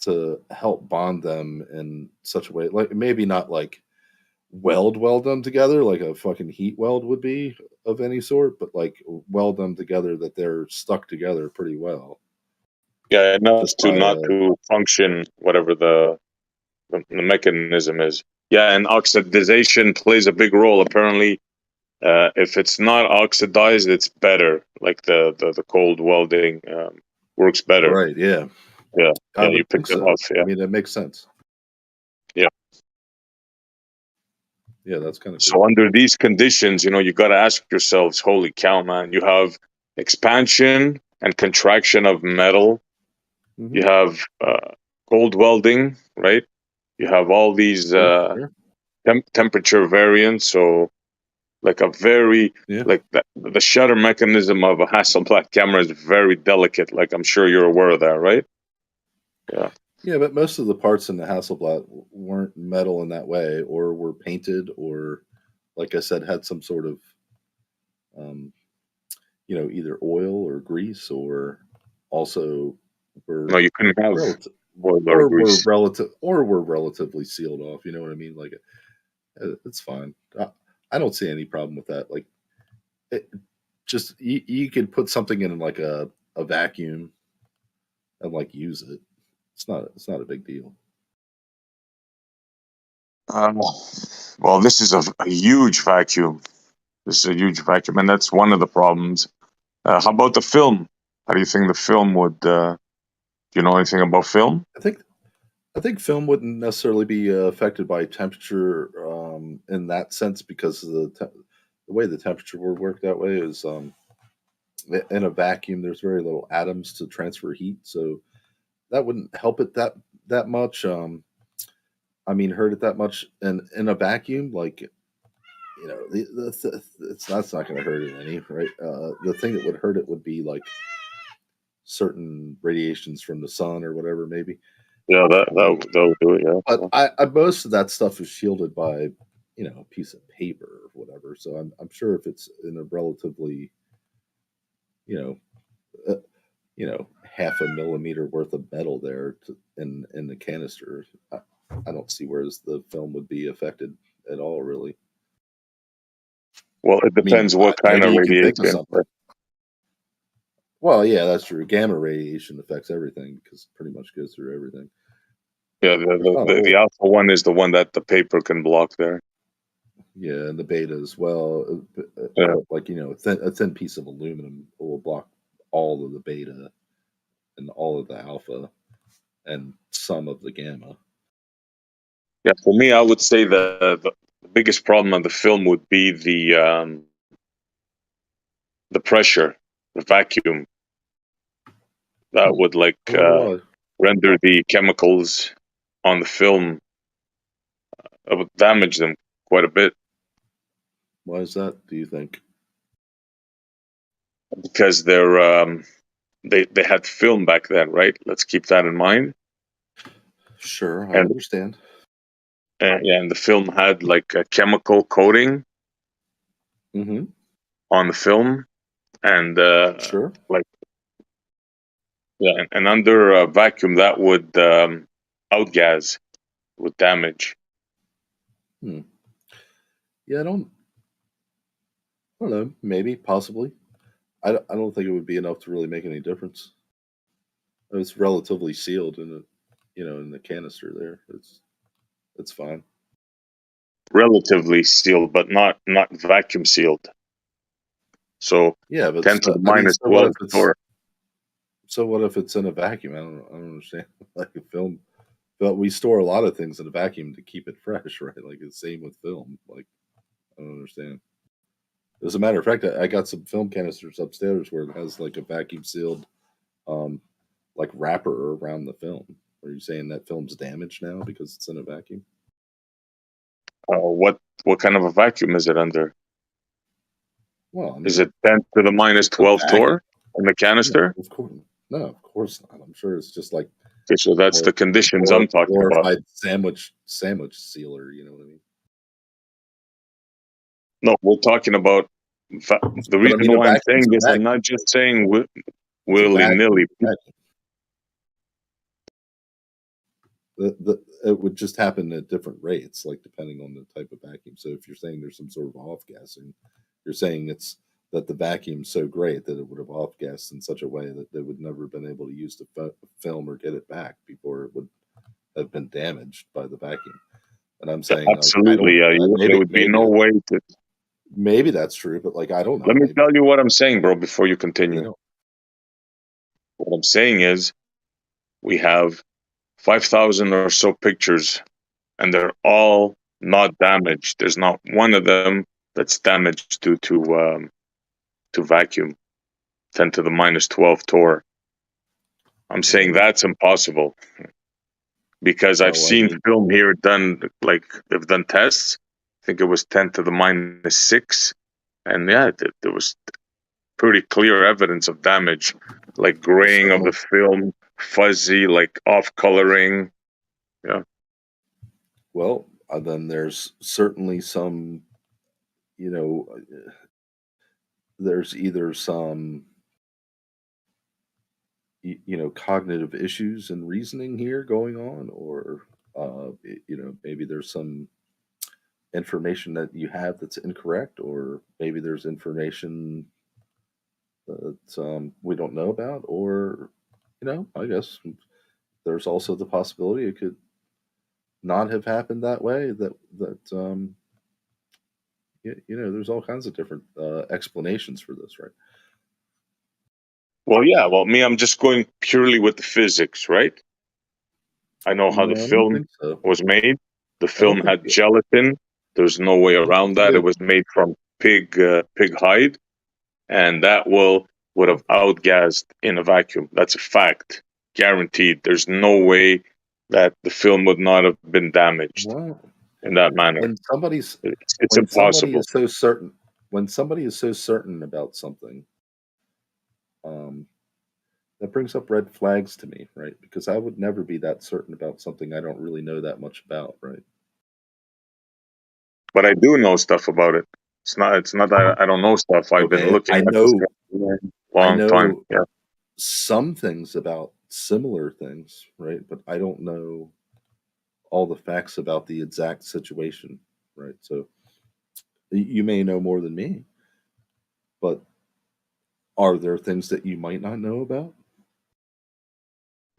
to help bond them in such a way, like maybe not like weld them together like a fucking heat weld would be of any sort, but like weld them together that they're stuck together pretty well. Yeah, enough Just to by not to function whatever the mechanism is. Yeah, and oxidization plays a big role. Apparently, if it's not oxidized, it's better. Like the cold welding works better. right, yeah. Yeah, I you would pick think it so. off. Yeah, I mean, that makes sense. yeah. Yeah, that's kind of cool. So under these conditions, you got to ask yourselves, holy cow, man, you have expansion and contraction of metal. Mhm. You have cold welding, right? You have all these Sure. temperature variants. So like a very, like the shutter mechanism of a Hasselblad camera is very delicate. Like I'm sure you're aware of that, right? Yeah. Yeah, but most of the parts in the Hasselblad weren't metal in that way, or were painted, or, like I said, had some sort of, either oil or grease, or also were No, you couldn't have relative, oil or grease. were relatively sealed off. You know what I mean? Like, it's fine. I don't see any problem with that. Like, just you could put something in like a vacuum and like use it. It's not a big deal. Well, this is a huge vacuum. This is a huge vacuum, and that's one of the problems. How about the film? How do you think the film would? Do you know anything about film? I think film wouldn't necessarily be affected by temperature in that sense, because of the way the temperature would work that way is in a vacuum. There's very little atoms to transfer heat, so that wouldn't help it that much. I mean, hurt it that much. And in a vacuum, like that's not going to hurt it any, right? The thing that would hurt it would be like certain radiations from the sun or whatever, maybe. Yeah, that would do it. Yeah. But I most of that stuff is shielded by, a piece of paper or whatever. So I'm sure if it's in a relatively, half a millimeter worth of metal there in the canister, I don't see where the film would be affected at all, really. Well, it depends what kind of maybe you can think of radiation. something. Well, yeah, that's true. Gamma radiation affects everything because it pretty much goes through everything. Yeah, the alpha one is the one that the paper can block there. Yeah, and the beta as well. Yeah. Like, a thin piece of aluminum will block all of the beta and all of the alpha and some of the gamma. Yeah, for me, I would say the biggest problem on the film would be the pressure, the vacuum. That would render the chemicals on the film. It would damage them quite a bit. Why is that, do you think? Because they had film back then, right? Let's keep that in mind. Sure, I understand. And the film had like a chemical coating on the film, and sure, and under a vacuum that would outgas, would damage. Yeah, I don't know. Maybe, possibly. I don't think it would be enough to really make any difference. It's relatively sealed in the canister there. It's fine. Relatively sealed, but not vacuum sealed. So yeah, but 10 to the minus 12 torr. So what if it's in a vacuum? I don't understand. Like a film, but we store a lot of things in a vacuum to keep it fresh, right? Like the same with film. Like I don't understand. As a matter of fact, I got some film canisters upstairs where it has like a vacuum sealed, like wrapper around the film. Are you saying that film's damaged now because it's in a vacuum? What kind of a vacuum is it under? Well, I mean, is it 10 to the minus 12 torr in the canister? No, of course not. I'm sure it's just like. Okay, so that's the conditions I'm talking about. Sandwich sealer. You know what I mean? No, we're talking about the reason why I'm saying this. I'm not just saying willy-nilly. It would just happen at different rates, like depending on the type of vacuum. So if you're saying there's some sort of off-gassing, you're saying it's that the vacuum's so great that it would have off-gassed in such a way that they would never have been able to use the film or get it back before it would have been damaged by the vacuum. And I'm saying absolutely, there would be no way to. Maybe that's true, but like I don't know. Let me tell you what I'm saying, bro, before you continue. What I'm saying is, we have 5,000 or so pictures, and they're all not damaged. There's not one of them that's damaged due to vacuum. 10 to the minus 12 torr. I'm saying that's impossible. Because I've seen film here done, like they've done tests. I think it was 10 to the minus 6. And yeah, there was pretty clear evidence of damage, like graying of the film, fuzzy, like off coloring. Yeah. Well, then there's certainly some, there's either some, cognitive issues and reasoning here going on, or, maybe there's some information that you have that's incorrect, or maybe there's information that we don't know about, or, I guess there's also the possibility it could not have happened that way. There's all kinds of different explanations for this, right? Well, yeah. Well, I'm just going purely with the physics, right? I know how the film was made. The film had gelatin. There's no way around that. It was made from pig hide, and that would have outgassed in a vacuum. That's a fact, guaranteed. There's no way that the film would not have been damaged in that manner. When somebody's It's when somebody impossible. is so certain, when somebody is so certain about something, that brings up red flags to me, right? Because I would never be that certain about something I don't really know that much about, right? But I do know stuff about it. It's not that I don't know stuff. I've been Okay, looking I at this know, for a I long time. know Yeah. some things about similar things, right? But I don't know all the facts about the exact situation, right? So you may know more than me, but are there things that you might not know about?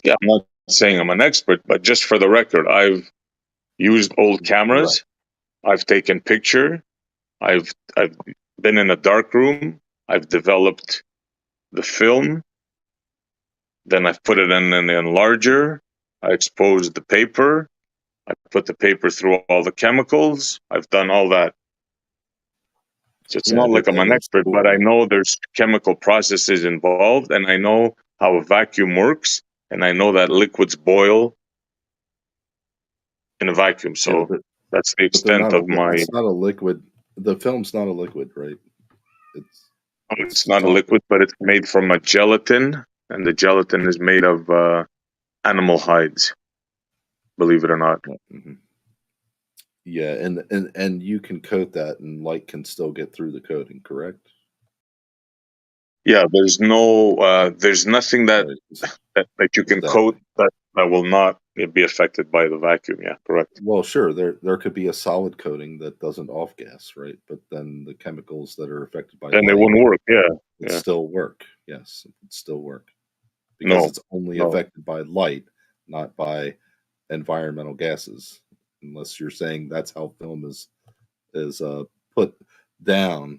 Yeah, I'm not saying I'm an expert, but just for the record, I've used old cameras. I've taken picture. I've been in a dark room. I've developed the film. Then I've put it in an enlarger. I exposed the paper. I put the paper through all the chemicals. I've done all that. So it's not like I'm an expert, but I know there's chemical processes involved, and I know how a vacuum works, and I know that liquids boil in a vacuum. So that's the But they're extent not of my. it's not a liquid. The film's not a liquid, right? It's not a liquid, but it's made from a gelatin, and the gelatin is made of animal hides. Believe it or not. Mm-hmm. Yeah, and you can coat that, and light can still get through the coating, correct? Yeah, there's nothing that you can coat that will not be affected by the vacuum. Yeah, correct. Well, sure, there could be a solid coating that doesn't off gas, right? But then the chemicals that are affected by Then they light wouldn't work. Yeah, would yeah. still work. Yes, it would still work because No, it's only no. affected by light, not by environmental gases. Unless you're saying that's how film is put down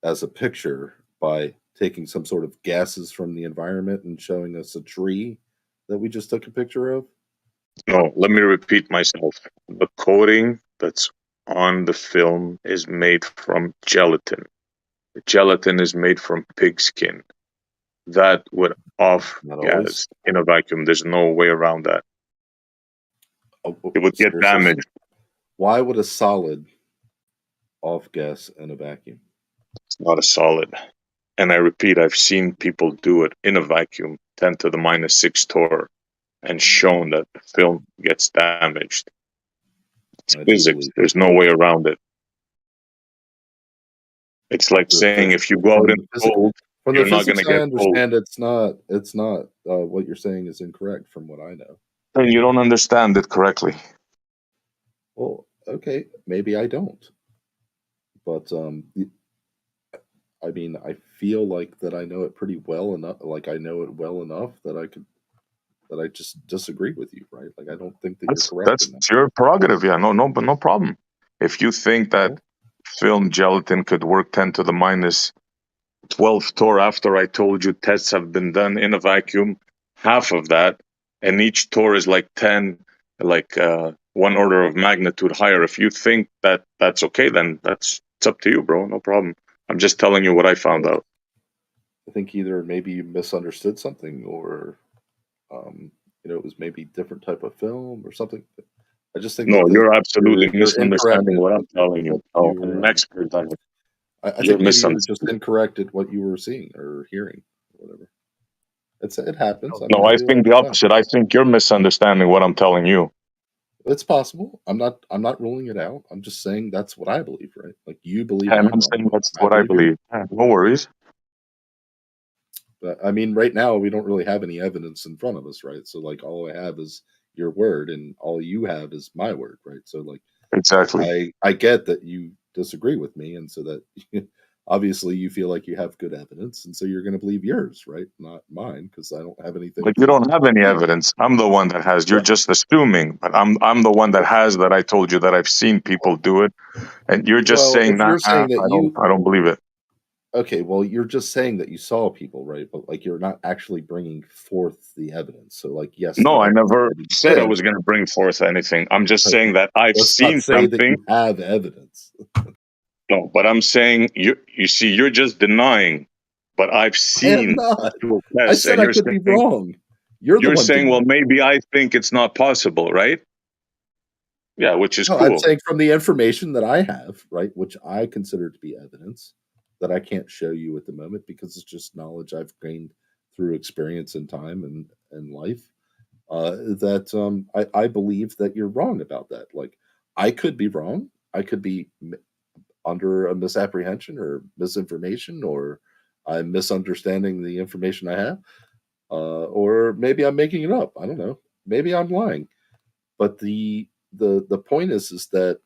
as a picture by taking some sort of gases from the environment and showing us a tree that we just took a picture of. No, let me repeat myself. The coating that's on the film is made from gelatin. The gelatin is made from pig skin. That would off gas in a vacuum. There's no way around that. It would get damaged. Why would a solid off gas in a vacuum? It's not a solid. And I repeat, I've seen people do it in a vacuum, 10 to the minus 6 torr, and shown that the film gets damaged. It's physics. There's no way around it. It's like saying if you go out in the cold, From you're the not going to physics, I get cold. understand it's not what you're saying is incorrect from what I know. Then you don't understand it correctly. Well, okay, maybe I don't. But I mean, I feel like that I know it pretty well enough. Like I know it well enough that I just disagree with you, right? Like I don't think that you're correct. That's your prerogative. Yeah, but no problem. If you think that film gelatin could work 10 to the minus 12 torr after I told you tests have been done in a vacuum, half of that, and each torr is like 10, one order of magnitude higher. If you think that that's okay, then it's up to you, bro. No problem. I'm just telling you what I found out. I think either maybe you misunderstood something, or it was maybe different type of film or something. I just think no, you're absolutely you're misunderstanding what I'm telling you. Oh, I'm an expert on it. I think maybe you were just incorrect at what you were seeing or hearing, or whatever. It happens. No, I think the opposite. I think you're misunderstanding what I'm telling you. It's possible. I'm not ruling it out. I'm just saying that's what I believe, right? Like you believe. And I'm saying that's what I believe. No worries. But I mean, right now we don't really have any evidence in front of us, right? So like all I have is your word, and all you have is my word, right? So like exactly. I get that you disagree with me, and so that obviously you feel like you have good evidence, and so you're going to believe yours, right? Not mine, because I don't have anything. But you don't have any evidence. I'm the one that has. You're just assuming, but I'm the one that has. That I told you that I've seen people do it, and you're just saying, you're saying that I don't believe it. Okay, well, you're just saying that you saw people, right? But like, you're not actually bringing forth the evidence. So, like, yes, No, the I evidence never may be said I there. was going to bring forth anything. I'm just saying Okay, that I've let's not seen say that something. you have evidence. No, but I'm saying you see, you're just denying. But I've I am seen not. actual I tests, said and I could be wrong. You're the you're one saying, well, denying. maybe I think it's not possible, right? Yeah, which is No, I'm cool. saying from the information that I have, right, which I consider to be evidence that I can't show you at the moment because it's just knowledge I've gained through experience and time and life. That I believe that you're wrong about that. Like, I could be wrong. I could be under a misapprehension or misinformation, or I'm misunderstanding the information I have, or maybe I'm making it up. I don't know. Maybe I'm lying. But the point is that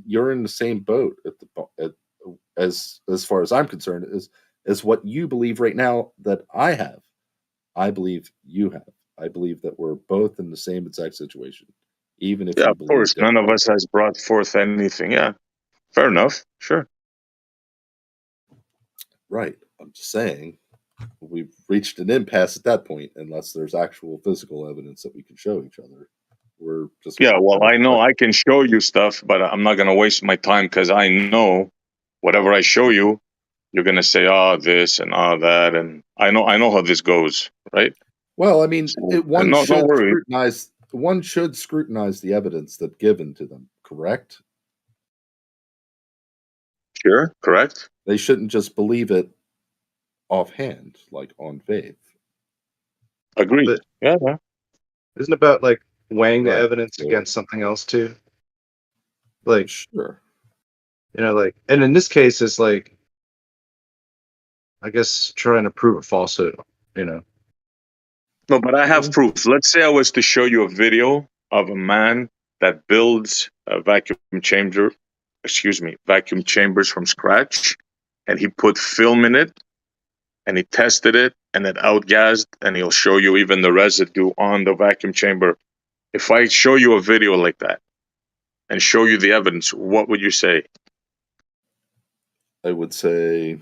you're in the same boat as far as I'm concerned is what you believe right now that I have. I believe you have. I believe that we're both in the same exact situation, even if Yeah, you of believe course, none of differently. us has brought forth anything. Yeah, fair enough. Sure. Right. I'm just saying we've reached an impasse at that point, unless there's actual physical evidence that we can show each other. We're just Yeah, well, kind of I know stuck. I can show you stuff, but I'm not going to waste my time because I know whatever I show you, you're going to say, oh, this and oh, that. And I know how this goes, right? Well, I mean, So, one no should worry. scrutinize the evidence that's given to them, correct? Sure, correct. They shouldn't just believe it offhand, like on faith. Agreed. But Yeah. isn't it about like weighing the Right. evidence So, against something else too? Like, sure. like, and in this case, it's like, I guess trying to prove a falsehood, No, but I have proof. Let's say I was to show you a video of a man that builds a vacuum chambers from scratch, and he put film in it, and he tested it, and it outgassed, and he'll show you even the residue on the vacuum chamber. If I show you a video like that and show you the evidence, what would you say? I would say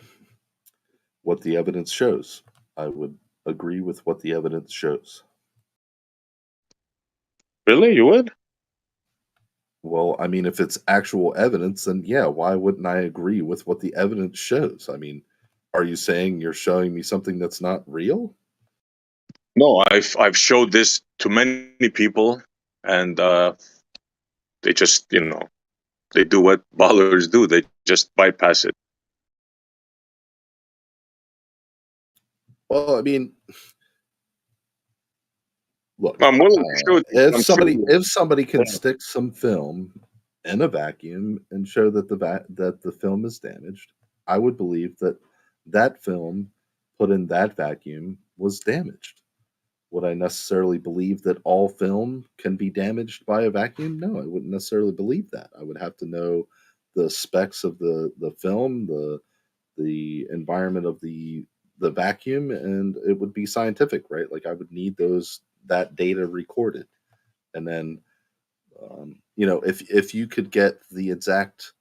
what the evidence shows. I would agree with what the evidence shows. Really? You would? Well, I mean, if it's actual evidence, then yeah, why wouldn't I agree with what the evidence shows? I mean, are you saying you're showing me something that's not real? No, I've showed this to many people, and they just they do what ballers do. They just bypass it. Well, I mean, look, I'm willing to show it to you. if I'm somebody can curious. stick some film in a vacuum and show that the film is damaged, I would believe that that film put in that vacuum was damaged. Would I necessarily believe that all film can be damaged by a vacuum? No, I wouldn't necessarily believe that. I would have to know the specs of the film, the environment of the vacuum, and it would be scientific, right? Like, I would need that data recorded, and then if you could get the exact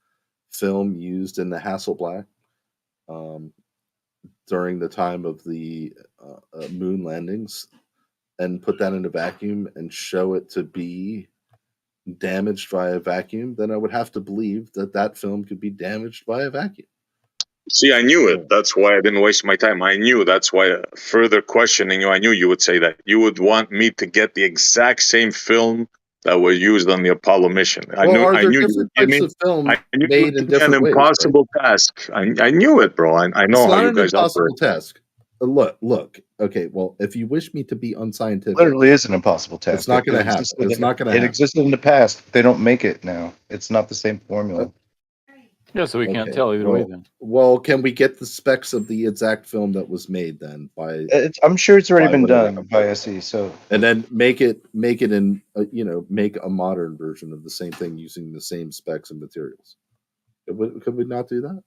film used in the Hasselblad um, during the time of the moon landings and put that in a vacuum and show it to be damaged by a vacuum, then I would have to believe that that film could be damaged by a vacuum. See, I knew it. That's why I didn't waste my time. I knew. That's why further questioning you, I knew you would say that. You would want me to get the exact same film that was used on the Apollo mission. I Well, knew. are I there knew you would different give types me. of film I knew you made would in give me an different ways, right? impossible task. I knew it, bro. I know It's how not you an guys operate. impossible task. Look. Okay, well, if you wish me to be unscientific, literally is an impossible task. it's not going to happen. It's not going to It happen. existed in the past. They don't make it now. It's not the same formula. Yeah, so we can't Okay, tell either way then. Well, can we get the specs of the exact film that was made then by? I'm sure it's already by been whatever done company? by SE. So And then make it in make a modern version of the same thing using the same specs and materials. Could we not do that?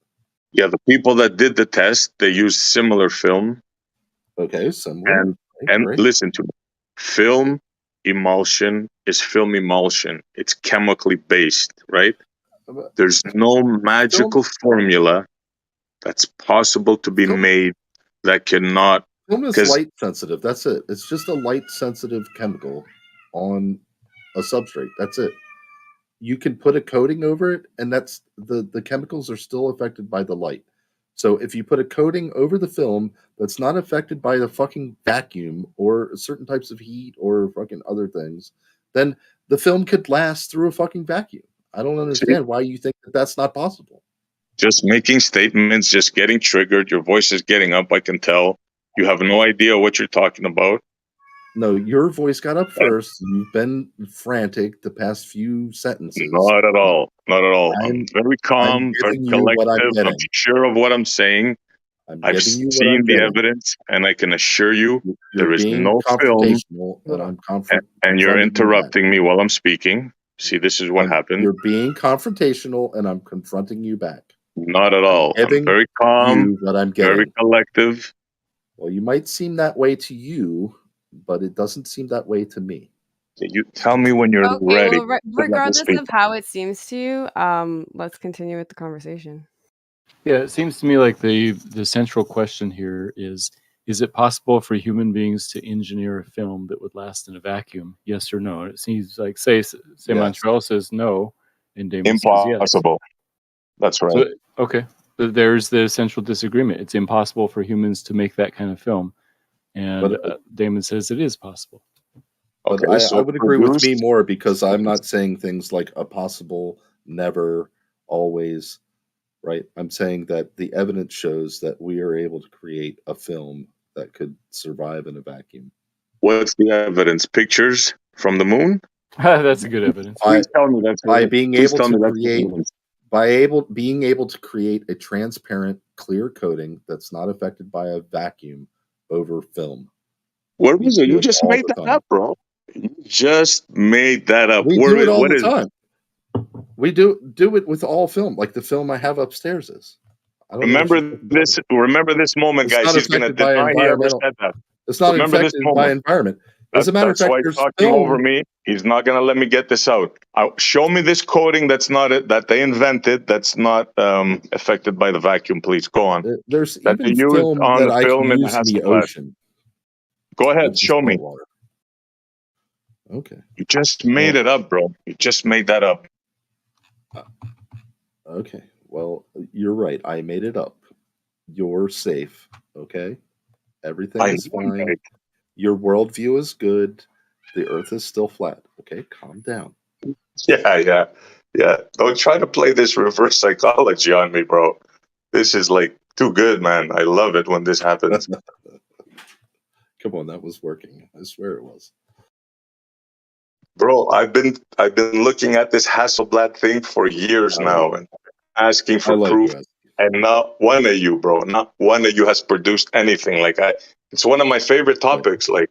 Yeah, the people that did the test, they used similar film. Okay, similar. And Great. listen to me. Film emulsion is film emulsion. It's chemically based, right? There's no magical formula that's possible to be made that cannot. Film is 'Cause light sensitive. That's it. It's just a light sensitive chemical on a substrate. That's it. You can put a coating over it, and that's the chemicals are still affected by the light. So if you put a coating over the film that's not affected by the fucking vacuum or certain types of heat or fucking other things, then the film could last through a fucking vacuum. I don't understand why you think that that's not possible. just making statements, just getting triggered. Your voice is getting up. I can tell. You have no idea what you're talking about. No, your voice got up first. You've been frantic the past few sentences. Not at all. Not at all. I'm I'm- very calm, very giving you what I'm collective. I'm getting. sure of what I'm saying. I've giving you what seen I'm the getting. evidence, and I can assure you You're there is being no film. confrontational, and I'm And you're confronting you back. interrupting me while I'm speaking. See, this is what happened. You're being confrontational, and I'm confronting you back. Not at all. I'm Giving very calm, you what I'm very getting. collective. Well, you might seem that way to you, but it doesn't seem that way to me. You tell me when you're Okay, ready. well, regardless of how it seems to you, let's continue with the conversation. Yeah, it seems to me like the central question here is it possible for human beings to engineer a film that would last in a vacuum? Yes or no? And it seems like say Montreal says no, and Damon says yes. Impossible. That's right. So, okay, there's the central disagreement. It's impossible for humans to make that kind of film, and Damon says it is possible. But I would agree with me more because I'm not saying things like a possible, never, always, right? I'm saying that the evidence shows that we are able to create a film that could survive in a vacuum. What's the evidence? Pictures from the moon? That's a good evidence. Please tell me that's By right. being Please able tell to me that's create, evidence. being able to create a transparent, clear coating that's not affected by a vacuum over film. What was it? do You it just all made the that time. up, bro. You just made that up. We Where do it all what the is- time. We do it with all film, like the film I have upstairs is. I don't know what Remember you're talking this. Remember this moment, It's guys. not He's going to affected by deny he ever environmental- said that. It's not Remember this affected by moment. environment. As a matter of That's fact, why he's there's talking film. over me. He's not going to let me get this out. Show me this coating that's not it that they invented. That's not affected by the vacuum. Please go on. There's That they even used film on that the I can film in the use in the Hasselblad. ocean. Go ahead, which is show me. saltwater. Okay. You just made it up, bro. You just made that up. Okay. Well, you're right. I made it up. You're safe. Okay. Everything I is know I'm fine. right. Your worldview is good. The earth is still flat. Okay. Calm down. Yeah. Don't try to play this reverse psychology on me, bro. This is like too good, man. I love it when this happens. Come on, that was working. I swear it was. Bro, I've been looking at this Hasselblad thing for years now and asking for like proof. you asking. And not one of you, bro, not one of you has produced anything. Like it's one of my favorite topics. Like,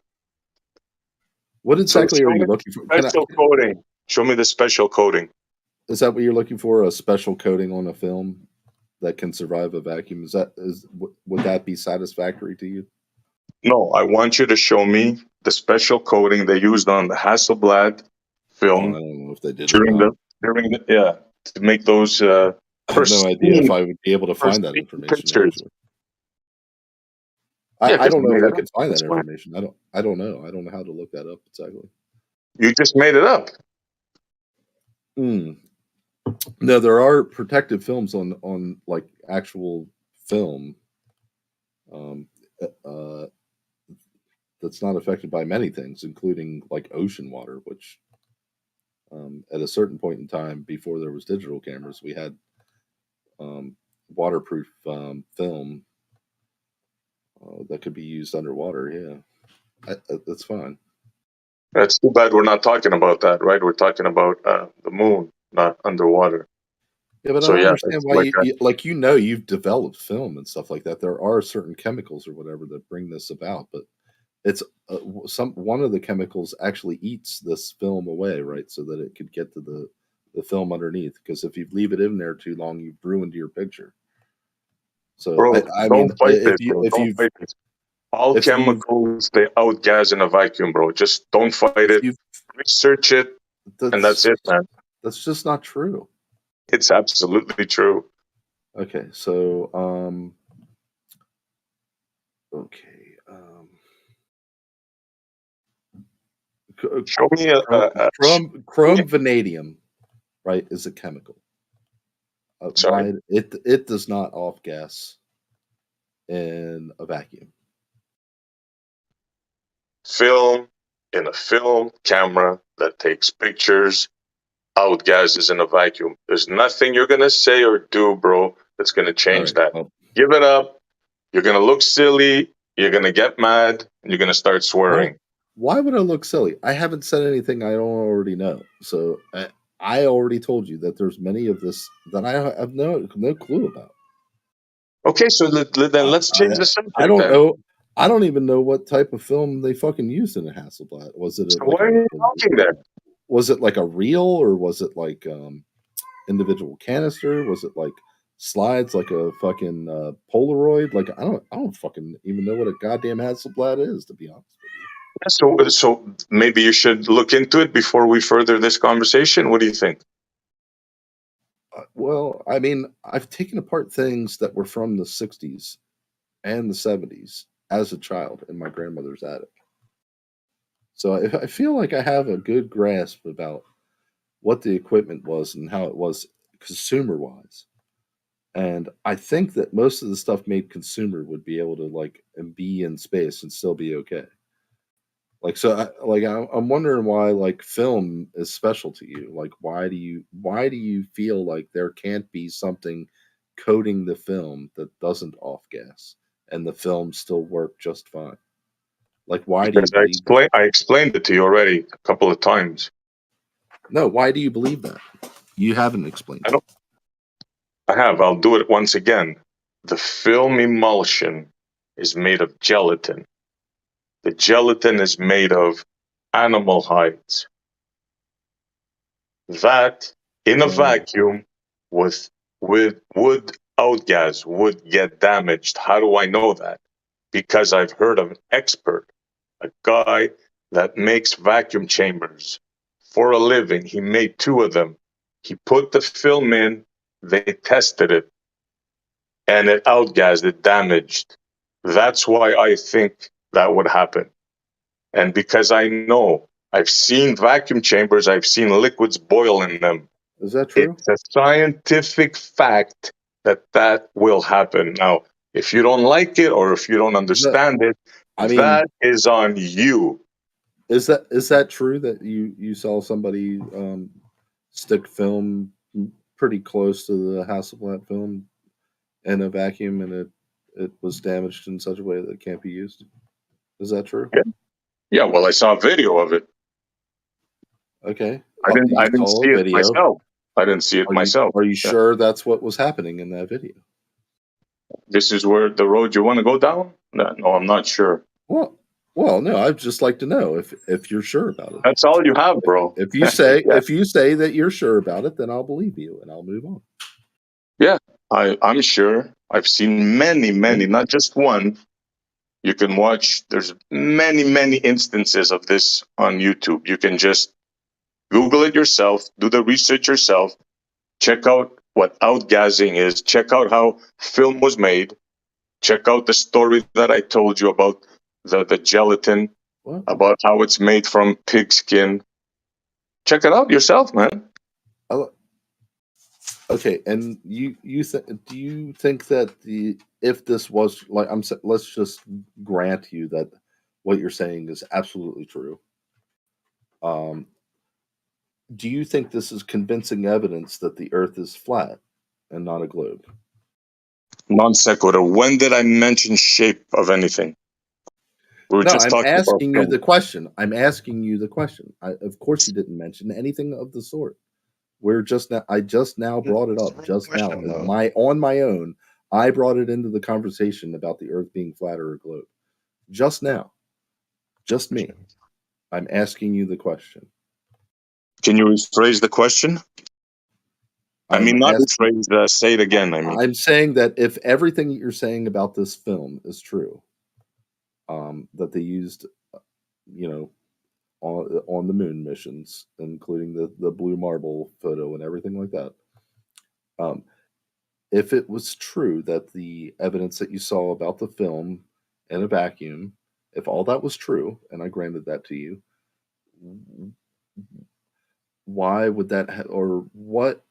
What exactly show are me you the looking for? special coating. Show me the special coating. Is that what you're looking for? A special coating on a film that can survive a vacuum? Would that be satisfactory to you? No, I want you to show me the special coating they used on the Hasselblad film I don't know if they did during or not. to make those I have no idea if pristine- I would be able to find that pristine information. pictures. Actually. Yeah, I just don't know made if it I up. could find that That's fine. information. I don't know. I don't know how to look that up exactly. You just made it up. No, there are protective films on like actual film. That's not affected by many things, including like ocean water, which at a certain point in time before there was digital cameras, we had waterproof film that could be used underwater. Yeah, that's fine. That's too bad we're not talking about that, right? We're talking about the moon, not underwater. Yeah, but So, I don't yeah, understand it's why like you've developed film and stuff like that. There are certain chemicals or whatever that bring this about, but it's one of the chemicals actually eats this film away, right? So that it could get to the film underneath. Because if you leave it in there too long, you've ruined your picture. So Bro, I don't mean, fight if this, bro. Don't you've fight this. All if you've- chemicals, they outgas in a vacuum, bro. Just don't fight it. Research it, and that's it, man. That's just not true. It's absolutely true. Okay, so okay, Show me chrome vanadium, right, is a chemical. Sorry. It does not off gas in a vacuum. Film in a film camera that takes pictures outgases in a vacuum. There's nothing you're gonna say or do, bro, that's gonna change right, that. well, Give it up. You're gonna look silly. You're gonna get mad, and you're gonna start swearing. why would I look silly? I haven't said anything I don't already know. So I already told you that there's many of this that I have no clue about. Okay, so then let's change the subject. I don't then. know. I don't even know what type of film they fucking used in a Hasselblad. Was it So like why are you talking then? Was it like a reel, or was it like individual canister? Was it like slides, like a fucking Polaroid? Like I don't fucking even know what a goddamn Hasselblad is, to be honest with you. So maybe you should look into it before we further this conversation. What do you think? Well, I mean, I've taken apart things that were from the 60s and the 70s as a child in my grandmother's attic. So I feel like I have a good grasp about what the equipment was and how it was consumer wise. And I think that most of the stuff made consumer would be able to like be in space and still be okay. Like so, I'm wondering why like film is special to you. Like why do you feel like there can't be something coating the film that doesn't off gas and the film still work just fine? Like why do you Because believe I explained it to you already a couple of times. No, why do you believe that? You haven't explained it. I have. I'll do it once again. The film emulsion is made of gelatin. The gelatin is made of animal hides. That in a vacuum with would outgas would get damaged. How do I know that? Because I've heard of an expert, a guy that makes vacuum chambers for a living. He made 2 of them. He put the film in, they tested it, and it outgassed, it damaged. That's why I think that would happen. And because I know, I've seen vacuum chambers, I've seen liquids boil in them. Is that true? It's a scientific fact that will happen. Now, if you don't like it or if you don't understand it, I mean, that is on you. Is that true that you saw somebody stick film pretty close to the Hasselblad film in a vacuum and it was damaged in such a way that it can't be used? Is that true? Yeah, well, I saw a video of it. Okay. I You didn't saw see a it video. myself. I didn't see it myself. Are you Yeah. sure that's what was happening in that video? This is where the road you want to go down? No, I'm not sure. Well, no, I'd just like to know if you're sure about it. That's all you have, bro. If you say Yeah. if you say that you're sure about it, then I'll believe you and I'll move on. Yeah, I'm sure. I've seen many, not just one. You can watch, there's many instances of this on YouTube. You can just Google it yourself, do the research yourself, check out what outgassing is, check out how film was made, check out the story that I told you about the gelatin, about how it's made from pig skin. Check it out yourself, man. Okay, and do you think that if this was like let's just grant you that what you're saying is absolutely true. Do you think this is convincing evidence that the Earth is flat and not a globe? Non sequitur. When did I mention shape of anything? We were No, just I'm talking about asking you film. the question. I'm asking you the question. Of course, you didn't mention anything of the sort. I just now brought it up just now. On my own, I brought it into the conversation about the Earth being flat or a globe. Just now. Just me. I'm asking you the question. Can you rephrase the question? I mean, not rephrase, say it again. I mean, I'm saying that if everything that you're saying about this film is true, that they used, on the moon missions, including the blue marble photo and everything like that. if it was true that the evidence that you saw about the film in a vacuum, if all that was true, and I granted that to you, why would that or what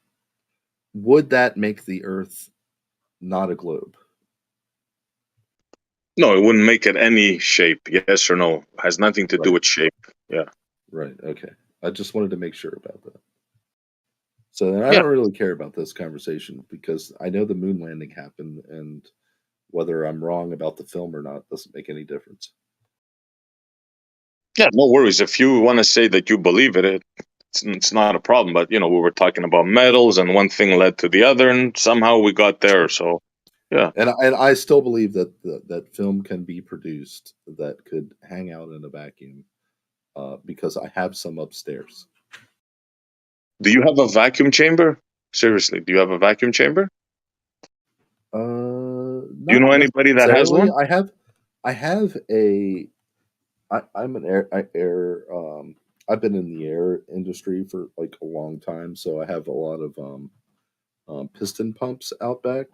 would that make the Earth not a globe? No, it wouldn't make it any shape. Yes or no? Has nothing to do Right. with shape. Yeah. Right. Okay. I just wanted to make sure about that. So then I Yeah. don't really care about this conversation because I know the moon landing happened, and whether I'm wrong about the film or not doesn't make any difference. Yeah, no worries. If you want to say that you believe it's not a problem. But we were talking about metals, and one thing led to the other, and somehow we got there. So, yeah. And I still believe that that film can be produced that could hang out in a vacuum, because I have some upstairs. Do you have a vacuum chamber? Seriously, do you have a vacuum chamber? Do you know Not anybody that has necessarily. one? I have a. I'm an air. I've been in the air industry for like a long time, so I have a lot of piston pumps out back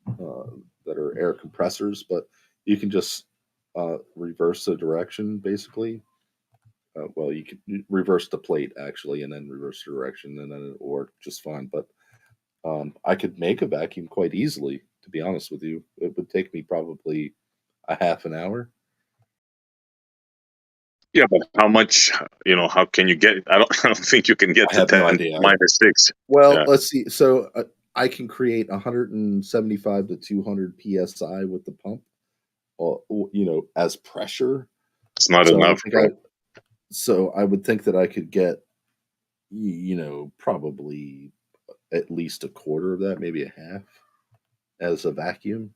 that are air compressors, but you can just reverse the direction basically. Well, you can reverse the plate actually, and then reverse the direction, and then it'll work just fine. But I could make a vacuum quite easily. To be honest with you, it would take me probably a half an hour. Yeah, but how much? How can you get? I don't. I don't think you can get I to have no 10 idea. minus 6. Well, Yeah. let's see. So I can create 175 to 200 psi with the pump, as pressure. It's not So enough, bro. I would think that I could get, probably at least a quarter of that, maybe a half, as a vacuum.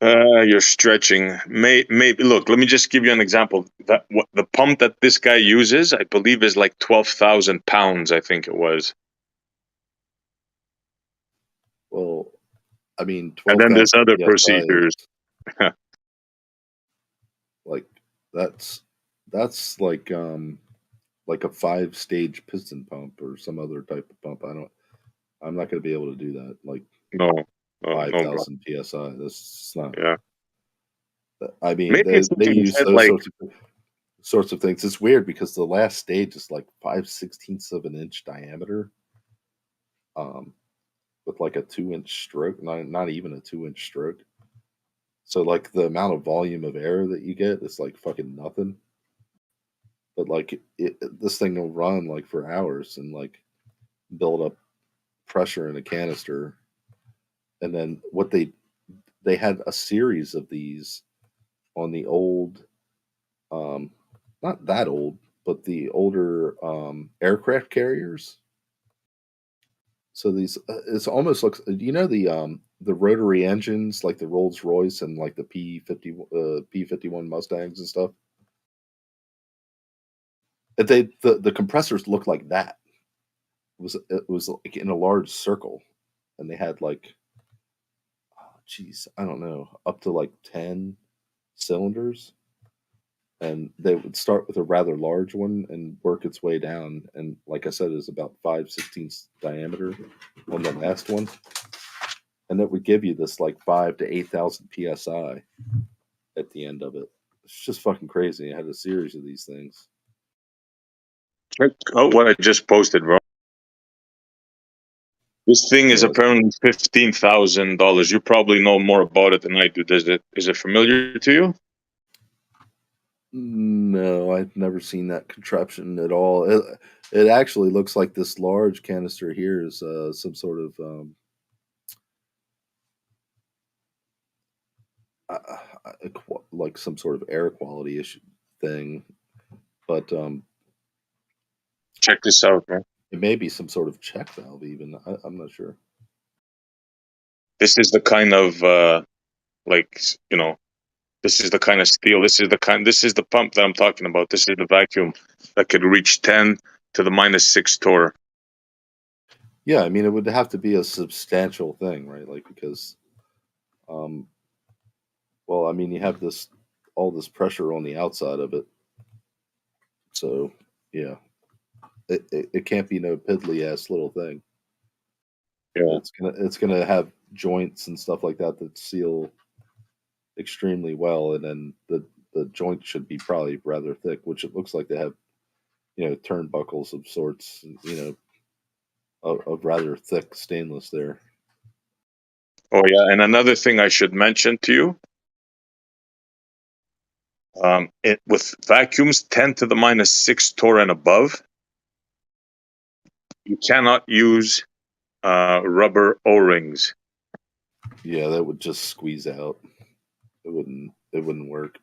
You're stretching. Maybe look. Let me just give you an example. What the pump that this guy uses, I believe, is like 12,000 pounds. I think it was. Well, I mean, And then 12,000 there's other psi procedures. like that's like a 5-stage piston pump or some other type of pump. I'm not going to be able to do that. Like No, bro. 5,000 psi. That's not. Yeah. I mean, Maybe if you they can use get those like sorts of things. It's weird because the last stage is like 5/16 of an inch diameter, with like a 2-inch stroke, not even a 2-inch stroke. So like the amount of volume of air that you get is like fucking nothing. But like this thing will run like for hours and like build up pressure in a canister. And then what they had a series of these on the old, not that old, but the older aircraft carriers. So these, it's almost looks. The rotary engines like the Rolls Royce and like the P-51 Mustangs and stuff. The compressors look like that. It was like in a large circle, and they had like, I don't know, up to like 10 cylinders, and they would start with a rather large one and work its way down. And like I said, it's about 5/16 diameter on the last one, and that would give you this like 5 to 8,000 psi at the end of it. It's just fucking crazy. I had a series of these things. check out what I just posted, bro. This thing is Yeah. apparently $15,000. You probably know more about it than I do. Is it familiar to you? No, I've never seen that contraption at all. It actually looks like this large canister here is some sort of like some sort of air quality issue thing, but check this out, man. It may be some sort of check valve, even. I'm not sure. This is the kind of this is the kind of steel. This is the pump that I'm talking about. This is the vacuum that could reach 10 to the -6 torr. Yeah, I mean, it would have to be a substantial thing, right? Like because, well, I mean, you have all this pressure on the outside of it, so yeah, it can't be no piddly ass little thing. Yeah, it's gonna have joints and stuff like that that seal extremely well, and then the joint should be probably rather thick, which it looks like they have, turnbuckles of sorts, of rather thick stainless there. Oh yeah, and another thing I should mention to you, with vacuums 10 to the -6 torr and above, you cannot use rubber O-rings. Yeah, that would just squeeze out. It wouldn't work.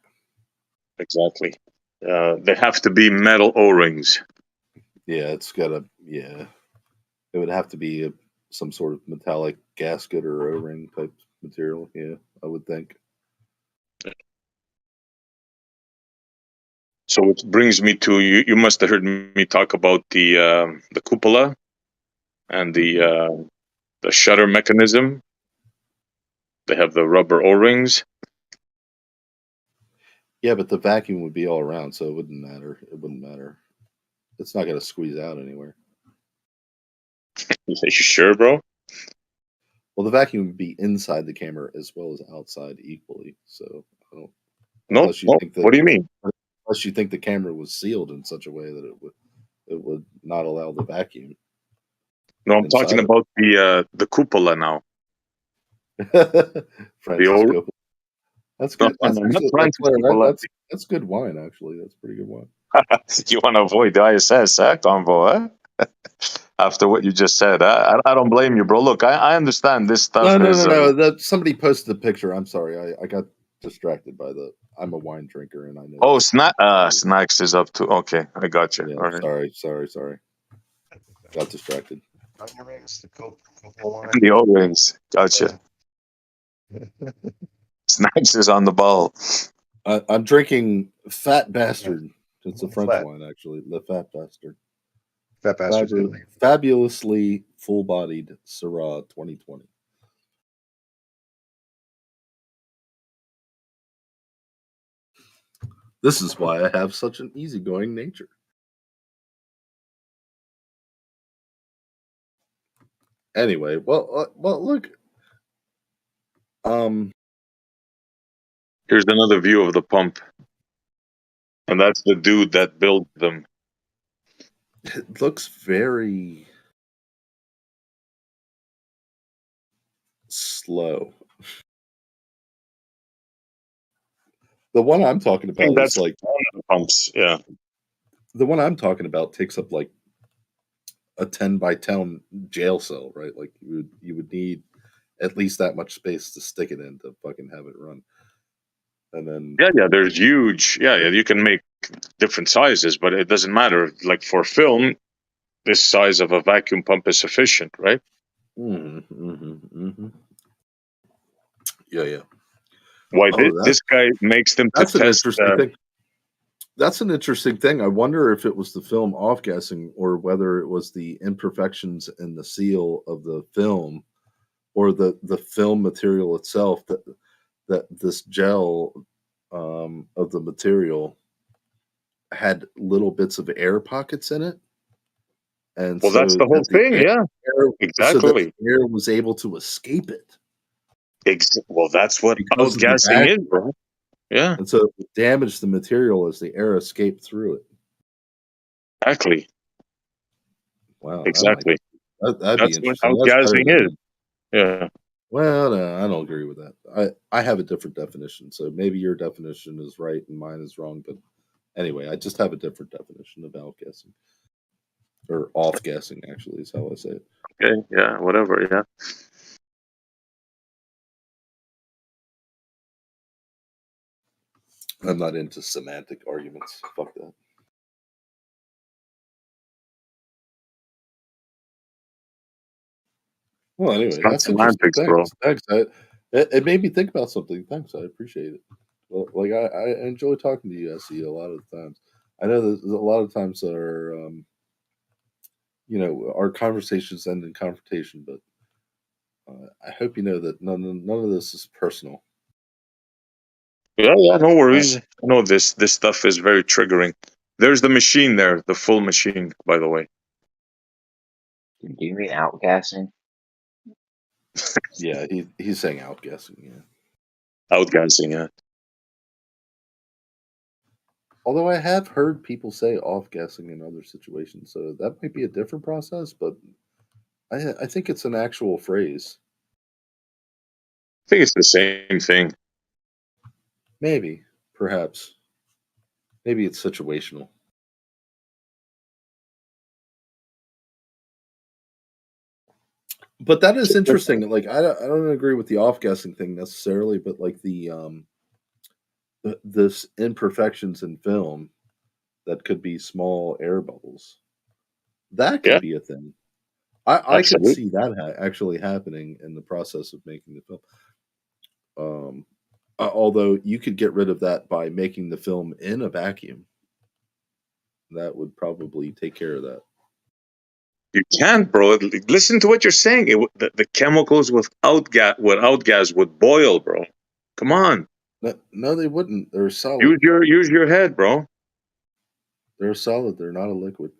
Exactly. They have to be metal O-rings. Yeah, it would have to be some sort of metallic gasket or O-ring type material. Yeah, I would think. So it brings me to you. You must have heard me talk about the cupola and the shutter mechanism. They have the rubber O-rings. Yeah, but the vacuum would be all around, so it wouldn't matter. It wouldn't matter. It's not going to squeeze out anywhere. You sure, bro? Well, the vacuum would be inside the camera as well as outside equally. So I don't. No. Unless you think that, what do you mean? Unless you think the camera was sealed in such a way that it would not allow the vacuum. No, I'm talking about the cupola now. Francis That's good. No, That's, not actually, Francis Cupola. that's good wine, actually. That's pretty good wine. You want to avoid the ISS, convo, huh? After what you just said, I don't blame you, bro. Look, I understand this stuff. No. Somebody posted the picture. I'm sorry. I got distracted by I'm a wine drinker, and I know. Oh, snacks is up to. Okay, I got you. Yeah, all right. Sorry. Got distracted. Onion rings, the Coca-Cola wine. The O-rings. Gotcha. Snacks is on the ball. I'm drinking Fat Bastard. It's a French wine, actually. Le Fat Bastard. Fat Bastard's good. Fabulously full-bodied Syrah 2020. This is why I have such an easygoing nature. Anyway, well, look. Here's another view of the pump, and that's the dude that built them. It looks very slow. The one I'm talking about is like pumps. Yeah. The one I'm talking about takes up like a 10 by 10 jail cell, right? Like you would need at least that much space to stick it in to fucking have it run. And then Yeah, there's huge. Yeah, you can make different sizes, but it doesn't matter. Like for film, this size of a vacuum pump is sufficient, right? Yeah. Why this guy makes them to test? That's an interesting thing. I wonder if it was the film off-gassing or whether it was the imperfections in the seal of the film or the film material itself that this gel of the material had little bits of air pockets in it. And well, that's the whole thing. Exactly. So that the air was able to escape it. Well, that's what outgassing is, bro. Yeah. And so it damaged the material as the air escaped through it. Exactly. Wow. Exactly. That'd be That's interesting. what outgassing is. Yeah. Well, no, I don't agree with that. I have a different definition. So maybe your definition is right and mine is wrong. But anyway, I just have a different definition of outgassing. Or off-gassing, actually, is how I say it. Okay. Yeah. Whatever. Yeah. I'm not into semantic arguments. Fuck that. Well, anyway, that's semantics, bro. Thanks. It made me think about something. Thanks. I appreciate it. Well, like I enjoy talking to you, SE, a lot of the times. I know there's a lot of times that are, our conversations end in confrontation, but I hope you know that none of this is personal. Yeah, no worries. I know this stuff is very triggering. There's the machine there, the full machine, by the way. Do you mean outgassing? Yeah, he's saying outguessing. Yeah. Outgassing, yeah. Although I have heard people say off-guessing in other situations, so that might be a different process. But I think it's an actual phrase. I think it's the same thing. Maybe, perhaps, maybe it's situational. But that is interesting. Like I don't agree with the off-guessing thing necessarily, but like this imperfections in film that could be small air bubbles. That could Yeah, be a thing. I could absolutely. see that actually happening in the process of making the film. Although you could get rid of that by making the film in a vacuum. That would probably take care of that. You can't, bro. Listen to what you're saying. The chemicals without gas would boil, bro. Come on. No, they wouldn't. They're solid. Use your head, bro. They're solid. They're not a liquid.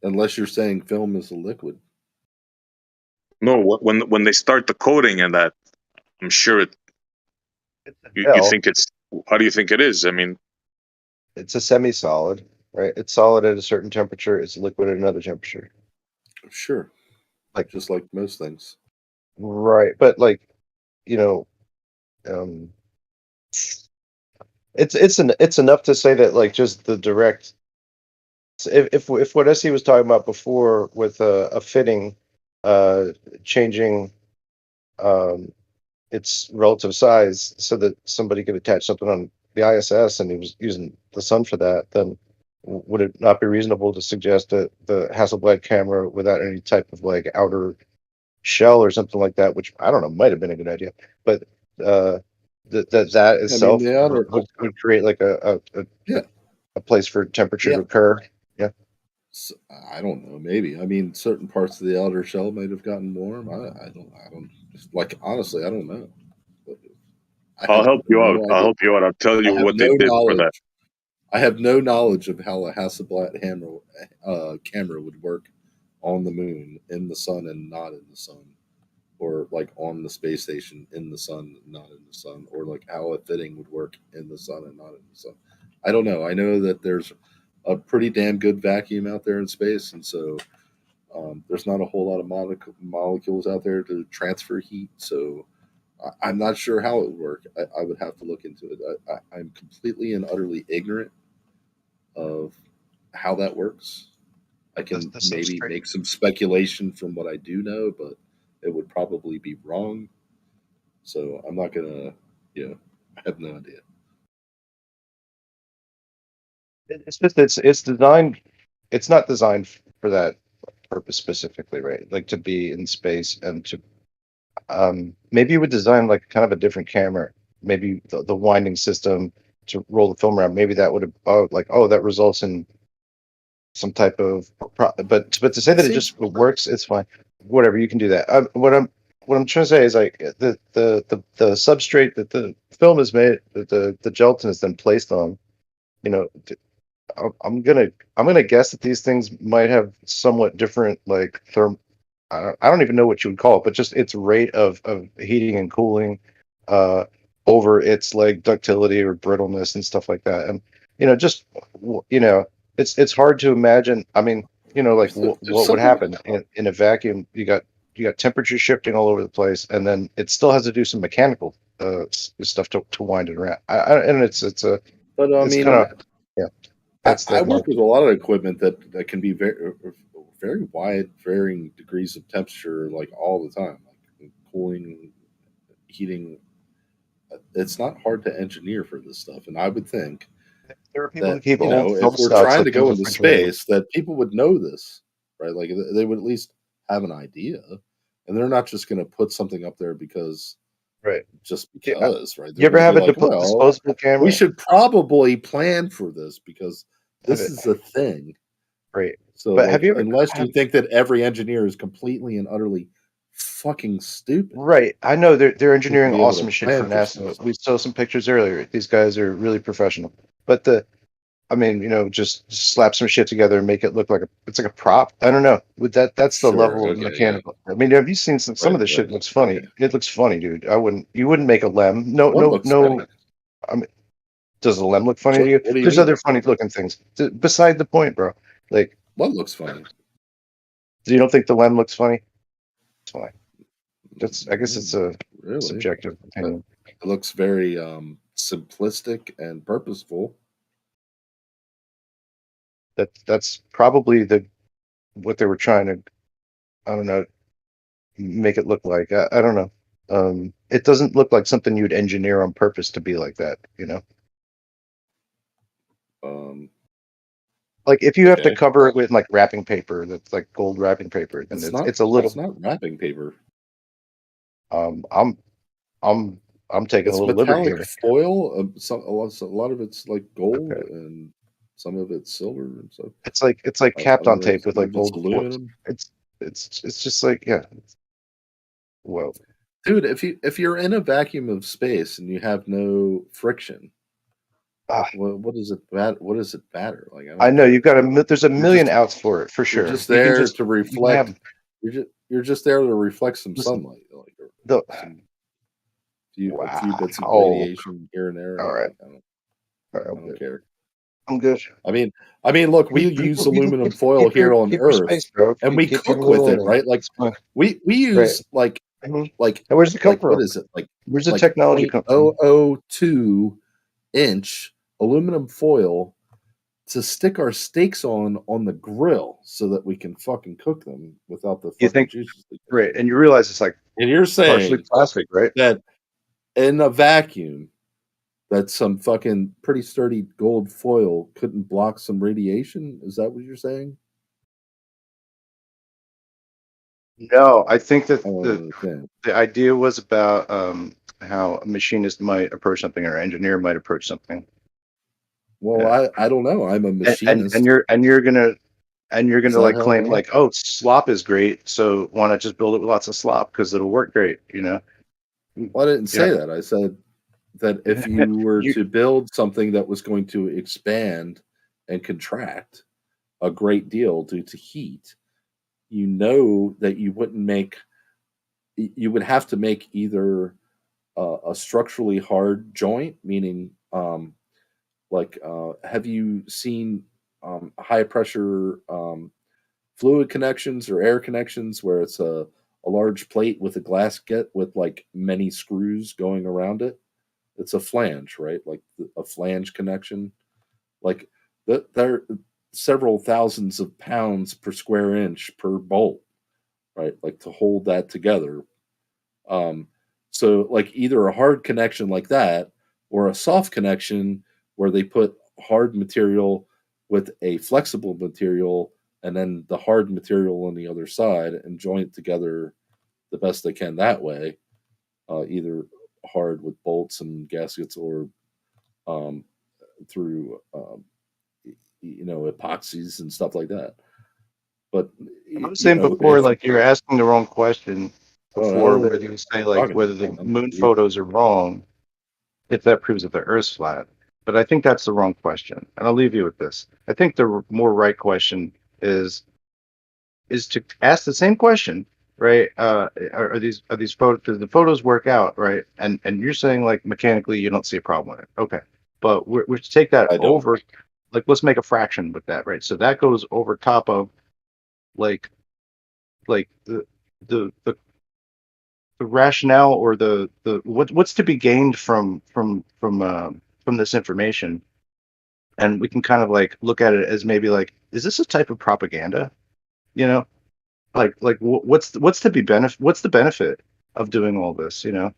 Unless you're saying film is a liquid. No, when they start the coating and that, I'm sure it. You gel. think it's? How do you think it is? I mean, It's a semi-solid, right? It's solid at a certain temperature. It's liquid at another temperature. Sure. Like just like most things. Right, but like, you know, it's enough to say that like just the direct. If what Odysee was talking about before with a fitting, changing, its relative size so that somebody could attach something on the ISS and he was using the sun for that, then would it not be reasonable to suggest that the Hasselblad camera without any type of like outer shell or something like that, which I don't know, might have been a good idea, but that itself the outer would create like a place for temperature to occur. Yeah. So, I don't know. Maybe. I mean, certain parts of the outer shell might have gotten warm. I don't. Like honestly, I don't know. I'll help you out. I'll idea. help you out. I'll tell you I have what no they did for knowledge. that. I have no knowledge of how a Hasselblad camera would work on the moon, in the sun, and not in the sun, or like on the space station in the sun, not in the sun, or like how a fitting would work in the sun and not in the sun. I don't know. I know that there's a pretty damn good vacuum out there in space, and so there's not a whole lot of molecules out there to transfer heat. So I'm not sure how it would work. I would have to look into it. I'm completely and utterly ignorant of how that works. I can maybe make some speculation from what I do know, but it would probably be wrong. So I'm not gonna, I have no idea. It's just it's designed. It's not designed for that purpose specifically, right? Like to be in space and to maybe you would design like kind of a different camera. Maybe the winding system to roll the film around. Maybe that would have that results in some type of but to say that it just works, it's fine. Whatever, you can do that. What I'm trying to say is like the substrate that the film is made, that the gelatin is then placed on. You know, I'm gonna guess that these things might have somewhat different like I don't even know what you would call it, but just its rate of heating and cooling over its like ductility or brittleness and stuff like that. And just it's hard to imagine. I mean, like what would happen in a vacuum? You got temperature shifting all over the place, and then it still has to do some mechanical stuff to wind it around. And it's a But I it's mean, kind of yeah. That's I work with a lot of equipment that can be very wide, varying degrees of temperature, like all the time, like cooling, heating. It's not hard to engineer for this stuff, and I would think there are people who that keep old film if we're stocks trying to like in go into refrigerators. space, that people would know this, right? Like they would at least have an idea, and they're not just going to put something up there because, Right? Just Yeah. because, right? You They're ever going to have be a like, well, disposable camera? we should probably plan for this because Have this it. is a thing. Right. So, But like, have you ever unless you think that every engineer is completely and utterly fucking stupid, Right. I know they're to engineering be able awesome to shit plan for for some NASA. stuff. We saw some pictures earlier. These guys are really professional. But I mean, just slap some shit together and make it look like it's like a prop. I don't know. With that's the Sure. level of Okay. Yeah. mechanical. I mean, have you seen some Right. of the shit Right. looks funny? Okay. It looks funny, dude. You wouldn't make a lem. No, What no, looks no. funny? I mean, does a lem look funny to you? What do you There's mean? other funny looking things. Beside the point, bro. Like, What looks funny? you don't think the lem looks funny? It's fine. I guess it's a Really? subjective opinion. It looks very simplistic and purposeful. That's probably what they were trying to, I don't know, make it look like. I don't know. It doesn't look like something you'd engineer on purpose to be like that, Like if you have to Okay. cover it with like wrapping paper, that's like gold wrapping paper, then it's a little. It's not wrapping paper. I'm taking a It's little liberty metallic here. foil. A lot of it's like gold, and some of it's silver and stuff. It's like I capped don't on know. tape with Some like of it's gold foils. aluminum. It's just like, yeah. Well, Dude, if you're in a vacuum of space and you have no friction, what does it matter? Like I know care. you've got there's a You're million just- outs for it for sure. You're just You can there just to you can reflect. have You're just there to reflect some sunlight, like the a few bits of wow. radiation here and there. All right. I don't care. I'm good. I mean, look, we use aluminum foil keep here on keep your Earth, space, bro. and we Keep your cook with little it, right? Like it's fine. we use like Now, where's it come from? what is it like? Where's the like technology come from? 0.002 inch aluminum foil to stick our steaks on the grill so that we can fucking cook them without the You fucking think, juices. right? And you realize it's like And you're partially saying plastic, right? that in a vacuum, that some fucking pretty sturdy gold foil couldn't block some radiation? Is that what you're saying? No, I think that I don't understand. the idea was about how a machinist might approach something or an engineer might approach something. Well, I don't know. I'm a machinist. And you're gonna Does that like help claim out? like, oh, slop is great, so why not just build it with lots of slop because it'll work great, Well, I didn't say that. I said that if you were to build something that was going to expand and contract a great deal due to heat, you know that you would have to make either a structurally hard joint, meaning have you seen high pressure fluid connections or air connections where it's a large plate with a gasket with like many screws going around it? It's a flange, right? Like a flange connection. Like they're several thousands of pounds per square inch per bolt, right? Like to hold that together. So like either a hard connection like that or a soft connection where they put hard material with a flexible material and then the hard material on the other side and join it together the best they can that way, either hard with bolts and gaskets or through epoxies and stuff like that. But I was saying before, like you're asking the wrong question before, know. where you say like whether the moon photos are wrong, if that proves that the Earth's flat. But I think that's the wrong question, and I'll leave you with this. I think the more right question is to ask the same question, right? Are these photos? Does the photos work out, right? And you're saying like mechanically you don't see a problem with it. Okay, but we're to take that over. Like let's make a fraction with that, right? So that goes over top of like the rationale or the what's to be gained from this information, and we can kind of like look at it as maybe like, is this a type of propaganda? What's the benefit of doing all this? To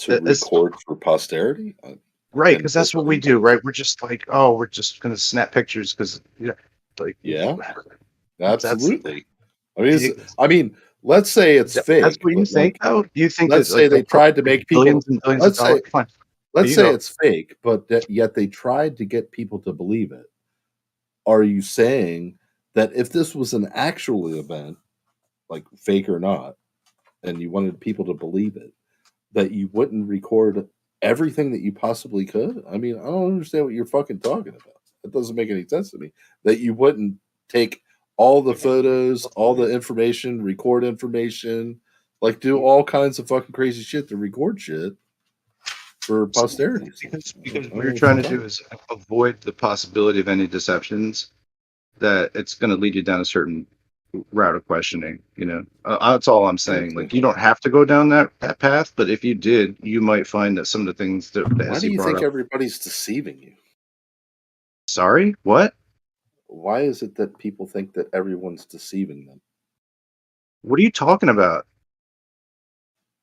record for posterity, right? Because that's what we do, right? We're just like, oh, we're just gonna snap pictures because absolutely. I mean, let's say it's fake. That's what you think, though. You think let's say they tried to make people. Billions and billions of dollars. Fine. Let's say it's fake, but yet they tried to get people to believe it. Are you saying that if this was an actual event, like fake or not, and you wanted people to believe it, that you wouldn't record everything that you possibly could? I mean, I don't understand what you're fucking talking about. That doesn't make any sense to me. That you wouldn't take all the photos, all the information, record information, like do all kinds of fucking crazy shit to record shit for posterity. Because what you're trying to do is avoid the possibility of any deceptions, that it's going to lead you down a certain route of questioning. That's all I'm saying. Like, you don't have to go down that path, but if you did, you might find that some of the things that Why as do he you brought think up. everybody's deceiving you? Sorry, what? Why is it that people think that everyone's deceiving them? What are you talking about?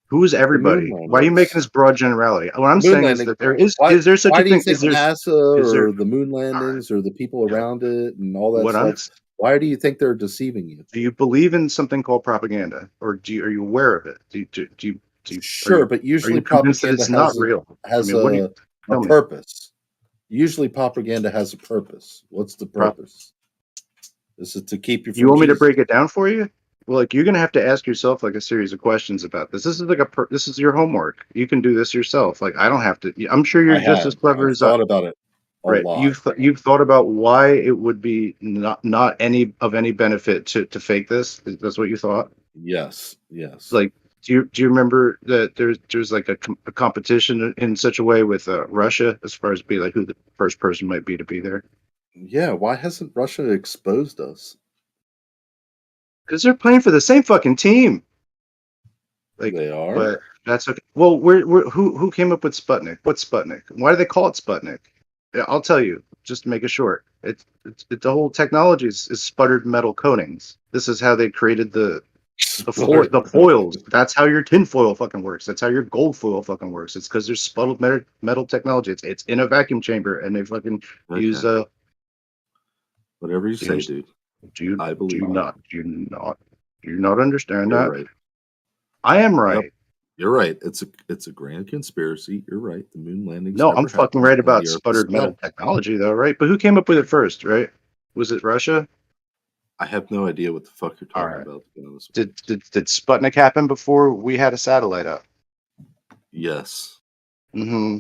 Who is everybody? Why are you making this broad generality? What I'm The moon saying is landing. that there is Why there such why a do you thing? think NASA Is there or the moon landings or the people around it and all that what I'm stuff? Why do you think they're deceiving you? do you believe in something called propaganda, or are you aware of it? Sure, but are usually you convinced that propaganda it's not real? I has mean, what do you a tell me? purpose. Usually propaganda has a purpose. What's the Prop- purpose? Is it to keep you You from want me to Jesus? break it down for you? Well, like, you're gonna have to ask yourself like a series of questions about this. This is like this is your homework. You can do this yourself. Like, I don't have to. I'm sure you're just as clever I've as I. thought about it a Right. lot. You've thought about why it would be not any of any benefit to fake this. That's what you thought. Yes. Like, do you remember that there's like a competition in such a way with Russia as far as be like who the first person might be to be there? Yeah, why hasn't Russia exposed us? Because they're playing for the same fucking team. Like, they are. But that's okay. Well, who came up with Sputnik? What's Sputnik? Why do they call it Sputnik? Yeah, I'll tell you, just to make it short. The whole technology is sputtered metal coatings. This is how they created the foils. That's how your tinfoil fucking works. That's how your gold foil fucking works. It's because there's sputtered metal technology. It's in a vacuum chamber, and they fucking use whatever you say, dude. I believe do you not understand You're that? right. I am right. Yep. You're right. It's a grand conspiracy. You're right. The moon landings. No, never I'm fucking happened, right and about the Earth is sputtered metal flat. technology, though, right? But who came up with it first, right? Was it Russia? I have no idea what the fuck you're talking Alright. about. To be honest. Did Sputnik happen before we had a satellite up? Yes. Mm-hmm.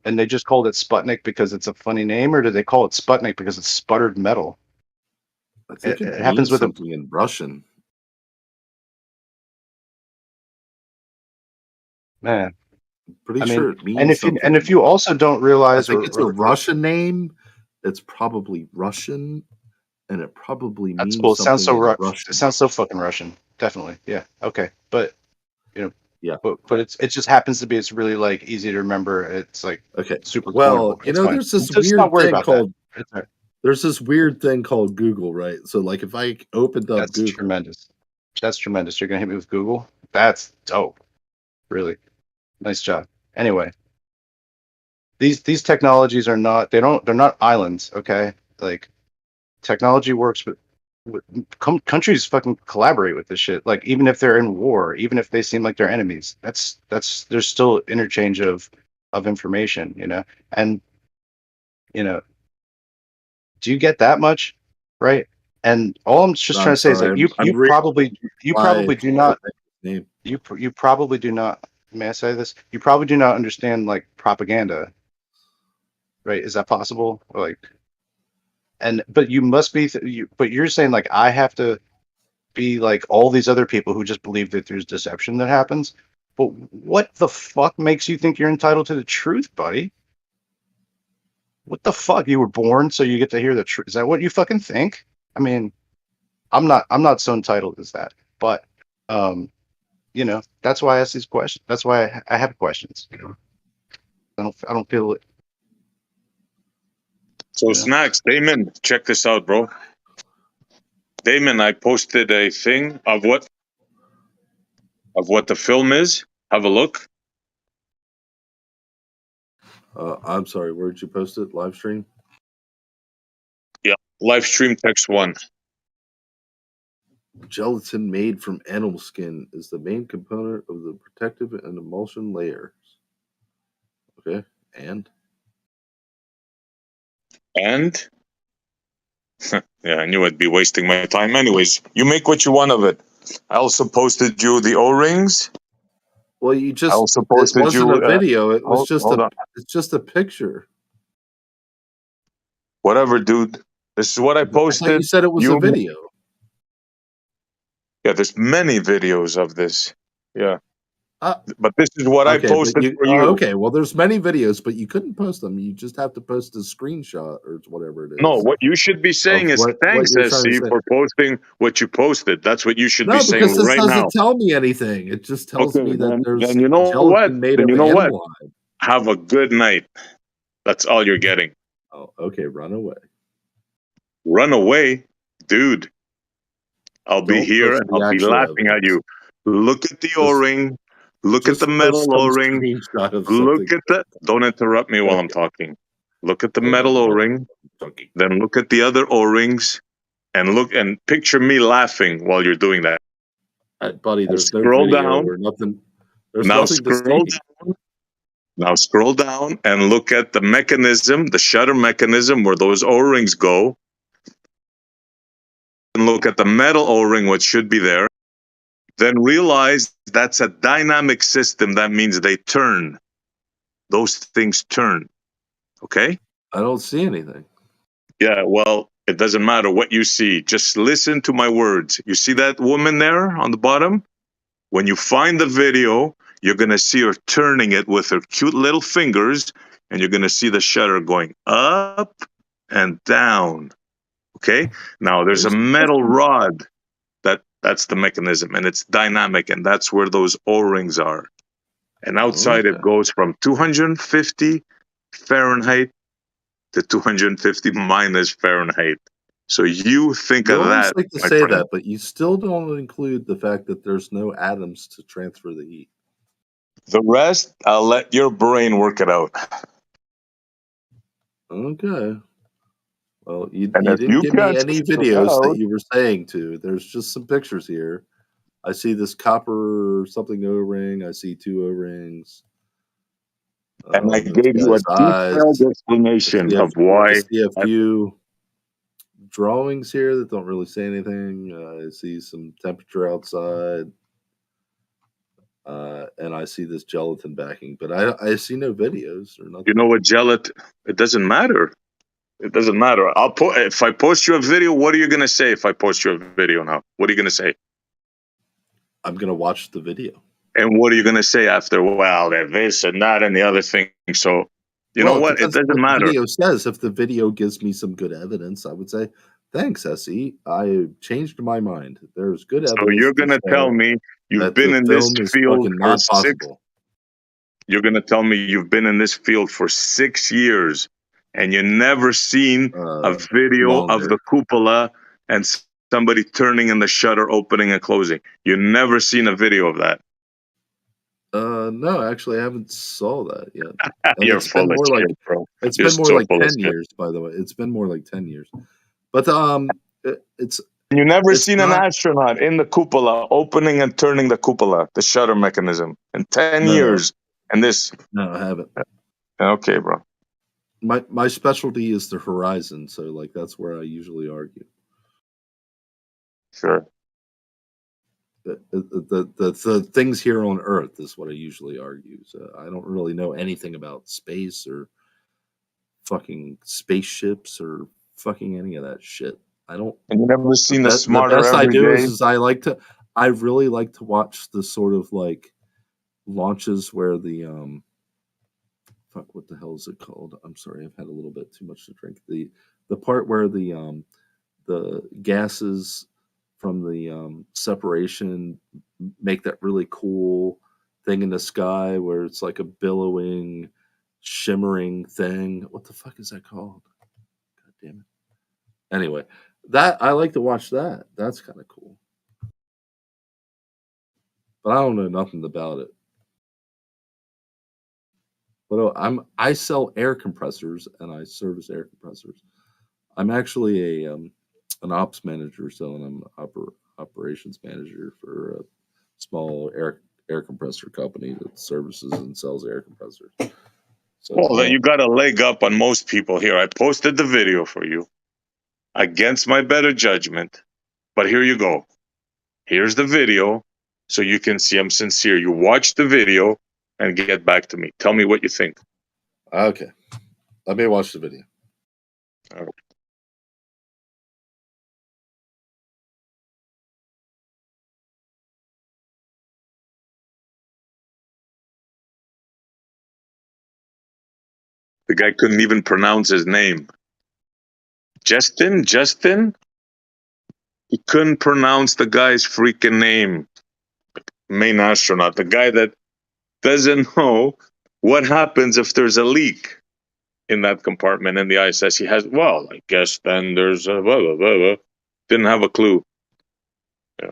And they just called it Sputnik because it's a funny name, or did they call it Sputnik because it's sputtered metal? I think It happens means with something in Russian. man. Pretty I mean, sure it means something. and if you also don't I realize, think it's a Russian name. It's probably Russian, and it probably that's means cool. It sounds something so in Russian. It sounds so fucking Russian. Definitely, yeah. Okay, but Yeah. But it just happens to be it's really like easy to remember. It's like super Well, quotable. It's fine. there's this Just weird not worry thing about called that. It's all right. there's this weird thing called Google, right? So like if I opened up That's Google, tremendous. That's tremendous. You're gonna hit me with Google. That's dope. Really, nice job. Anyway, these technologies are not. They're not islands. Okay, like technology works, but countries fucking collaborate with this shit. Like, even if they're in war, even if they seem like they're enemies, there's still interchange of information, and do you get that much, right? And all I'm just trying I'm to say is sorry, that you probably do not you probably do not, may I say this, you probably do not understand like propaganda, right? Is that possible? Or, like, but you must be but you're saying like I have to be like all these other people who just believe that there's deception that happens. But what the fuck makes you think you're entitled to the truth, buddy? What the fuck? You were born so you get to hear the truth. Is that what you fucking think? I mean, I'm not so entitled as that. But that's why I ask these questions. That's why I have questions. I don't feel it. So Snacks, Damon, check this out, bro. Damon, I posted a thing of what the film is. Have a look. I'm sorry, where did you post it? Live stream? Yeah, live stream text 1. Gelatin made from animal skin is the main component of the protective and emulsion layers. Okay, and yeah, I knew I'd be wasting my time. Anyways, you make what you want of it. I also posted you the O-rings. well, you just I also it posted wasn't you. a video. It was Hold on. it's just a picture. Whatever, dude. This is what I I thought posted. you said it was a video. Yeah, there's many videos of this. Yeah. Uh, But this is what I Okay, but posted you for you. okay? Well, there's many videos, but you couldn't post them. You just have to post a screenshot or whatever it is. No, what you should be saying of is what thanks, you're trying to SC, say. for posting what you posted. That's what you should be No, saying because this right now. doesn't tell me anything. It just tells Okay, me that there's then you know what? gelatin made Then you of know what? animal hide. Have a good night. That's all you're getting. Oh, okay, run away. Run away, dude. I'll be Don't here post and the I'll be actual laughing at you. Look at the Just- O-ring. Look at the Just metal post some O-ring. screenshot of Look something. at the. Don't interrupt me while I'm talking. Look at the metal O-ring. Then look at the other O-rings, and look and picture me laughing while you're doing that. Buddy, Now there's no scroll video down. or nothing. There's Now nothing to scroll see. down. Now scroll down and look at the mechanism, the shutter mechanism where those O-rings go. And look at the metal O-ring, what should be there. Then realize that's a dynamic system. That means they turn. Those things turn. Okay? I don't see anything. Yeah, well, it doesn't matter what you see. Just listen to my words. You see that woman there on the bottom? When you find the video, you're going to see her turning it with her cute little fingers, and you're going to see the shutter going up and down. Okay? Now, there's a metal rod. That's the mechanism, and it's dynamic, and that's where those O-rings are. And outside, it goes from 250 Fahrenheit to 250 minus Fahrenheit. So you think You of always that, like to my say friend. that, but you still don't include the fact that there's no atoms to transfer the heat. The rest, I'll let your brain work it out. Okay. Well, you And if didn't you give me can't any figure it videos that out, you were saying to. There's just some pictures here. I see this copper something O-ring. I see two O-rings. and I gave you a size. detailed explanation of I why. see a few drawings here that don't really say anything. I see some temperature outside. And I see this gelatin backing, but I see no videos or nothing. You know what, gelatin? It doesn't matter. It doesn't matter. If I post you a video, what are you gonna say? If I post you a video now, what are you gonna say? I'm gonna watch the video. And what are you gonna say after? Well, that this and that and the other thing. So, you know what? It depends on doesn't matter. The video says if the video gives me some good evidence, I would say, "Thanks, SE. I changed my mind. There's good evidence." So you're gonna tell me you've been in this field for You're gonna tell me you've been in this field for 6 years, and you never seen a video of the cupola and somebody turning in the shutter, opening and closing. You never seen a video of that. No, actually, I haven't saw that yet. And You're it's been full of more like shit, bro. it's You're been more so like full of 10 shit. years, by the way. It's been more like 10 years. But it's You never it's seen an not- astronaut in the cupola opening and turning the cupola, the shutter mechanism, in 10 No. years. And this, No, I haven't. okay, bro. My specialty is the horizon, so like that's where I usually argue. Sure. The things here on Earth is what I usually argue. So I don't really know anything about space or fucking spaceships or fucking any of that shit. I don't. And you never seen the The smarter best I every do day? is I really like to watch the sort of like launches where the fuck, what the hell is it called? I'm sorry, I've had a little bit too much to drink. The part where the gases from the separation make that really cool thing in the sky where it's like a billowing, shimmering thing. What the fuck is that called? God damn it. Anyway, that I like to watch that. That's kind of cool. But I don't know nothing about it. But I sell air compressors and I service air compressors. I'm actually an ops manager, so I'm operations manager for a small air compressor company that services and sells air compressors. So Well, then you got a leg up on most people here. I posted the video for you against my better judgment, but here you go. Here's the video so you can see I'm sincere. You watch the video and get back to me. Tell me what you think. Okay. Let me watch the video. Uh, The guy couldn't even pronounce his name. Justin? He couldn't pronounce the guy's freaking name. Main astronaut, the guy that doesn't know what happens if there's a leak in that compartment in the ISS. He has, well, I guess then there's a blah, blah, blah, blah. Didn't have a clue. Yeah.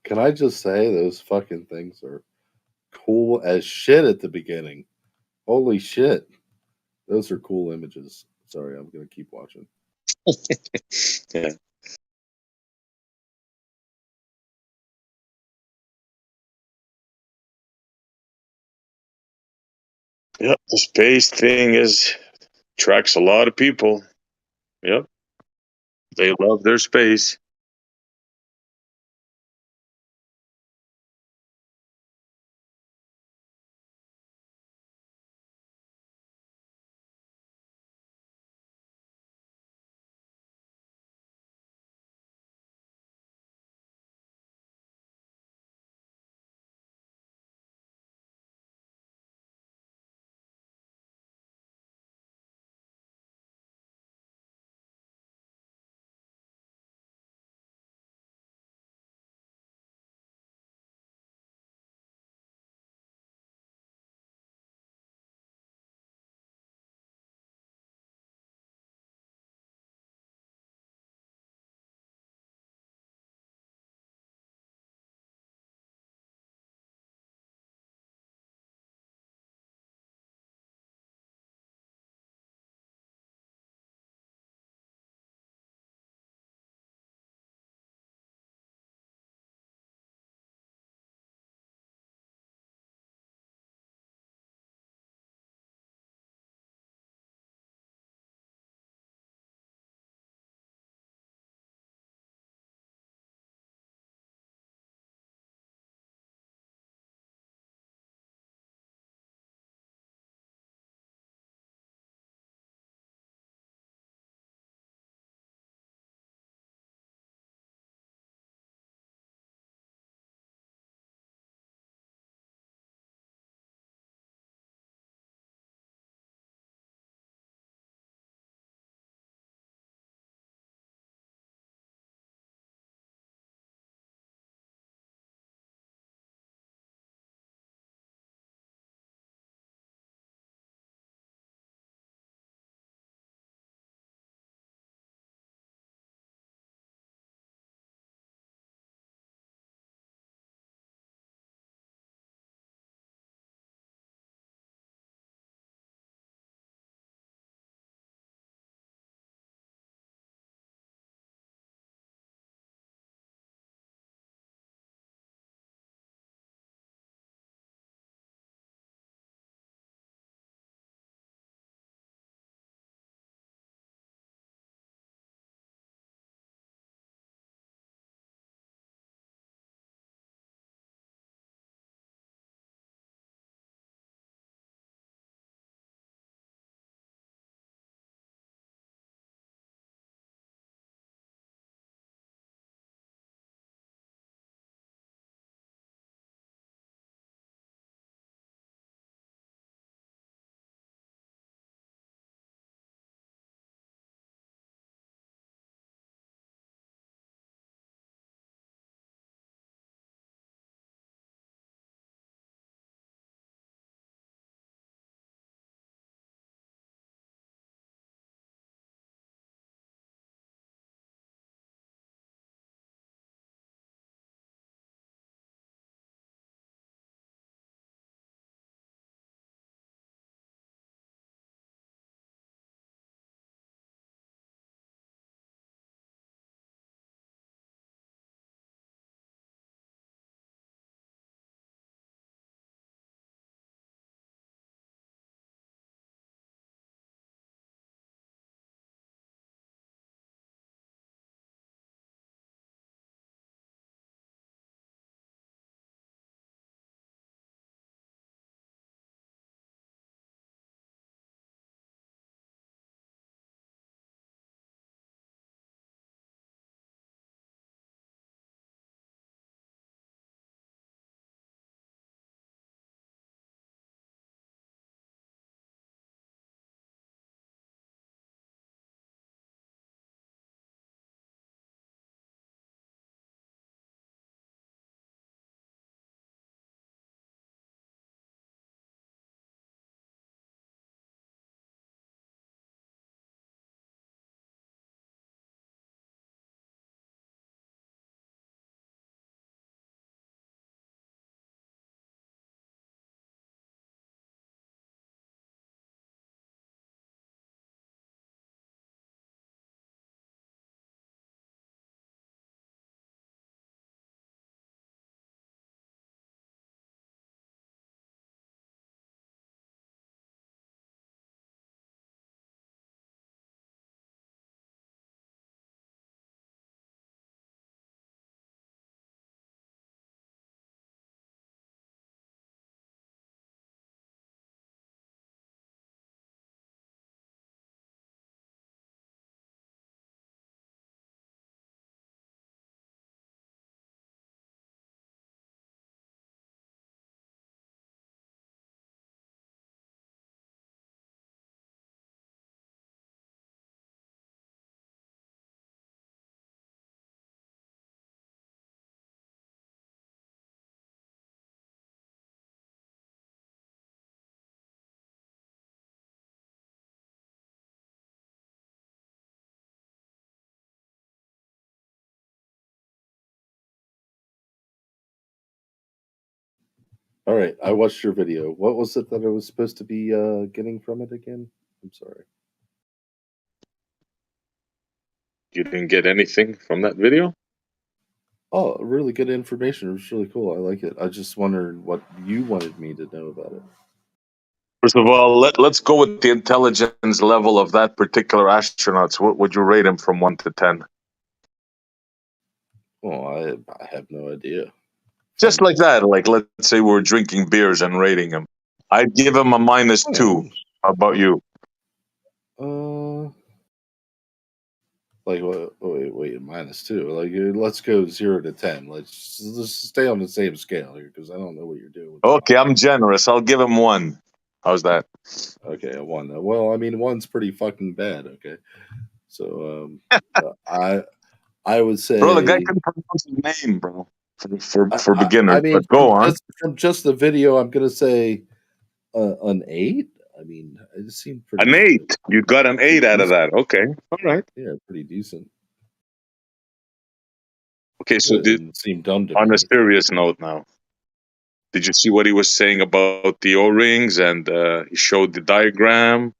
Can I just say those fucking things are cool as shit at the beginning. Holy shit. Those are cool images. Sorry, I'm gonna keep watching. Yeah. Yep. The space thing attracts a lot of people. Yep. They love their space. All right, I watched your video. What was it that I was supposed to be getting from it again? I'm sorry. You didn't get anything from that video? Oh, really good information. It was really cool. I like it. I just wondered what you wanted me to know about it. First of all, let's go with the intelligence level of that particular astronaut. What would you rate him from 1 to 10? Well, I have no idea. Just like that. Like, let's say we're drinking beers and rating him. I'd give him a -2. How about you? Like wait, -2. Like let's go 0 to 10. Let's stay on the same scale here because I don't know what you're doing. Okay, I'm generous. I'll give him 1. How's that? Okay, a 1. Well, I mean, 1's pretty fucking bad. Okay, so I would say, Bro, the guy couldn't pronounce his name, bro. For beginners, I mean, but go on. from just the video, I'm gonna say an 8. I mean, it seemed pretty. An 8. You got an 8 out of that. Okay, all right. Yeah, pretty decent. Okay, so It didn't seem dumb to on me. a serious note now, did you see what he was saying about the O-rings? And he showed the diagram,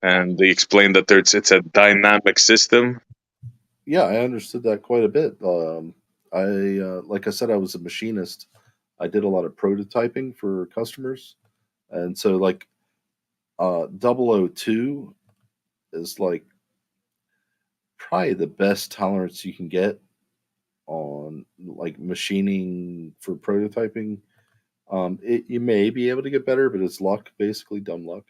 and they explained that it's a dynamic system. Yeah, I understood that quite a bit. Like I said, I was a machinist. I did a lot of prototyping for customers, and so like 002 is like probably the best tolerance you can get on like machining for prototyping. You may be able to get better, but it's luck, basically dumb luck.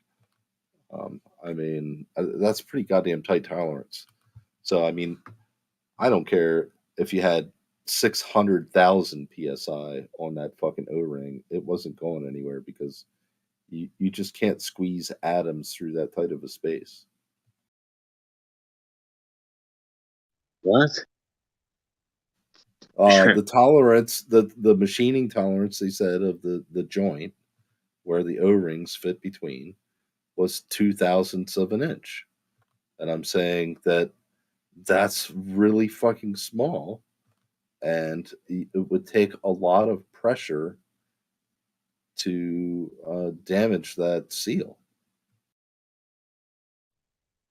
I mean, that's pretty goddamn tight tolerance. So I mean, I don't care if you had 600,000 psi on that fucking O-ring. It wasn't going anywhere because you just can't squeeze atoms through that tight of a space. What? The tolerance, the machining tolerance, they said, of the joint where the O-rings fit between was 0.002 of an inch. And I'm saying that that's really fucking small, and it would take a lot of pressure to damage that seal.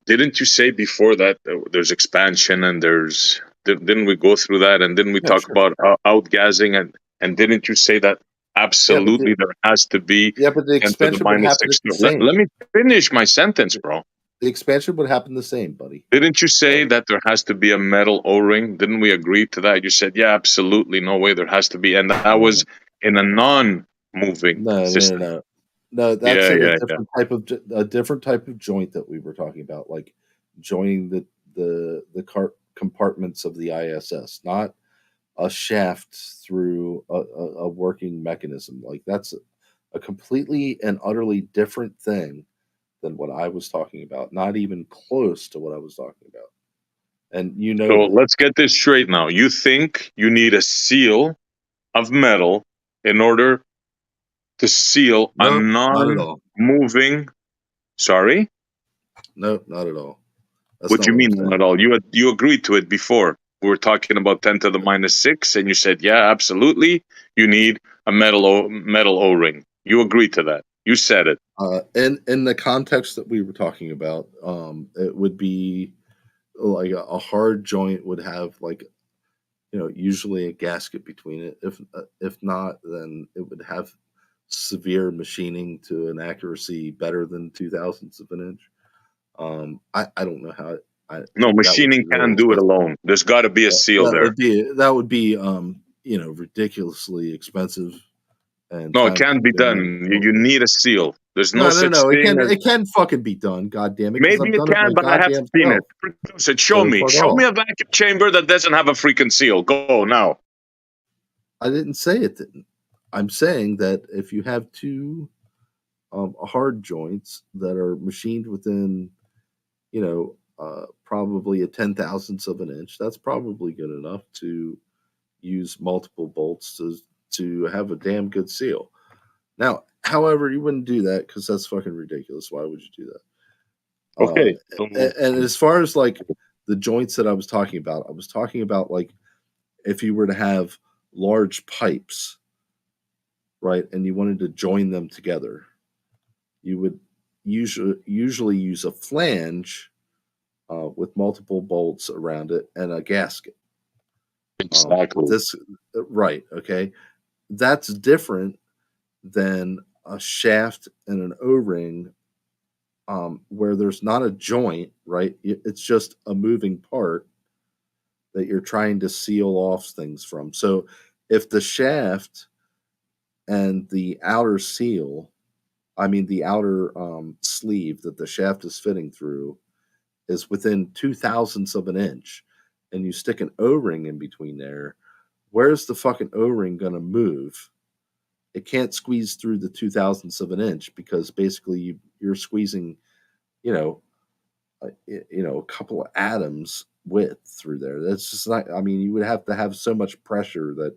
Didn't you say before that there's expansion and didn't we go through that, and didn't we Yeah, talk sure. about outgassing, and didn't you say that absolutely there has to be Yeah, but the 10 to the expansion would happen -6? the Let same. me finish my sentence, bro. The expansion would happen the same, buddy. Didn't you say that there has to be a metal O-ring? Didn't we agree to that? You said, yeah, absolutely, no way, there has to be, and that was in a non-moving system. No, that's Yeah, in yeah, a different type of joint that we were talking about, like joining the compartments of the ISS, not a shaft through a working mechanism. Like that's a completely and utterly different thing than what I was talking about. Not even close to what I was talking about. And you know So that. let's get this straight now. You think you need a seal of metal in order to seal a Nope, not at all. non-moving. Sorry? Nope, not at all. That's What not do you what I'm mean not saying. at all? You agreed to it before. We were talking about 10 to the -6, and you said, yeah, absolutely. You need a metal O-ring. You agreed to that. You said it. In the context that we were talking about, it would be like a hard joint would have like usually a gasket between it. If not, then it would have severe machining to an accuracy better than 0.002 of an inch. I don't know how No, that would machining be really can't do it expensive. alone. There's got to be a seal there. That would be ridiculously expensive and No, it time can't be consuming. done. You need a seal. There's no No, such thing as. It can fucking be done. God damn it, because Maybe I've it done it can, my but I haven't goddamn seen self. it. Produce it. So fuck Show me off. a vacuum chamber that doesn't have a freaking seal. Go now. I didn't say it didn't. I'm saying that if you have two hard joints that are machined within, probably a 0.010 of an inch, that's probably good enough to use multiple bolts to have a damn good seal. Now, however, you wouldn't do that because that's fucking ridiculous. Why would you do that? Okay. And as far as like the joints that I was talking about, I was talking about like if you were to have large pipes right, and you wanted to join them together, you would usually use a flange with multiple bolts around it and a gasket. Exactly. Right, okay. That's different than a shaft and an O-ring where there's not a joint, right? It's just a moving part that you're trying to seal off things from. So if the shaft and the outer seal, the outer sleeve that the shaft is fitting through is within 0.02 of an inch, and you stick an O-ring in between there, where's the fucking O-ring going to move? It can't squeeze through the 0.02 of an inch because basically you're squeezing, a couple of atoms width through there. That's just not. You would have to have so much pressure that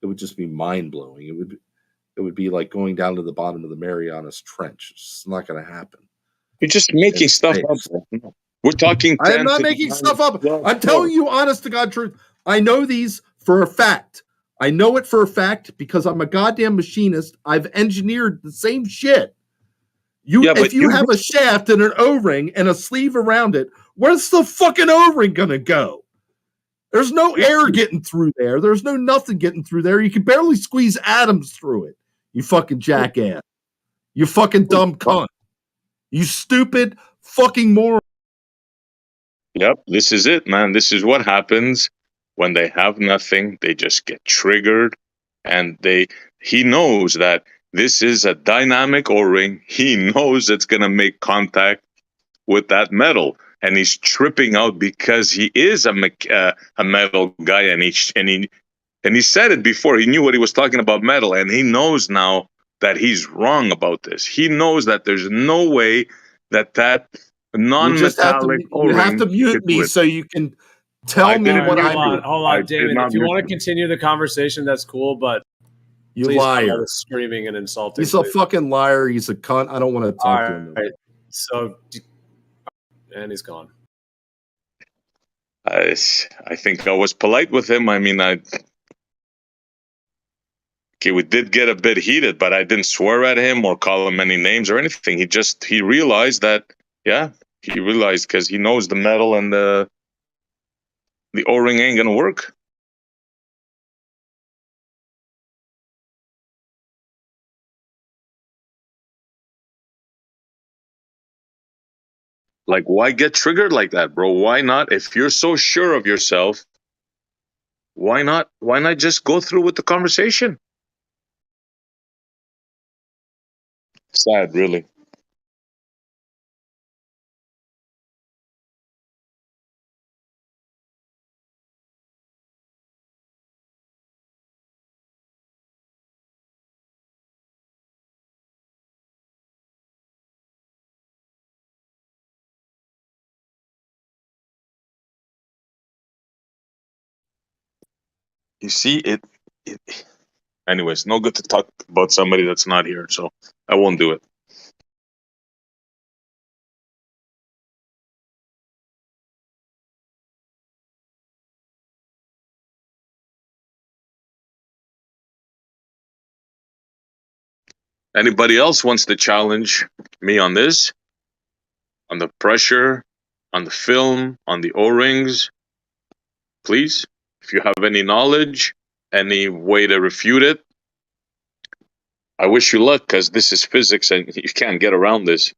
it would just be mind blowing. It would be like going down to the bottom of the Marianas Trench. It's just not going to happen. You're just making stuff up. We're talking. I am not making stuff up. I'm telling you, honest to God truth. I know these for a fact. I know it for a fact because I'm a goddamn machinist. I've engineered the same shit. If you have a shaft and an O-ring and a sleeve around it, where's the fucking O-ring gonna go? There's no air getting through there. There's no nothing getting through there. You can barely squeeze atoms through it. You fucking jackass. You fucking dumb cunt. You stupid fucking moron. Yep, this is it, man. This is what happens when they have nothing. They just get triggered, and he knows that this is a dynamic O-ring. He knows it's gonna make contact with that metal, and he's tripping out because he is a metal guy, and he said it before. He knew what he was talking about metal, and he knows now that he's wrong about this. He knows that there's no way that non-metallic O-ring. You have to mute me so you can tell me what I'm doing. Hold on, David. If you want to continue the conversation, that's cool, but you please liar. don't all the screaming and insulting. He's a fucking liar. He's a cunt. I don't want to talk to him. Right. So, and he's gone. I think I was polite with him. We did get a bit heated, but I didn't swear at him or call him any names or anything. He realized that, he realized because he knows the metal and the O-ring ain't gonna work. Like, why get triggered like that, bro? Why not? If you're so sure of yourself, why not just go through with the conversation? Sad, really. You see, it anyways, no good to talk about somebody that's not here, so I won't do it. Anybody else wants to challenge me on this? On the pressure, on the film, on the O-rings? Please, if you have any knowledge, any way to refute it, I wish you luck, because this is physics and you can't get around this.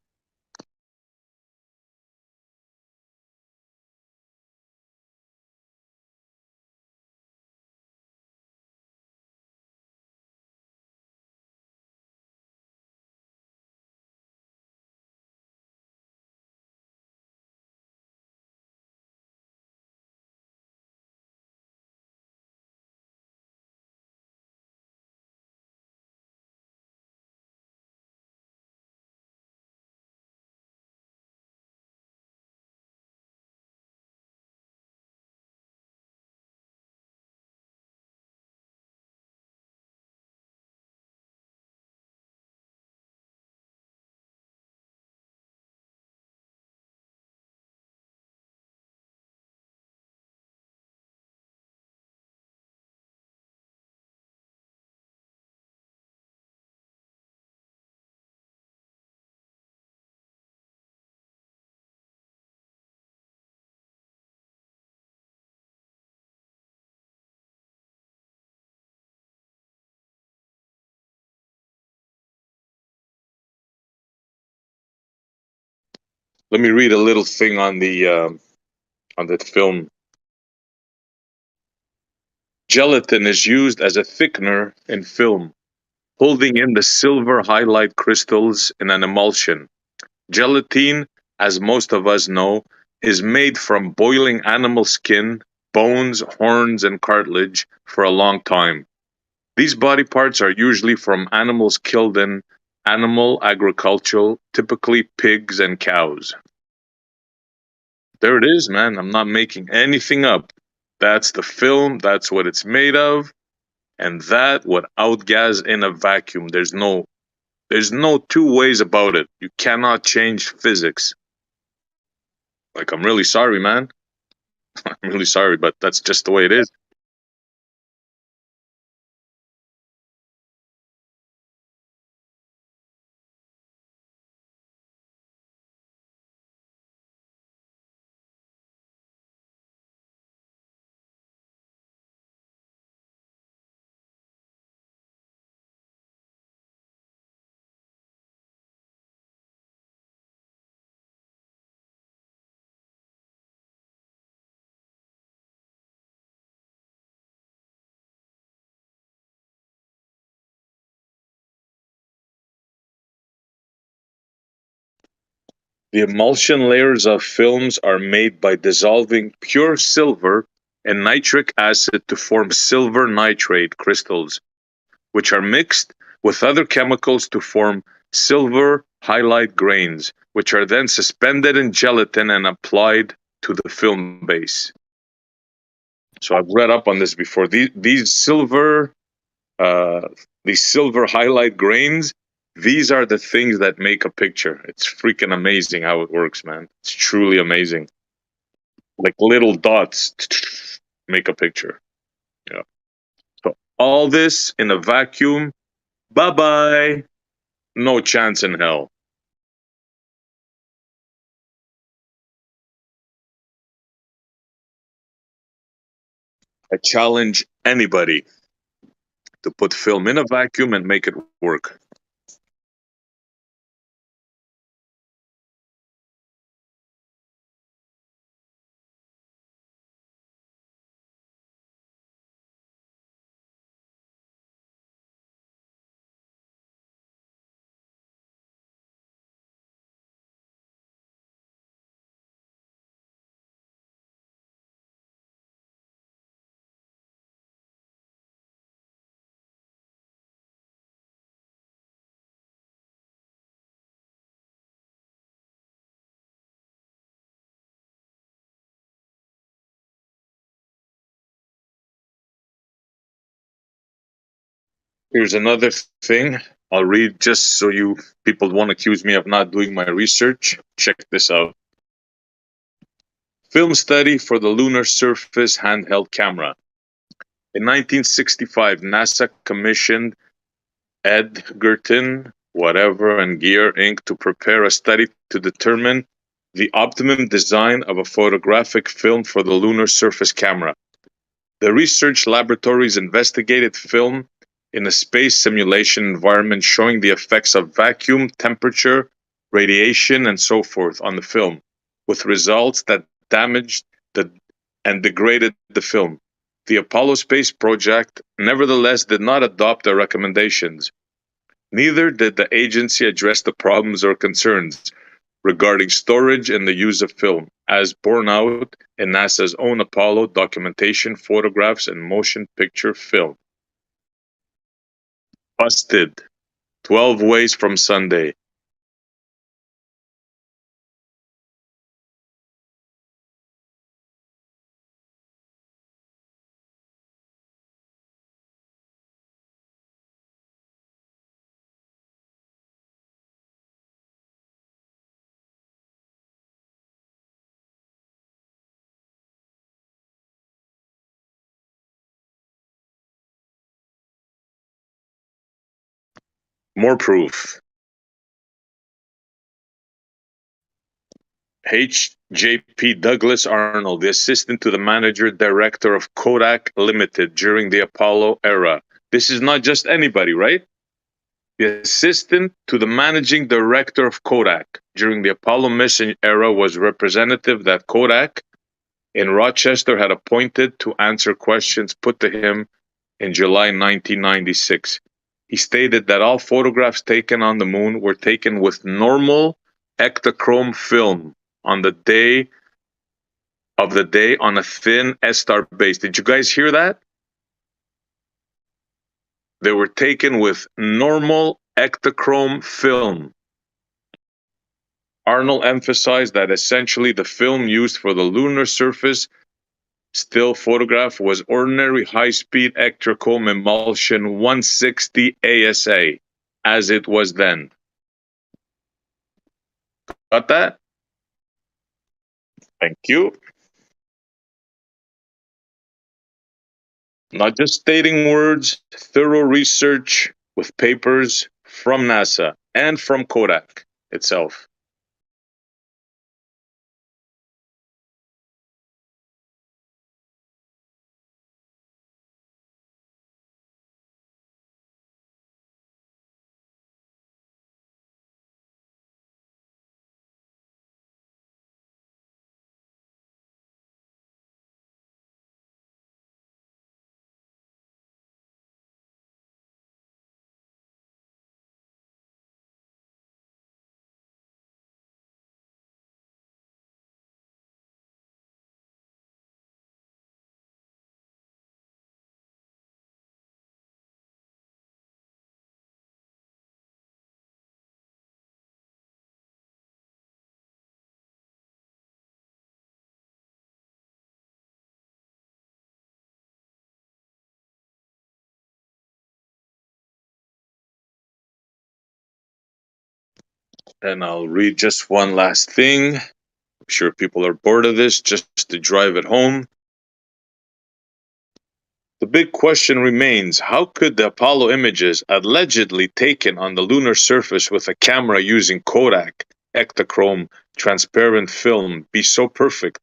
Let me read a little thing on the film. Gelatin is used as a thickener in film, holding in the silver highlight crystals in an emulsion. Gelatine, as most of us know, is made from boiling animal skin, bones, horns, and cartilage for a long time. These body parts are usually from animals killed in animal agriculture, typically pigs and cows. There it is, man. I'm not making anything up. That's the film. That's what it's made of. And that would outgas in a vacuum. There's no two ways about it. You cannot change physics. Like, I'm really sorry, man. I'm really sorry, but that's just the way it is. The emulsion layers of films are made by dissolving pure silver and nitric acid to form silver nitrate crystals, which are mixed with other chemicals to form silver highlight grains, which are then suspended in gelatin and applied to the film base. So I've read up on this before. These silver highlight grains, these are the things that make a picture. It's freaking amazing how it works, man. It's truly amazing. Like little dots make a picture. Yeah. So all this in a vacuum, bye-bye. No chance in hell. I challenge anybody to put film in a vacuum and make it work. Here's another thing. I'll read just so you people won't accuse me of not doing my research. Check this out. Film study for the lunar surface handheld camera. In 1965, NASA commissioned Edgerton, whatever, and Gear Inc. to prepare a study to determine the optimum design of a photographic film for the lunar surface camera. The research laboratories investigated film in a space simulation environment showing the effects of vacuum, temperature, radiation, and so forth on the film, with results that damaged and degraded the film. The Apollo space project nevertheless did not adopt their recommendations. Neither did the agency address the problems or concerns regarding storage and the use of film, as borne out in NASA's own Apollo documentation, photographs, and motion picture film. Busted. 12 ways from Sunday. More proof. H.J.P. Douglas Arnold, the assistant to the manager director of Kodak Limited during the Apollo era. This is not just anybody, right? The assistant to the managing director of Kodak during the Apollo mission era was representative that Kodak in Rochester had appointed to answer questions put to him in July 1996. He stated that all photographs taken on the moon were taken with normal ectochrome film on the day on a thin S-star base. Did you guys hear that? They were taken with normal ectochrome film. Arnold emphasized that essentially the film used for the lunar surface still photograph was ordinary high-speed ectochrome emulsion 160 ASA, as it was then. Got that? Thank you. Not just stating words, thorough research with papers from NASA and from Kodak itself. And I'll read just one last thing. I'm sure people are bored of this, just to drive it home. The big question remains, how could the Apollo images allegedly taken on the lunar surface with a camera using Kodak ectochrome transparent film be so perfect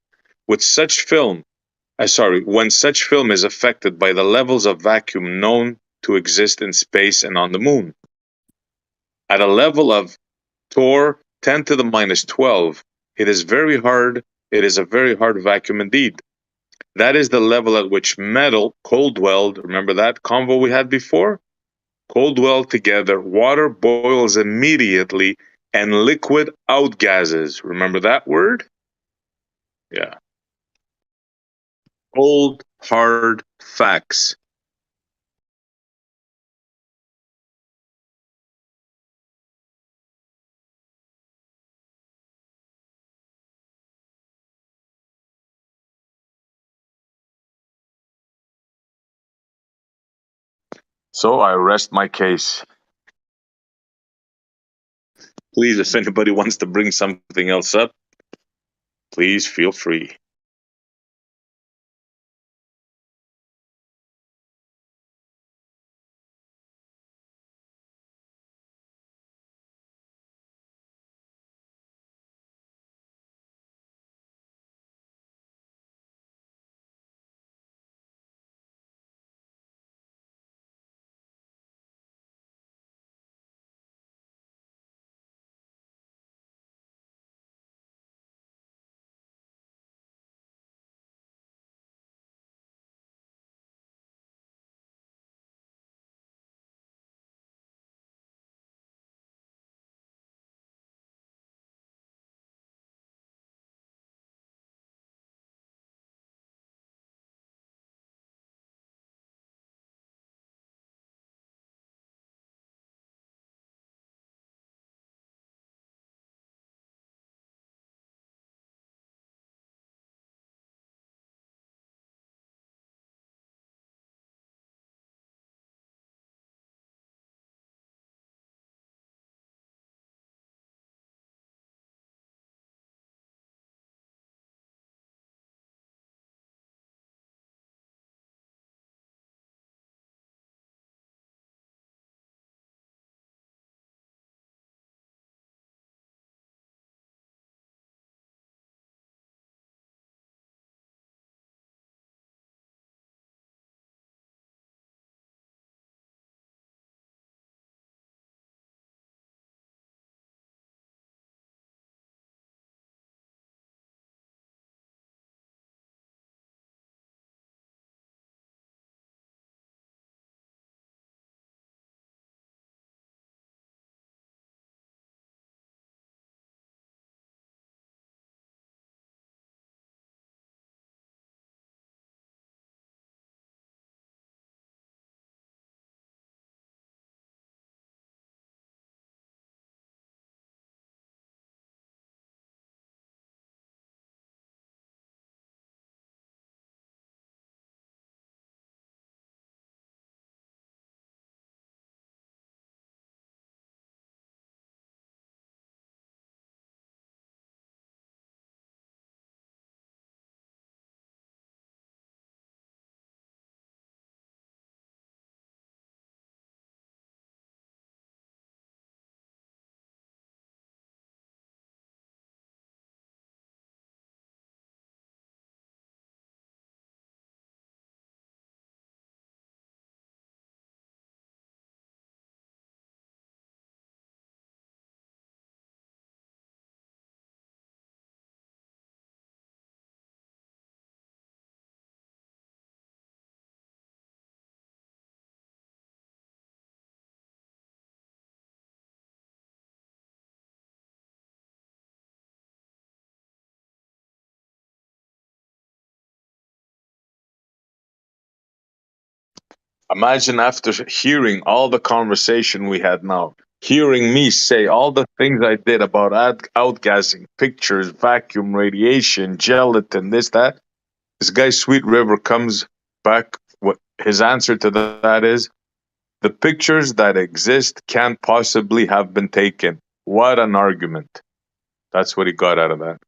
with such film when such film is affected by the levels of vacuum known to exist in space and on the moon? At a level of Tor 10 to the minus 12, it is a very hard vacuum indeed. That is the level at which metal, cold-welled, remember that convo we had before? Cold-welled together, water boils immediately, and liquid outgases. Remember that word? Yeah. Cold, hard facts. So I rest my case. Please, if anybody wants to bring something else up, please feel free. Imagine after hearing all the conversation we had now, hearing me say all the things I did about outgassing, pictures, vacuum, radiation, gelatin, this, that. This guy, Sweet River, comes back. What his answer to that is, the pictures that exist can't possibly have been taken. What an argument. That's what he got out of that.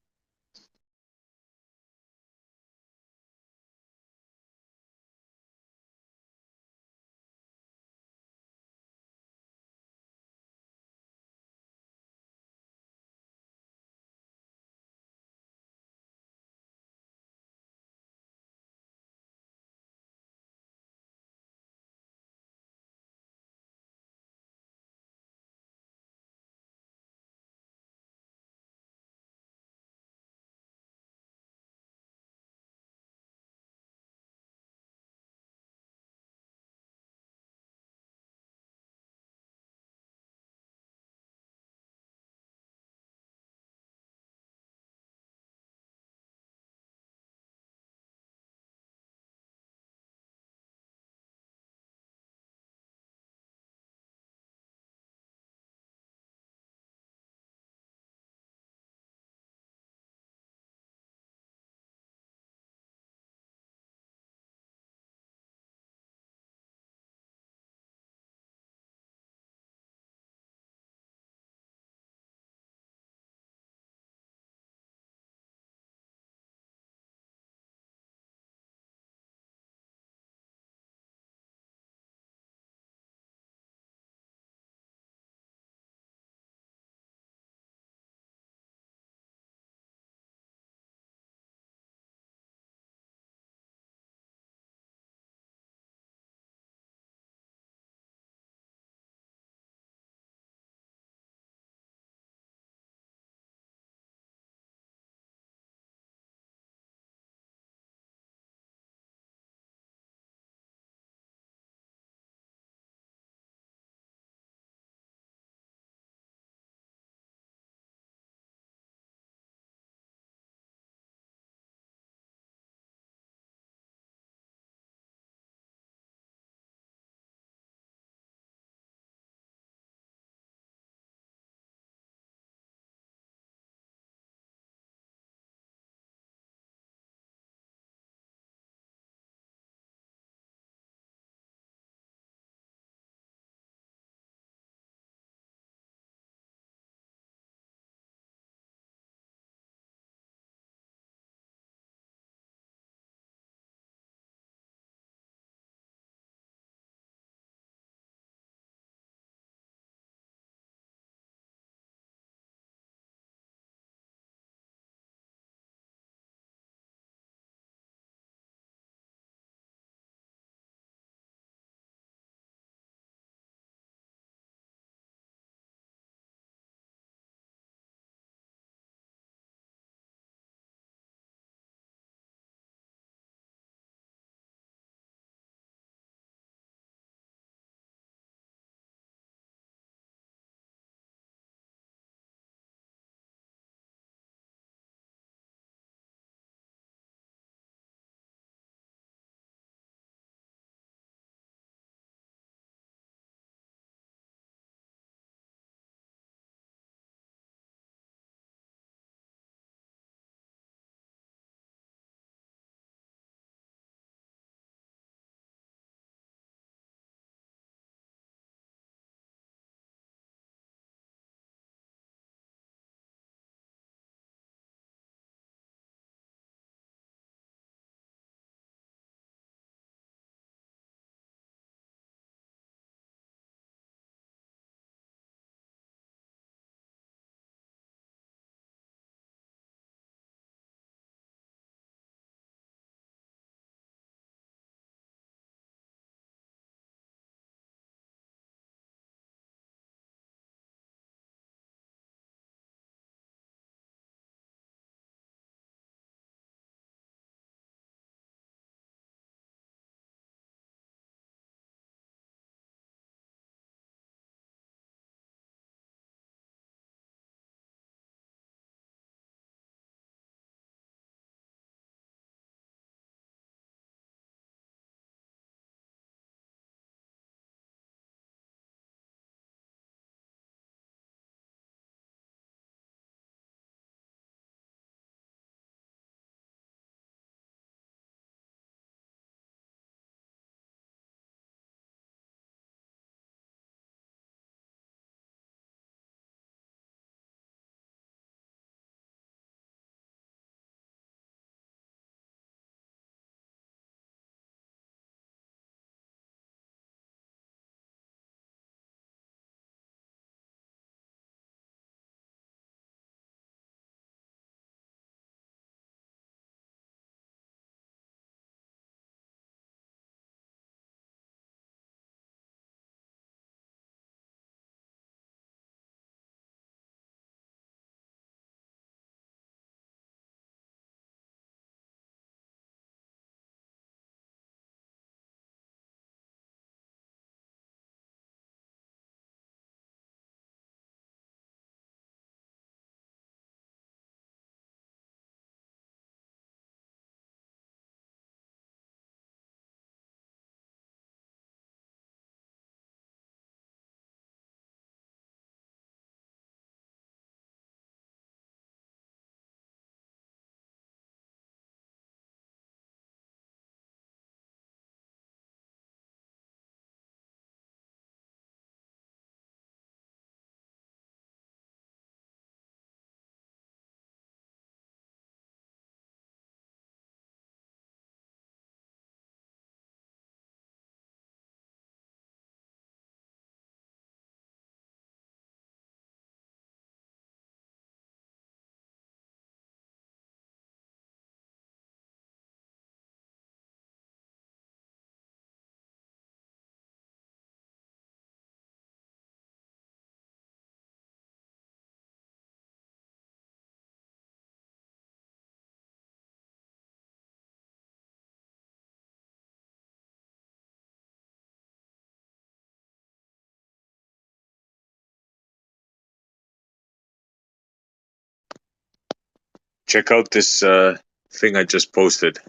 Check out this thing I just posted.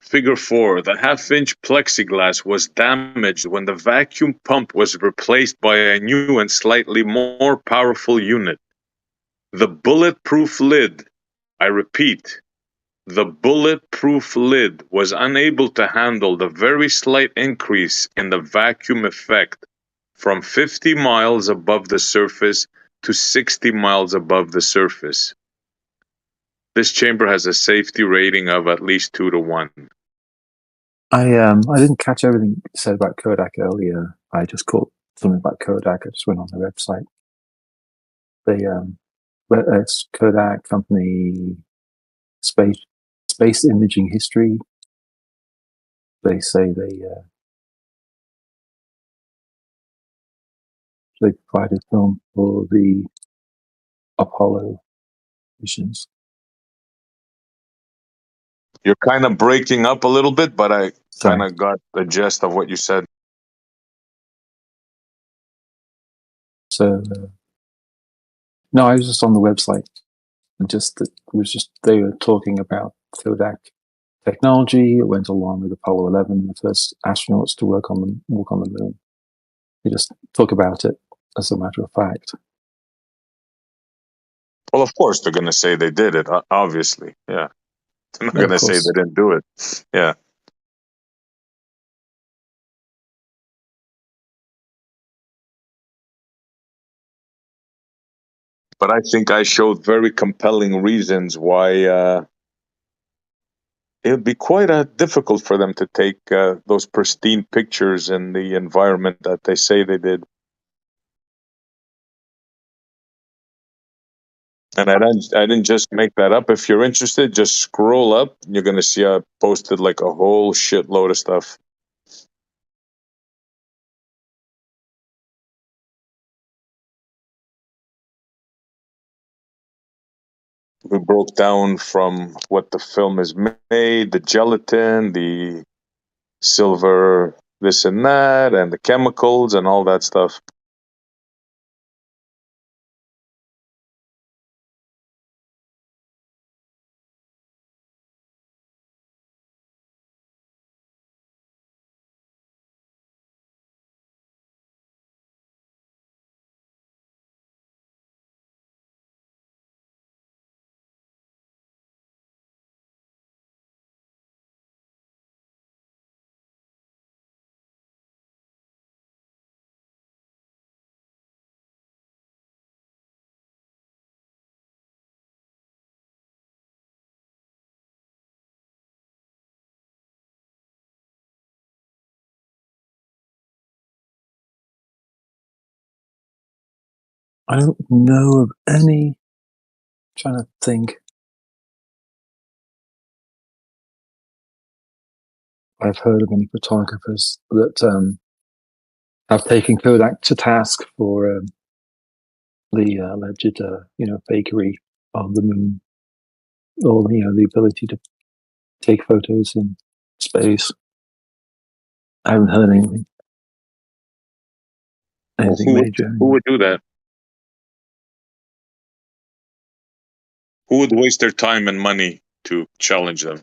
Figure 4. The half-inch plexiglass was damaged when the vacuum pump was replaced by a new and slightly more powerful unit. The bulletproof lid, I repeat, the bulletproof lid was unable to handle the very slight increase in the vacuum effect from 50 miles above the surface to 60 miles above the surface. This chamber has a safety rating of at least 2 to 1. I didn't catch everything you said about Kodak earlier. I just caught something about Kodak. I just went on their website. It's Kodak company space imaging history. They say they provided film for the Apollo missions. You're kind of breaking up a little bit, but I Sorry. kind of got the gist of what you said. So no, I was just on the website. They were talking about Kodak technology. It went along with Apollo 11, the first astronauts to walk on the moon. They just talk about it as a matter of fact. Well, of course they're going to say they did it, obviously. Yeah. They're not And going of to say course, they didn't do it. Yeah. But I think I showed very compelling reasons why it would be quite difficult for them to take those pristine pictures in the environment that they say they did. And I didn't just make that up. If you're interested, just scroll up. You're going to see I posted like a whole shitload of stuff. We broke down from what the film is made, the gelatin, the silver, this and that, and the chemicals and all that stuff. I don't know of any. Trying to think. I've heard of any photographers that have taken Kodak to task for the alleged, fakery of the moon, or the ability to take photos in space. I haven't heard anything major. Who would do that? Who would waste their time and money to challenge them?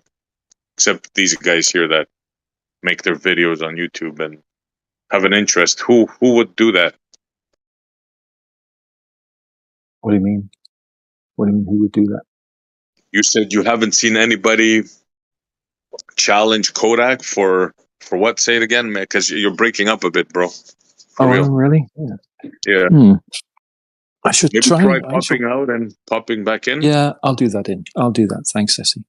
Except these guys here that make their videos on YouTube and have an interest. Who would do that? What do you mean? What do you mean? Who would do that? You said you haven't seen anybody challenge Kodak for what? Say it again, man, because you're breaking up a bit, bro. For real. Really? Yeah. I should Maybe try. try popping out and popping back in. Yeah, I'll do that. I'll do that. Thanks, Ceci.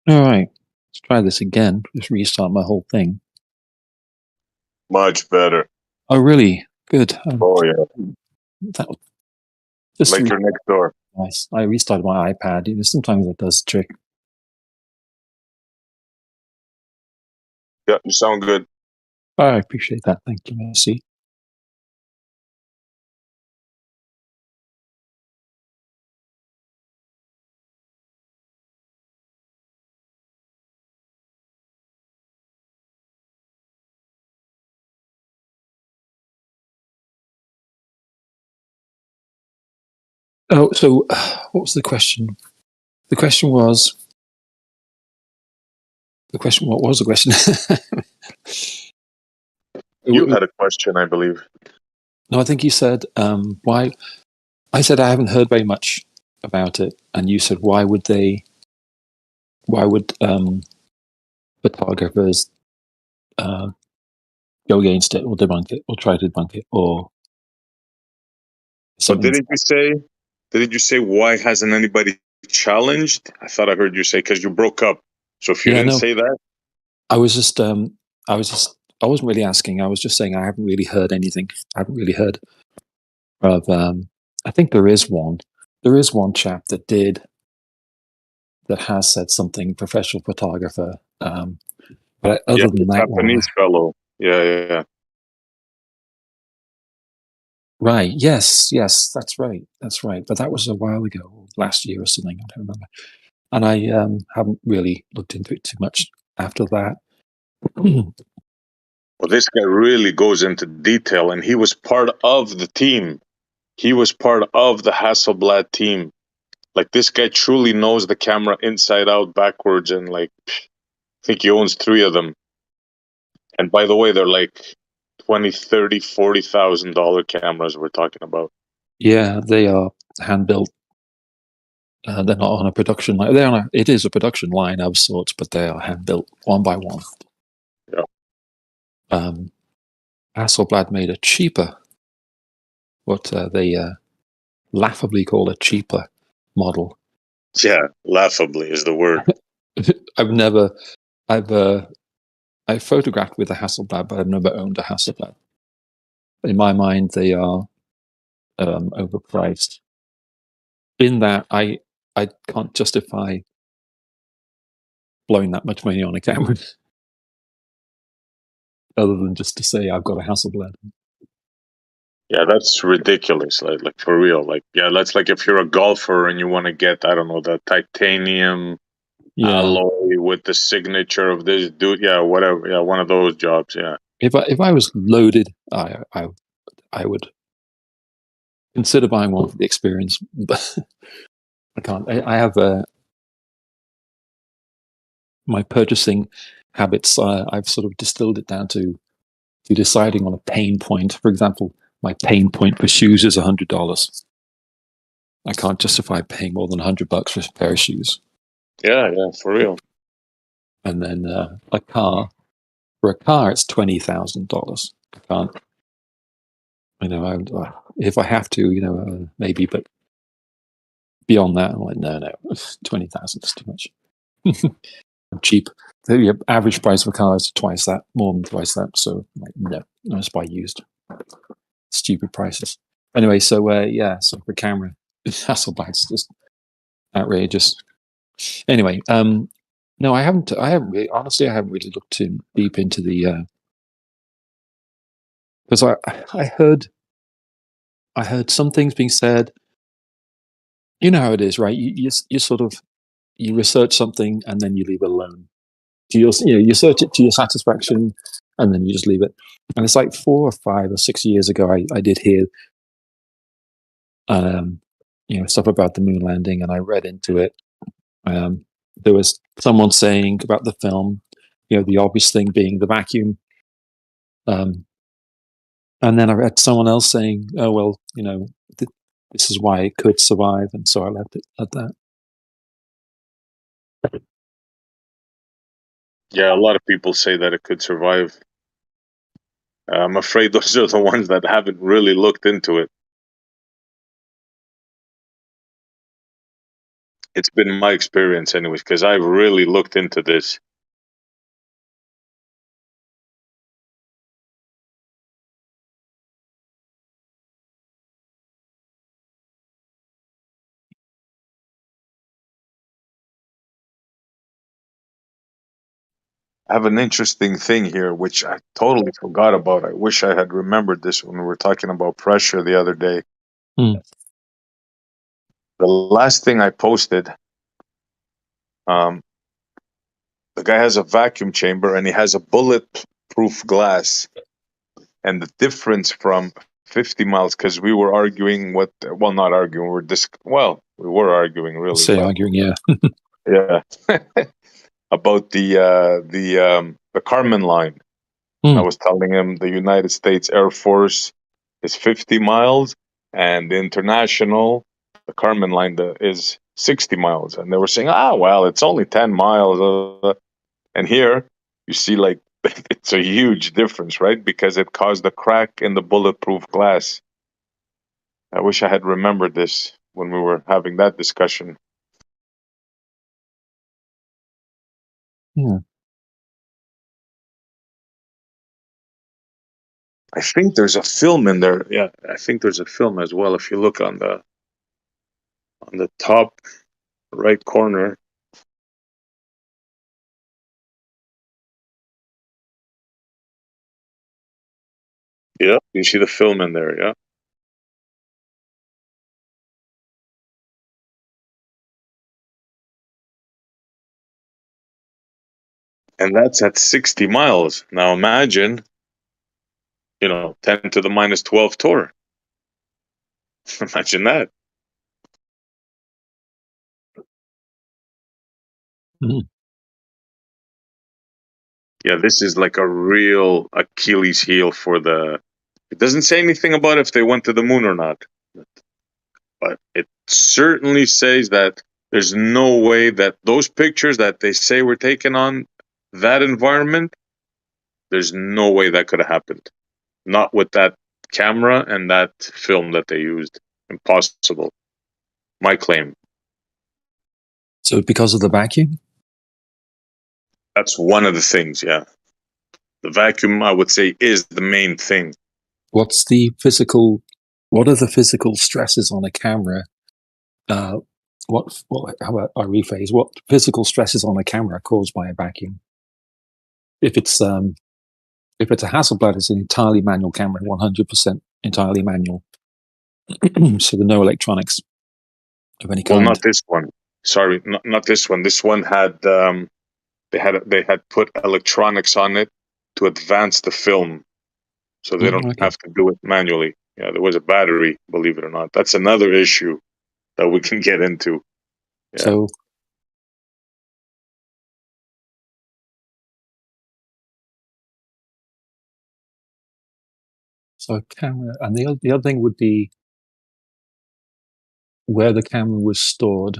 All right, let's try this again. Just restart my whole thing. Much better. Oh, really? Good. Oh yeah. That, just Like your next door. nice. I restarted my iPad. You know, sometimes it does the trick. Yeah, you sound good. I appreciate that. Thank you, Mercy. Oh, so what was the question? The question was. The question. What was the question? You had a question, I believe. No, I think you said why. I said I haven't heard very much about it, and you said why would they? Why would photographers go against it or debunk it or try to debunk it or But something? didn't you say why hasn't anybody challenged? I thought I heard you say because you broke up. So if you Yeah, didn't no. say that, I wasn't really asking. I was just saying I haven't really heard anything. I haven't really heard of. I think there is one. There is one chap that has said something. Professional photographer. But yeah, other the than that one, Japanese fellow. Yeah. right? Yes, that's right. That's right. But that was a while ago, last year or something. I don't remember. And I haven't really looked into it too much after that. Well, this guy really goes into detail, and he was part of the team. He was part of the Hasselblad team. Like, this guy truly knows the camera inside out, backwards, and like, I think he owns 3 of them. And by the way, they're like $20,000, $30,000, $40,000 cameras we're talking about. Yeah, they are hand built. They're not on a production line. It is a production line of sorts, but they are hand built one by one. Yeah. Hasselblad made a cheaper, what they laughably call a cheaper model. Yeah, laughably is the word. I've photographed with a Hasselblad, but I've never owned a Hasselblad. In my mind, they are overpriced. In that, I can't justify blowing that much money on a camera, other than just to say I've got a Hasselblad. Yeah, that's ridiculous. Like for real. Like, yeah, that's like if you're a golfer and you want to get, I don't know, the titanium alloy with the signature of this dude. Yeah, whatever. Yeah, one of those jobs. Yeah. If I was loaded, I would consider buying one for the experience, but I can't. I have my purchasing habits. I've sort of distilled it down to deciding on a pain point. For example, my pain point for shoes is $100. I can't justify paying more than $100 for a pair of shoes. Yeah, for real. And then a car. For a car, it's $20,000. I can't. You know, if I have to, maybe, but beyond that, I'm like, no, 20,000 is too much. Cheap. The average price of a car is twice that, more than twice that. So, like, no, I just buy used. Stupid prices. Anyway, so so for camera, Hasselblad's just outrageous. Anyway, no, I haven't really, honestly, I haven't really looked too deep into the because I heard some things being said. You know how it is, right? You sort of you research something and then you leave it alone. You search it to your satisfaction and then you just leave it. And it's like 4 or 5 or 6 years ago, I did hear stuff about the moon landing, and I read into it. There was someone saying about the film, the obvious thing being the vacuum. And then I read someone else saying, "Oh well, this is why it could survive," and so I left it at that. Yeah, a lot of people say that it could survive. I'm afraid those are the ones that haven't really looked into it. It's been my experience, anyways, because I've really looked into this. I have an interesting thing here, which I totally forgot about. I wish I had remembered this when we were talking about pressure the other day. Hmm. The last thing I posted, the guy has a vacuum chamber and he has a bulletproof glass. And the difference from 50 miles, because we were arguing not arguing, we were arguing really, Say but arguing, yeah. yeah, about the Kármán line. I was telling him the United States Air Force is 50 miles and the international, the Kármán line is 60 miles. And they were saying, well, it's only 10 miles. And here you see like it's a huge difference, right? Because it caused a crack in the bulletproof glass. I wish I had remembered this when we were having that discussion. Yeah. I think there's a film in there. Yeah, I think there's a film as well. If you look on the top right corner. Yeah, you see the film in there, yeah. And that's at 60 miles. Now imagine, 10 to the minus 12 torr. Imagine that. Yeah, this is like a real Achilles heel for it doesn't say anything about if they went to the moon or not. But it certainly says that there's no way that those pictures that they say were taken on that environment, there's no way that could have happened. Not with that camera and that film that they used. Impossible. My claim. So because of the vacuum? That's one of the things, yeah. The vacuum, I would say, is the main thing. What are the physical stresses on a camera? How about I rephrase? What physical stresses on a camera are caused by a vacuum? If it's a Hasselblad, it's an entirely manual camera, 100% entirely manual. So there are no electronics of any kind. Well, not this one. Sorry, not this one. This one had they had put electronics on it to advance the film, so they don't have to do it manually. Yeah, there was a battery, believe it or not. That's another issue that we can get into. Yeah. So camera, and the other thing would be where the camera was stored.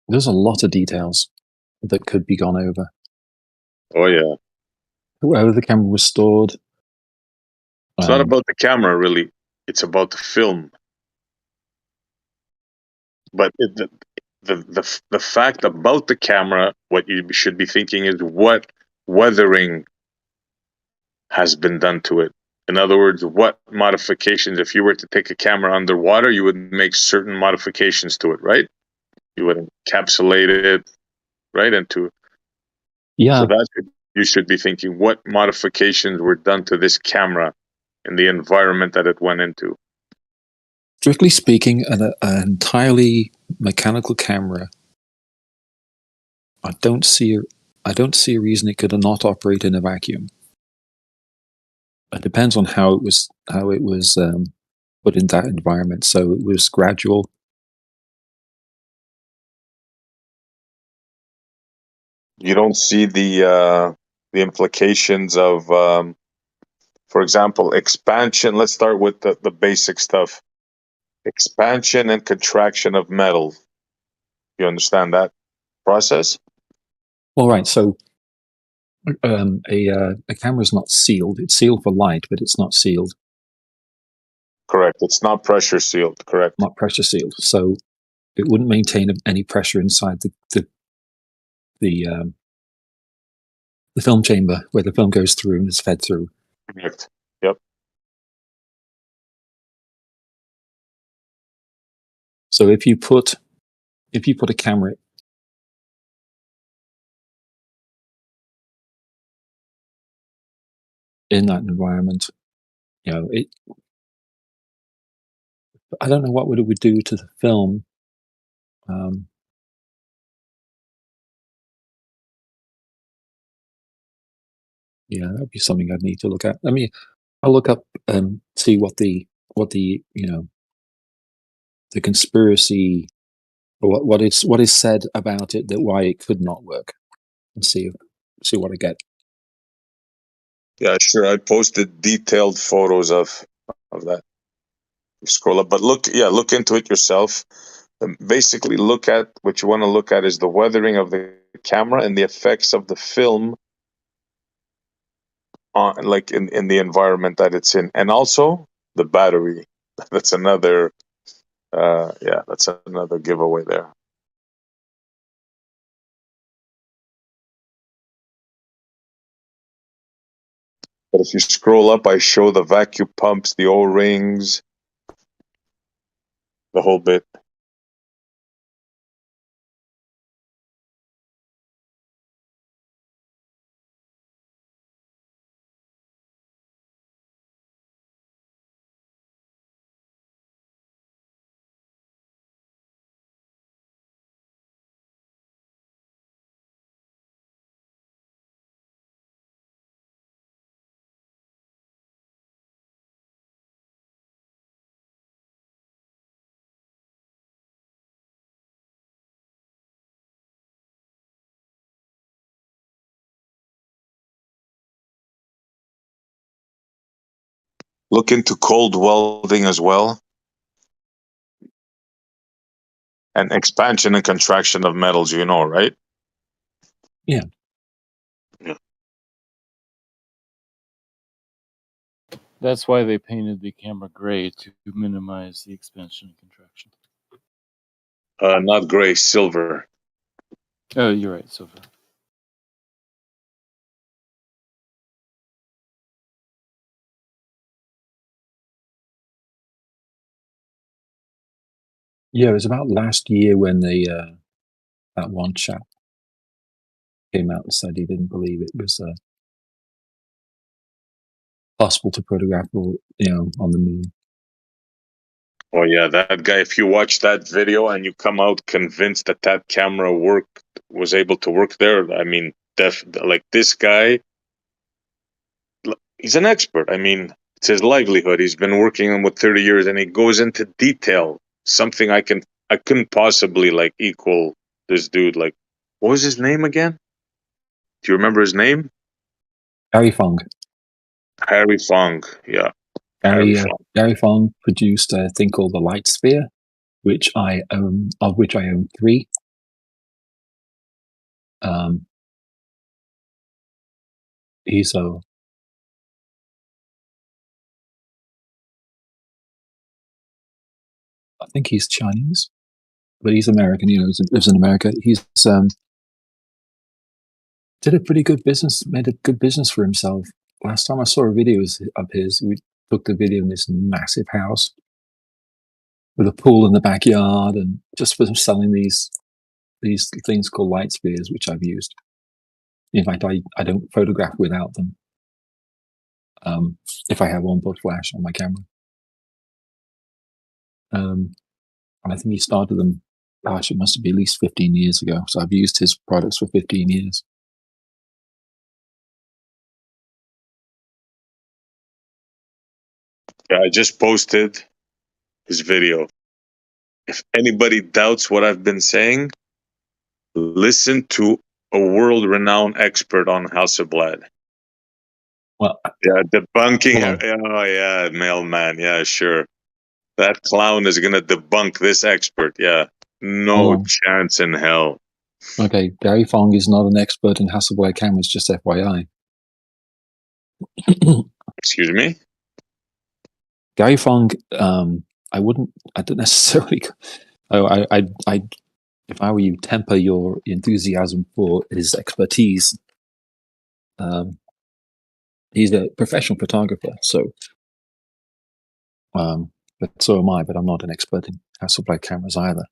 There's a lot of details that could be gone over. Oh yeah. Wherever the camera was stored. It's not about the camera, really. It's about the film. But the fact about the camera, what you should be thinking is what weathering has been done to it. In other words, what modifications, if you were to take a camera underwater, you would make certain modifications to it, right? You would encapsulate it, right? So that's what you should be thinking. What modifications were done to this camera in the environment that it went into? Strictly speaking, an entirely mechanical camera, I don't see a reason it could not operate in a vacuum. It depends on how it was put in that environment. So it was gradual. You don't see the implications of, for example, expansion. Let's start with the basic stuff. Expansion and contraction of metal. You understand that process? All right. So a camera is not sealed. It's sealed for light, but it's not sealed. Correct. It's not pressure sealed. Correct. Not pressure sealed, so it wouldn't maintain any pressure inside the film chamber where the film goes through and is fed through. Correct. Yep. So if you put a camera in that environment, you know, I don't know what it would do to the film. Yeah, that'd be something I'd need to look at. I mean, I'll look up and see what the you know, the conspiracy, or what is said about it, that why it could not work, and see what I get. Yeah, sure. I posted detailed photos of that. Scroll up, but look into it yourself. Basically, look at what you want to look at is the weathering of the camera and the effects of the film on, like in the environment that it's in, and also the battery. That's another, that's another giveaway there. But if you scroll up, I show the vacuum pumps, the O-rings, the whole bit. Look into cold welding as well. And expansion and contraction of metals, you know, right? Yeah. Yeah. That's why they painted the camera gray, to minimize the expansion and contraction. Not gray, silver. Oh, you're right, silver. Yeah, it was about last year when that one chap came out and said he didn't believe it was possible to photograph, you know, on the moon. Oh yeah, that guy. If you watch that video and you come out convinced that that camera was able to work there, I mean, like this guy, he's an expert. I mean, it's his livelihood. He's been working on with 30 years, and he goes into detail. Something I couldn't possibly like equal this dude. Like, what was his name again? Do you remember his name? Gary Fong. Harry Fong. Yeah. Gary Fong produced a thing called the Light Sphere, which I own, of which I own 3. He's a I think he's Chinese, but he's American. You know, he lives in America. He's did a pretty good business, made a good business for himself. Last time I saw a video of his, we took the video in this massive house with a pool in the backyard, and just for selling these things called light spheres, which I've used. In fact, I don't photograph without them. If I have onboard flash on my camera. And I think he started them, gosh, it must be at least 15 years ago. So I've used his products for 15 years. Yeah, I just posted his video. If anybody doubts what I've been saying, listen to a world-renowned expert on Hasselblad. Well, yeah, debunking. Oh yeah, mailman. Yeah, sure. That clown is gonna debunk this expert. Yeah, no chance in hell. Okay, Gary Fong is not an expert in Hasselblad cameras, just FYI. Excuse me? Gary Fong, I don't necessarily. I, if I were you, temper your enthusiasm for his expertise. He's a professional photographer, so, but so am I. But I'm not an expert in Hasselblad cameras either.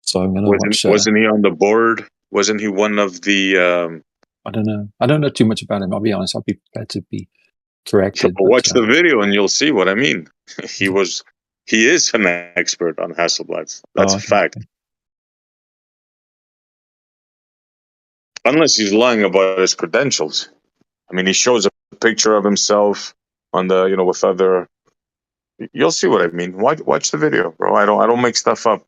So I'm going to watch. Wasn't he on the board? Wasn't he one of the? I don't know. I don't know too much about him. I'll be honest. I'll be prepared to be corrected. But, Watch the video and you'll see what I mean. He is an expert on Hasselblads. That's a fact. Okay. Unless he's lying about his credentials. I mean, he shows a picture of himself on the, with other. You'll see what I mean. Watch the video, bro. I don't make stuff up.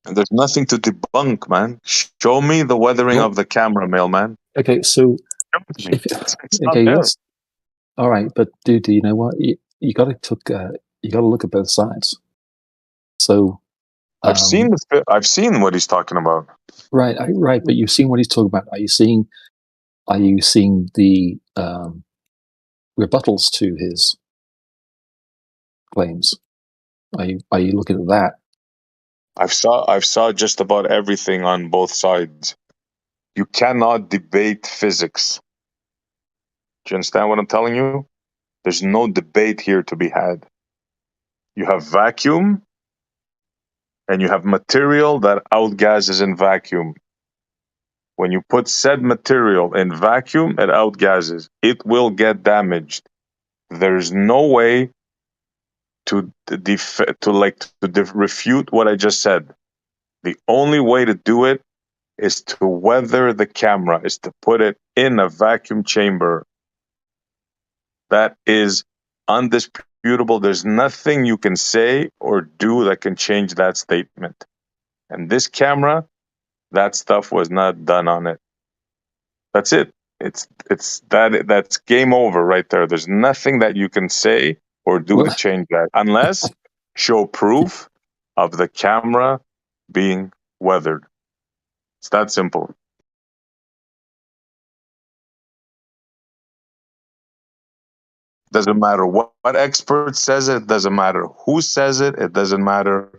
And there's nothing to debunk, man. Show me the weathering of the camera, mailman. Okay, so It's not okay, there. yes, all right, but dude, you know what? You got to look at both sides. So I've seen what he's talking about. right, right, but you've seen what he's talking about. Are you seeing the rebuttals to his claims? Are you looking at that? I've saw just about everything on both sides. You cannot debate physics. Do you understand what I'm telling you? There's no debate here to be had. You have vacuum and you have material that outgases in vacuum. When you put said material in vacuum, it outgases. It will get damaged. There's no way to refute what I just said. The only way to do it is to weather the camera, is to put it in a vacuum chamber. That is undisputable. There's nothing you can say or do that can change that statement. And this camera, that stuff was not done on it. That's it. That's game over right there. There's nothing that you can say or do to change that unless show proof of the camera being weathered. It's that simple. Doesn't matter what expert says it. Doesn't matter who says it. It doesn't matter.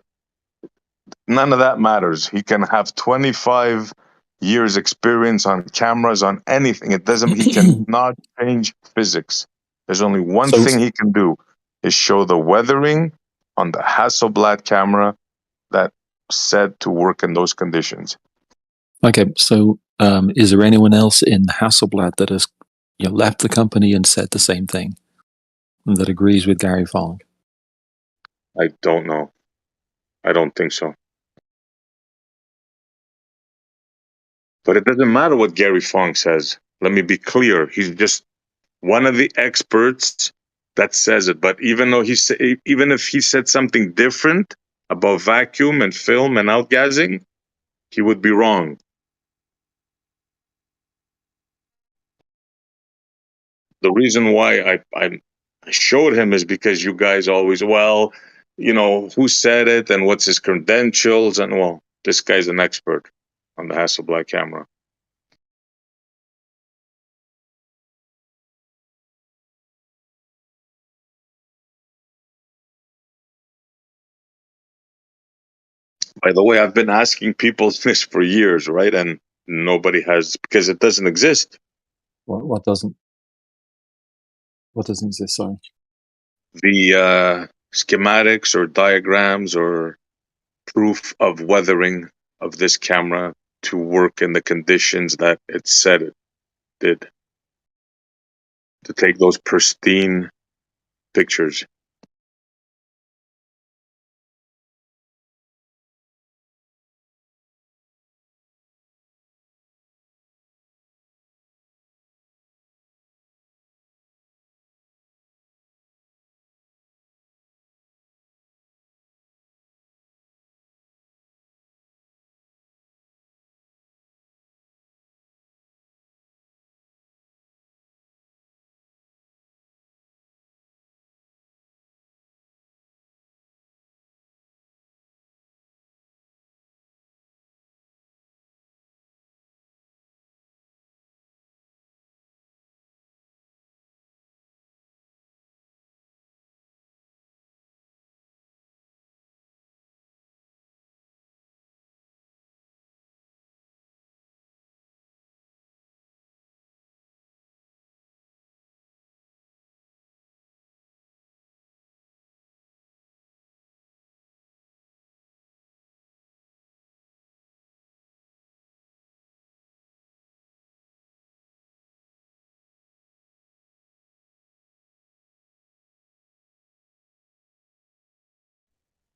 None of that matters. He can have 25 years experience on cameras, on anything. He cannot change physics. There's only one thing he can do is show the weathering on the Hasselblad camera that said to work in those conditions. Okay, so is there anyone else in Hasselblad that has left the company and said the same thing, that agrees with Gary Fong? I don't know. I don't think so. But it doesn't matter what Gary Fong says. Let me be clear. He's just one of the experts that says it. But even if he said something different about vacuum and film and outgassing, he would be wrong. The reason why I showed him is because you guys always, who said it and what's his credentials, and this guy's an expert on the Hasselblad camera. By the way, I've been asking people this for years, right? And nobody has, because it doesn't exist. What doesn't exist? Sorry. The schematics or diagrams or proof of weathering of this camera to work in the conditions that it said it did, to take those pristine pictures.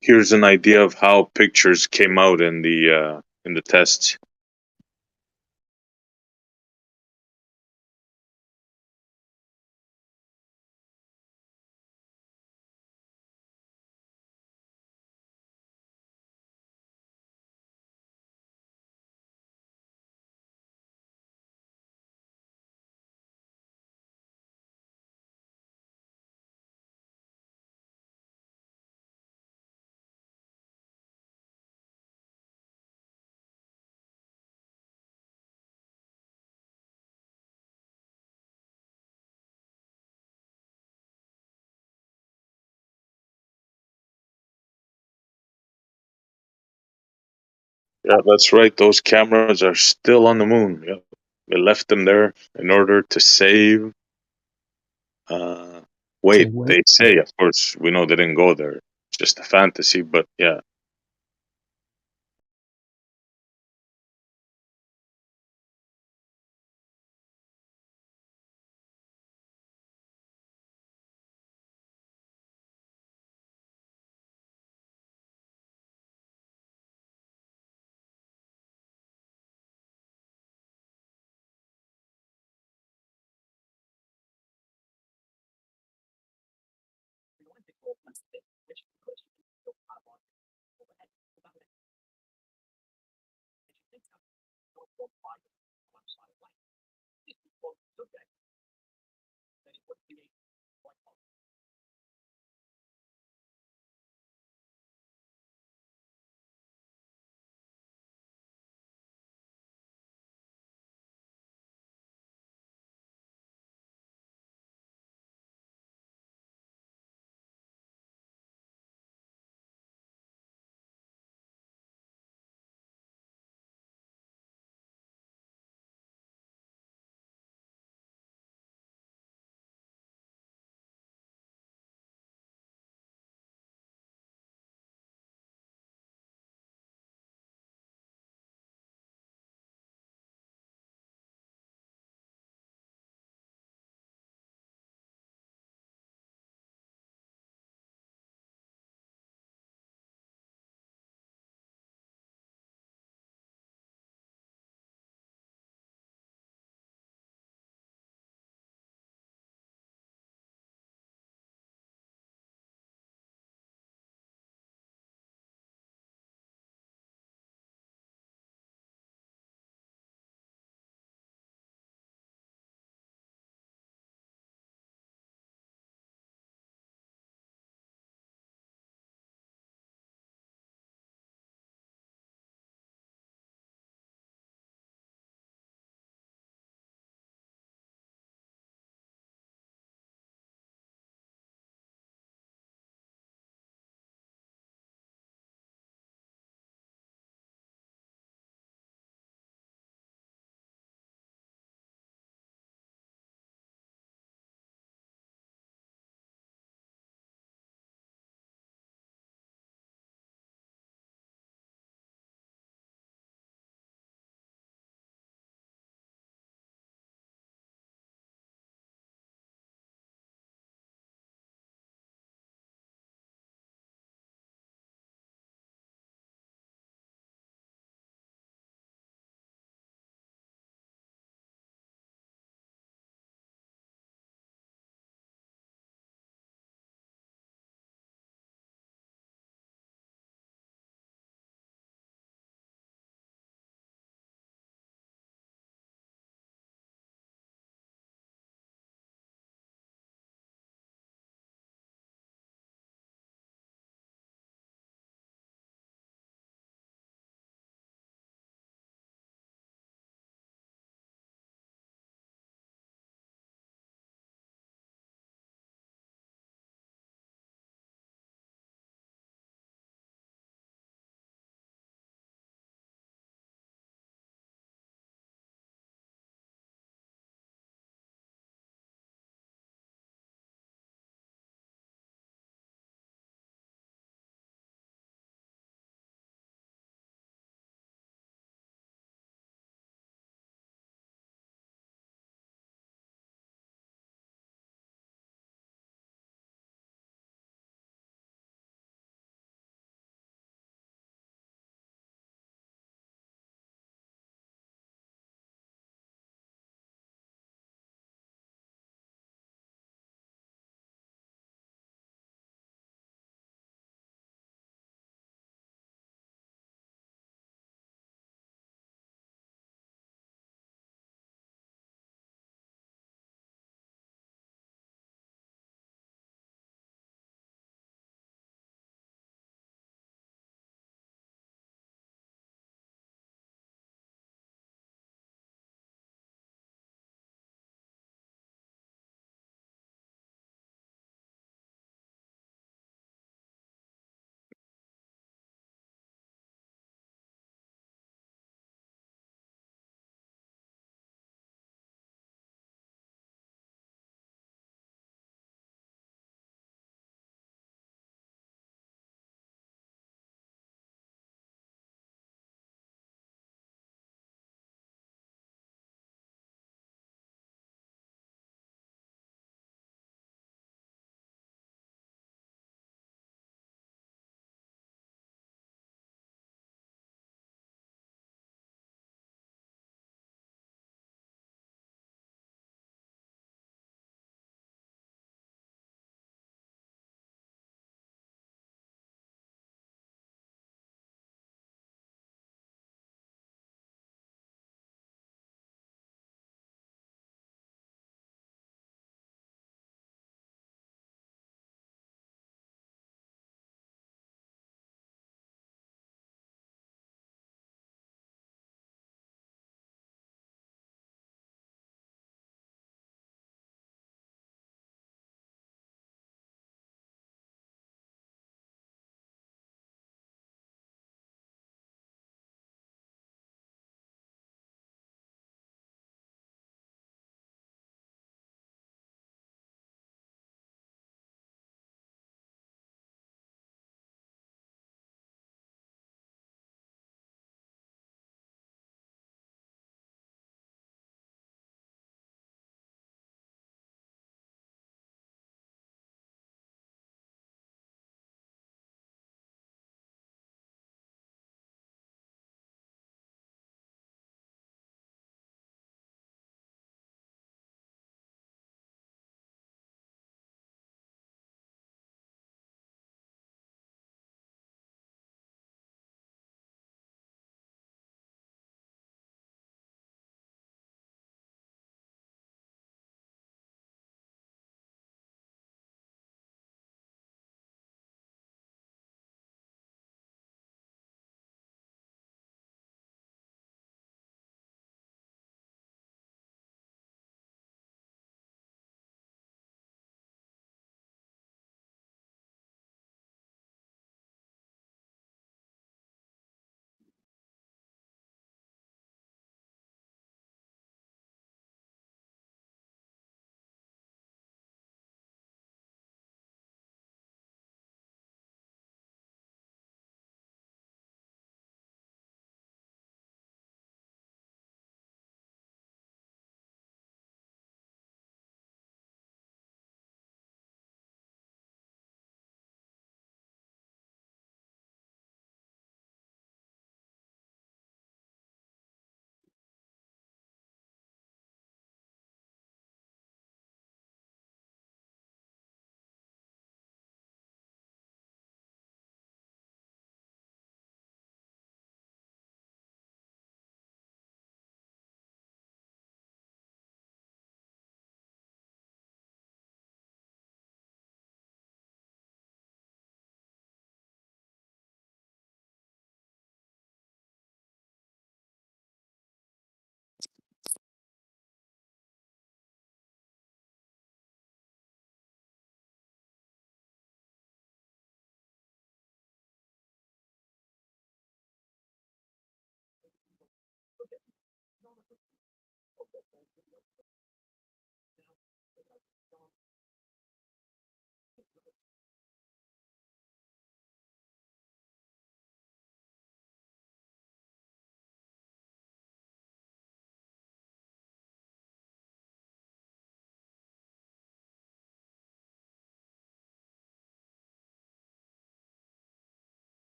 here's an idea of how pictures came out in the test. Yeah, that's right. Those cameras are still on the moon. Yeah, they left them there in order to save. Wait, wait. they say, of course, we know they didn't go there. It's just a fantasy, but yeah.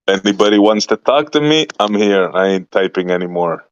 Anybody wants to talk to me? I'm here. I ain't typing anymore.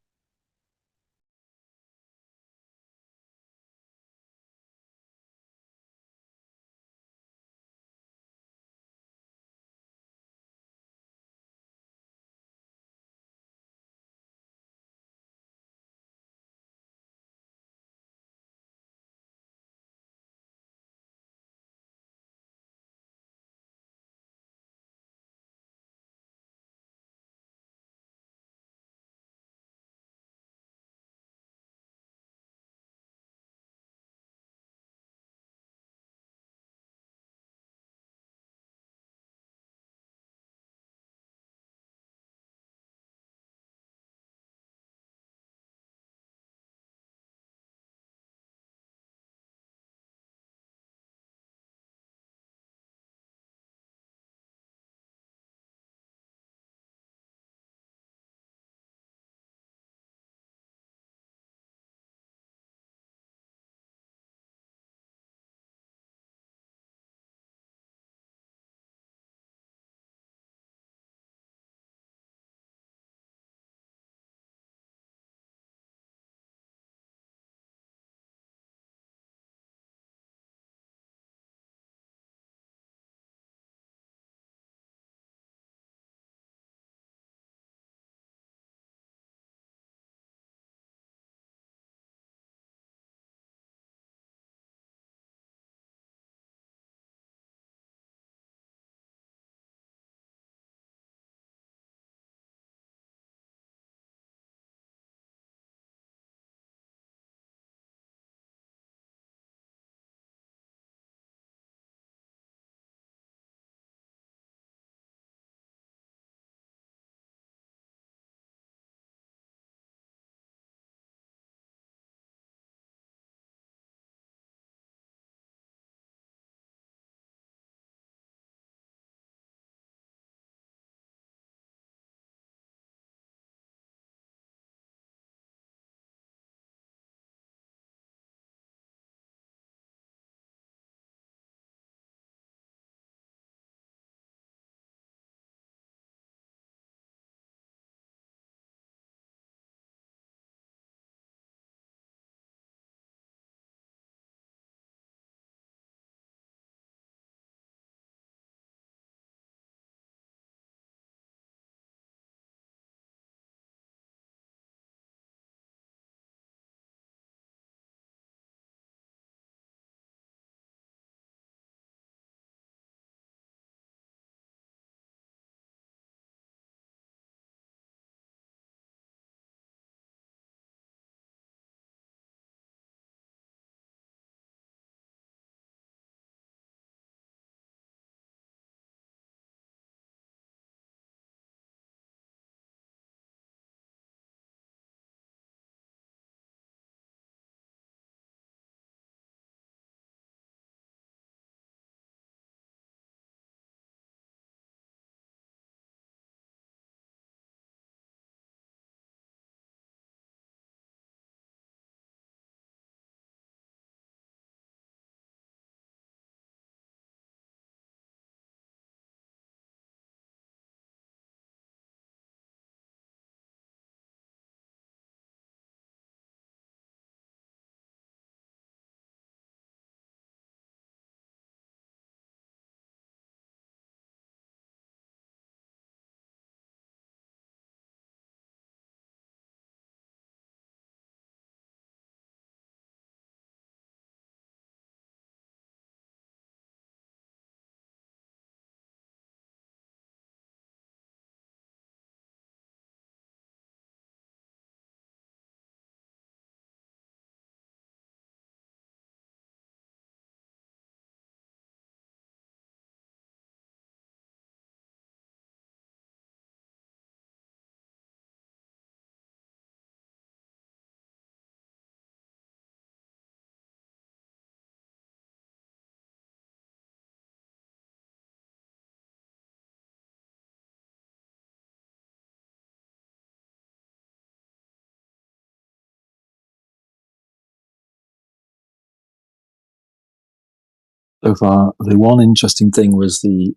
So far, the one interesting thing was the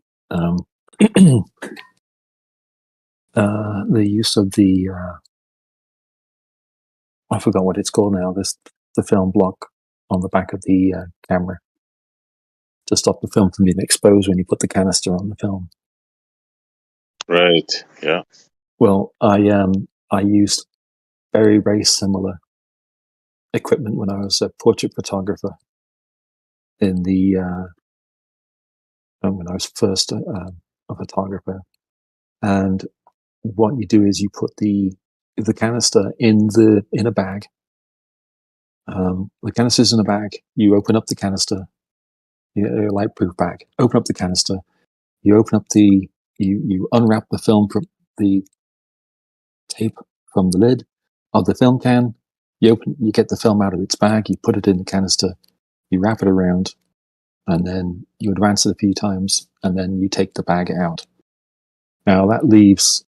the use of the I forgot what it's called now. The film block on the back of the camera to stop the film from being exposed when you put the canister on the film. Right. Yeah. Well, I used very similar equipment when I was a portrait photographer in the when I was first a photographer. And what you do is you put the canister in a bag. The canister's in a bag. You open up the canister, a lightproof bag. Open up the canister. You open up you unwrap the film from the tape from the lid of the film can. You get the film out of its bag. You put it in the canister. You wrap it around, and then you advance it a few times, and then you take the bag out. Now that leaves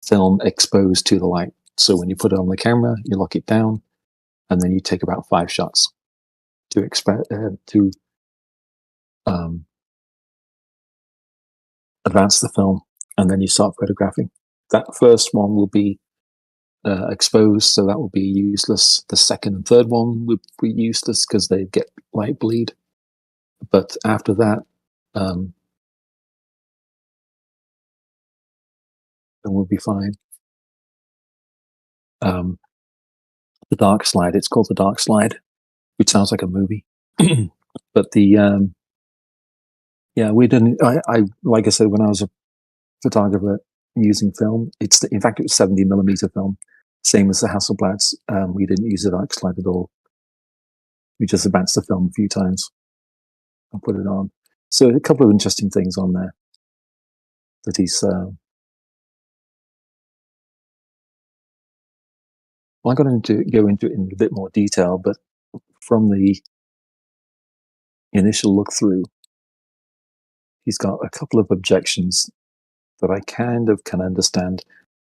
film exposed to the light. So when you put it on the camera, you lock it down, and then you take about 5 shots to advance the film, and then you start photographing. That first one will be exposed, so that will be useless. The second and third one would be useless because they get light bleed. But after that, then we'll be fine. The dark slide, it's called the dark slide, which sounds like a movie. But the yeah, we didn't. I like I said, when I was a photographer using film, in fact it was 70mm film, same as the Hasselblads. We didn't use the dark slide at all. We just advanced the film a few times and put it on. So a couple of interesting things on there that he's. Well, I'm going to go into it in a bit more detail, but from the initial look through, he's got a couple of objections that I kind of can understand.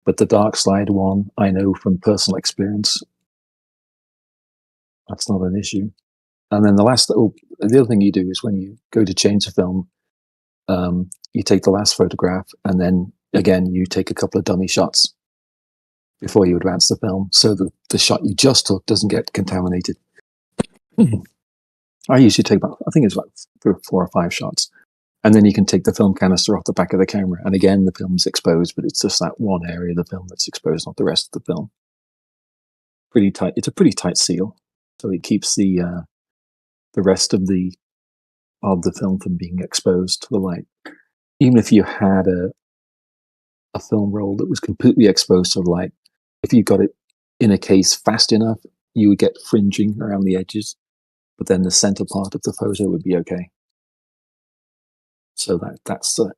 But the dark slide one, I know from personal experience, that's not an issue. And then the other thing you do is when you go to change the film, you take the last photograph, and then again you take a couple of dummy shots before you advance the film, so that the shot you just took doesn't get contaminated. I usually take I think it's like 4 or 5 shots, and then you can take the film canister off the back of the camera, and again the film's exposed, but it's just that one area of the film that's exposed, not the rest of the film. Pretty tight. It's a pretty tight seal, so it keeps the rest of the film from being exposed to the light. Even if you had a film roll that was completely exposed to the light, if you got it in a case fast enough, you would get fringing around the edges, but then the center part of the photo would be okay. So that's a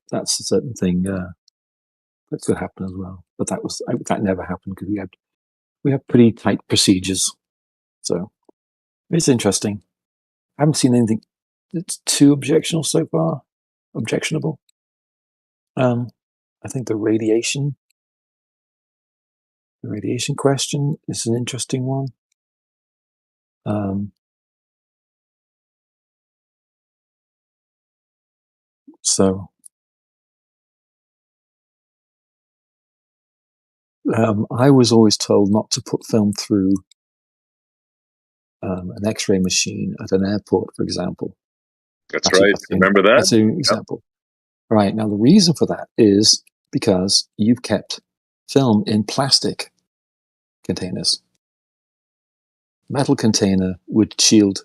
certain thing that could happen as well. But that never happened because we have pretty tight procedures. So it's interesting. I haven't seen anything that's too objectionable so far. Objectionable. I think the radiation question is an interesting one. So I was always told not to put film through an X-ray machine at an airport, for example. That's right. Remember that? That's an example. Right. Now, the reason for that is because you've kept film in plastic containers. Metal container would shield.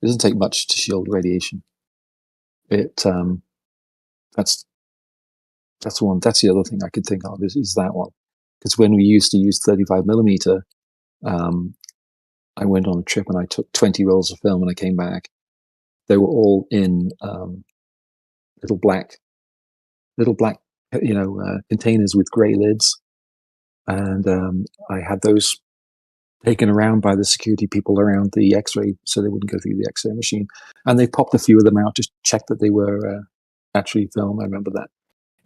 It doesn't take much to shield radiation. That's one. That's the other thing I could think of is that one. Because when we used to use 35mm, I went on a trip and I took 20 rolls of film and I came back. They were all in little black, containers with grey lids, and I had those taken around by the security people around the X-ray, so they wouldn't go through the X-ray machine. And they popped a few of them out to check that they were actually film. I remember that.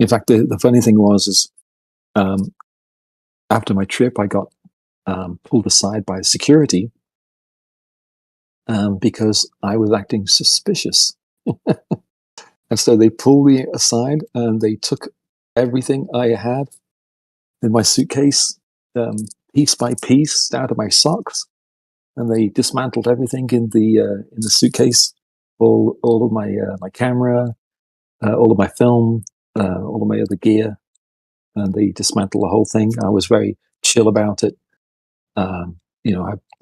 In fact, the funny thing was after my trip, I got pulled aside by security because I was acting suspicious. And so they pulled me aside and they took everything I had in my suitcase, piece by piece, out of my socks, and they dismantled everything in the suitcase. All of my camera, all of my film, all of my other gear, and they dismantled the whole thing. I was very chill about it. I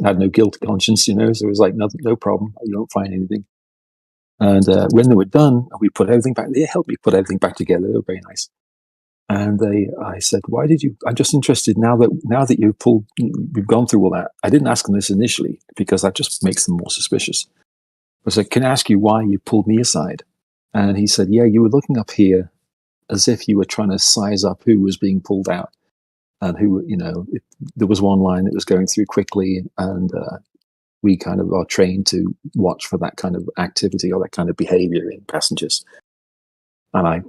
had no guilty conscience, so it was like no problem. You don't find anything. And when they were done, we put everything back. They helped me put everything back together. They were very nice. And I said, "Why did you?" I'm just interested now that we've gone through all that. I didn't ask them this initially because that just makes them more suspicious. I said, "Can I ask you why you pulled me aside?" And he said, "Yeah, you were looking up here as if you were trying to size up who was being pulled out and who, if there was one line that was going through quickly, and we kind of are trained to watch for that kind of activity or that kind of behavior in passengers." And I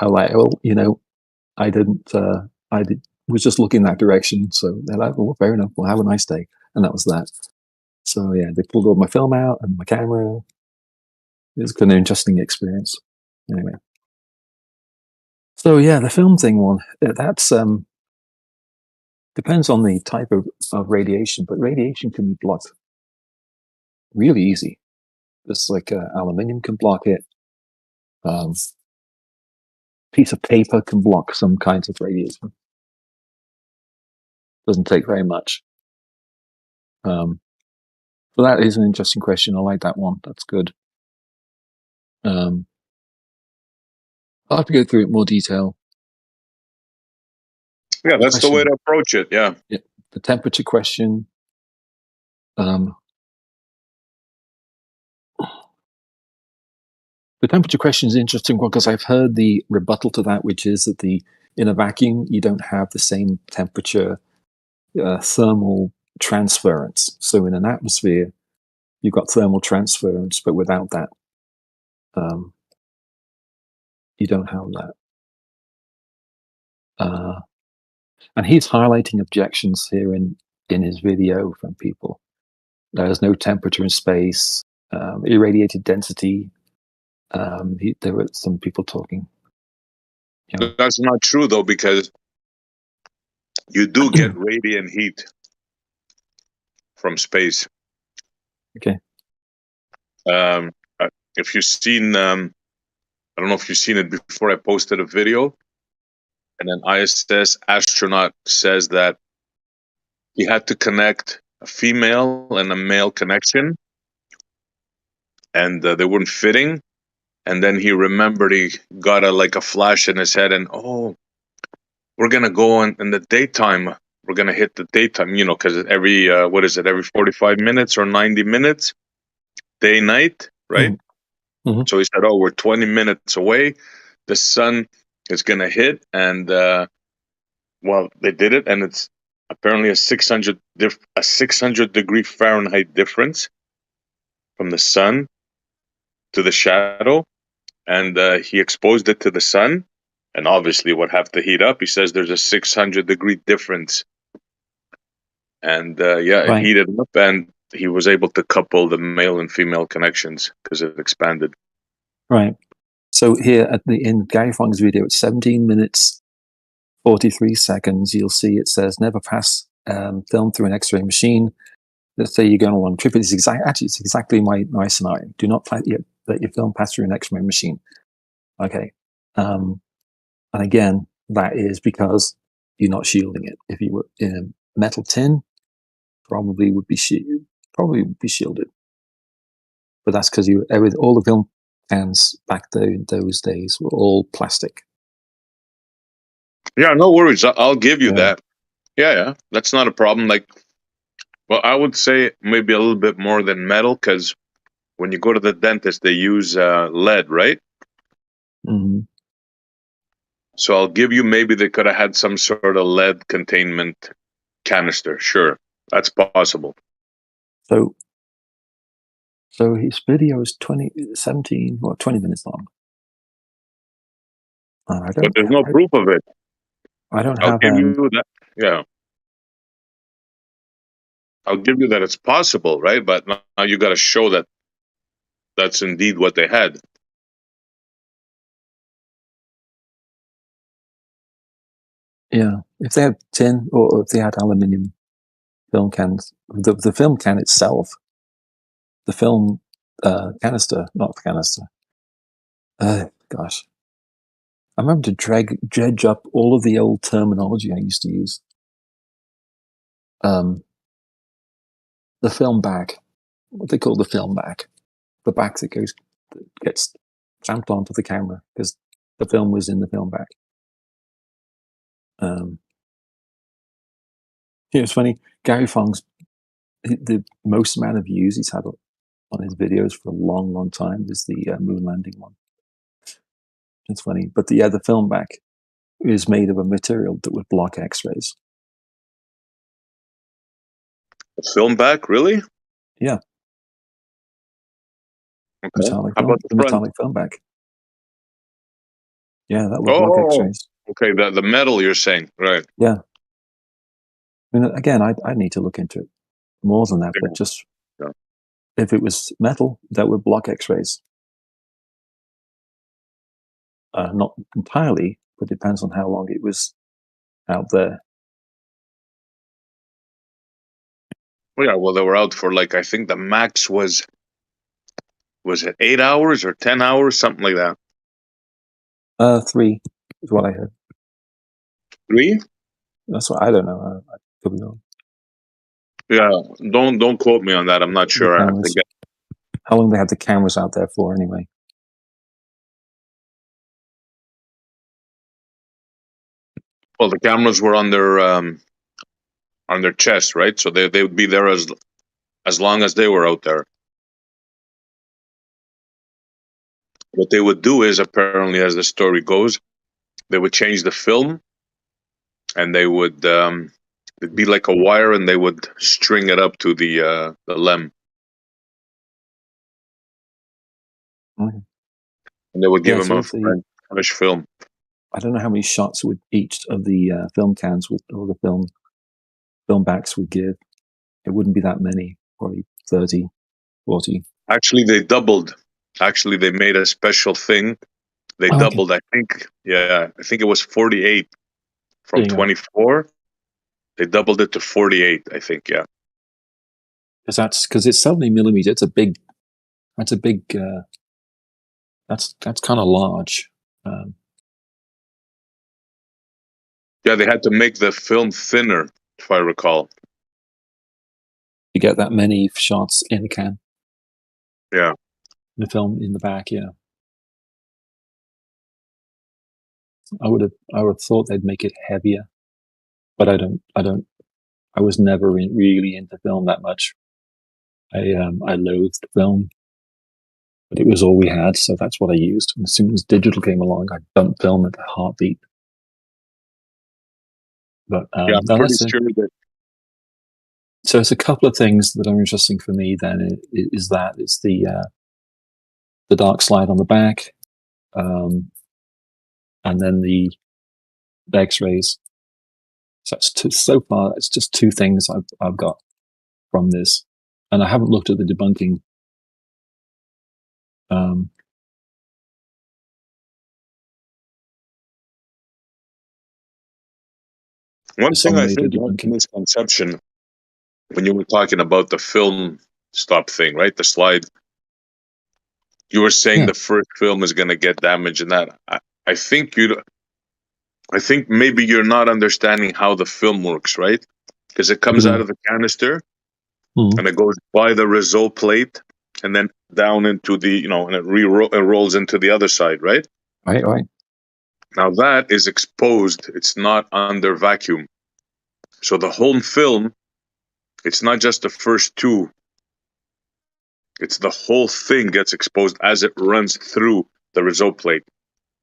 like, well, I didn't, was just looking that direction. So they're like, "Well, fair enough. Well, have a nice day." And that was that. So yeah, they pulled all my film out and my camera. It was kind of an interesting experience. Anyway. So yeah, the film thing one, that's, depends on the type of radiation, but radiation can be blocked really easy. Just like aluminium can block it. Piece of paper can block some kinds of radiation. Doesn't take very much. So that is an interesting question. I like that one. That's good. I'll have to go through it in more detail. Yeah, that's the way to approach it. Yeah. The temperature question. The temperature question is an interesting one because I've heard the rebuttal to that, which is that in a vacuum you don't have the same temperature thermal transference. So in an atmosphere, you've got thermal transference, but without that, you don't have that. And he's highlighting objections here in his video from people. There's no temperature in space, irradiated density. There were some people talking. That's not true though, because you do get radiant heat from space. Okay. If you've seen, I don't know if you've seen it before. I posted a video, and an ISS astronaut says that he had to connect a female and a male connection, and they weren't fitting. And then he remembered he got a flash in his head, and we're gonna go in the daytime. We're gonna hit the daytime, because every every 45 minutes or 90 minutes, day night, right? Mm-hmm. So he said, "Oh, we're 20 minutes away. The sun is gonna hit," and they did it, and it's apparently a 600 degree Fahrenheit difference from the sun to the shadow, and he exposed it to the sun, and obviously it would have to heat up. He says there's a 600 degree difference, and it heated up, and he was able to couple the male and female connections because it expanded. Right. So here in Gary Fong's video, it's 17 minutes 43 seconds. You'll see it says never pass film through an X-ray machine. Let's say you're going on a long trip. It's exactly my scenario. Do not let your film pass through an X-ray machine. Okay. And again, that is because you're not shielding it. If you were in a metal tin, probably would be shielded. But that's because all the film cans back in those days were all plastic. Yeah, no worries. I'll give you that. Yeah, that's not a problem. I would say maybe a little bit more than metal, because when you go to the dentist, they use lead, right? Mm-hmm. So I'll give you, maybe they could have had some sort of lead containment canister. Sure, that's possible. So his video is 20 minutes long. But there's no proof of it. I don't I'll have. give you that. Yeah. I'll give you that it's possible, right? But now you got to show that that's indeed what they had. Yeah, if they had tin or if they had aluminium film cans, the film can itself, the film canister, not the canister. Gosh, I remember to dredge up all of the old terminology I used to use. The film back, what they call the film back, the back that gets clamped onto the camera because the film was in the film back. It's funny. Gary Fong's the most amount of views he's had on his videos for a long, long time is the moon landing one. It's funny, but the film back is made of a material that would block X-rays. Film back, really? Yeah. Okay. Metallic How film, about the the front? metallic film back. Yeah, that would block X-rays. Okay. The metal you're saying, right? Yeah. I mean, again, I need to look into it more than that, but just if it was metal, that would block X-rays. Not entirely, but depends on how long it was out there. Well, yeah. Well, they were out for like I think the max was it 8 hours or 10 hours, something like that. 3 is what I heard. 3? That's what I don't know. I could be wrong. Yeah. Don't quote me on that. I'm not sure. I have to get. How long they had the cameras out there for, anyway? Well, the cameras were on their chest, right? So they would be there as long as they were out there. What they would do is, apparently, as the story goes, they would change the film, and they would it'd be like a wire, and they would string it up to the lem, Okay. and they would give Yeah, him so a if the, fresh film. I don't know how many shots would each of the film cans with or the film backs would give. It wouldn't be that many, probably 30, 40. Actually, they doubled. Actually, they made a special thing. They Oh, okay. doubled. I think it was 48 from There you go. 24. They doubled it to 48. I think, yeah. Because it's 70 millimeter. It's a big. That's a big. That's kind of large. Yeah, they had to make the film thinner, if I recall. You get that many shots in a can. Yeah. The film in the back, yeah. I would have thought they'd make it heavier, but I don't. I was never really into film that much. I loathed film, but it was all we had, so that's what I used. And as soon as digital came along, I dumped film at a heartbeat. But Yeah, I'm no, pretty that's sure that. so it's a couple of things that are interesting for me. Then is the dark slide on the back, and then the X-rays. So so far, it's just 2 things I've got from this, and I haven't looked at the debunking. One thing Some I later think that's a debunking. misconception when you were talking about the film stop thing, right? The slide. You were saying Yeah. the first film is going to get damaged, and that I think I think maybe you're not understanding how the film works, right? Because it comes out of the canister and it goes by the result plate and then down into the and it rolls into the other side, right? Right. Now that is exposed. It's not under vacuum. So the whole film, it's not just the first 2. It's the whole thing gets exposed as it runs through the result plate.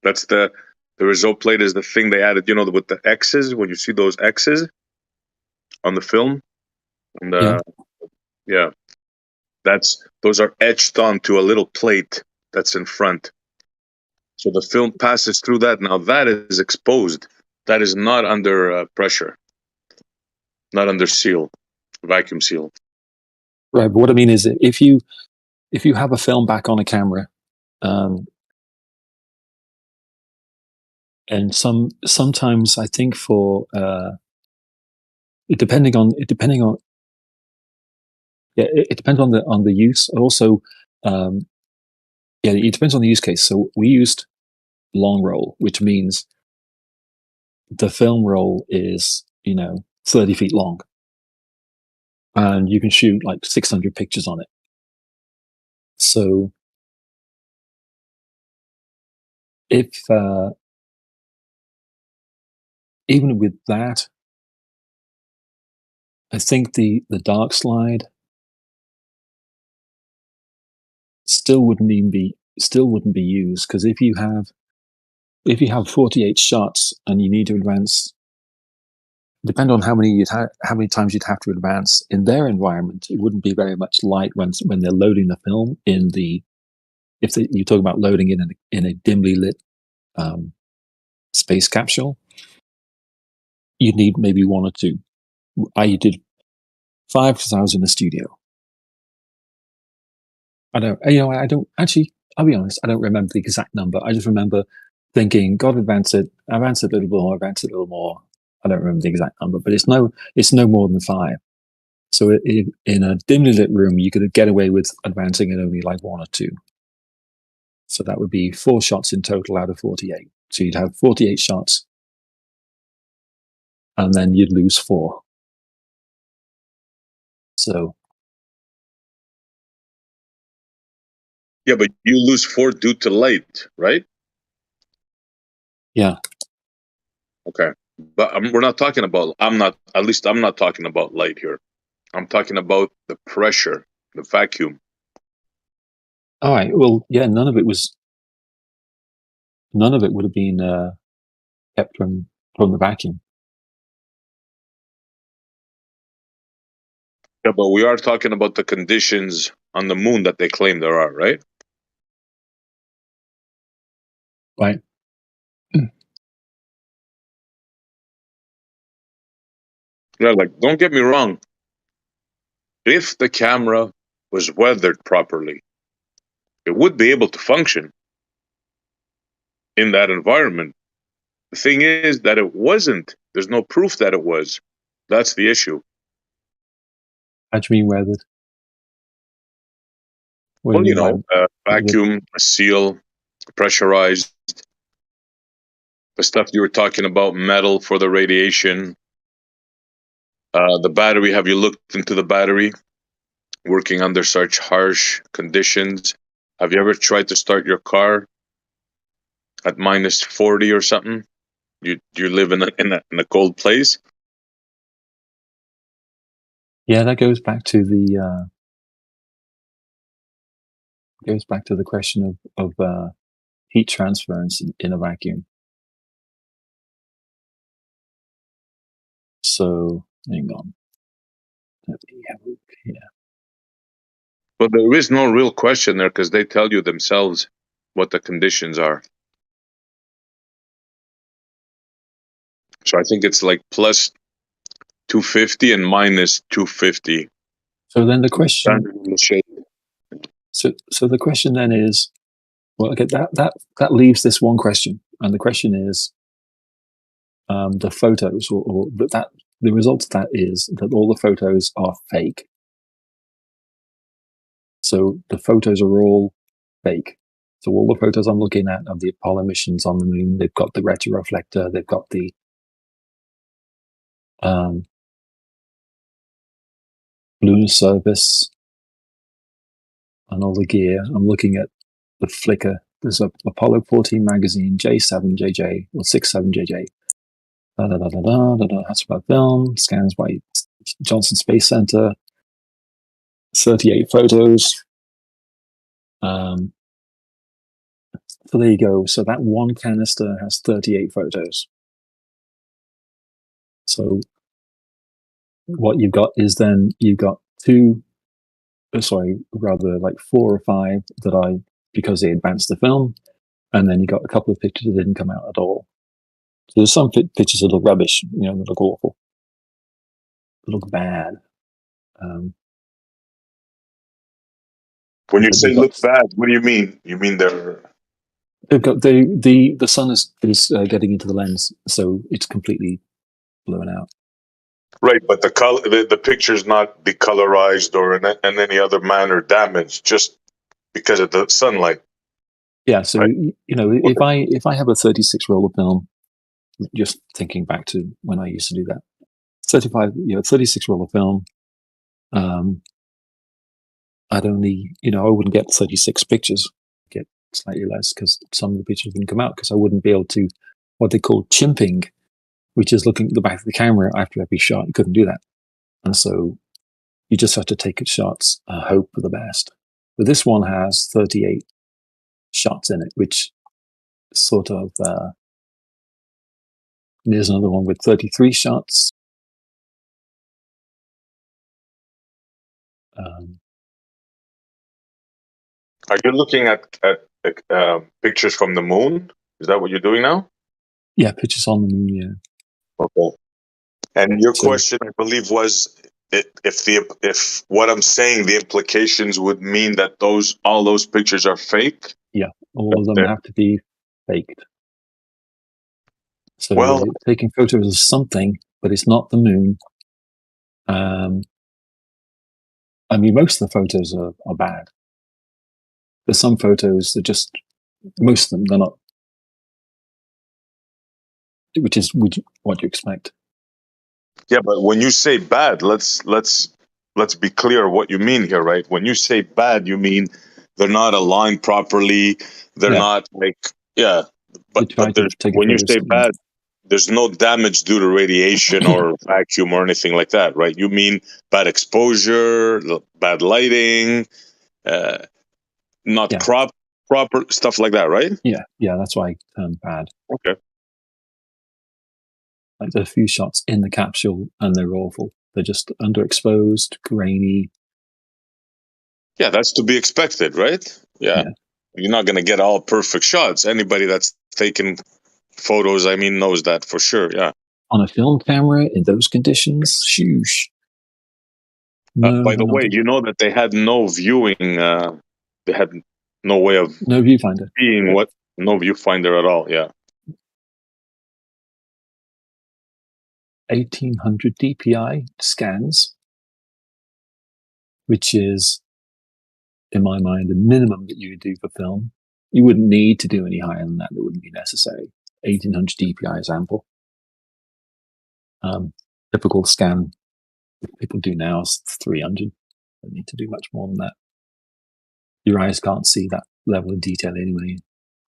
That's the result plate is the thing they added, with the X's, when you see those X's on the film. And yeah. Those are etched onto a little plate that's in front. So the film passes through that. Now that is exposed. That is not under pressure, not under seal, vacuum seal. Right, but what I mean is, if you have a film back on a camera, and sometimes I think for depending on it depends on the use. Also, it depends on the use case. So we used long roll, which means the film roll is 30 feet long, and you can shoot like 600 pictures on it. So if even with that, I think the dark slide still wouldn't be used, because if you have 48 shots and you need to advance, depend on how many times you'd have to advance in their environment, it wouldn't be very much light when they're loading the film you talk about loading in a dimly lit space capsule, you'd need maybe one or two. I did 5 because I was in the studio. I don't actually, I'll be honest, I don't remember the exact number. I just remember thinking, God, advance it a little more, advance it a little more. I don't remember the exact number, but it's no more than 5. So in a dimly lit room, you could get away with advancing it only like 1 or 2. So that would be 4 shots in total out of 48. So you'd have 48 shots, and then you'd lose 4. So Yeah, but you lose 4 due to light, right? yeah. Okay. But we're not talking about, I'm not talking about light here. I'm talking about the pressure, the vacuum. All right. Well, yeah. None of it would have been kept from the vacuum. Yeah, but we are talking about the conditions on the moon that they claim there are, right? Right. Yeah, like, don't get me wrong. If the camera was weathered properly, it would be able to function in that environment. The thing is that it wasn't. There's no proof that it was. That's the issue. How do you mean weathered? What Well, do you mean by vacuum, a seal, pressurized. The stuff you were talking about, metal for the radiation. The battery, have you looked into the battery? Working under such harsh conditions. Have you ever tried to start your car at minus 40 or something? You live in a cold place? Yeah, that goes back to the question of heat transference in a vacuum. So hang on. Let me have a look here. But there is no real question there because they tell you themselves what the conditions are. So I think it's like plus 250 and minus 250. So then the question. So the question then is, well, okay, that leaves this one question, and the question is, the photos, or that the result of that is that all the photos are fake. So the photos are all fake. So all the photos I'm looking at of the Apollo missions on the moon, they've got the retroreflector, they've got the lunar surface, and all the gear. I'm looking at the Flickr. There's a Apollo 14 magazine, J7JJ, or 67JJ. Hasselblad film, scans by Johnson Space Center, 38 photos. So there you go. So that one canister has 38 photos. So what you've got is then you've got 4 or 5 that because they advanced the film, and then you got a couple of pictures that didn't come out at all. So there's some pictures that look rubbish, that look awful, that look bad. When you say look bad, what do you mean? You mean they're They've got the sun is getting into the lens, so it's completely blown out. Right, but the color, the picture's not decolorized or in any other manner damaged, just because of the sunlight. Yeah, so if I have a 36 roll of film, just thinking back to when I used to do that, 36 roll of film, I'd only, I wouldn't get 36 pictures, get slightly less because some of the pictures wouldn't come out because I wouldn't be able to, what they call chimping, which is looking at the back of the camera after every shot. You couldn't do that. And so you just have to take shots, hope for the best. But this one has 38 shots in it, which sort of, there's another one with 33 shots. Are you looking at pictures from the moon? Is that what you're doing now? Yeah, pictures on the moon, yeah. Okay. And your question, I believe, was if what I'm saying, the implications would mean that all those pictures are fake. Yeah, all of them have to be faked. So Well, taking photos of something, but it's not the moon. I mean, most of the photos are bad. There's some photos that just, most of them, they're not, which is what you expect. Yeah, but when you say bad, let's be clear what you mean here, right? When you say bad, you mean they're not aligned properly. They're not like, yeah. But when you say bad, there's no damage due to radiation or vacuum or anything like that, right? You mean bad exposure, bad lighting, not proper stuff like that, right? Yeah, that's why I turned bad. Okay. Like there's a few shots in the capsule and they're awful. They're just underexposed, grainy. Yeah, that's to be expected, right? Yeah. You're not going to get all perfect shots. Anybody that's taken photos, I mean, knows that for sure. Yeah. On a film camera in those conditions, shoosh. No, by the way, you know that they had no viewing. They had no way of no viewfinder. Seeing no viewfinder at all. Yeah. 1800 DPI scans, which is, in my mind, the minimum that you would do for film. You wouldn't need to do any higher than that. It wouldn't be necessary. 1800 DPI is ample. Typical scan people do now is 300. Don't need to do much more than that. Your eyes can't see that level of detail anyway,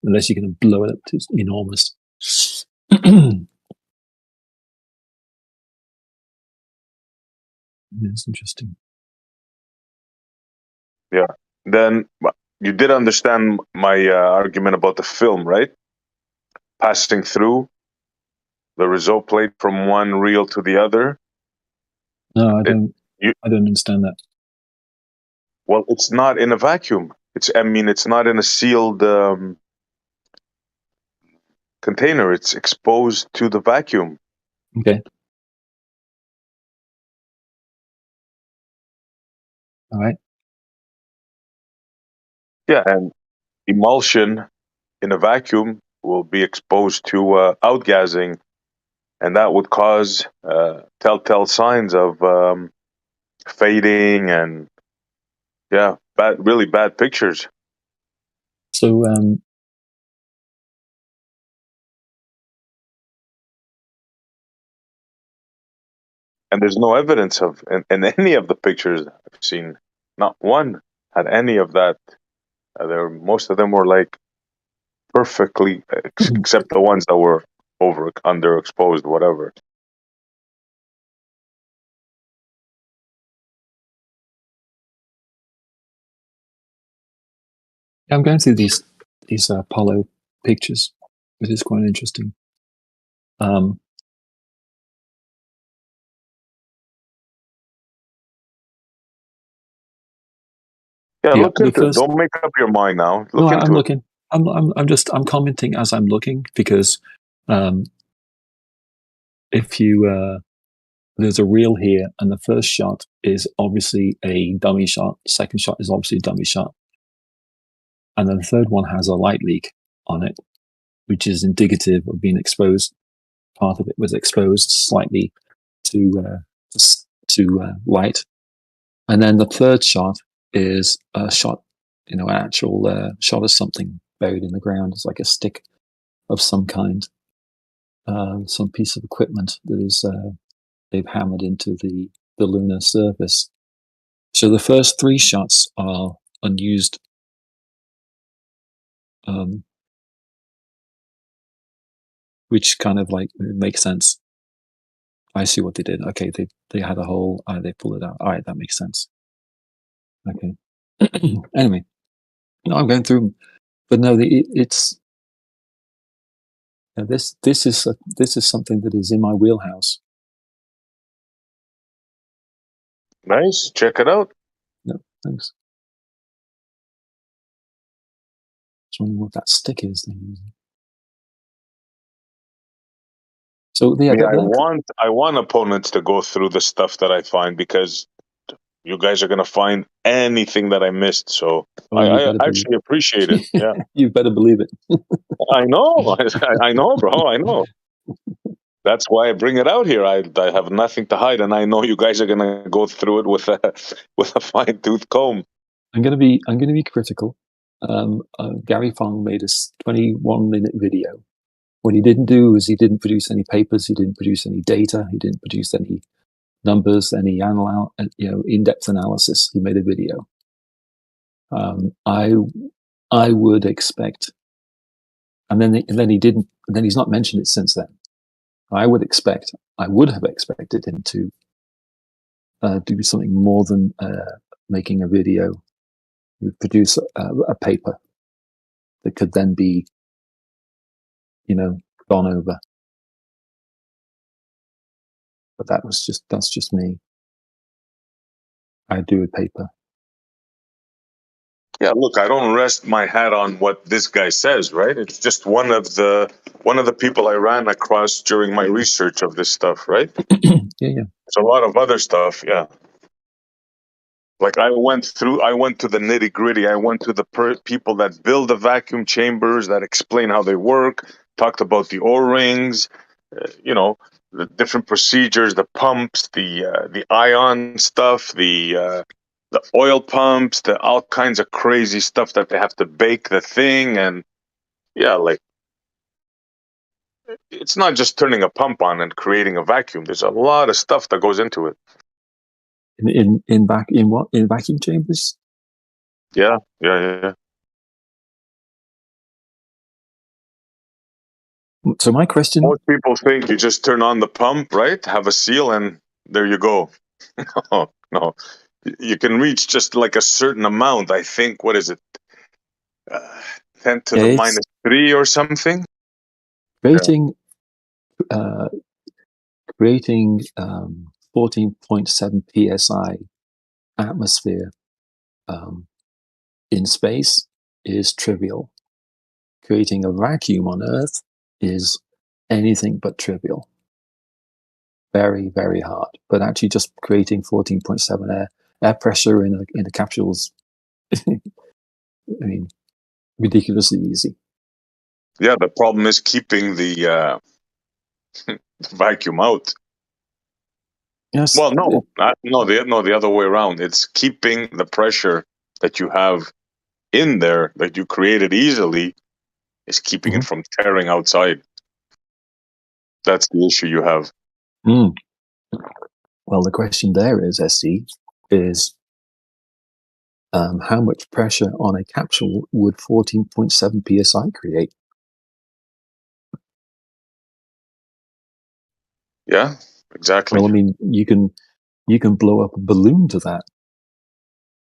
unless you're going to blow it up to enormous. It's interesting. Yeah. Then you did understand my argument about the film, right? Passing through the result plate from one reel to the other. No, I don't understand that. Well, it's not in a vacuum. It's not in a sealed container. It's exposed to the vacuum. Okay. All right. Yeah, and emulsion in a vacuum will be exposed to outgassing, and that would cause telltale signs of fading and really bad pictures. So and there's no evidence of in any of the pictures I've seen, not one had any of that. Most of them were like perfectly, except the ones that were underexposed, whatever. I'm going through these Apollo pictures. It is quite interesting. Look into it. Don't make up your mind now. I'm looking. I'm commenting as I'm looking because if you there's a reel here and the first shot is obviously a dummy shot. The second shot is obviously a dummy shot. And then the third one has a light leak. on it, which is indicative of being exposed. Part of it was exposed slightly to light, and then the third shot is a shot, an actual shot of something buried in the ground. It's like a stick of some kind, some piece of equipment that is they've hammered into the lunar surface. So the first three shots are unused. Which kind of like makes sense. I see what they did. Okay, they had a hole. They pulled it out. All right, that makes sense. Okay. Anyway, I'm going through, but no, it's this is something that is in my wheelhouse. Nice. Check it out. No, thanks. Just wondering what that stick is they're using. So yeah, I want opponents to go through the stuff that I find, because you guys are going to find anything that I missed. So I actually appreciate it. Yeah. You better believe it. I know. I know, bro. I know. That's why I bring it out here. I have nothing to hide, and I know you guys are going to go through it with a fine tooth comb. I'm going to be critical. Gary Fong made a 21-minute video. What he didn't do is he didn't produce any papers, he didn't produce any data, he didn't produce any numbers, any in-depth analysis. He made a video. I would expect, and then he didn't. And then he's not mentioned it since then. I would have expected him to do something more than making a video. He would produce a paper that could then be, gone over. But that's just me. I do a paper. Yeah, look, I don't rest my hat on what this guy says, right? It's just one of the people I ran across during my research of this stuff, right? Yeah. There's a lot of other stuff, yeah. Like I went to the nitty gritty. I went to the people that build the vacuum chambers, that explain how they work, talked about the O-rings, the different procedures, the pumps, the ion stuff, the oil pumps, the all kinds of crazy stuff that they have to bake the thing. And yeah, like it's not just turning a pump on and creating a vacuum. There's a lot of stuff that goes into it. In vacuum chambers? Yeah. So my question: most people think you just turn on the pump, right? Have a seal, and there you go. No, you can reach just like a certain amount. I think, what is it? 10 to the -3 or something. Creating 14.7 psi atmosphere in space is trivial. Creating a vacuum on Earth is anything but trivial. Very, very hard. But actually just creating 14.7 air pressure in a capsule's ridiculously easy. Yeah, the problem is keeping the vacuum out. Yes. Well, the other way around. It's keeping the pressure that you have in there that you created easily is keeping it from tearing outside. That's the issue you have. Well, the question there is, SC, is how much pressure on a capsule would 14.7 psi create? Yeah, exactly. Well, I mean, you can blow up a balloon to that.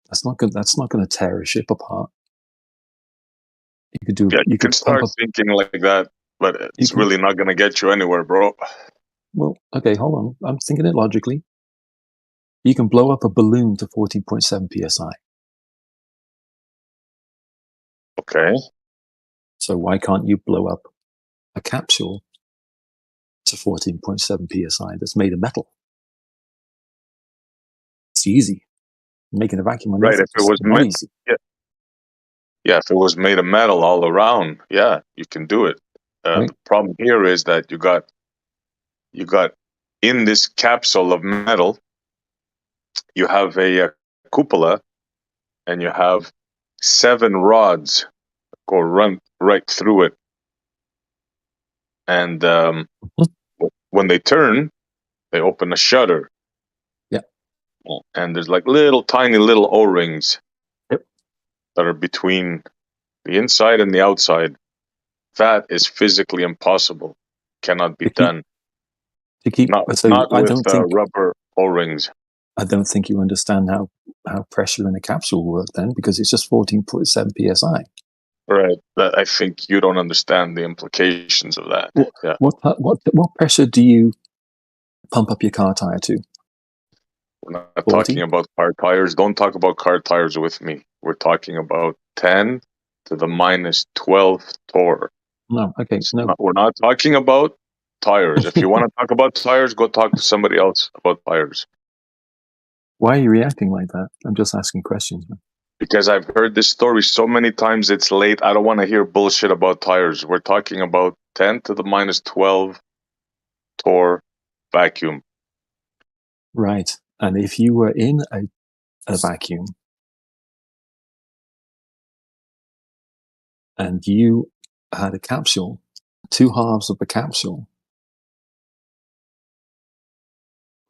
That's not going to tear a ship apart. You could do. Yeah, you can start thinking like that, but it's really not going to get you anywhere, bro. Well, okay, hold on. I'm thinking it logically. You can blow up a balloon to 14.7 psi. Okay. So why can't you blow up a capsule to 14.7 psi that's made of metal? It's easy. Making a vacuum on right. Earth If it was not easy. Yeah. Yeah, if it was made of metal all around, yeah, you can do it. Right. The problem here is that you got in this capsule of metal, you have a cupola, and you have 7 rods go run right through it, and when they turn, they open a shutter. Yeah. And there's like little tiny little O-rings Yep. that are between the inside and the outside. That is physically impossible. Cannot be done. Not I with don't think rubber O-rings. I don't think you understand how pressure in a capsule works then, because it's just 14.7 psi. Right. That, I think you don't understand the implications of that. Yeah. What pressure do you pump up your car tire to? We're not talking about car tires. Don't talk about car tires with me. We're talking about 10 to the minus 12 torr. No, okay, no. We're not talking about tires. If you want to talk about tires, go talk to somebody else about tires. Why are you reacting like that? I'm just asking questions, man. Because I've heard this story so many times, it's late. I don't want to hear bullshit about tires. We're talking about 10 to the minus 12 torr vacuum. Right. And if you were in a vacuum and you had a capsule, 2 halves of the capsule,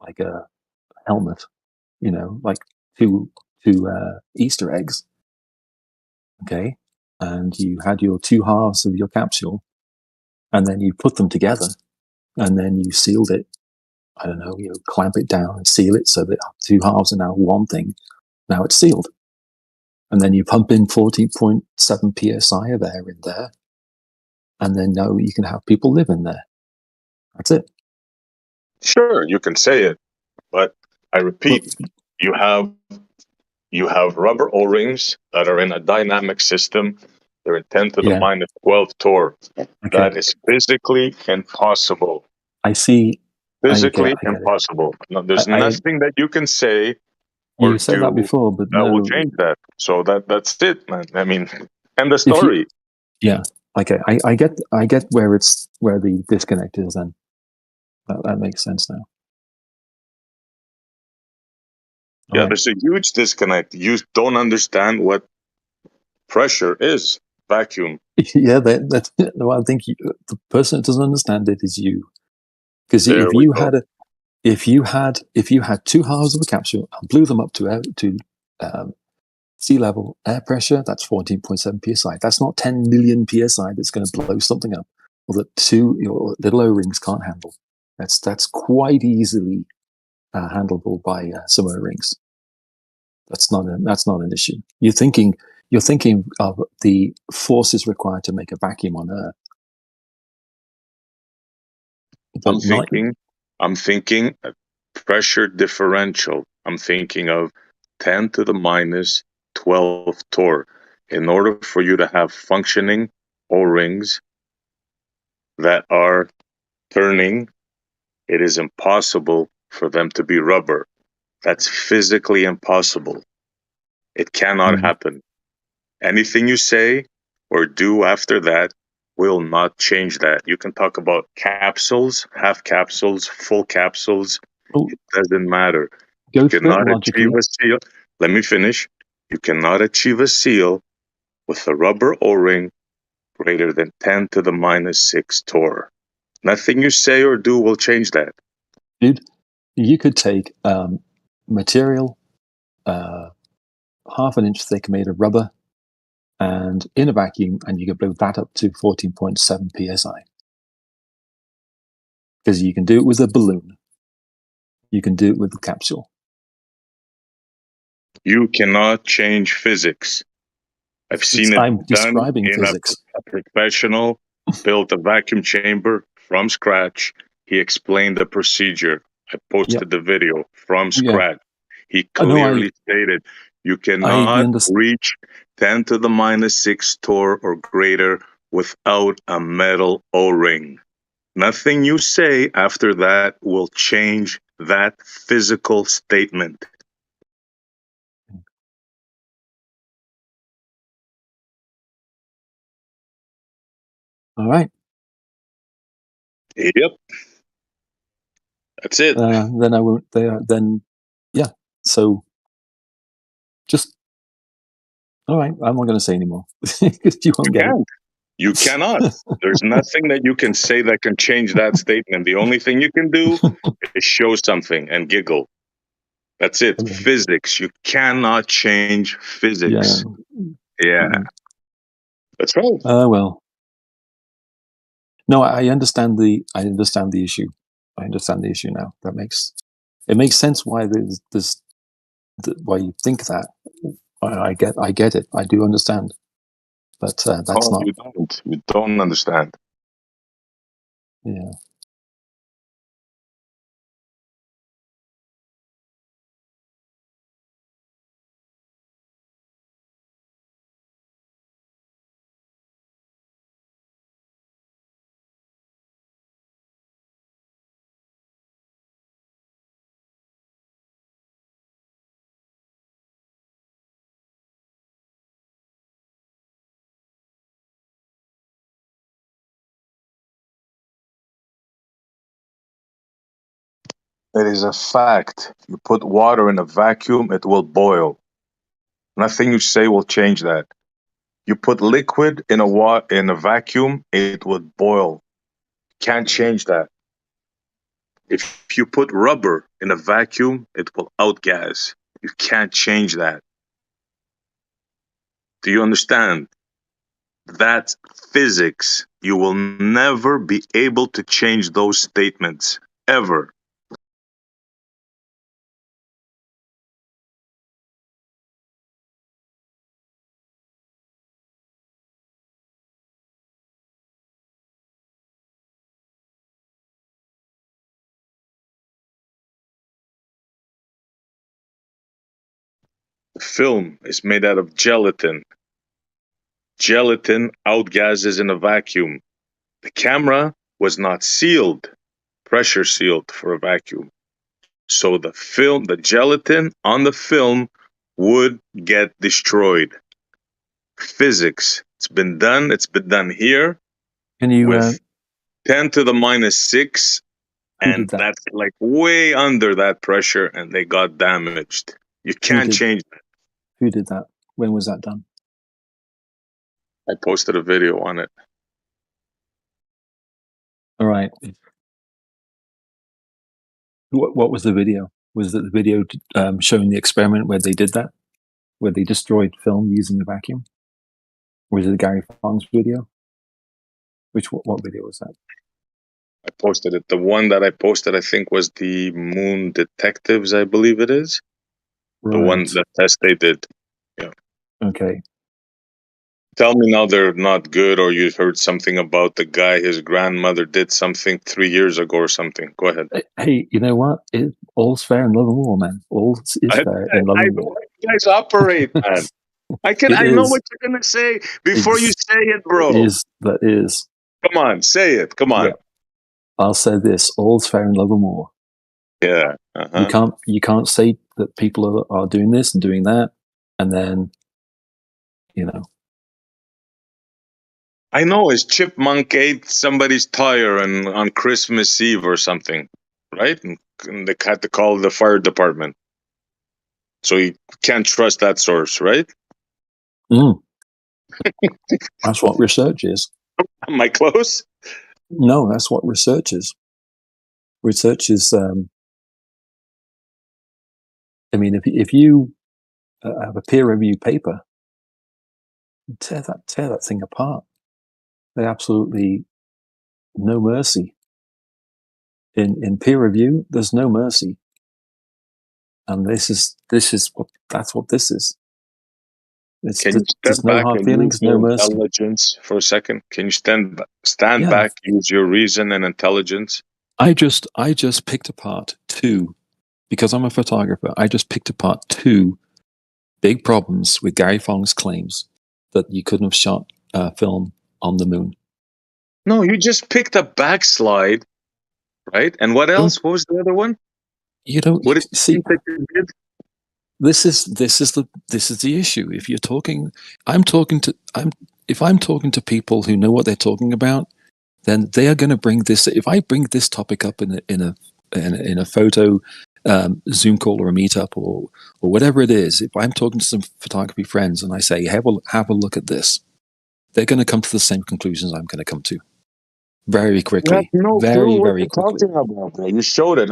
like a helmet, like two Easter eggs, okay? And you had your 2 halves of your capsule, and then you put them together, and then you sealed it. I don't know, clamp it down and seal it so that 2 halves are now one thing. Now it's sealed. And then you pump in 14.7 psi of air in there, and then now you can have people live in there. That's it. Sure, you can say it, but I repeat, you have rubber O-rings that are in a dynamic system. They're in 10 to the Yeah. minus 12 torr. Okay. That is physically impossible. I see. Physically I get it. impossible. No, there's I- nothing that you can say or You said that do before, but that will no. change that. So that's it, man. I mean, end the If you- story. Yeah. Okay. I get where the disconnect is then. That makes sense now. Yeah, Alright. there's a huge disconnect. You don't understand what pressure is. Vacuum. Yeah, that's no. I think the person that doesn't understand it is you, because There if we you go. had 2 halves of a capsule and blew them up to sea level air pressure, that's 14.7 psi. That's not 10 million psi that's going to blow something up, or that 2 little O-rings can't handle. That's quite easily handleable by some O-rings. That's not an issue. You're thinking of the forces required to make a vacuum on Earth. I'm thinking a pressure differential. I'm thinking of 10 to the minus 12 torr. In order for you to have functioning O-rings that are turning, it is impossible for them to be rubber. That's physically impossible. It cannot happen. Anything you say or do after that will not change that. You can talk about capsules, half capsules, full capsules. It doesn't matter. You cannot achieve a seal. Let me finish. You cannot achieve a seal with a rubber O-ring greater than 10 to the minus 6 torr. Nothing you say or do will change that. Dude, you could take material half an inch thick made of rubber and in a vacuum, and you could blow that up to 14.7 psi. Because you can do it with a balloon. You can do it with a capsule. You cannot change physics. I've seen it I'm done describing in physics. a professional built a vacuum chamber from scratch. He explained the procedure. I posted the video from scratch. He clearly stated you cannot reach 10 to the minus 6 torr or greater without a metal O-ring. Nothing you say after that will change that physical statement. All right. Yep. That's it. Then I won't. Then, yeah. So, just all right. I'm not going to say anymore because you won't You get it. can't. You cannot. There's nothing that you can say that can change that statement. The only thing you can do is show something and giggle. That's it. Okay. Physics. You cannot change Yeah. physics. Yeah. That's right. Well. No, I understand the issue. I understand the issue now. It makes sense why there's why you think that. I get it. I do understand. But that's Oh, not. you don't. You don't understand. Yeah. It is a fact. You put water in a vacuum, it will boil. Nothing you say will change that. You put liquid in a vacuum, it would boil. Can't change that. If you put rubber in a vacuum, it will outgas. You can't change that. Do you understand? That's physics. You will never be able to change those statements. Ever. The film is made out of gelatin. Gelatin outgases in a vacuum. The camera was not sealed, pressure sealed for a vacuum. So the gelatin on the film would get destroyed. Physics. It's been done here Can you? with 10 to the -6, Who and did that? that's like way under that pressure, and they got damaged. You can't change that. Who did that? When was that done? I posted a video on it. All right. What was the video? Was it the video showing the experiment where they did that, where they destroyed film using a vacuum? Or was it the Gary Fong's video? What video was that? I posted it. The one that I posted, I think, was the Moon Detectives, I believe it is. The one, Right. the test they did. Yeah. Okay. Tell me now they're not good, or you heard something about the guy, his grandmother did something 3 years ago or something. Go ahead. Hey, you know what? All's fair in love and war, man. All is fair in love I and know war. how you guys operate, man. I know what you're gonna say before you say it, bro. That is. Come on, say it. Come on. Yeah. I'll say this: all's fair in love and war. Yeah. You can't say that people are doing this and doing that, and then, you know. I know his chipmunk ate somebody's tire on Christmas Eve or something, right? And they had to call the fire department. So you can't trust that source, right? That's what research is. Am I close? No, that's what research is. Research is. I mean, if you have a peer review paper, tear that thing apart. They absolutely no mercy. In peer review, there's no mercy, and this is what this is. Can you there's step no back hard and feelings, use no your mercy. intelligence for a second? Can you stand Yeah. back, use your reason and intelligence? I just picked apart two, because I'm a photographer. I just picked apart two big problems with Gary Fong's claims that you couldn't have shot film on the moon. No, you just picked a backslide, right? And what else? What was the other one? You don't What did you see. think that you did? This is the issue. If you're talking, I'm if I'm talking to people who know what they're talking about, then they are going to bring this. If I bring this topic up in a photo Zoom call or a meetup or whatever it is, if I'm talking to some photography friends and I say, have a look at this, they're going to come to the same conclusions I'm going to come to very You have quickly, no clue very, what very you're quickly. talking about, bro. You showed it.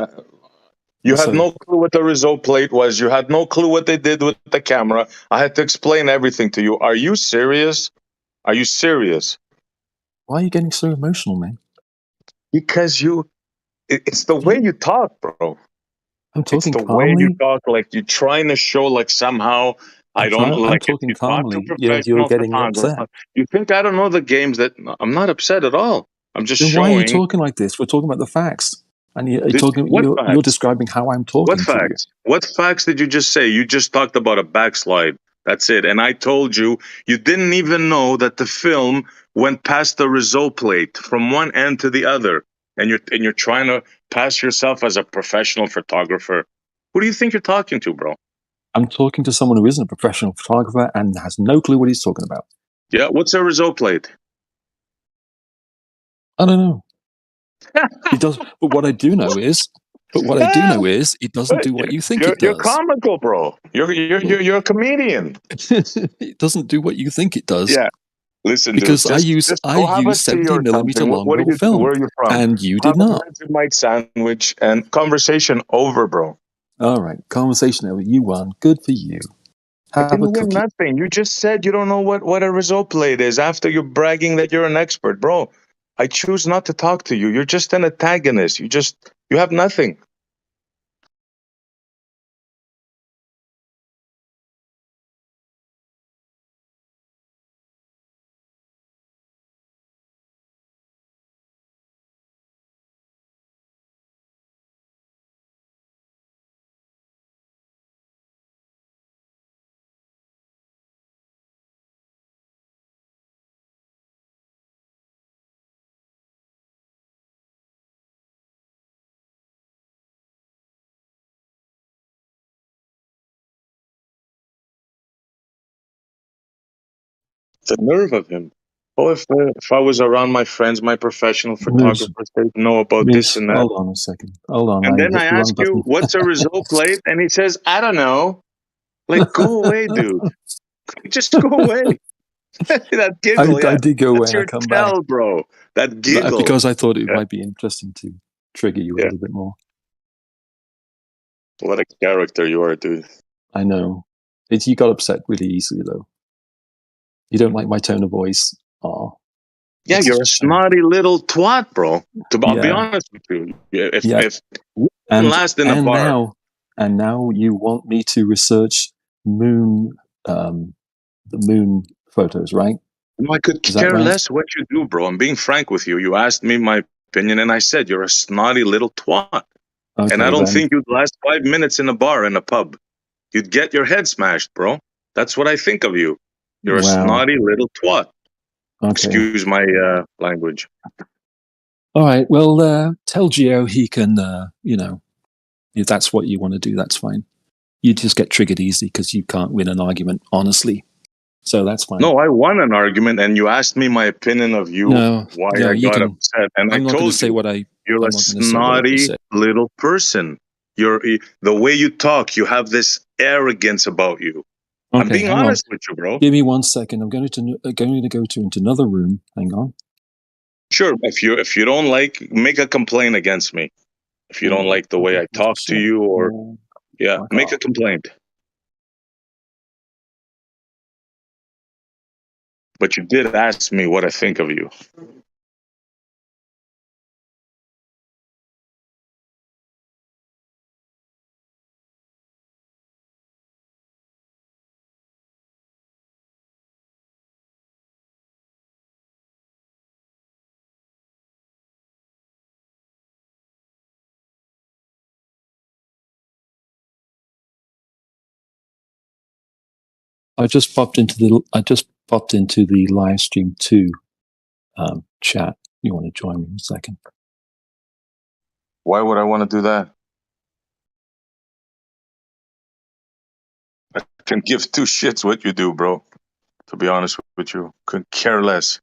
You had So no clue what the result plate was. You had no clue what they did with the camera. I had to explain everything to you. Are you serious? Are you serious? why are you getting so emotional, man? Because it's the way you talk, bro. I'm It's talking the way you calmly. talk. Like you're trying to show, like somehow I don't I'm like if talking you're not too calmly. You're professional getting upset. photographer. You think I don't know the games? That I'm not upset at all. I'm just Then why are you showing. talking like this? We're talking about the facts, and What you're facts? describing how I'm What talking to you. facts? What facts did you just say? You just talked about a backslide. That's it. And I told you, you didn't even know that the film went past the result plate from one end to the other. And you're trying to pass yourself as a professional photographer. Who do you think you're talking to, bro? I'm talking to someone who isn't a professional photographer and has no clue what he's talking about. Yeah, what's a result plate? I don't know. It does, but what I do know is, it doesn't do what you think it You're does. comical, bro. You're a comedian. It doesn't do what you think it does. Yeah. Listen, dude, Because just I go have a use tea 70 or millimeter something. long What do roll you do? film, Where are you from? and you Have did a not. Vegemite sandwich and conversation over, bro. All right, conversation over. You won. Good for you. I Have a didn't win cookie. nothing. You just said you don't know what a result plate is after you're bragging that you're an expert, bro. I choose not to talk to you. You're just an antagonist. You have nothing. The nerve of him. Oh, if I was around my friends, my professional Moose, photographers, they'd know about this Moose, and that. hold on a second. Hold on, And I then hit I the wrong ask you, button. what's a result plate? And he says, I don't know. Like, go away, dude. Just go away. That giggle, I yeah. did go away That's and I your come back. tell, bro. That giggle. Because I thought it Yeah. might be interesting to trigger you a Yeah. little bit more. What a character you are, dude. I know. You got upset really easily, though. You don't like my tone of voice. Oh, Yeah, it's you're a a shame. snotty little twat, bro. I'll be Yeah, honest with you. If yeah. we didn't last in a bar, Now you want me to research moon, the moon photos, right? I could Is that care right? less what you do, bro. I'm being frank with you. You asked me my opinion, and I said you're a snotty little twat. And I Okay, don't then. think you'd last 5 minutes in a bar in a pub. You'd get your head smashed, bro. That's what I think of you. You're a Wow. snotty little twat. Okay. Excuse my language. All right. Well, tell Gio he can. If that's what you want to do, that's fine. You just get triggered easy because you can't win an argument honestly. So that's fine. No, I won an argument, and you asked me my opinion of you, why I you got can. upset, and I'm I not going to told say you, what I. you're I'm a not going to say what I snotty say. little person. The way you talk, you have this arrogance about you. I'm Okay, being hang on. honest with you, bro. Give me 1 second. I'm going to go into another room. Hang on. Sure, if you don't like, make a complaint against me. If you don't like the way I talk to you, or yeah, make a complaint. But you did ask me what I think of you. I just popped into the Livestream 2 chat. You want to join me in a second? Why would I want to do that? I can give two shits what you do, bro. To be honest with you, couldn't care less.